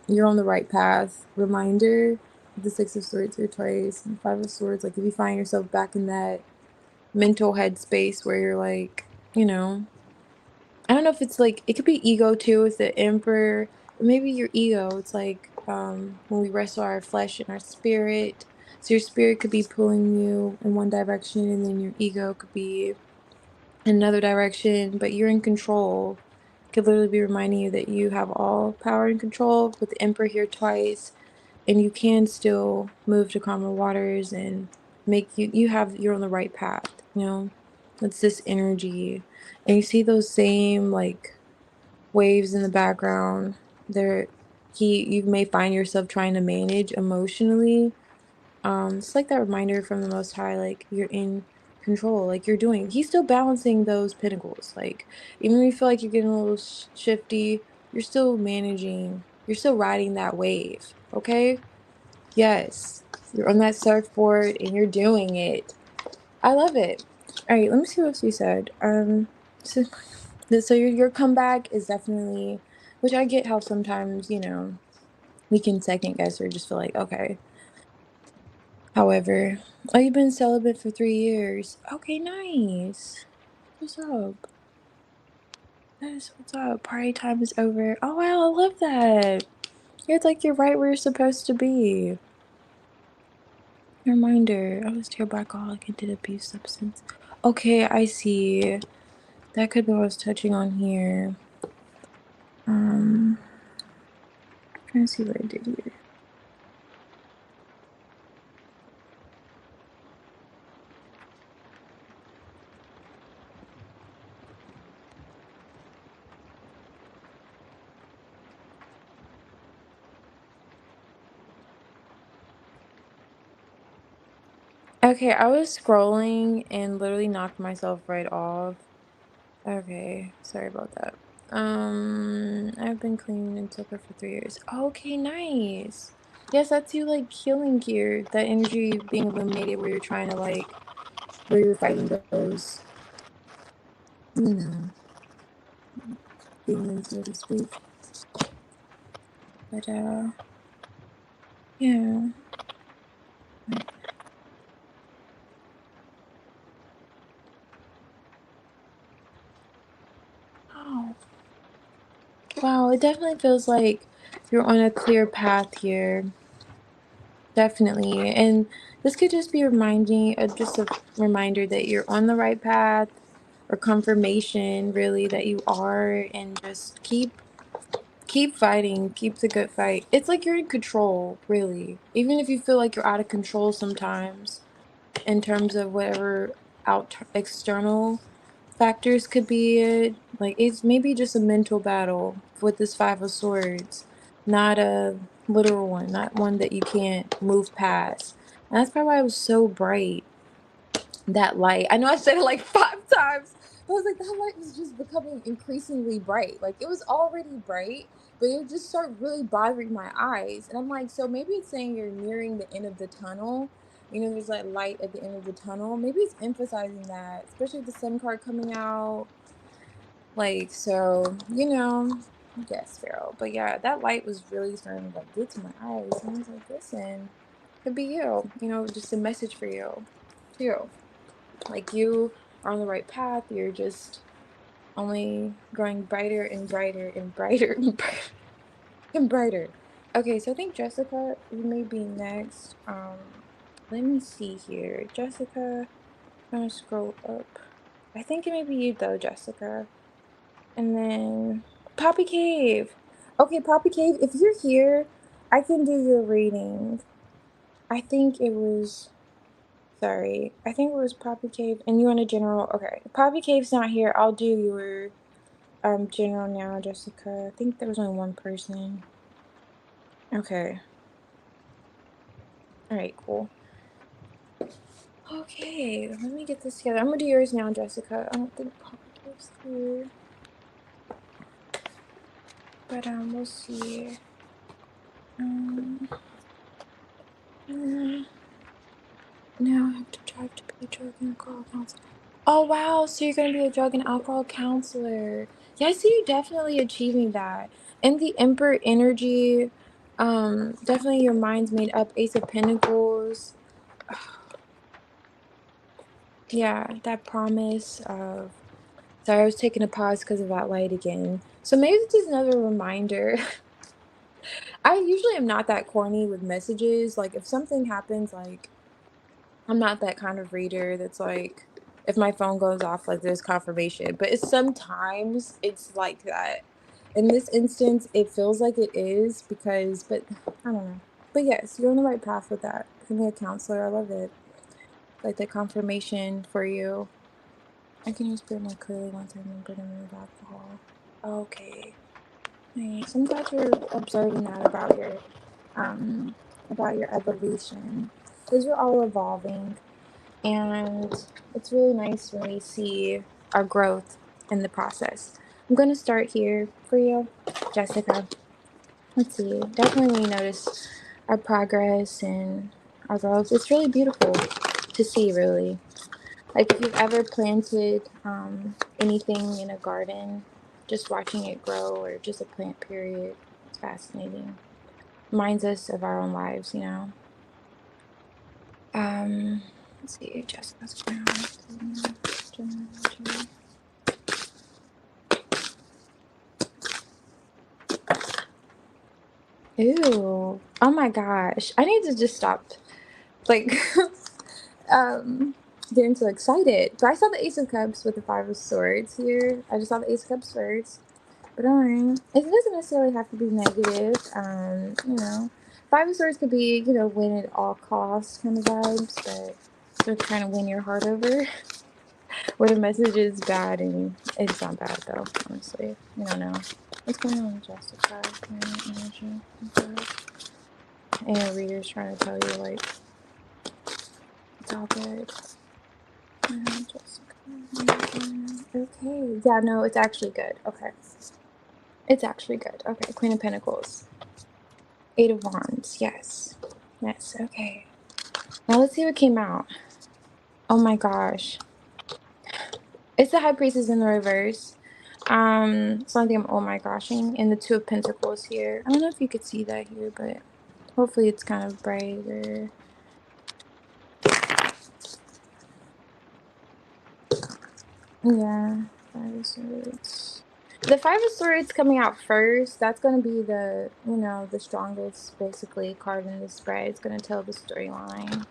you're on the right path reminder. The Six of Swords here twice, and Five of Swords. Like if you find yourself back in that mental headspace where you're like, I don't know if it's like it could be ego too with the Emperor, or maybe your ego. It's like when we wrestle our flesh and our spirit. So your spirit could be pulling you in one direction, and then your ego could be in another direction, but you're in control. Could literally be reminding you that you have all power and control with the Emperor here twice, and you can still move to calmer waters and make you're on the right path, it's this energy. And you see those same like waves in the background there. You may find yourself trying to manage emotionally. It's like that reminder from the Most High, like you're in control, like he's still balancing those pinnacles. Like even when you feel like you're getting a little shifty, you're still managing, you're still riding that wave. Okay. Yes, you're on that surfboard and you're doing it. I love it. All right, let me see what else you said. So, so your comeback is definitely, which I get how sometimes we can second guess or just feel like okay. However, oh, you've been celibate for 3 years. Okay, nice. What's up? That is what's up. Party time is over. Oh wow, I love that. It's like you're right where you're supposed to be. Reminder, I was terrible alcoholic and did abuse substance. Okay, I see. That could be what I was touching on here. Um, trying to see what I did here. Okay, I was scrolling and literally knocked myself right off. Okay, sorry about that. I've been clean and sober for 3 years. Okay, nice. Yes, that's you like healing here. That energy being illuminated where you're trying to like where you're fighting those, you know, demons, so to speak. But yeah. Oh, wow, it definitely feels like you're on a clear path here. Definitely. And this could just be reminding just a reminder that you're on the right path or confirmation really that you are, and just keep fighting, keep the good fight. It's like you're in control, really. Even if you feel like you're out of control sometimes in terms of whatever out external factors could be it. Like it's maybe just a mental battle with this Five of Swords, not a literal one, not one that you can't move past. And that's probably why it was so bright, that light. I know I said it like 5 times, but I was like, that light was just becoming increasingly bright. Like it was already bright, but it just started really bothering my eyes. And I'm like, so maybe it's saying you're nearing the end of the tunnel. You know, there's like light at the end of the tunnel. Maybe it's emphasizing that, especially with the sun card coming out. Like, so, yes, Pharaoh. But yeah, that light was really starting to like get to my eyes. And I was like, listen, could be you, just a message for you, too. Like you are on the right path. You're just only growing brighter and brighter and brighter and brighter and brighter. Okay, so I think Jessica, you may be next. Let me see here. Jessica, I'm gonna scroll up. I think it may be you though, Jessica. And then Poppy Cave. Okay, Poppy Cave, if you're here, I can do your reading. I think it was Sorry. I think it was Poppy Cave and you want a general. Okay. Poppy Cave's not here. I'll do your general now, Jessica. I think there was only one person. Okay. All right, cool. Okay, let me get this together. I'm gonna do yours now, Jessica. I don't think Poppy Cave's here. But we'll see. Um uh, Now I have to drive to be a drug and alcohol counselor. Oh wow, so you're gonna be a drug and alcohol counselor. Yeah, I see you definitely achieving that. And the Emperor energy, definitely your mind's made up. Ace of Pentacles. Yeah, that promise of sorry, I was taking a pause because of that light again. So maybe this is another reminder. I usually am not that corny with messages. Like if something happens, like I'm not that kind of reader that's like, if my phone goes off, like there's confirmation. But it's sometimes it's like that. In this instance, it feels like it is because, but I don't know. But yes, you're on the right path with that. Becoming a counselor, I love it. Like the confirmation for you. I can use spirit more clearly once I remember to remove alcohol. Okay. Nice. I'm glad you're observing that about your evolution. Because we're all evolving. And it's really nice when we see our growth in the process. I'm going to start here for you, Jessica. Let's see. Definitely when you notice our progress and our growth, it's really beautiful to see, really. Like if you've ever planted anything in a garden, just watching it grow or just a plant period, it's fascinating. Reminds us of our own lives. Let's see, Jessica's ground. Ew. Oh my gosh. I need to just stop like um getting so excited. But I saw the Ace of Cups with the Five of Swords here. I just saw the Ace of Cups first. But alright. It doesn't necessarily have to be negative. Five of Swords could be, win at all costs kind of vibes, but still trying to win your heart over. Where the message is bad and it's not bad though, honestly. You don't know. What's going on with Jessica? Energy. Okay. And your reader's trying to tell you, like, it's all good. Jessica. Okay. Yeah, no, it's actually good. Okay. It's actually good. Okay. Queen of Pentacles. Eight of Wands. Yes. Yes. Okay. Now let's see what came out. Oh my gosh. It's the High Priestess in the reverse. Something I'm oh my goshing. And the Two of Pentacles here. I don't know if you could see that here, but hopefully it's kind of brighter. Yeah. Five of Swords. The Five of Swords coming out first, that's going to be the, you know, the strongest, basically, card in the spread. It's going to tell the storyline.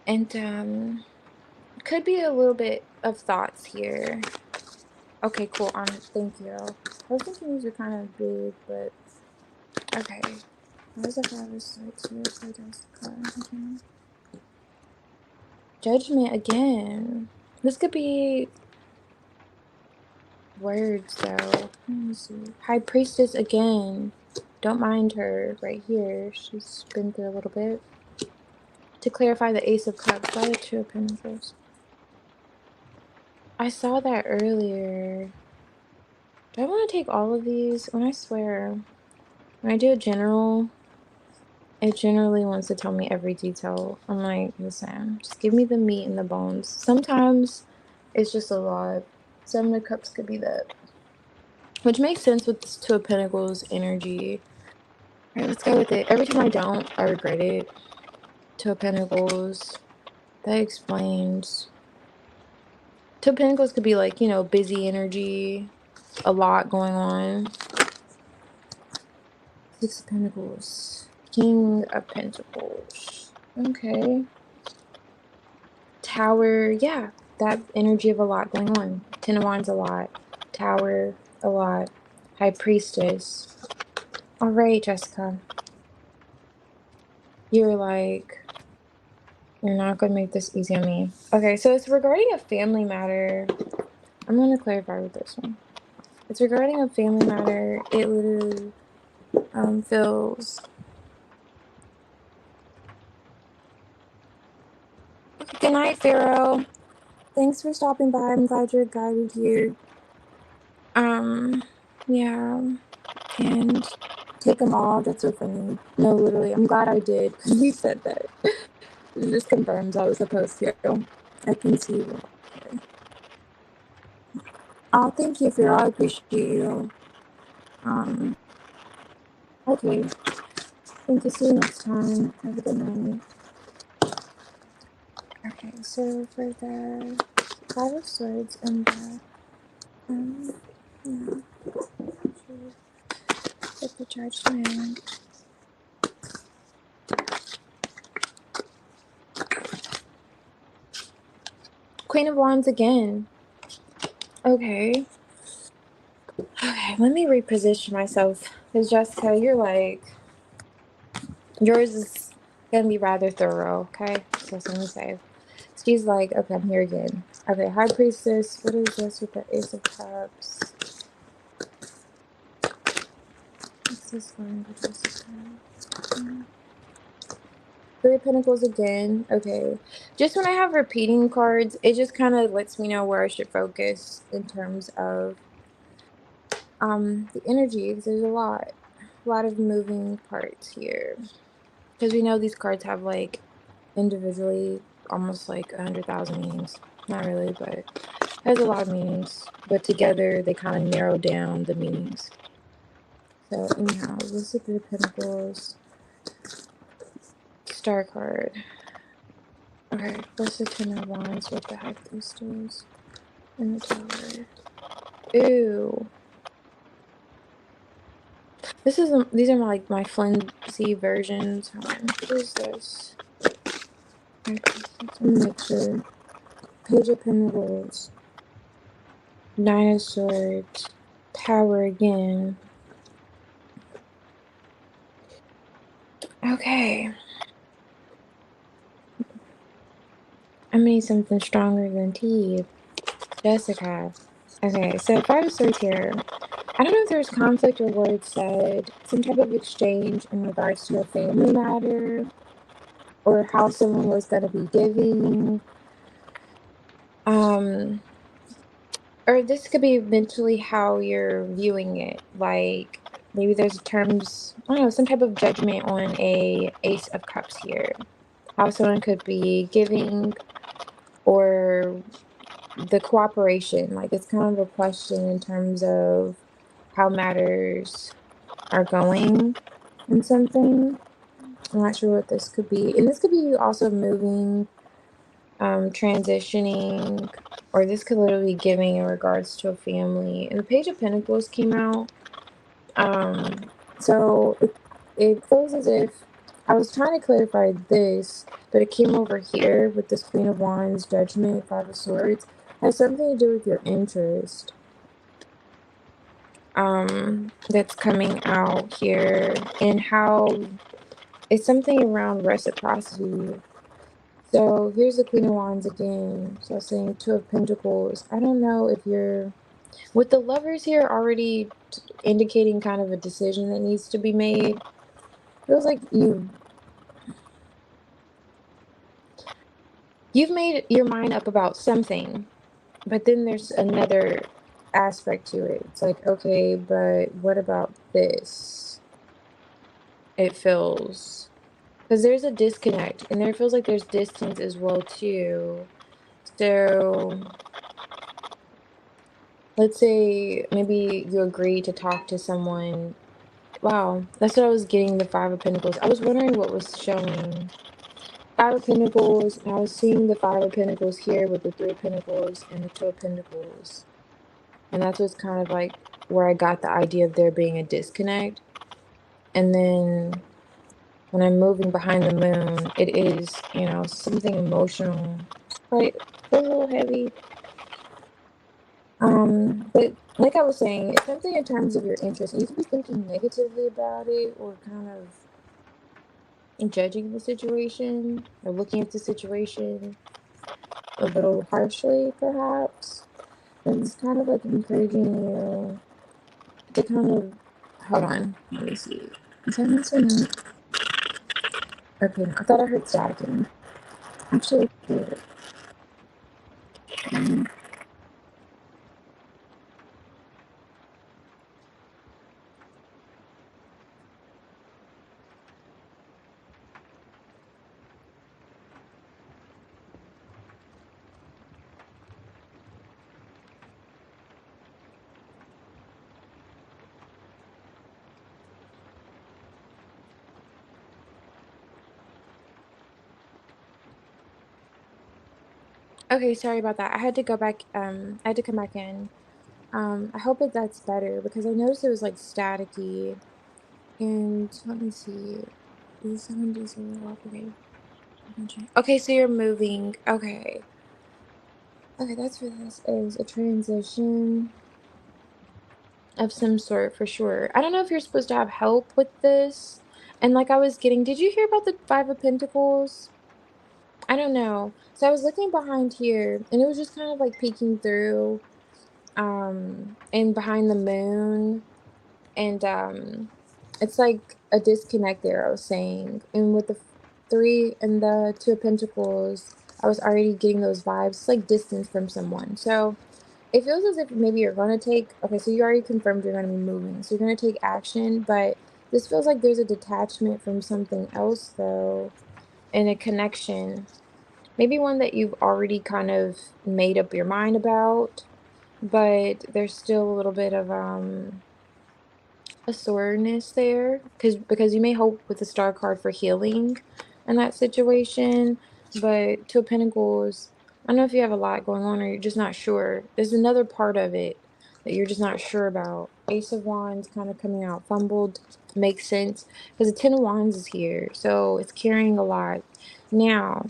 And, could be a little bit of thoughts here. Okay, cool. Thank you. I was thinking these are kind of big, but okay. Where's the Five of Swords here? So there's the card again. Judgment again. This could be words though. Let me see. High Priestess again. Don't mind her right here. She's been through a little bit. To clarify, the Ace of Cups by the Two of Pentacles. I saw that earlier. Do I want to take all of these? When I swear, when I do a general, it generally wants to tell me every detail. I'm like, listen, just give me the meat and the bones. Sometimes it's just a lot. Some of the cups could be that. Which makes sense with this Two of Pentacles energy. Alright, let's go with it. Every time I don't, I regret it. Two of Pentacles. That explains. Two of Pentacles could be like, you know, busy energy. A lot going on. Six of Pentacles. King of Pentacles. Okay. Tower. Yeah. That energy of a lot going on. Ten of Wands a lot. Tower a lot. High Priestess. Alright, Jessica. You're like, you're not going to make this easy on me. Okay, so it's regarding a family matter. I'm going to clarify with this one. It's regarding a family matter. It literally feels... Good night, Pharaoh. Thanks for stopping by. I'm glad you're guided here. Yeah. And take them all. That's so funny. No, literally. I'm glad I did because you said that. It just confirms I was supposed to. I can see you. Okay. Oh, thank you, Pharaoh. I appreciate you. Okay. Thank you. See you next time. Have a good night. Okay, so for the Five of Swords and the yeah, with the Judgment. Queen of Wands again. Okay. Okay, let me reposition myself. Because Jessica, you're like, yours is gonna be rather thorough, okay? So let me say. She's like, okay, I'm here again. Okay, High Priestess. What is this with the Ace of Cups? What's this one with Ace of Cups? Three of Pentacles again. Okay. Just when I have repeating cards, it just kind of lets me know where I should focus in terms of the energy, because there's a lot of moving parts here. Because we know these cards have like individually almost like 100,000 meanings. Not really, but there's a lot of meanings. But together they kind of narrow down the meanings. So anyhow, what's the Three of Pentacles? Star card. Okay, what's the Ten of Wands with the High Priestess and the Tower? Ooh. These are my flimsy versions. Hold on. What is this? I'm gonna make sure. Page of Pentacles. Nine of Swords. Tower again. Okay. I need something stronger than tea. Jessica. Okay, so Five of Swords here. I don't know if there's conflict or words said. Some type of exchange in regards to a family matter. Or how someone was going to be giving. Um, or this could be mentally how you're viewing it. Like maybe there's terms, I don't know, some type of judgment on a Ace of Cups here. How someone could be giving or the cooperation. Like it's kind of a question in terms of how matters are going in something. I'm not sure what this could be. And this could be you also moving, transitioning, or this could literally be giving in regards to a family. And the Page of Pentacles came out. So it feels as if I was trying to clarify this, but it came over here with this Queen of Wands, Judgment, Five of Swords. Has something to do with your interest. That's coming out here and how it's something around reciprocity. So here's the Queen of Wands again. So I was saying Two of Pentacles. I don't know if you're with the Lovers here already indicating kind of a decision that needs to be made. Feels like you've made your mind up about something, but then there's another aspect to it. It's like, okay, but what about this? It feels because there's a disconnect and there feels like there's distance as well too. So let's say maybe you agree to talk to someone. Wow, that's what I was getting, the Five of Pentacles. I was wondering what was showing. Five of Pentacles, and I was seeing the Five of Pentacles here with the Three of Pentacles and the Two of Pentacles. And that's what's kind of like where I got the idea of there being a disconnect. And then when I'm moving behind the moon, it is, something emotional. Right? A little heavy. But like I was saying, it's something in terms of your interest. You could be thinking negatively about it or kind of judging the situation or looking at the situation a little harshly, perhaps. And it's kind of like encouraging you to kind of hold on. Let me see. Is that missing out? Okay, no, I thought I heard stacking. Actually, here. Okay, sorry about that. I had to go back. I had to come back in. I hope that that's better because I noticed it was like staticky. And let me see. These 70s are a little off. Okay. Okay, so you're moving. Okay. Okay, that's what this is. A transition of some sort for sure. I don't know if you're supposed to have help with this. And like I was getting, did you hear about the Five of Pentacles? I don't know. So I was looking behind here and it was just kind of like peeking through and behind the moon and it's like a disconnect there, I was saying. And with the three and the Two of Pentacles, I was already getting those vibes. It's like distance from someone. So it feels as if maybe you're going to take, okay, so you already confirmed you're going to be moving. So you're going to take action, but this feels like there's a detachment from something else, though, and a connection. Maybe one that you've already kind of made up your mind about, but there's still a little bit of a soreness there because you may hope with the Star card for healing in that situation, but Two of Pentacles, I don't know if you have a lot going on or you're just not sure. There's another part of it that you're just not sure about. Ace of Wands kind of coming out fumbled makes sense because the Ten of Wands is here, so it's carrying a lot. Now,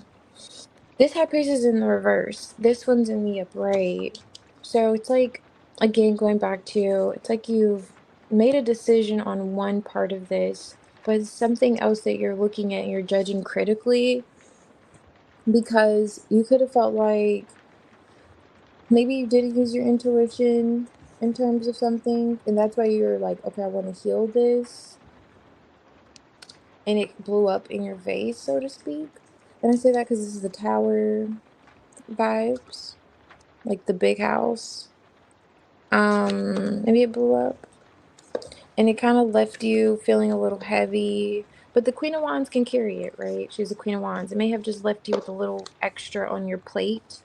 this High Priest is in the reverse. This one's in the upright. So it's like, again, going back to, it's like you've made a decision on one part of this, but it's something else that you're looking at and you're judging critically because you could have felt like maybe you didn't use your intuition in terms of something, and that's why you're like, okay, I want to heal this, and it blew up in your face, so to speak. And I say that because this is the Tower vibes. like the big house. Maybe it blew up and it kind of left you feeling a little heavy. But the Queen of Wands can carry it, right? She's the Queen of Wands. It may have just left you with a little extra on your plate.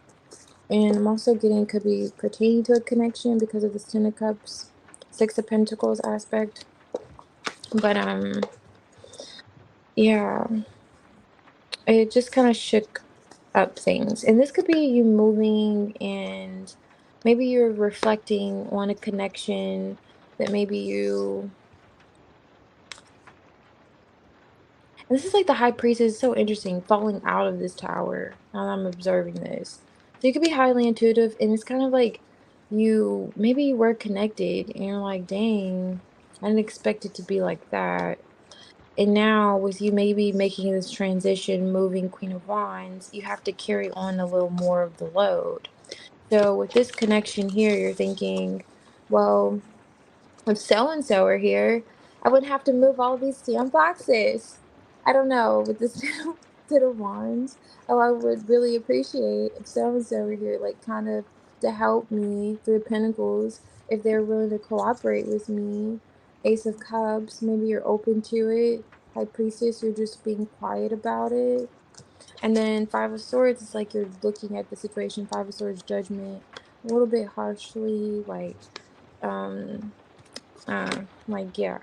And I'm also getting could be pertaining to a connection because of this Ten of Cups, Six of Pentacles aspect. But yeah, it just kind of shook up things. And this could be you moving and maybe you're reflecting on a connection that maybe you. And this is like the high priestess is so interesting, falling out of this tower. Now that I'm observing this. So you could be highly intuitive, and it's kind of like you maybe you were connected and you're like, dang, I didn't expect it to be like that. And now with you maybe making this transition, moving Queen of Wands, you have to carry on a little more of the load. So with this connection here, you're thinking, well, if so and so were here, I wouldn't have to move all these damn boxes. I don't know, with this Ten of Wands. Oh, I would really appreciate if so and so were here, like kind of to help me through Pentacles, if they're willing to cooperate with me. Ace of Cups, maybe you're open to it. High Priestess, you're just being quiet about it. And then Five of Swords, it's like you're looking at the situation. Five of Swords, judgment, a little bit harshly, um, yeah,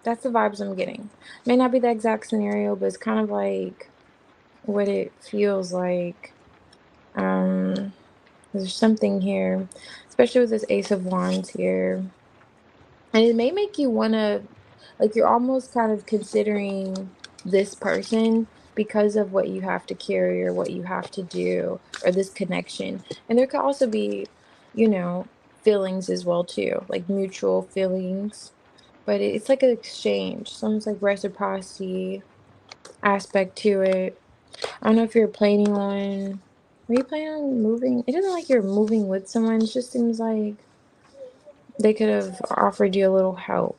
that's the vibes I'm getting. May not be the exact scenario, but it's kind of like what it feels like. Um, there's something here, especially with this Ace of Wands here. And it may make you want to, like, you're almost kind of considering this person because of what you have to carry or what you have to do or this connection. And there could also be, you know, feelings as well, too, like mutual feelings. But it's like an exchange. Someone's like reciprocity aspect to it. I don't know if you're planning on. Are you planning on moving? It doesn't like you're moving with someone. It just seems like they could have offered you a little help.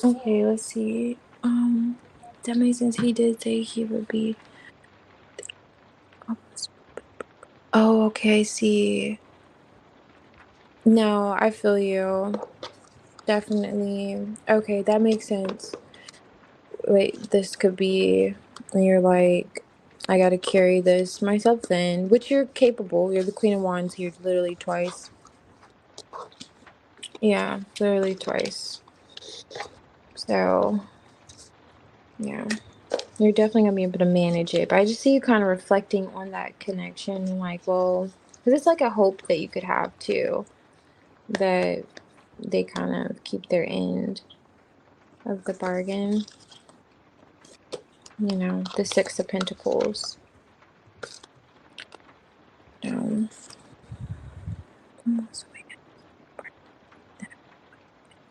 Okay, let's see. That makes sense. He did say he would be. Oh, okay. I see. No, I feel you. Definitely. Okay, that makes sense. Wait, this could be, and you're like, I gotta carry this myself then, which you're capable. You're the Queen of Wands here literally twice. Yeah, literally twice. So, yeah, you're definitely gonna be able to manage it. But I just see you kind of reflecting on that connection and like, well, because it's like a hope that you could have too, that they kind of keep their end of the bargain. You know, the Six of Pentacles. Um,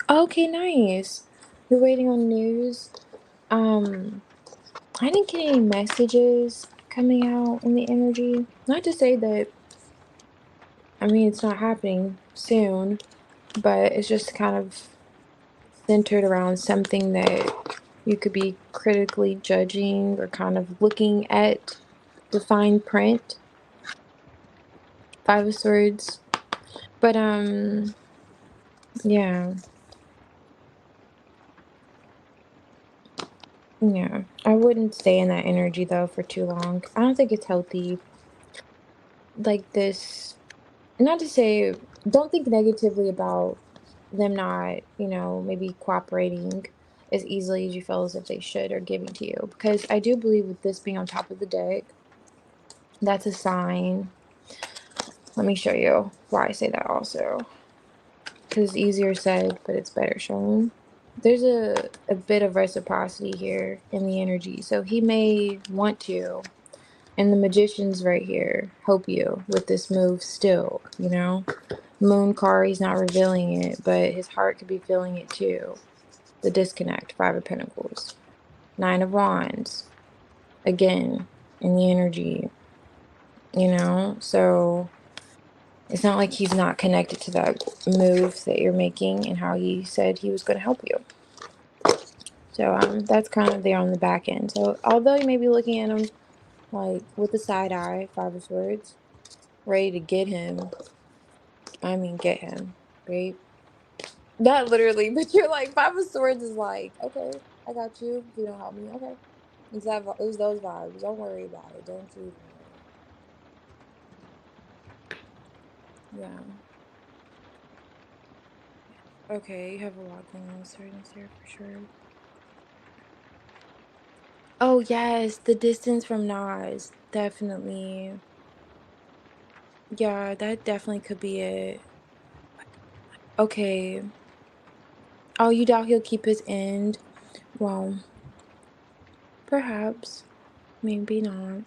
okay, nice. You're waiting on news. Um, I didn't get any messages coming out in the energy. Not to say that, I mean, it's not happening soon, but it's just kind of centered around something that you could be critically judging or kind of looking at the fine print. Five of Swords. But, yeah. Yeah. I wouldn't stay in that energy though for too long. I don't think it's healthy. Like this, not to say, don't think negatively about them not, maybe cooperating as easily as you feel as if they should or giving to you. Because I do believe with this being on top of the deck, that's a sign. Let me show you why I say that also. Because it's easier said, but it's better shown. There's a bit of reciprocity here in the energy. So he may want to, and the magician's right here, help you with this move still, Moon card, he's not revealing it, but his heart could be feeling it too. The disconnect, Five of Pentacles. Nine of Wands. Again, in the energy, So It's not like he's not connected to that move that you're making and how he said he was going to help you. So that's kind of there on the back end. So although you may be looking at him like with the side eye, Five of Swords, ready to get him, I mean get him, right? Not literally, but you're like Five of Swords is like, okay, I got you. If you don't help me, okay. It's those vibes. Don't worry about it. Don't you even worry. Yeah. Okay, you have a lot going on with Certain there for sure. Oh yes, the distance from Nas. Definitely. Yeah, that definitely could be it. Okay. Oh, you doubt he'll keep his end? Well, perhaps. Maybe not.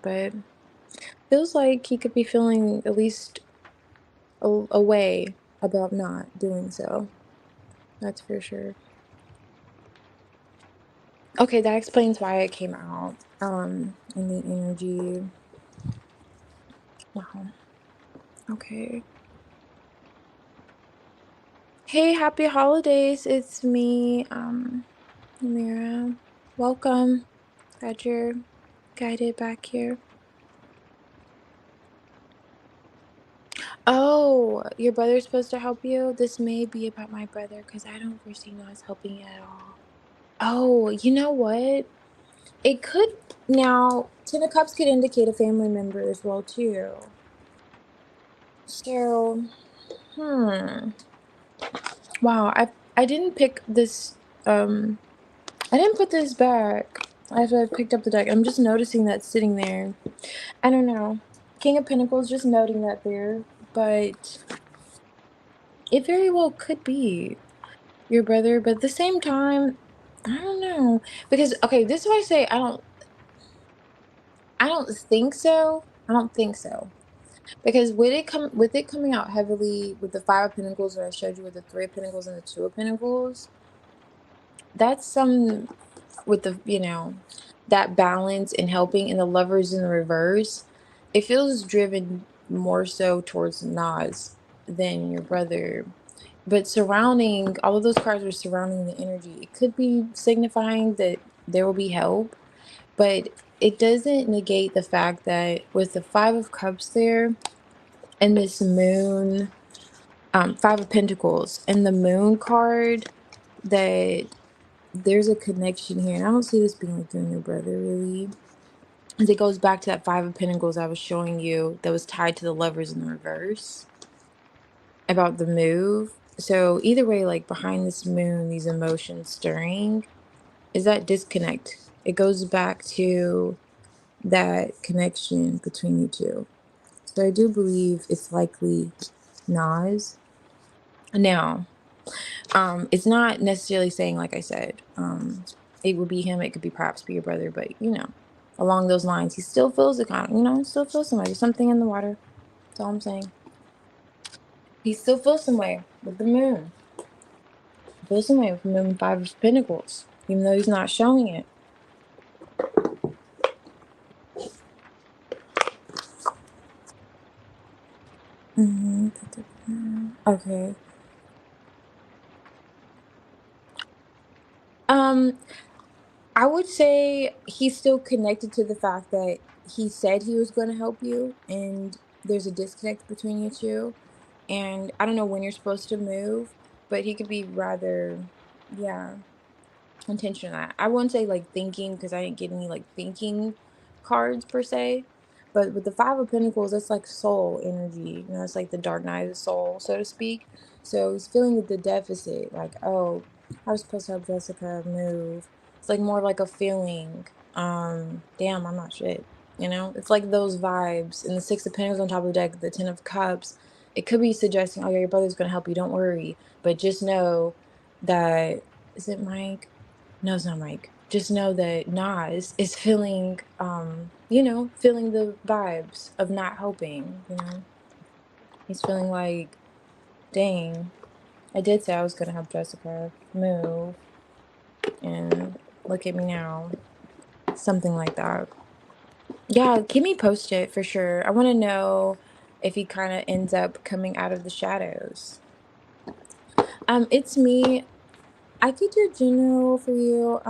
But feels like he could be feeling at least a way about not doing so. That's for sure. Okay, that explains why it came out. In the energy. Wow. Okay. Hey, happy holidays. It's me, Amira. Welcome. Glad you're guided back here. Oh, your brother's supposed to help you? This may be about my brother because I don't foresee Nas helping you at all. Oh, you know what? It could now, Ten of Cups could indicate a family member as well too. So, hmm. Wow, I didn't pick this I didn't put this back after I picked up the deck. I'm just noticing that sitting there. I don't know. King of Pentacles, just noting that there, but it very well could be your brother, but at the same time, I don't know. Because okay, this is why I say I don't think so. I don't think so. Because with it coming out heavily with the Five of Pentacles that I showed you with the Three of Pentacles and the Two of Pentacles, that's some with the that balance and helping and the lovers in the reverse. It feels driven more so towards Nas than your brother. But surrounding all of those cards are surrounding the energy. It could be signifying that there will be help, but it doesn't negate the fact that with the Five of Cups there and this moon, Five of Pentacles and the moon card, that there's a connection here. And I don't see this being like you and your brother really. As it goes back to that Five of Pentacles I was showing you that was tied to the lovers in the reverse about the move. So either way, like behind this moon, these emotions stirring is that disconnect. It goes back to that connection between you two. So I do believe it's likely Nas. Now, it's not necessarily saying, like I said, it would be him, it could be perhaps be your brother, but along those lines, he still feels the kind of, he still feels somebody. There's something in the water. That's all I'm saying. He still feels some way with the moon. He feels some way with the moon Five of Pentacles, even though he's not showing it. hmm Okay. Um, I would say he's still connected to the fact that he said he was going to help you, and there's a disconnect between you two. And I don't know when you're supposed to move, but he could be rather, yeah, intention on that. I wouldn't say like thinking because I didn't get any like thinking cards per se. But with the Five of Pentacles, that's like soul energy. It's like the dark night of the soul, so to speak. So he's feeling the deficit, like, oh, I was supposed to help Jessica move. It's like more like a feeling. Damn, I'm not shit. It's like those vibes. And the Six of Pentacles on top of the deck, the Ten of Cups. It could be suggesting, oh yeah, your brother's gonna help you. Don't worry, but just know that is it Mike? No, it's not Mike. Just know that Nas is feeling, feeling the vibes of not helping. He's feeling like, dang, I did say I was gonna help Jessica move, and look at me now. Something like that. Yeah, keep me posted for sure. I want to know. if he kind of ends up coming out of the shadows. It's me. I could do general for you.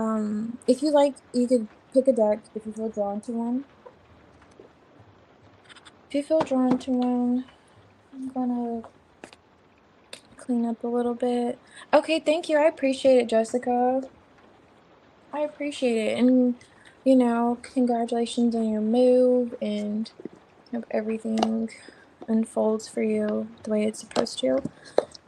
If you like, you could pick a deck if you feel drawn to one. If you feel drawn to one, I'm gonna clean up a little bit. Okay, thank you. I appreciate it, Jessica. I appreciate it. And, congratulations on your move and hope everything unfolds for you the way it's supposed to.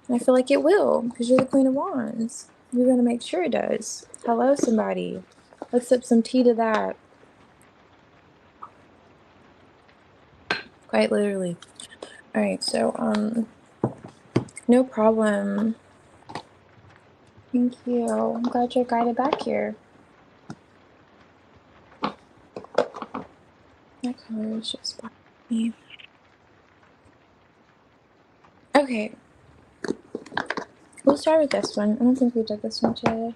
And I feel like it will because you're the Queen of Wands. You're going to make sure it does. Hello, somebody. Let's sip some tea to that. Quite literally. All right, so, no problem. Thank you. I'm glad you're guided back here. My color is just bothering me. Okay, we'll start with this one. I don't think we did this one today.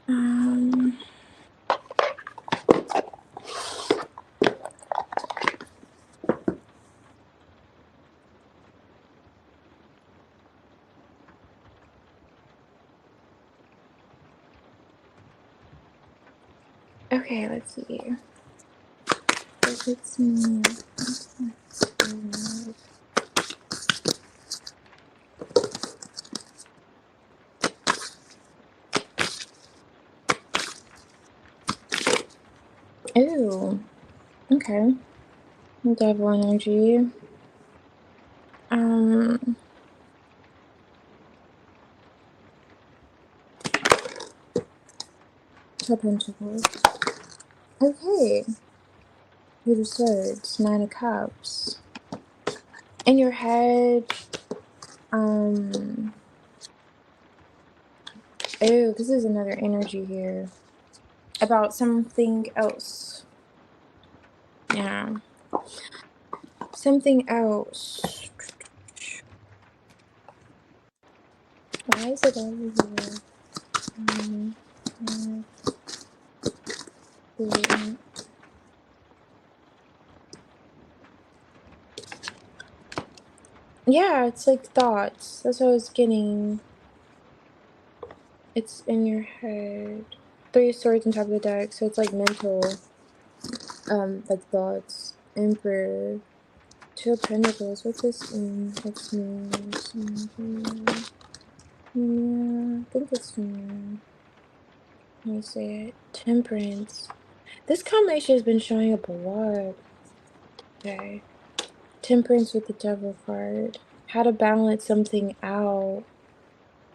Um, okay, let's see. It's me. Ooh, okay. Devil energy. Um, Two of Pentacles. Okay. Page of Swords, Nine of Cups. In your head, oh, this is another energy here. About something else. Yeah. Something else. Why is it over here? Yeah, it's like thoughts. That's what I was getting. It's in your head. Three of Swords on top of the deck, so it's like mental, like thoughts. Emperor. Two of Pentacles. What's this mean? What's mean? Yeah, I think it's mean. Let me say it. Temperance. This combination has been showing up a lot. Okay. Temperance with the Devil card. How to balance something out.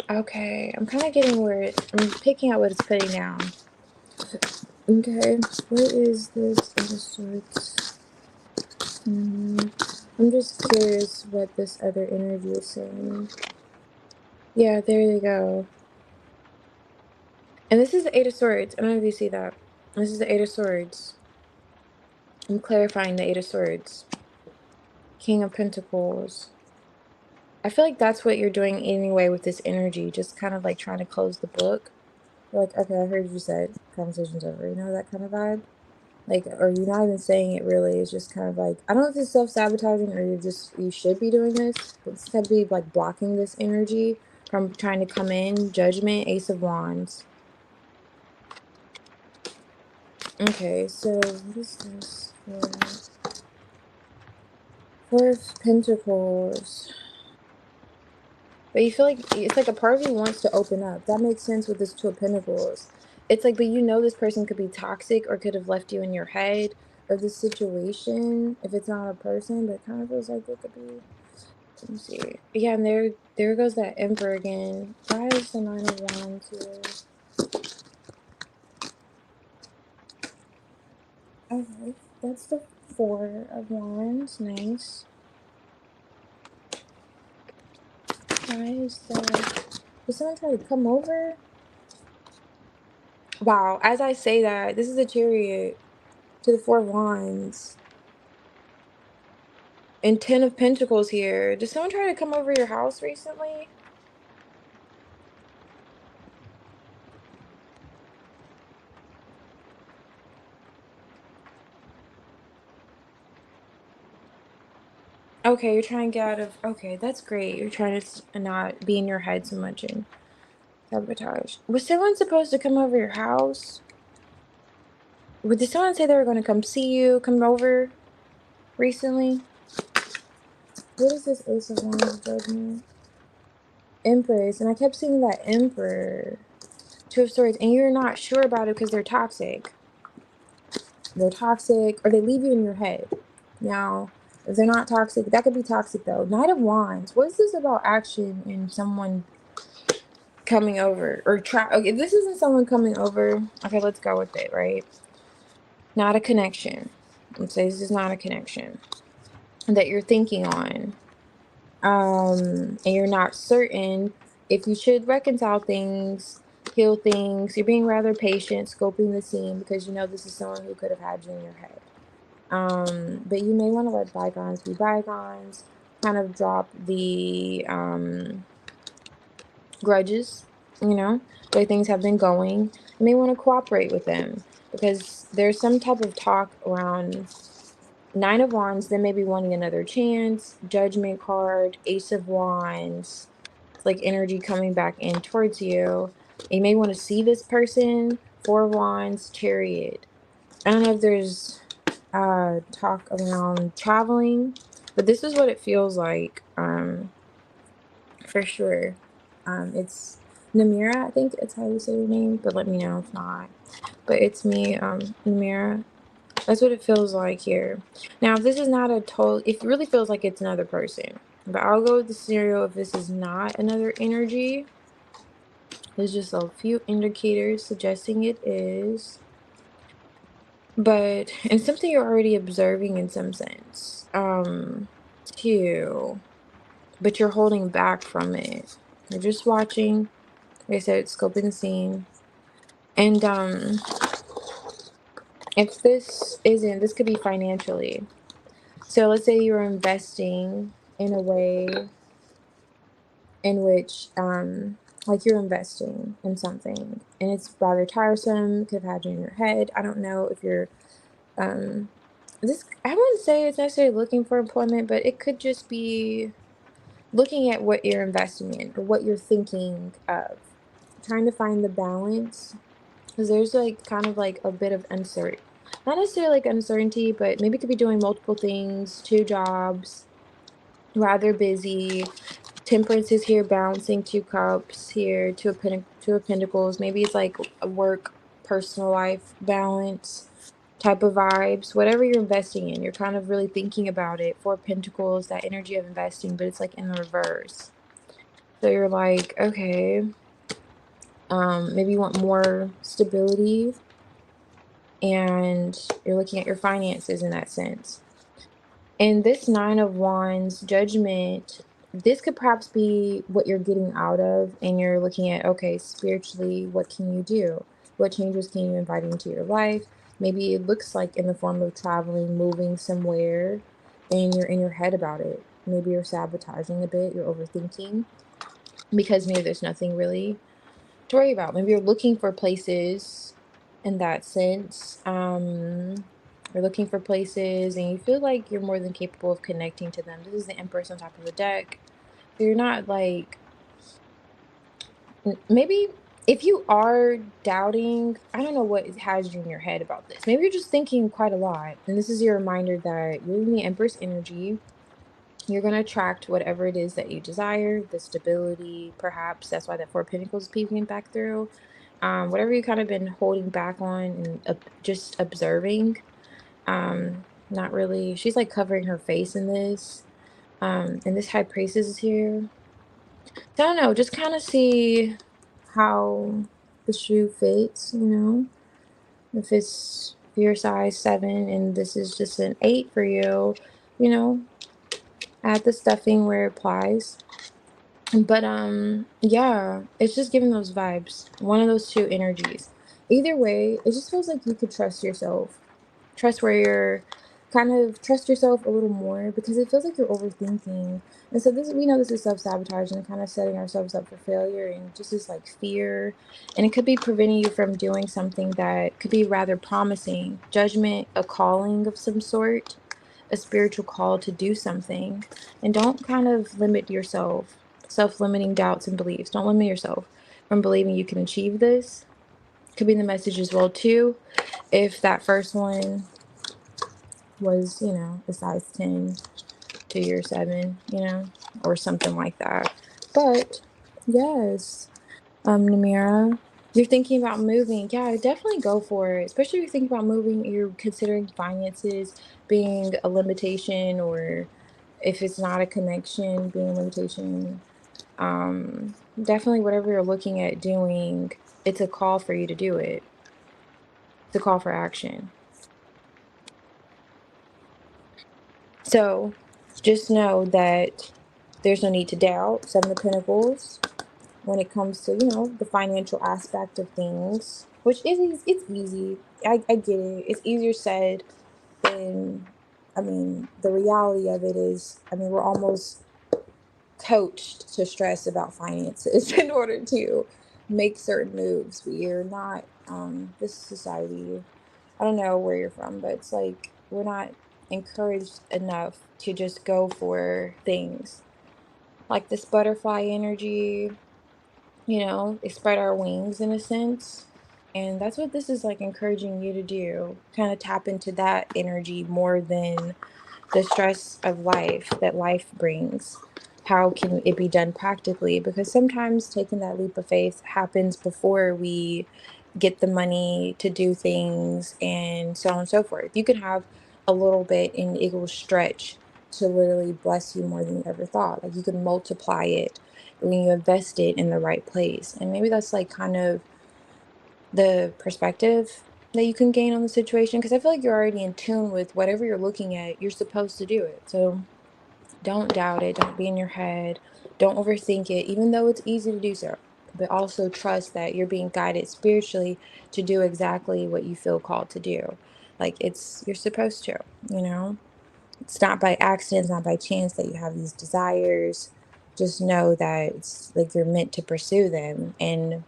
Okay, I'm kind of getting where I'm picking out what it's putting down. Okay, what is this Eight of Swords? I'm just curious what this other energy is saying. Yeah, there you go. And this is the Eight of Swords. I don't know if you see that. This is the Eight of Swords. I'm clarifying the Eight of Swords. King of Pentacles. I feel like that's what you're doing anyway with this energy. Just kind of like trying to close the book. You're like, okay, I heard you said conversation's over. You know, that kind of vibe? Like, or you're not even saying it really. It's just kind of like, I don't know if it's self-sabotaging or you should be doing this. But it's got to be like blocking this energy from trying to come in. Judgment, Ace of Wands. Okay, so what is this for? Four of Pentacles. But you feel like it's like a part of you wants to open up. That makes sense with this Two of Pentacles. It's like, but this person could be toxic or could have left you in your head or this situation, if it's not a person, but it kind of feels like it could be. Let me see. Yeah, and there goes that Emperor again. Why is the Nine of Wands here? Okay, that's the Four of Wands. Nice. Why is that? Did someone try to come over? Wow, as I say that, this is a Chariot to the Four of Wands. And Ten of Pentacles here. Did someone try to come over your house recently? Okay, you're trying to get out of. Okay, that's great. You're trying to not be in your head so much and sabotage. Was someone supposed to come over your house? Did someone say they were going to come see you, come over recently? What is this Ace of Wands judgment? Empress, and I kept seeing that Emperor. Two of Swords, and you're not sure about it because they're toxic. They're toxic, or they leave you in your head. Now, if they're not toxic, that could be toxic though. Knight of Wands. What is this about action and someone coming over or try? Okay, if this isn't someone coming over, okay, let's go with it. Right? Not a connection. Let's say this is not a connection that you're thinking on. And you're not certain if you should reconcile things, heal things. You're being rather patient, scoping the scene because you know this is someone who could have had you in your head. But you may want to let bygones be bygones, kind of drop the grudges, the way things have been going. You may want to cooperate with them because there's some type of talk around Nine of Wands, then maybe wanting another chance, Judgment card, Ace of Wands. It's like energy coming back in towards you. You may want to see this person, Four of Wands, Chariot. I don't know if there's talk around traveling, but this is what it feels like, for sure. It's Namira, I think it's how you say your name, but let me know if not. But it's me, Namira. That's what it feels like here. Now, if this is not a total, it really feels like it's another person. But I'll go with the scenario if this is not another energy. There's just a few indicators suggesting it is. But, and something you're already observing in some sense. Too. But you're holding back from it. You're just watching. Like I said, scoping the scene. And, if this isn't, this could be financially. So let's say you're investing in a way in which, like you're investing in something and it's rather tiresome, could have had you in your head. I don't know if you're, this, I wouldn't say it's necessarily looking for employment, but it could just be looking at what you're investing in or what you're thinking of, trying to find the balance. Because there's like kind of like a bit of uncertainty, not necessarily like uncertainty, but maybe it could be doing multiple things, two jobs, rather busy. Temperance is here, balancing two cups here, two of pentacles. Maybe it's like a work, personal life balance type of vibes. Whatever you're investing in, you're kind of really thinking about it. Four of Pentacles, that energy of investing, but it's like in the reverse. So you're like, okay, maybe you want more stability, and you're looking at your finances in that sense. And this Nine of Wands, Judgment, this could perhaps be what you're getting out of, and you're looking at, okay, spiritually, what can you do? What changes can you invite into your life? Maybe it looks like in the form of traveling, moving somewhere, and you're in your head about it. Maybe you're sabotaging a bit, you're overthinking, because maybe there's nothing really to worry about. Maybe you're looking for places in that sense. You're looking for places and you feel like you're more than capable of connecting to them. This is the Empress on top of the deck. So you're not like, maybe if you are doubting, I don't know what has you in your head about this. Maybe you're just thinking quite a lot. And this is your reminder that you're in the Empress energy. You're going to attract whatever it is that you desire, the stability, perhaps. That's why that Four of Pentacles is peeking back through. Whatever you kind of been holding back on and just observing. Not really. She's like covering her face in this. And this High Priestess is here. So I don't know. Just kind of see how the shoe fits, If it's your size 7 and this is just an 8 for you, you know, add the stuffing where it applies. But yeah, it's just giving those vibes. One of those two energies. Either way, it just feels like you could trust yourself. Trust where you're kind of trust yourself a little more, because it feels like you're overthinking. And so this, we know this is self-sabotage and kind of setting ourselves up for failure, and just this like fear. And it could be preventing you from doing something that could be rather promising. Judgment, a calling of some sort. a spiritual call to do something. And don't kind of limit yourself, self-limiting doubts and beliefs. Don't limit yourself from believing you can achieve this. Could be the message as well too. If that first one was, a size 10 to your 7, or something like that. But yes, Namira, you're thinking about moving. Yeah, definitely go for it. Especially if you're thinking about moving, you're considering finances being a limitation, or if it's not a connection being a limitation. Definitely whatever you're looking at doing, it's a call for you to do it. It's a call for action. So just know that there's no need to doubt. Seven of Pentacles when it comes to, the financial aspect of things, which it's easy. I get it. It's easier said than, I mean, the reality of it is, I mean, we're almost coached to stress about finances in order to make certain moves. We're not, this society, I don't know where you're from, but it's like we're not encouraged enough to just go for things like this butterfly energy, they spread our wings in a sense. And that's what this is like encouraging you to do. Kind of tap into that energy more than the stress of life that life brings. How can it be done practically? Because sometimes taking that leap of faith happens before we get the money to do things and so on and so forth. You can have a little bit and it will stretch to literally bless you more than you ever thought. Like you can multiply it when you invest it in the right place. And maybe that's like kind of the perspective that you can gain on the situation, because I feel like you're already in tune with whatever you're looking at, you're supposed to do it. So don't doubt it, don't be in your head, don't overthink it, even though it's easy to do so. But also trust that you're being guided spiritually to do exactly what you feel called to do. Like you're supposed to, you know? It's not by accident, it's not by chance that you have these desires. Just know that it's like you're meant to pursue them. And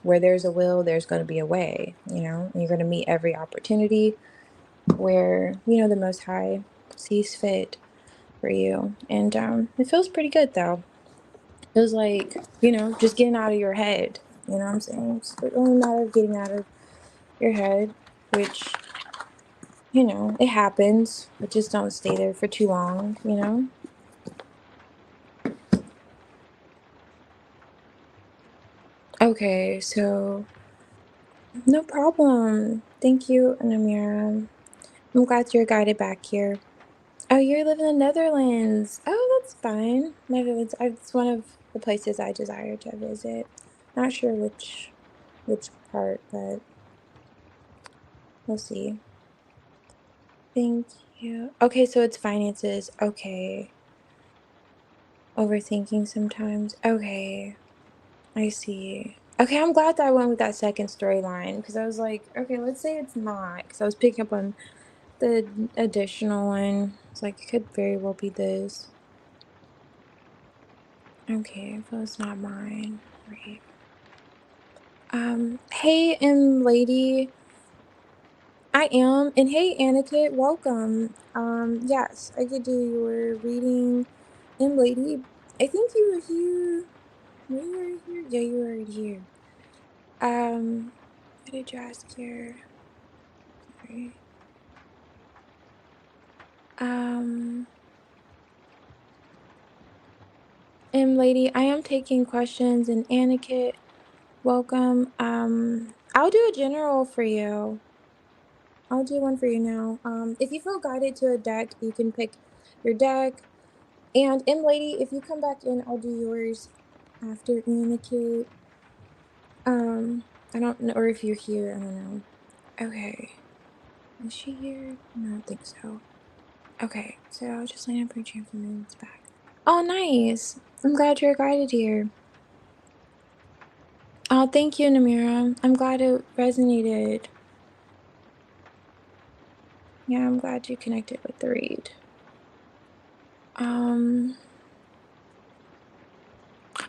where there's a will, there's going to be a way, and you're going to meet every opportunity where, the Most High sees fit for you. And it feels pretty good though. It feels like, just getting out of your head. You know what I'm saying? It's only a matter of getting out of your head, which, it happens, but just don't stay there for too long. Okay, so no problem. Thank you, Namira. I'm glad you're guided back here. Oh, you live in the Netherlands. Oh, that's fine. Netherlands, it's one of the places I desire to visit. Not sure which part, but we'll see. Thank you. Okay, so it's finances. Okay. Overthinking sometimes. Okay. I see. Okay, I'm glad that I went with that second storyline because I was like, okay, let's say it's not, because I was picking up on the additional one. It's like it could very well be this. Okay, if it's not mine. Right. Hey, lady, I am, and hey, Aniket, welcome. Yes, I could do your reading, lady. I think you were here. Were you already here? Yeah, you were already here. What did you ask here? Sorry. Um, lady, I am taking questions, and Aniket, welcome. I'll do a general for you. I'll do one for you now. If you feel guided to a deck, you can pick your deck. And lady, if you come back in, I'll do yours after Aniket. I don't know, or if you're here, I don't know. Okay. Is she here? No, I don't think so. Okay, so I'll just land up for you for minutes back. Oh, nice. I'm glad you're guided here. Oh, thank you, Namira. I'm glad it resonated. Yeah, I'm glad you connected with the read. Um,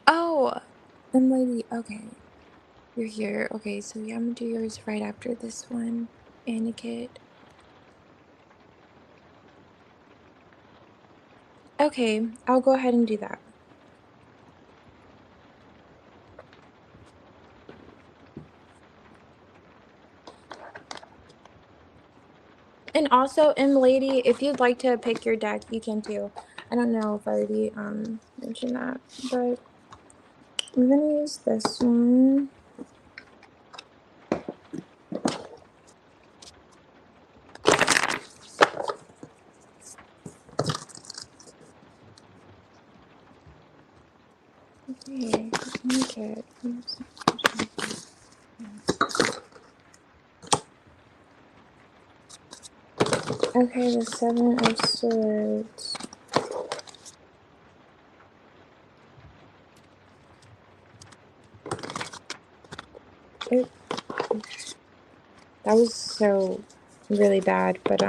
oh, lady, okay. You're here. Okay, so yeah, I'm gonna do yours right after this one, Aniket. Okay, I'll go ahead and do that. And also, lady, if you'd like to pick your deck, you can too. I don't know if I already mentioned that, but I'm gonna use this one. Okay, okay. Okay, the Seven of Swords. It, that was so really bad, but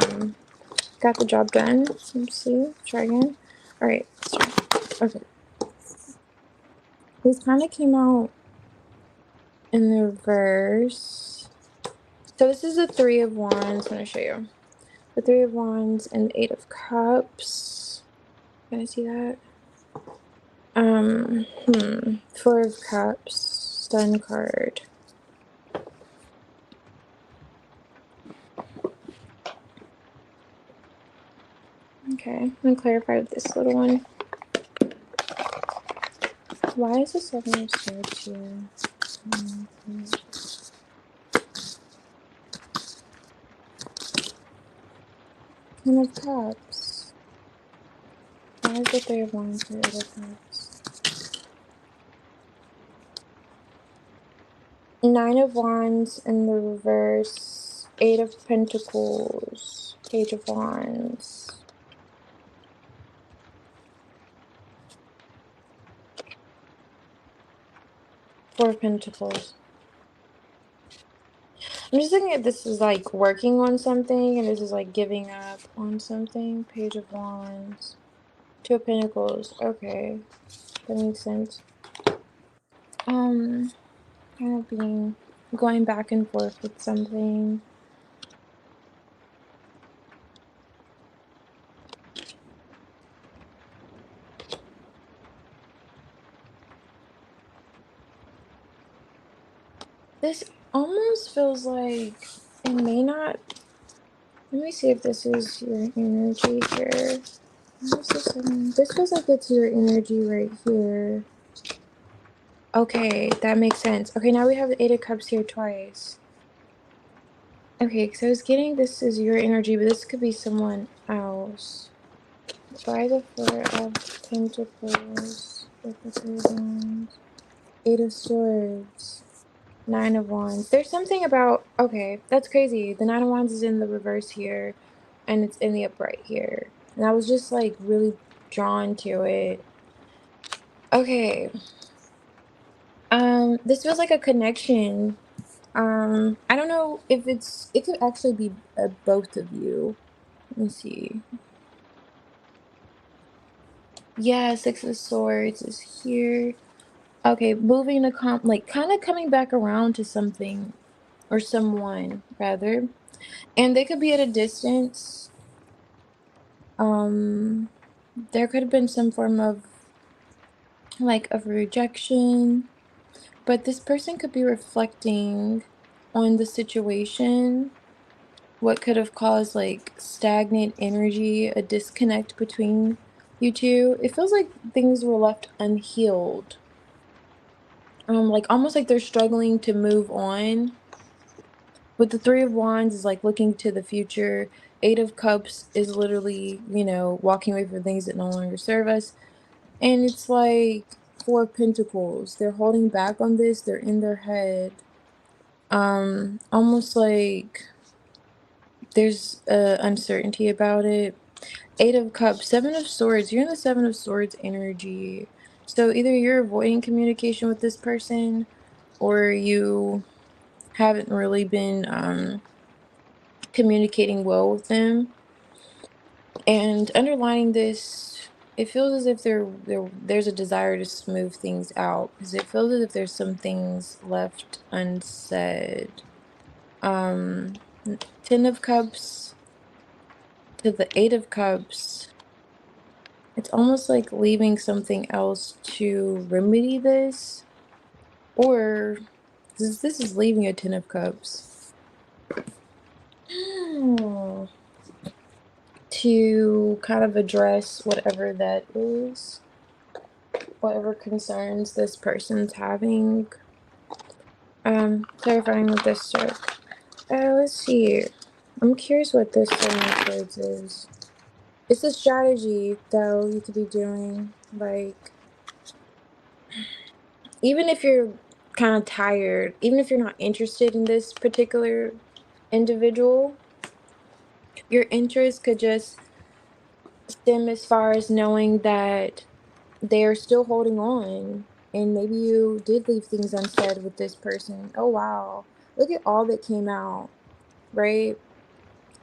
got the job done. Let's see. Try again. All right. Let's try. Okay. These kind of came out in the reverse. So this is the Three of Wands. I'm gonna show you the Three of Wands and the Eight of Cups. Can I see that? Four of Cups. Stun card. Okay, I'm gonna clarify with this little one. Why is the Seven of Swords here? Ten of Cups. Why is the Three of Wands here? Eight of Cups. Nine of Wands in the reverse. Eight of Pentacles. Page of Wands. Four of Pentacles. I'm just thinking if this is like working on something and this is like giving up on something. Page of Wands. Two of Pentacles. Okay. That makes sense. Kind of being going back and forth with something. This almost feels like it may not. Let me see if this is your energy here. This feels like it's your energy right here. Okay, that makes sense. Okay, now we have the Eight of Cups here twice. Okay, so I was getting this is your energy, but this could be someone else. By the Four of Pentacles, with the Three of Wands, Eight of Swords, Nine of Wands. There's something about, okay, that's crazy. The Nine of Wands is in the reverse here, and it's in the upright here. And I was just like really drawn to it. Okay. This feels like a connection. I don't know if it could actually be both of you. Let me see. Yeah, Six of Swords is here. Okay, moving to like kind of coming back around to something or someone rather. And they could be at a distance. Um, there could have been some form of like of rejection, but this person could be reflecting on the situation, what could have caused like stagnant energy, a disconnect between you two. It feels like things were left unhealed. Like almost like they're struggling to move on. With the Three of Wands is like looking to the future. Eight of Cups is literally, walking away from things that no longer serve us. And it's like Four of Pentacles. They're holding back on this. They're in their head. Almost like there's uncertainty about it. Eight of Cups, Seven of Swords. You're in the Seven of Swords energy. So either you're avoiding communication with this person or you haven't really been communicating well with them. And underlining this, it feels as if there's a desire to smooth things out because it feels as if there's some things left unsaid. Um, Ten of Cups to the Eight of Cups. It's almost like leaving something else to remedy this, or this is leaving a Ten of Cups. To kind of address whatever that is, whatever concerns this person's having. Clarifying with this stroke. Let's see. I'm curious what this Seven of Swords is. It's a strategy, though, you could be doing. Like, even if you're kind of tired, even if you're not interested in this particular individual, your interest could just stem as far as knowing that they're still holding on. And maybe you did leave things unsaid with this person. Oh, wow. Look at all that came out, right?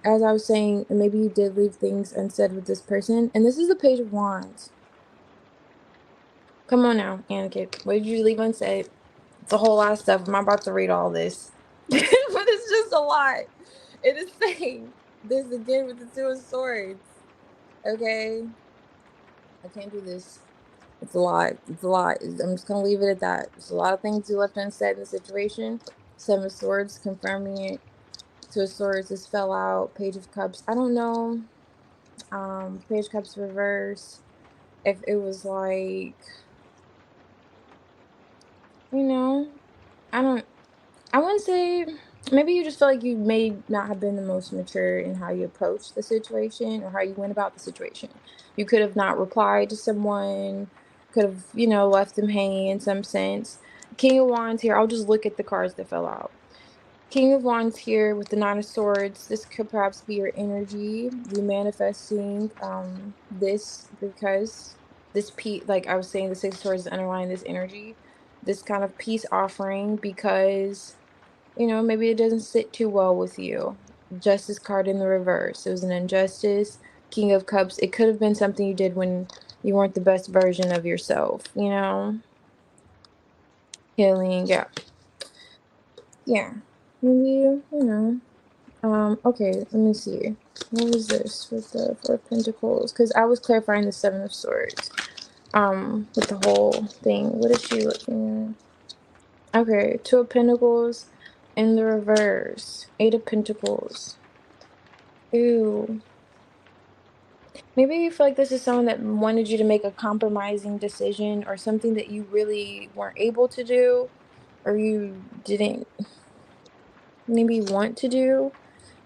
As I was saying, maybe you did leave things unsaid with this person. And this is the Page of Wands. Come on now, Anakin. What did you leave unsaid? It's a whole lot of stuff. I'm about to read all this. But it's just a lot. It is saying this again with the Two of Swords. Okay? I can't do this. It's a lot. It's a lot. I'm just gonna leave it at that. There's a lot of things you left unsaid in the situation. Seven of Swords confirming it. Two of Swords just fell out. Page of Cups. I don't know. Page of Cups reverse. If it was like, you know, I don't. I wouldn't say. Maybe you just feel like you may not have been the most mature in how you approached the situation or how you went about the situation. You could have not replied to someone, could have, left them hanging in some sense. King of Wands here, I'll just look at the cards that fell out. King of Wands here with the Nine of Swords. This could perhaps be your energy, you manifesting this because this peace, like I was saying, the Six of Swords is underlying this energy, this kind of peace offering because maybe it doesn't sit too well with you. Justice card in the reverse. It was an injustice. King of Cups. It could have been something you did when you weren't the best version of yourself. Healing, yeah. Yeah. Maybe, okay, let me see. What was this with the Four of Pentacles? Because I was clarifying the Seven of Swords. With the whole thing. What is she looking at? Okay, Two of Pentacles in the reverse. Eight of Pentacles. Ew. Maybe you feel like this is someone that wanted you to make a compromising decision or something that you really weren't able to do or you didn't maybe want to do.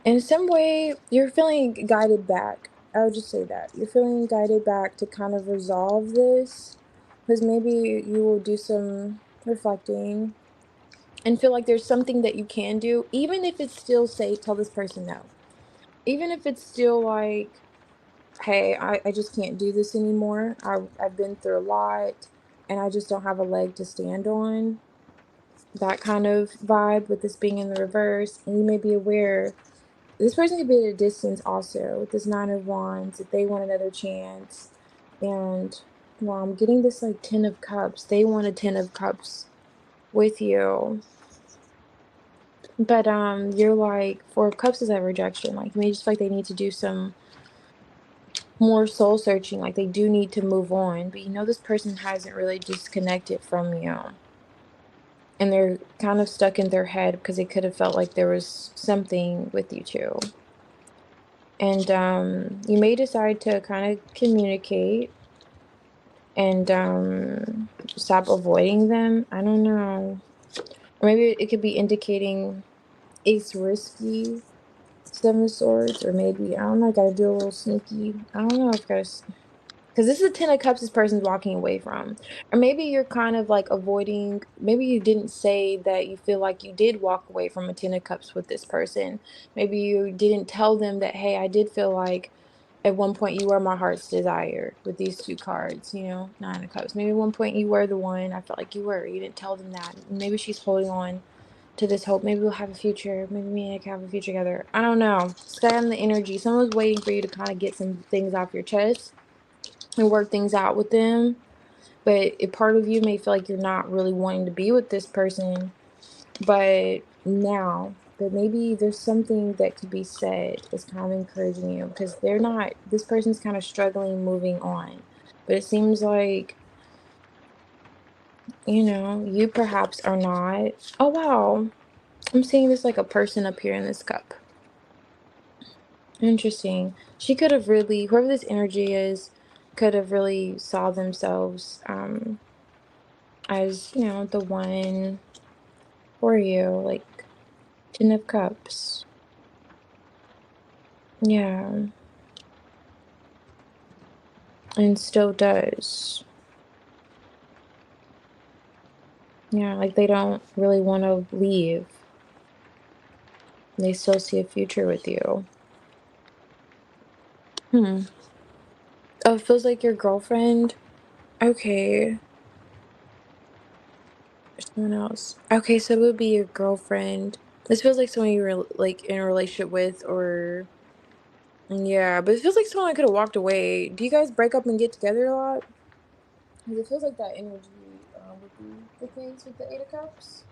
In some way, you're feeling guided back. I would just say that. You're feeling guided back to kind of resolve this because maybe you will do some reflecting and feel like there's something that you can do, even if it's still say, tell this person no. Even if it's still like, hey, I just can't do this anymore. I've been through a lot and I just don't have a leg to stand on. That kind of vibe with this being in the reverse. And you may be aware this person could be at a distance also with this Nine of Wands if they want another chance. And well, I'm getting this like Ten of Cups. They want a Ten of Cups with you. But you're like Four of Cups is that rejection. Like you may just feel like they need to do some more soul searching, like they do need to move on, but this person hasn't really disconnected from you and they're kind of stuck in their head because they could have felt like there was something with you too. And you may decide to kind of communicate and stop avoiding them. I don't know, or maybe it could be indicating it's risky. Seven of Swords, or maybe I don't know, I gotta do a little sneaky. I don't know if guys, because this is a Ten of Cups this person's walking away from. Or maybe you're kind of like avoiding, maybe you didn't say that you feel like you did walk away from a Ten of Cups with this person. Maybe you didn't tell them that, hey, I did feel like at one point you were my heart's desire with these two cards, Nine of Cups. Maybe at one point you were the one, I felt like you were. You didn't tell them that. Maybe she's holding on to this hope. Maybe we'll have a future. Maybe me and Nick have a future together. I don't know. Stay on the energy. Someone's waiting for you to kind of get some things off your chest and work things out with them. But a part of you may feel like you're not really wanting to be with this person, but maybe there's something that could be said that's kind of encouraging you because this person's kind of struggling moving on. But it seems like, you perhaps are not. Oh, wow. I'm seeing this like a person up here in this cup. Interesting. She could have really, whoever this energy is, could have really saw themselves as, the one for you, like Ten of Cups. Yeah, and still does. Yeah, like they don't really want to leave. They still see a future with you. Hmm. Oh, it feels like your girlfriend. Okay. Or someone else. Okay, so it would be your girlfriend. This feels like someone you were like in a relationship with, or yeah, but it feels like someone could have walked away. Do you guys break up and get together a lot? Because it feels like that energy would be the case with the Eight of Cups.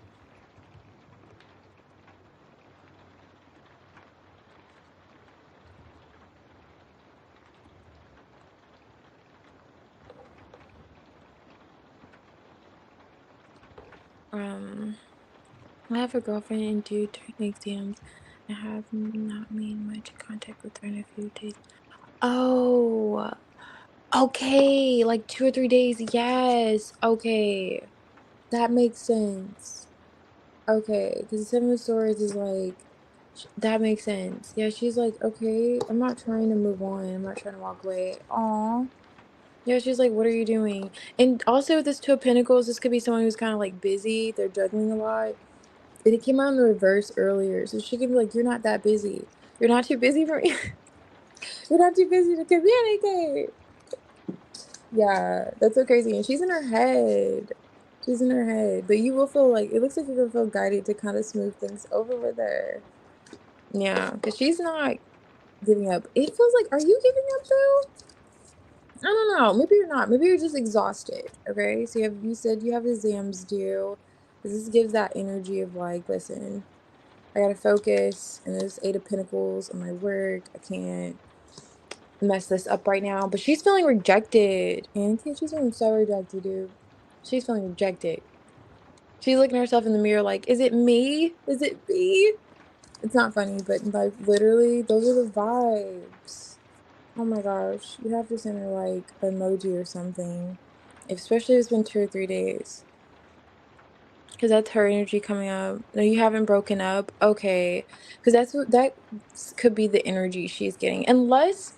Um, I have a girlfriend and do turn exams. I have not made much contact with her in a few days. Oh, okay, like 2 or 3 days. Yes, okay, that makes sense. Okay, because the Seven of Swords is like, that makes sense. Yeah, she's like, okay, I'm not trying to move on. I'm not trying to walk away. Aw. Yeah, she's like, what are you doing? And also, with this Two of Pentacles, this could be someone who's kind of like busy. They're juggling a lot. And it came out in the reverse earlier. So she could be like, you're not that busy. You're not too busy for me. You're not too busy to communicate. Yeah, that's so crazy. And she's in her head. She's in her head. But you will feel like, it looks like you're going to feel guided to kind of smooth things over with her. Yeah, because she's not giving up. It feels like, are you giving up though? I don't know. Maybe you're not. Maybe you're just exhausted. Okay. So you said you have exams due. This gives that energy of like, listen, I gotta focus, and there's Eight of Pentacles on my work. I can't mess this up right now. But she's feeling rejected. And she's feeling so rejected, dude. She's feeling rejected. She's looking at herself in the mirror like, is it me? Is it me? It's not funny, but like literally, those are the vibes. Oh my gosh. You have to send her like emoji or something. Especially if it's been 2 or 3 days. Because that's her energy coming up. No, you haven't broken up. Okay. Because could be the energy she's getting. Unless,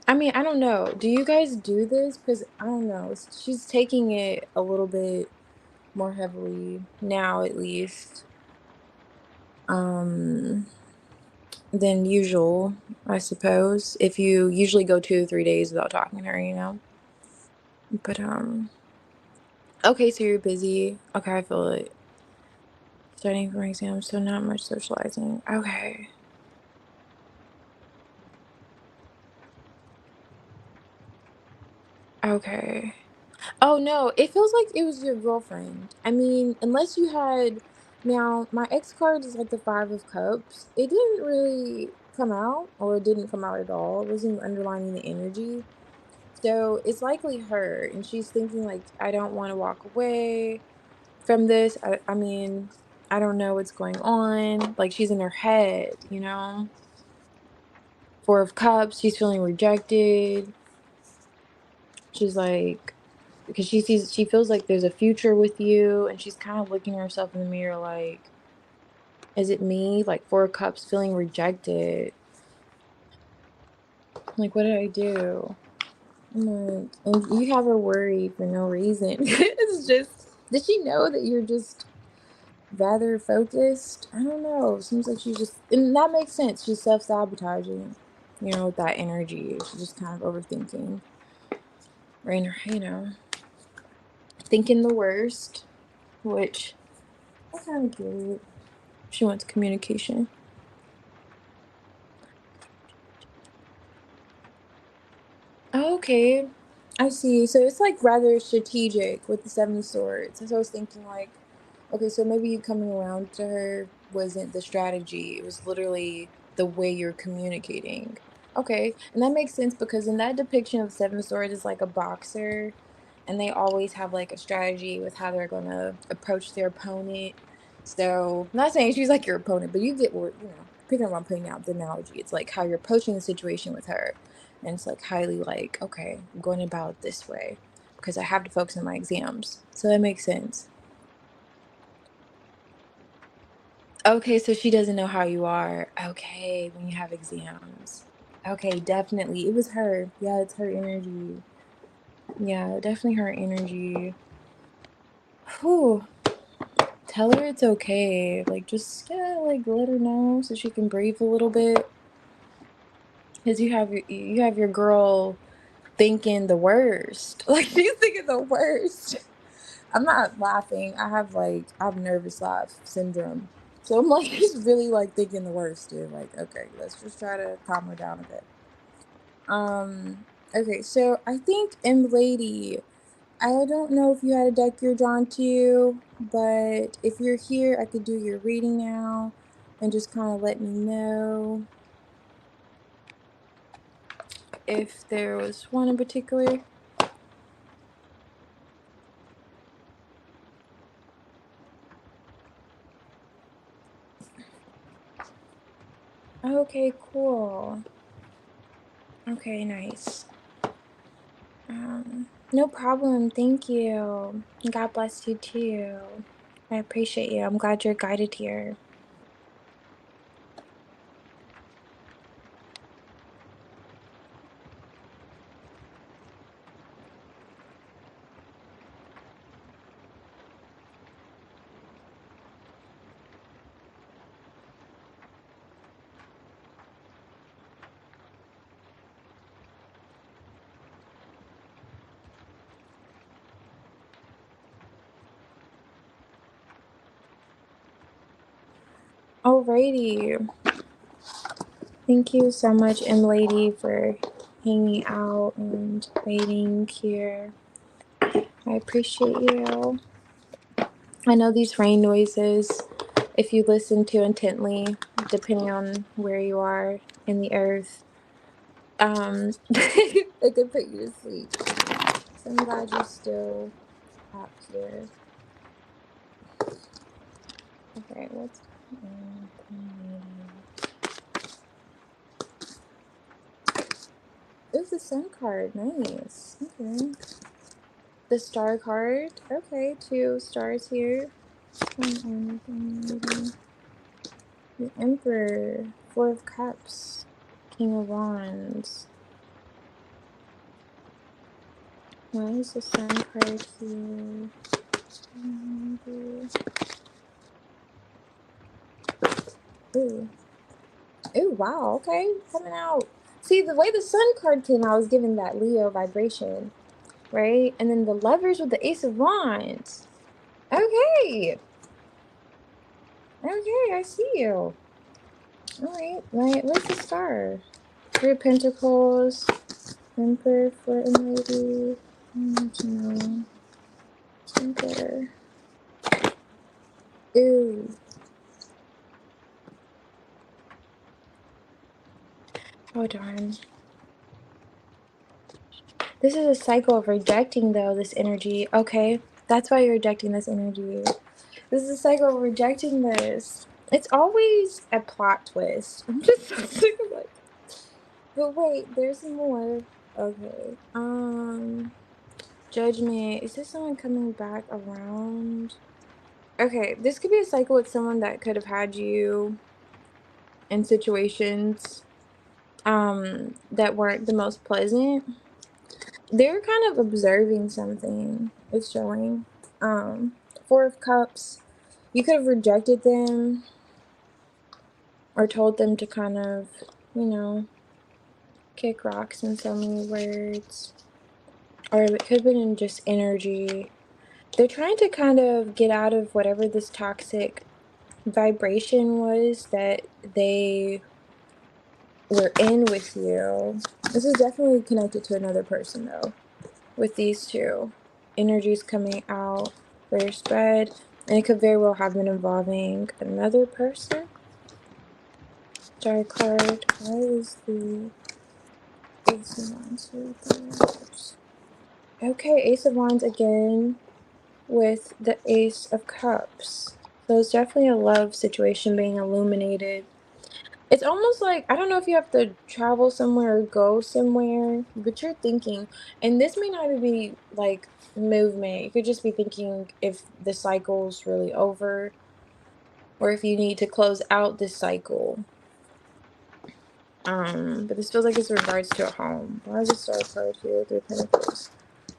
I mean, I don't know. Do you guys do this? Because I don't know. She's taking it a little bit more heavily now, at least, um, than usual, I suppose. If you usually go 2 or 3 days without talking to her. But, okay, so you're busy. Okay, I feel it. Studying for exams, so not much socializing. Okay. Okay. Oh no, it feels like it was your girlfriend. I mean, unless you had, now my ex card is like the Five of Cups. It didn't really come out, or it didn't come out at all. It wasn't underlining the energy. So it's likely her, and she's thinking like, I don't want to walk away from this. I mean, I don't know what's going on. Like she's in her head. Four of Cups, she's feeling rejected. She's like, because she feels like there's a future with you, and she's kind of looking at herself in the mirror like, is it me? Like Four of Cups, feeling rejected. Like, what did I do? I'm like, and you have her worried for no reason. It's just, did she know that you're just rather focused? I don't know. Seems like she's just, and that makes sense. She's self-sabotaging, with that energy. She's just kind of overthinking. Right, thinking the worst, which I kind of get it. She wants communication. Okay, I see. So it's like rather strategic with the Seven of Swords. So I was thinking like, okay, so maybe you coming around to her wasn't the strategy. It was literally the way you're communicating. Okay, and that makes sense because in that depiction of Seven Swords is like a boxer, and they always have like a strategy with how they're gonna approach their opponent. So, not saying she's like your opponent, but you get what, picking up on putting out the analogy. It's like how you're approaching the situation with her, and it's like highly like, okay, I'm going about it this way because I have to focus on my exams. So that makes sense. Okay, so she doesn't know how you are. Okay, when you have exams. Okay, definitely. It was her. Yeah, it's her energy. Yeah, definitely her energy. Whew. Tell her it's okay. Like, just yeah, like let her know so she can breathe a little bit. Cause you have your girl thinking the worst. Like she's thinking the worst. I'm not laughing. I have nervous laugh syndrome. So I'm like she's really like thinking the worst, dude. Like, okay, let's just try to calm her down a bit. Um, okay, so I think M Lady, I don't know if you had a deck you're drawn to, but if you're here, I could do your reading now and just kind of let me know if there was one in particular. Okay, cool. Okay, nice. No problem. Thank you. God bless you too. I appreciate you. I'm glad you're guided here. Alrighty. Thank you so much, M Lady, for hanging out and waiting here. I appreciate you. I know these rain noises, if you listen to intently, depending on where you are in the earth, it could put you to sleep. So I'm glad you're still up here. Okay, what's going on? Ooh, the sun card. Nice. Okay. The star card. Okay, 2 stars here. The Emperor. 4 of Cups. King of Wands. Why is the sun card here? Ooh. Ooh, wow. Okay. Coming out. See, the way the sun card came out was giving that Leo vibration, right? And then the lovers with the Ace of Wands. Okay. Okay, I see you. All right. Right. Where's the star? 3 of Pentacles. Emperor for a lady. No. Emperor. Ooh. Oh, darn. This is a cycle of rejecting, though, this energy. Okay. That's why you're rejecting this energy. This is a cycle of rejecting this. It's always a plot twist. I'm just so sick of it. But wait, there's more. Okay. Judgment. Is this someone coming back around? Okay, this could be a cycle with someone that could have had you in situations that weren't the most pleasant. They're kind of observing something. It's showing. 4 of Cups. You could have rejected them or told them to kind of, you know, kick rocks in so many words. Or it could have been in just energy. They're trying to kind of get out of whatever this toxic vibration was that they were in with you. This is definitely connected to another person, though, with these two energies coming out for your spread. And it could very well have been involving another person. Star card. Why is the Ace of Wands here. Okay, Ace of Wands again with the Ace of Cups. So it's definitely a love situation being illuminated. It's almost like, I don't know if you have to travel somewhere or go somewhere, but you're thinking, and this may not even be like movement. You could just be thinking if the cycle's really over or if you need to close out this cycle. But this feels like it's in regards to a home. Why is the Star card here? Three of Pentacles.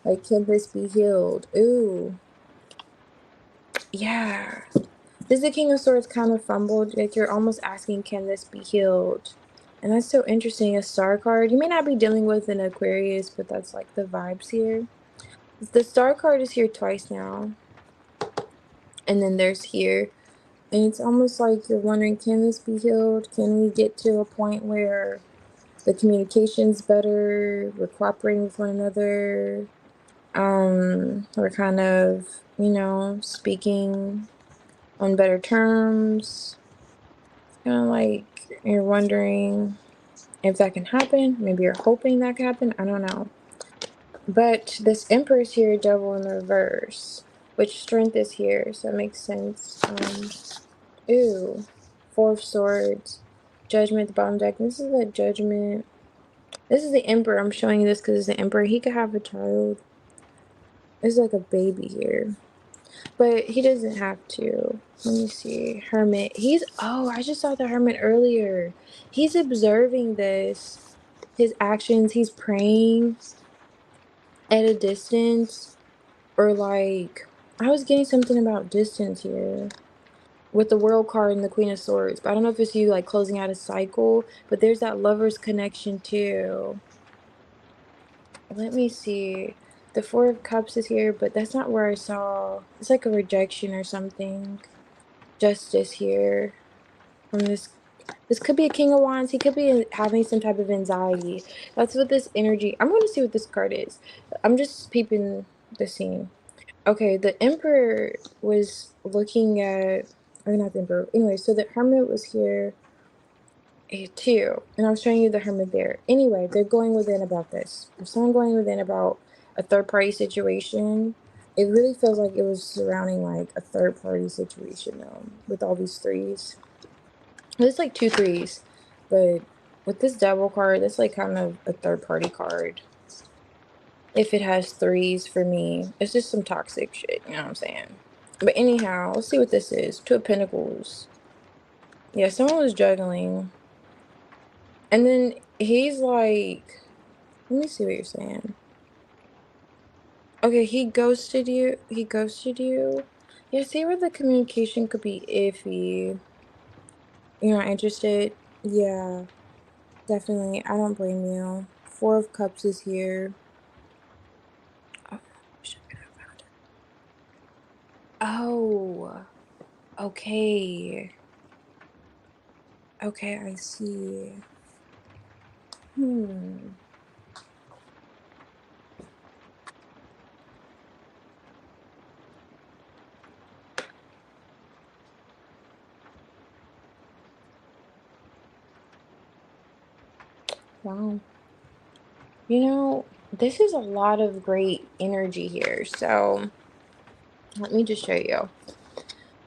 Like, can this be healed? Ooh, yeah. This is the King of Swords kind of fumbled. Like, you're almost asking, can this be healed? And that's so interesting. A Star card. You may not be dealing with an Aquarius, but that's like the vibes here. The Star card is here twice now. And then there's here. And it's almost like you're wondering, can this be healed? Can we get to a point where the communication's better, we're cooperating with one another, we're kind of, speaking on better terms. Kind of like you're wondering if that can happen. Maybe you're hoping that can happen. I don't know. But this Emperor's here, Devil in the reverse, which Strength is here, so it makes sense. Ooh, Four of Swords, Judgment, the bottom deck. This is the Judgment. This is the Emperor. I'm showing you this because it's the Emperor. He could have a child. It's like a baby here. But he doesn't have to. Let me see. Hermit. Oh, I just saw the Hermit earlier. He's observing this. His actions. He's praying at a distance. Or like, I was getting something about distance here. With the World card and the Queen of Swords. But I don't know if it's you like closing out a cycle. But there's that lover's connection too. Let me see. The Four of Cups is here, but that's not where I saw. It's like a rejection or something. Justice here from this. This could be a King of Wands. He could be having some type of anxiety. That's what this energy. I'm going to see what this card is. I'm just peeping the scene. Okay, the Emperor was looking at. Or not the Emperor. Anyway, so the Hermit was here too, and I was showing you the Hermit there. Anyway, they're going within about this. There's someone going within about a third party situation. It really feels like it was surrounding like a third party situation though, with all these threes. It's like two threes, but with this Devil card, that's like kind of a third party card. If it has threes for me, it's just some toxic shit, you know what I'm saying? But anyhow, let's see what this is. Two of Pentacles. Yeah, someone was juggling. And then he's like, let me see what you're saying. Okay, he ghosted you. He ghosted you. Yeah, see where the communication could be iffy. You're not interested? Yeah, definitely. I don't blame you. Four of Cups is here. Oh, wish I could have found it. Oh, okay. Okay, I see. Hmm. Wow. This is a lot of great energy here. So let me just show you.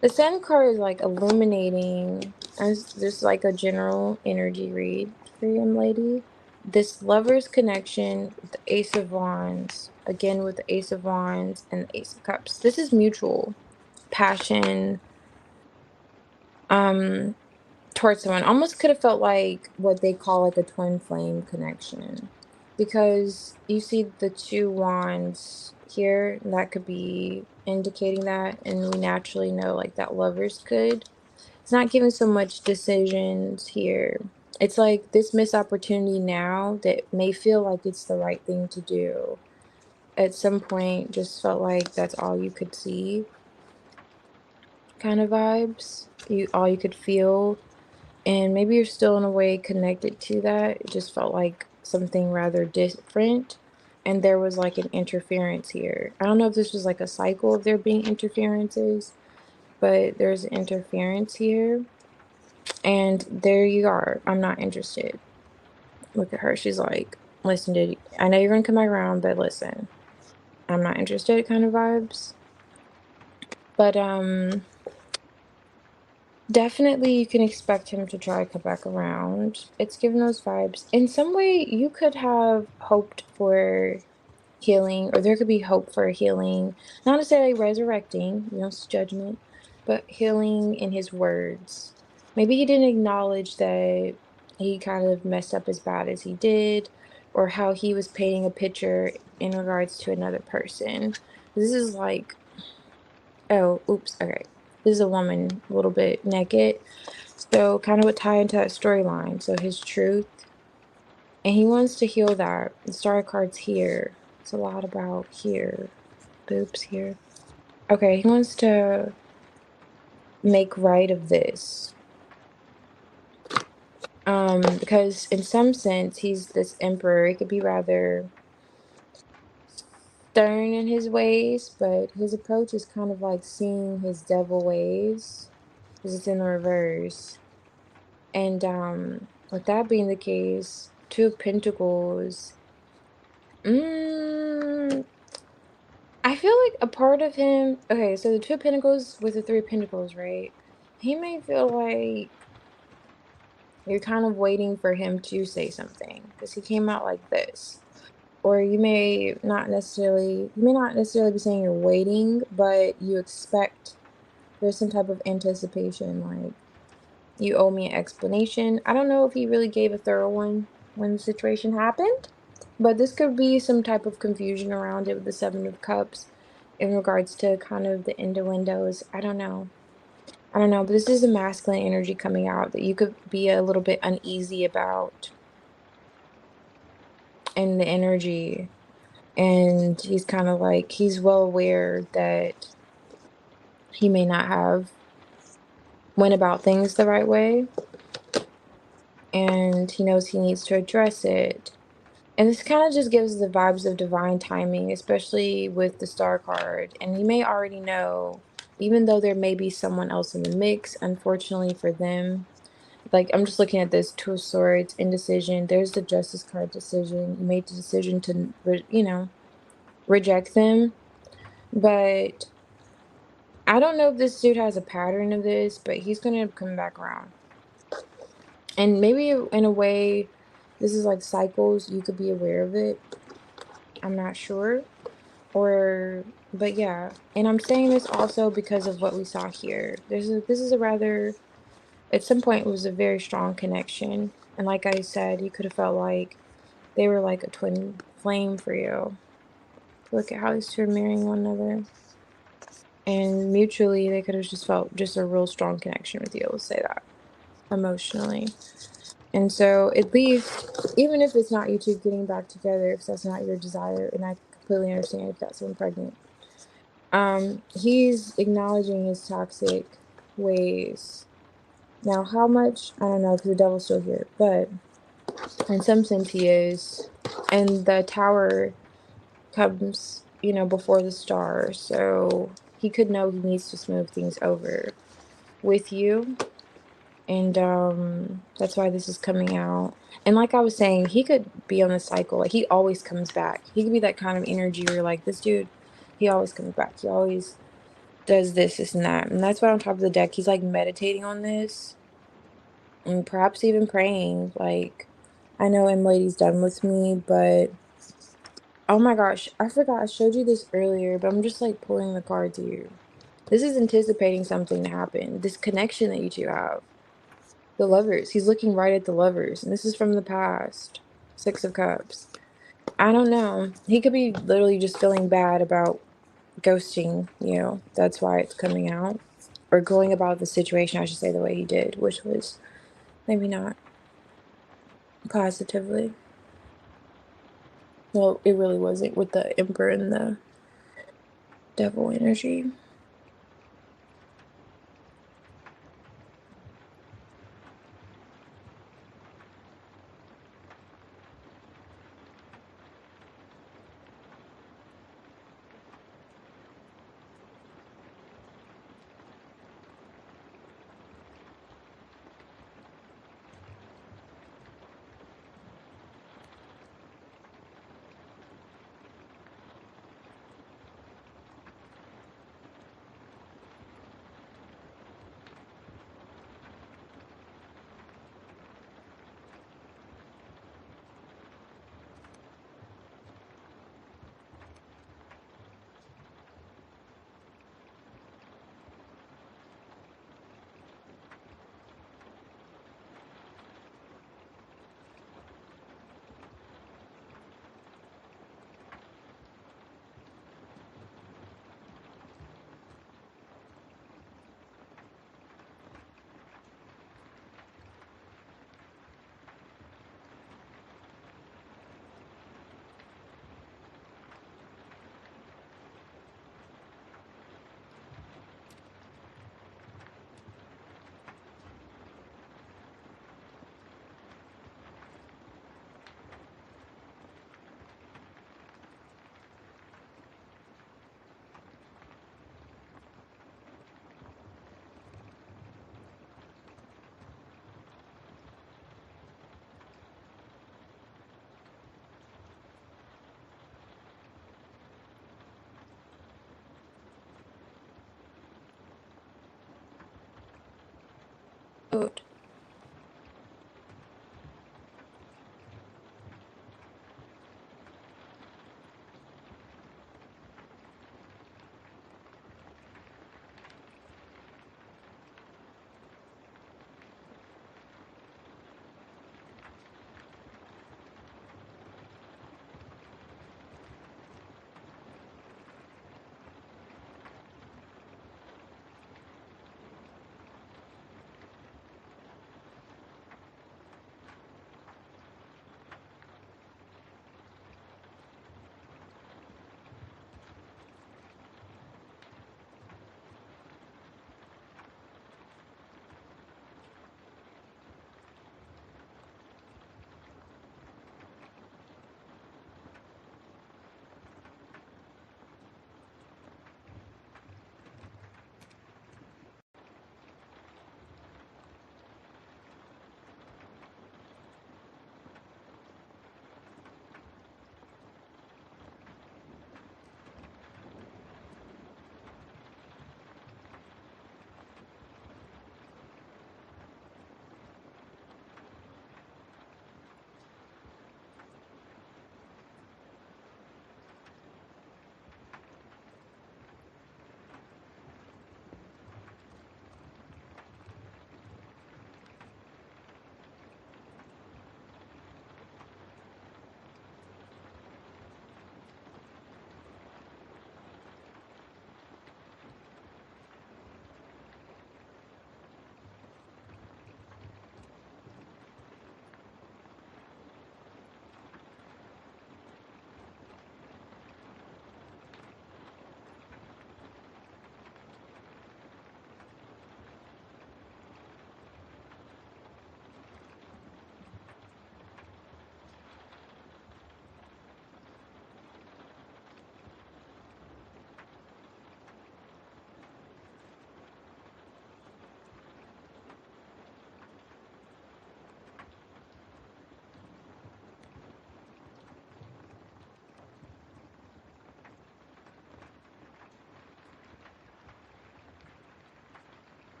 The Sun card is like illuminating as just like a general energy read for you, young lady. This lover's connection with the Ace of Wands, again with the Ace of Wands and the Ace of Cups. This is mutual passion towards someone. Almost could have felt like what they call like a twin flame connection. Because you see the two wands here, that could be indicating that, and we naturally know like that lovers could. It's not giving so much decisions here. It's like this missed opportunity now that may feel like it's the right thing to do. At some point, just felt like that's all you could see, kind of vibes. All you could feel, and maybe you're still in a way connected to that. It just felt like something rather different, and there was like an interference here. I don't know if this was like a cycle of there being interferences, but there's interference here. And there you are. I'm not interested. Look at her. She's like, listen, dude, I know you're gonna come back around, but listen, I'm not interested kind of vibes. But definitely you can expect him to try to come back around. It's given those vibes. In some way, you could have hoped for healing, or there could be hope for healing, not necessarily resurrecting, it's judgment, but healing in his words. Maybe he didn't acknowledge that he kind of messed up as bad as he did, or how he was painting a picture in regards to another person. This is like, oh, oops, okay. This is a woman a little bit naked. So kind of would tie into that storyline. So his truth, and he wants to heal that. The star card's here. It's a lot about here. Boobs here. Okay, he wants to make right of this. Because in some sense he's this emperor. He could be rather stern in his ways, but his approach is kind of like seeing his devil ways. Because it's in the reverse. And with that being the case, Two of Pentacles. Mm, I feel like a part of him. Okay, so the Two of Pentacles with the Three of Pentacles, right? He may feel like you're kind of waiting for him to say something because he came out like this. Or you may not necessarily be saying you're waiting, but you expect there's some type of anticipation, like you owe me an explanation. I don't know if he really gave a thorough one when the situation happened, but this could be some type of confusion around it with the Seven of Cups in regards to kind of the innuendos. I don't know. I don't know, but this is a masculine energy coming out that you could be a little bit uneasy about in the energy. And he's kind of like, he's well aware that he may not have went about things the right way. And he knows he needs to address it. And this kind of just gives the vibes of divine timing, especially with the star card. And you may already know, even though there may be someone else in the mix, unfortunately for them. Like, I'm just looking at this Two of Swords, indecision. There's the Justice card, decision. You made the decision to, reject them. But I don't know if this dude has a pattern of this, but he's going to come back around. And maybe in a way, this is like cycles. You could be aware of it. I'm not sure. But yeah. And I'm saying this also because of what we saw here. This is a rather, at some point, it was a very strong connection. And like I said, you could have felt like they were like a twin flame for you. Look at how these two are marrying one another. And mutually, they could have just felt just a real strong connection with you. Let's say that. Emotionally. And so, at least, even if it's not you two getting back together, if that's not your desire, and I completely understand if that's someone pregnant, he's acknowledging his toxic ways. Now, how much? I don't know, because the devil's still here, but in some sense, he is. And the tower comes, before the star, so he could know he needs to smooth things over with you. And that's why this is coming out. And like I was saying, he could be on the cycle. Like, he always comes back. He could be that kind of energy where you're like, this dude, he always comes back. He always does this, and that. And that's why on top of the deck, he's like meditating on this and perhaps even praying. Like, I know M-Lady's done with me, but oh my gosh, I forgot I showed you this earlier, but I'm just like pulling the cards here. This is anticipating something to happen. This connection that you two have. The lovers. He's looking right at the lovers. And this is from the past. Six of Cups. I don't know. He could be literally just feeling bad about ghosting you. That's why it's coming out. Or going about the situation, I should say, the way he did, which was maybe not positively. Well, it really wasn't with the Emperor and the Devil energy. Food.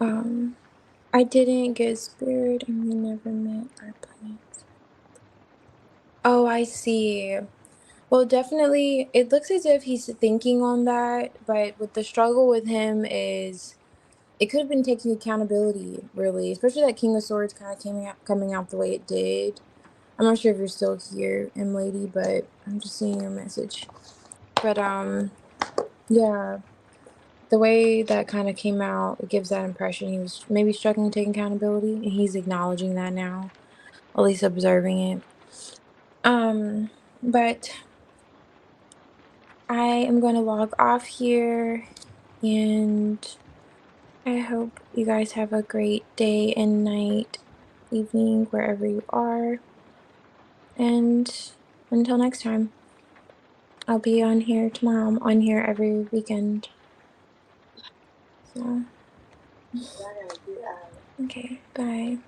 Um, I didn't get spirit and we never met our plans. Oh, I see. Well, definitely, it looks as if he's thinking on that, but with the struggle with him is it could have been taking accountability, really, especially that King of Swords kind of coming out the way it did. I'm not sure if you're still here, M Lady, but I'm just seeing your message. But yeah, the way that kind of came out, it gives that impression he was maybe struggling to take accountability, and he's acknowledging that now, at least observing it. But I am going to log off here, and I hope you guys have a great day and night, evening, wherever you are. And until next time, I'll be on here tomorrow. I'm on here every weekend. So, okay, bye.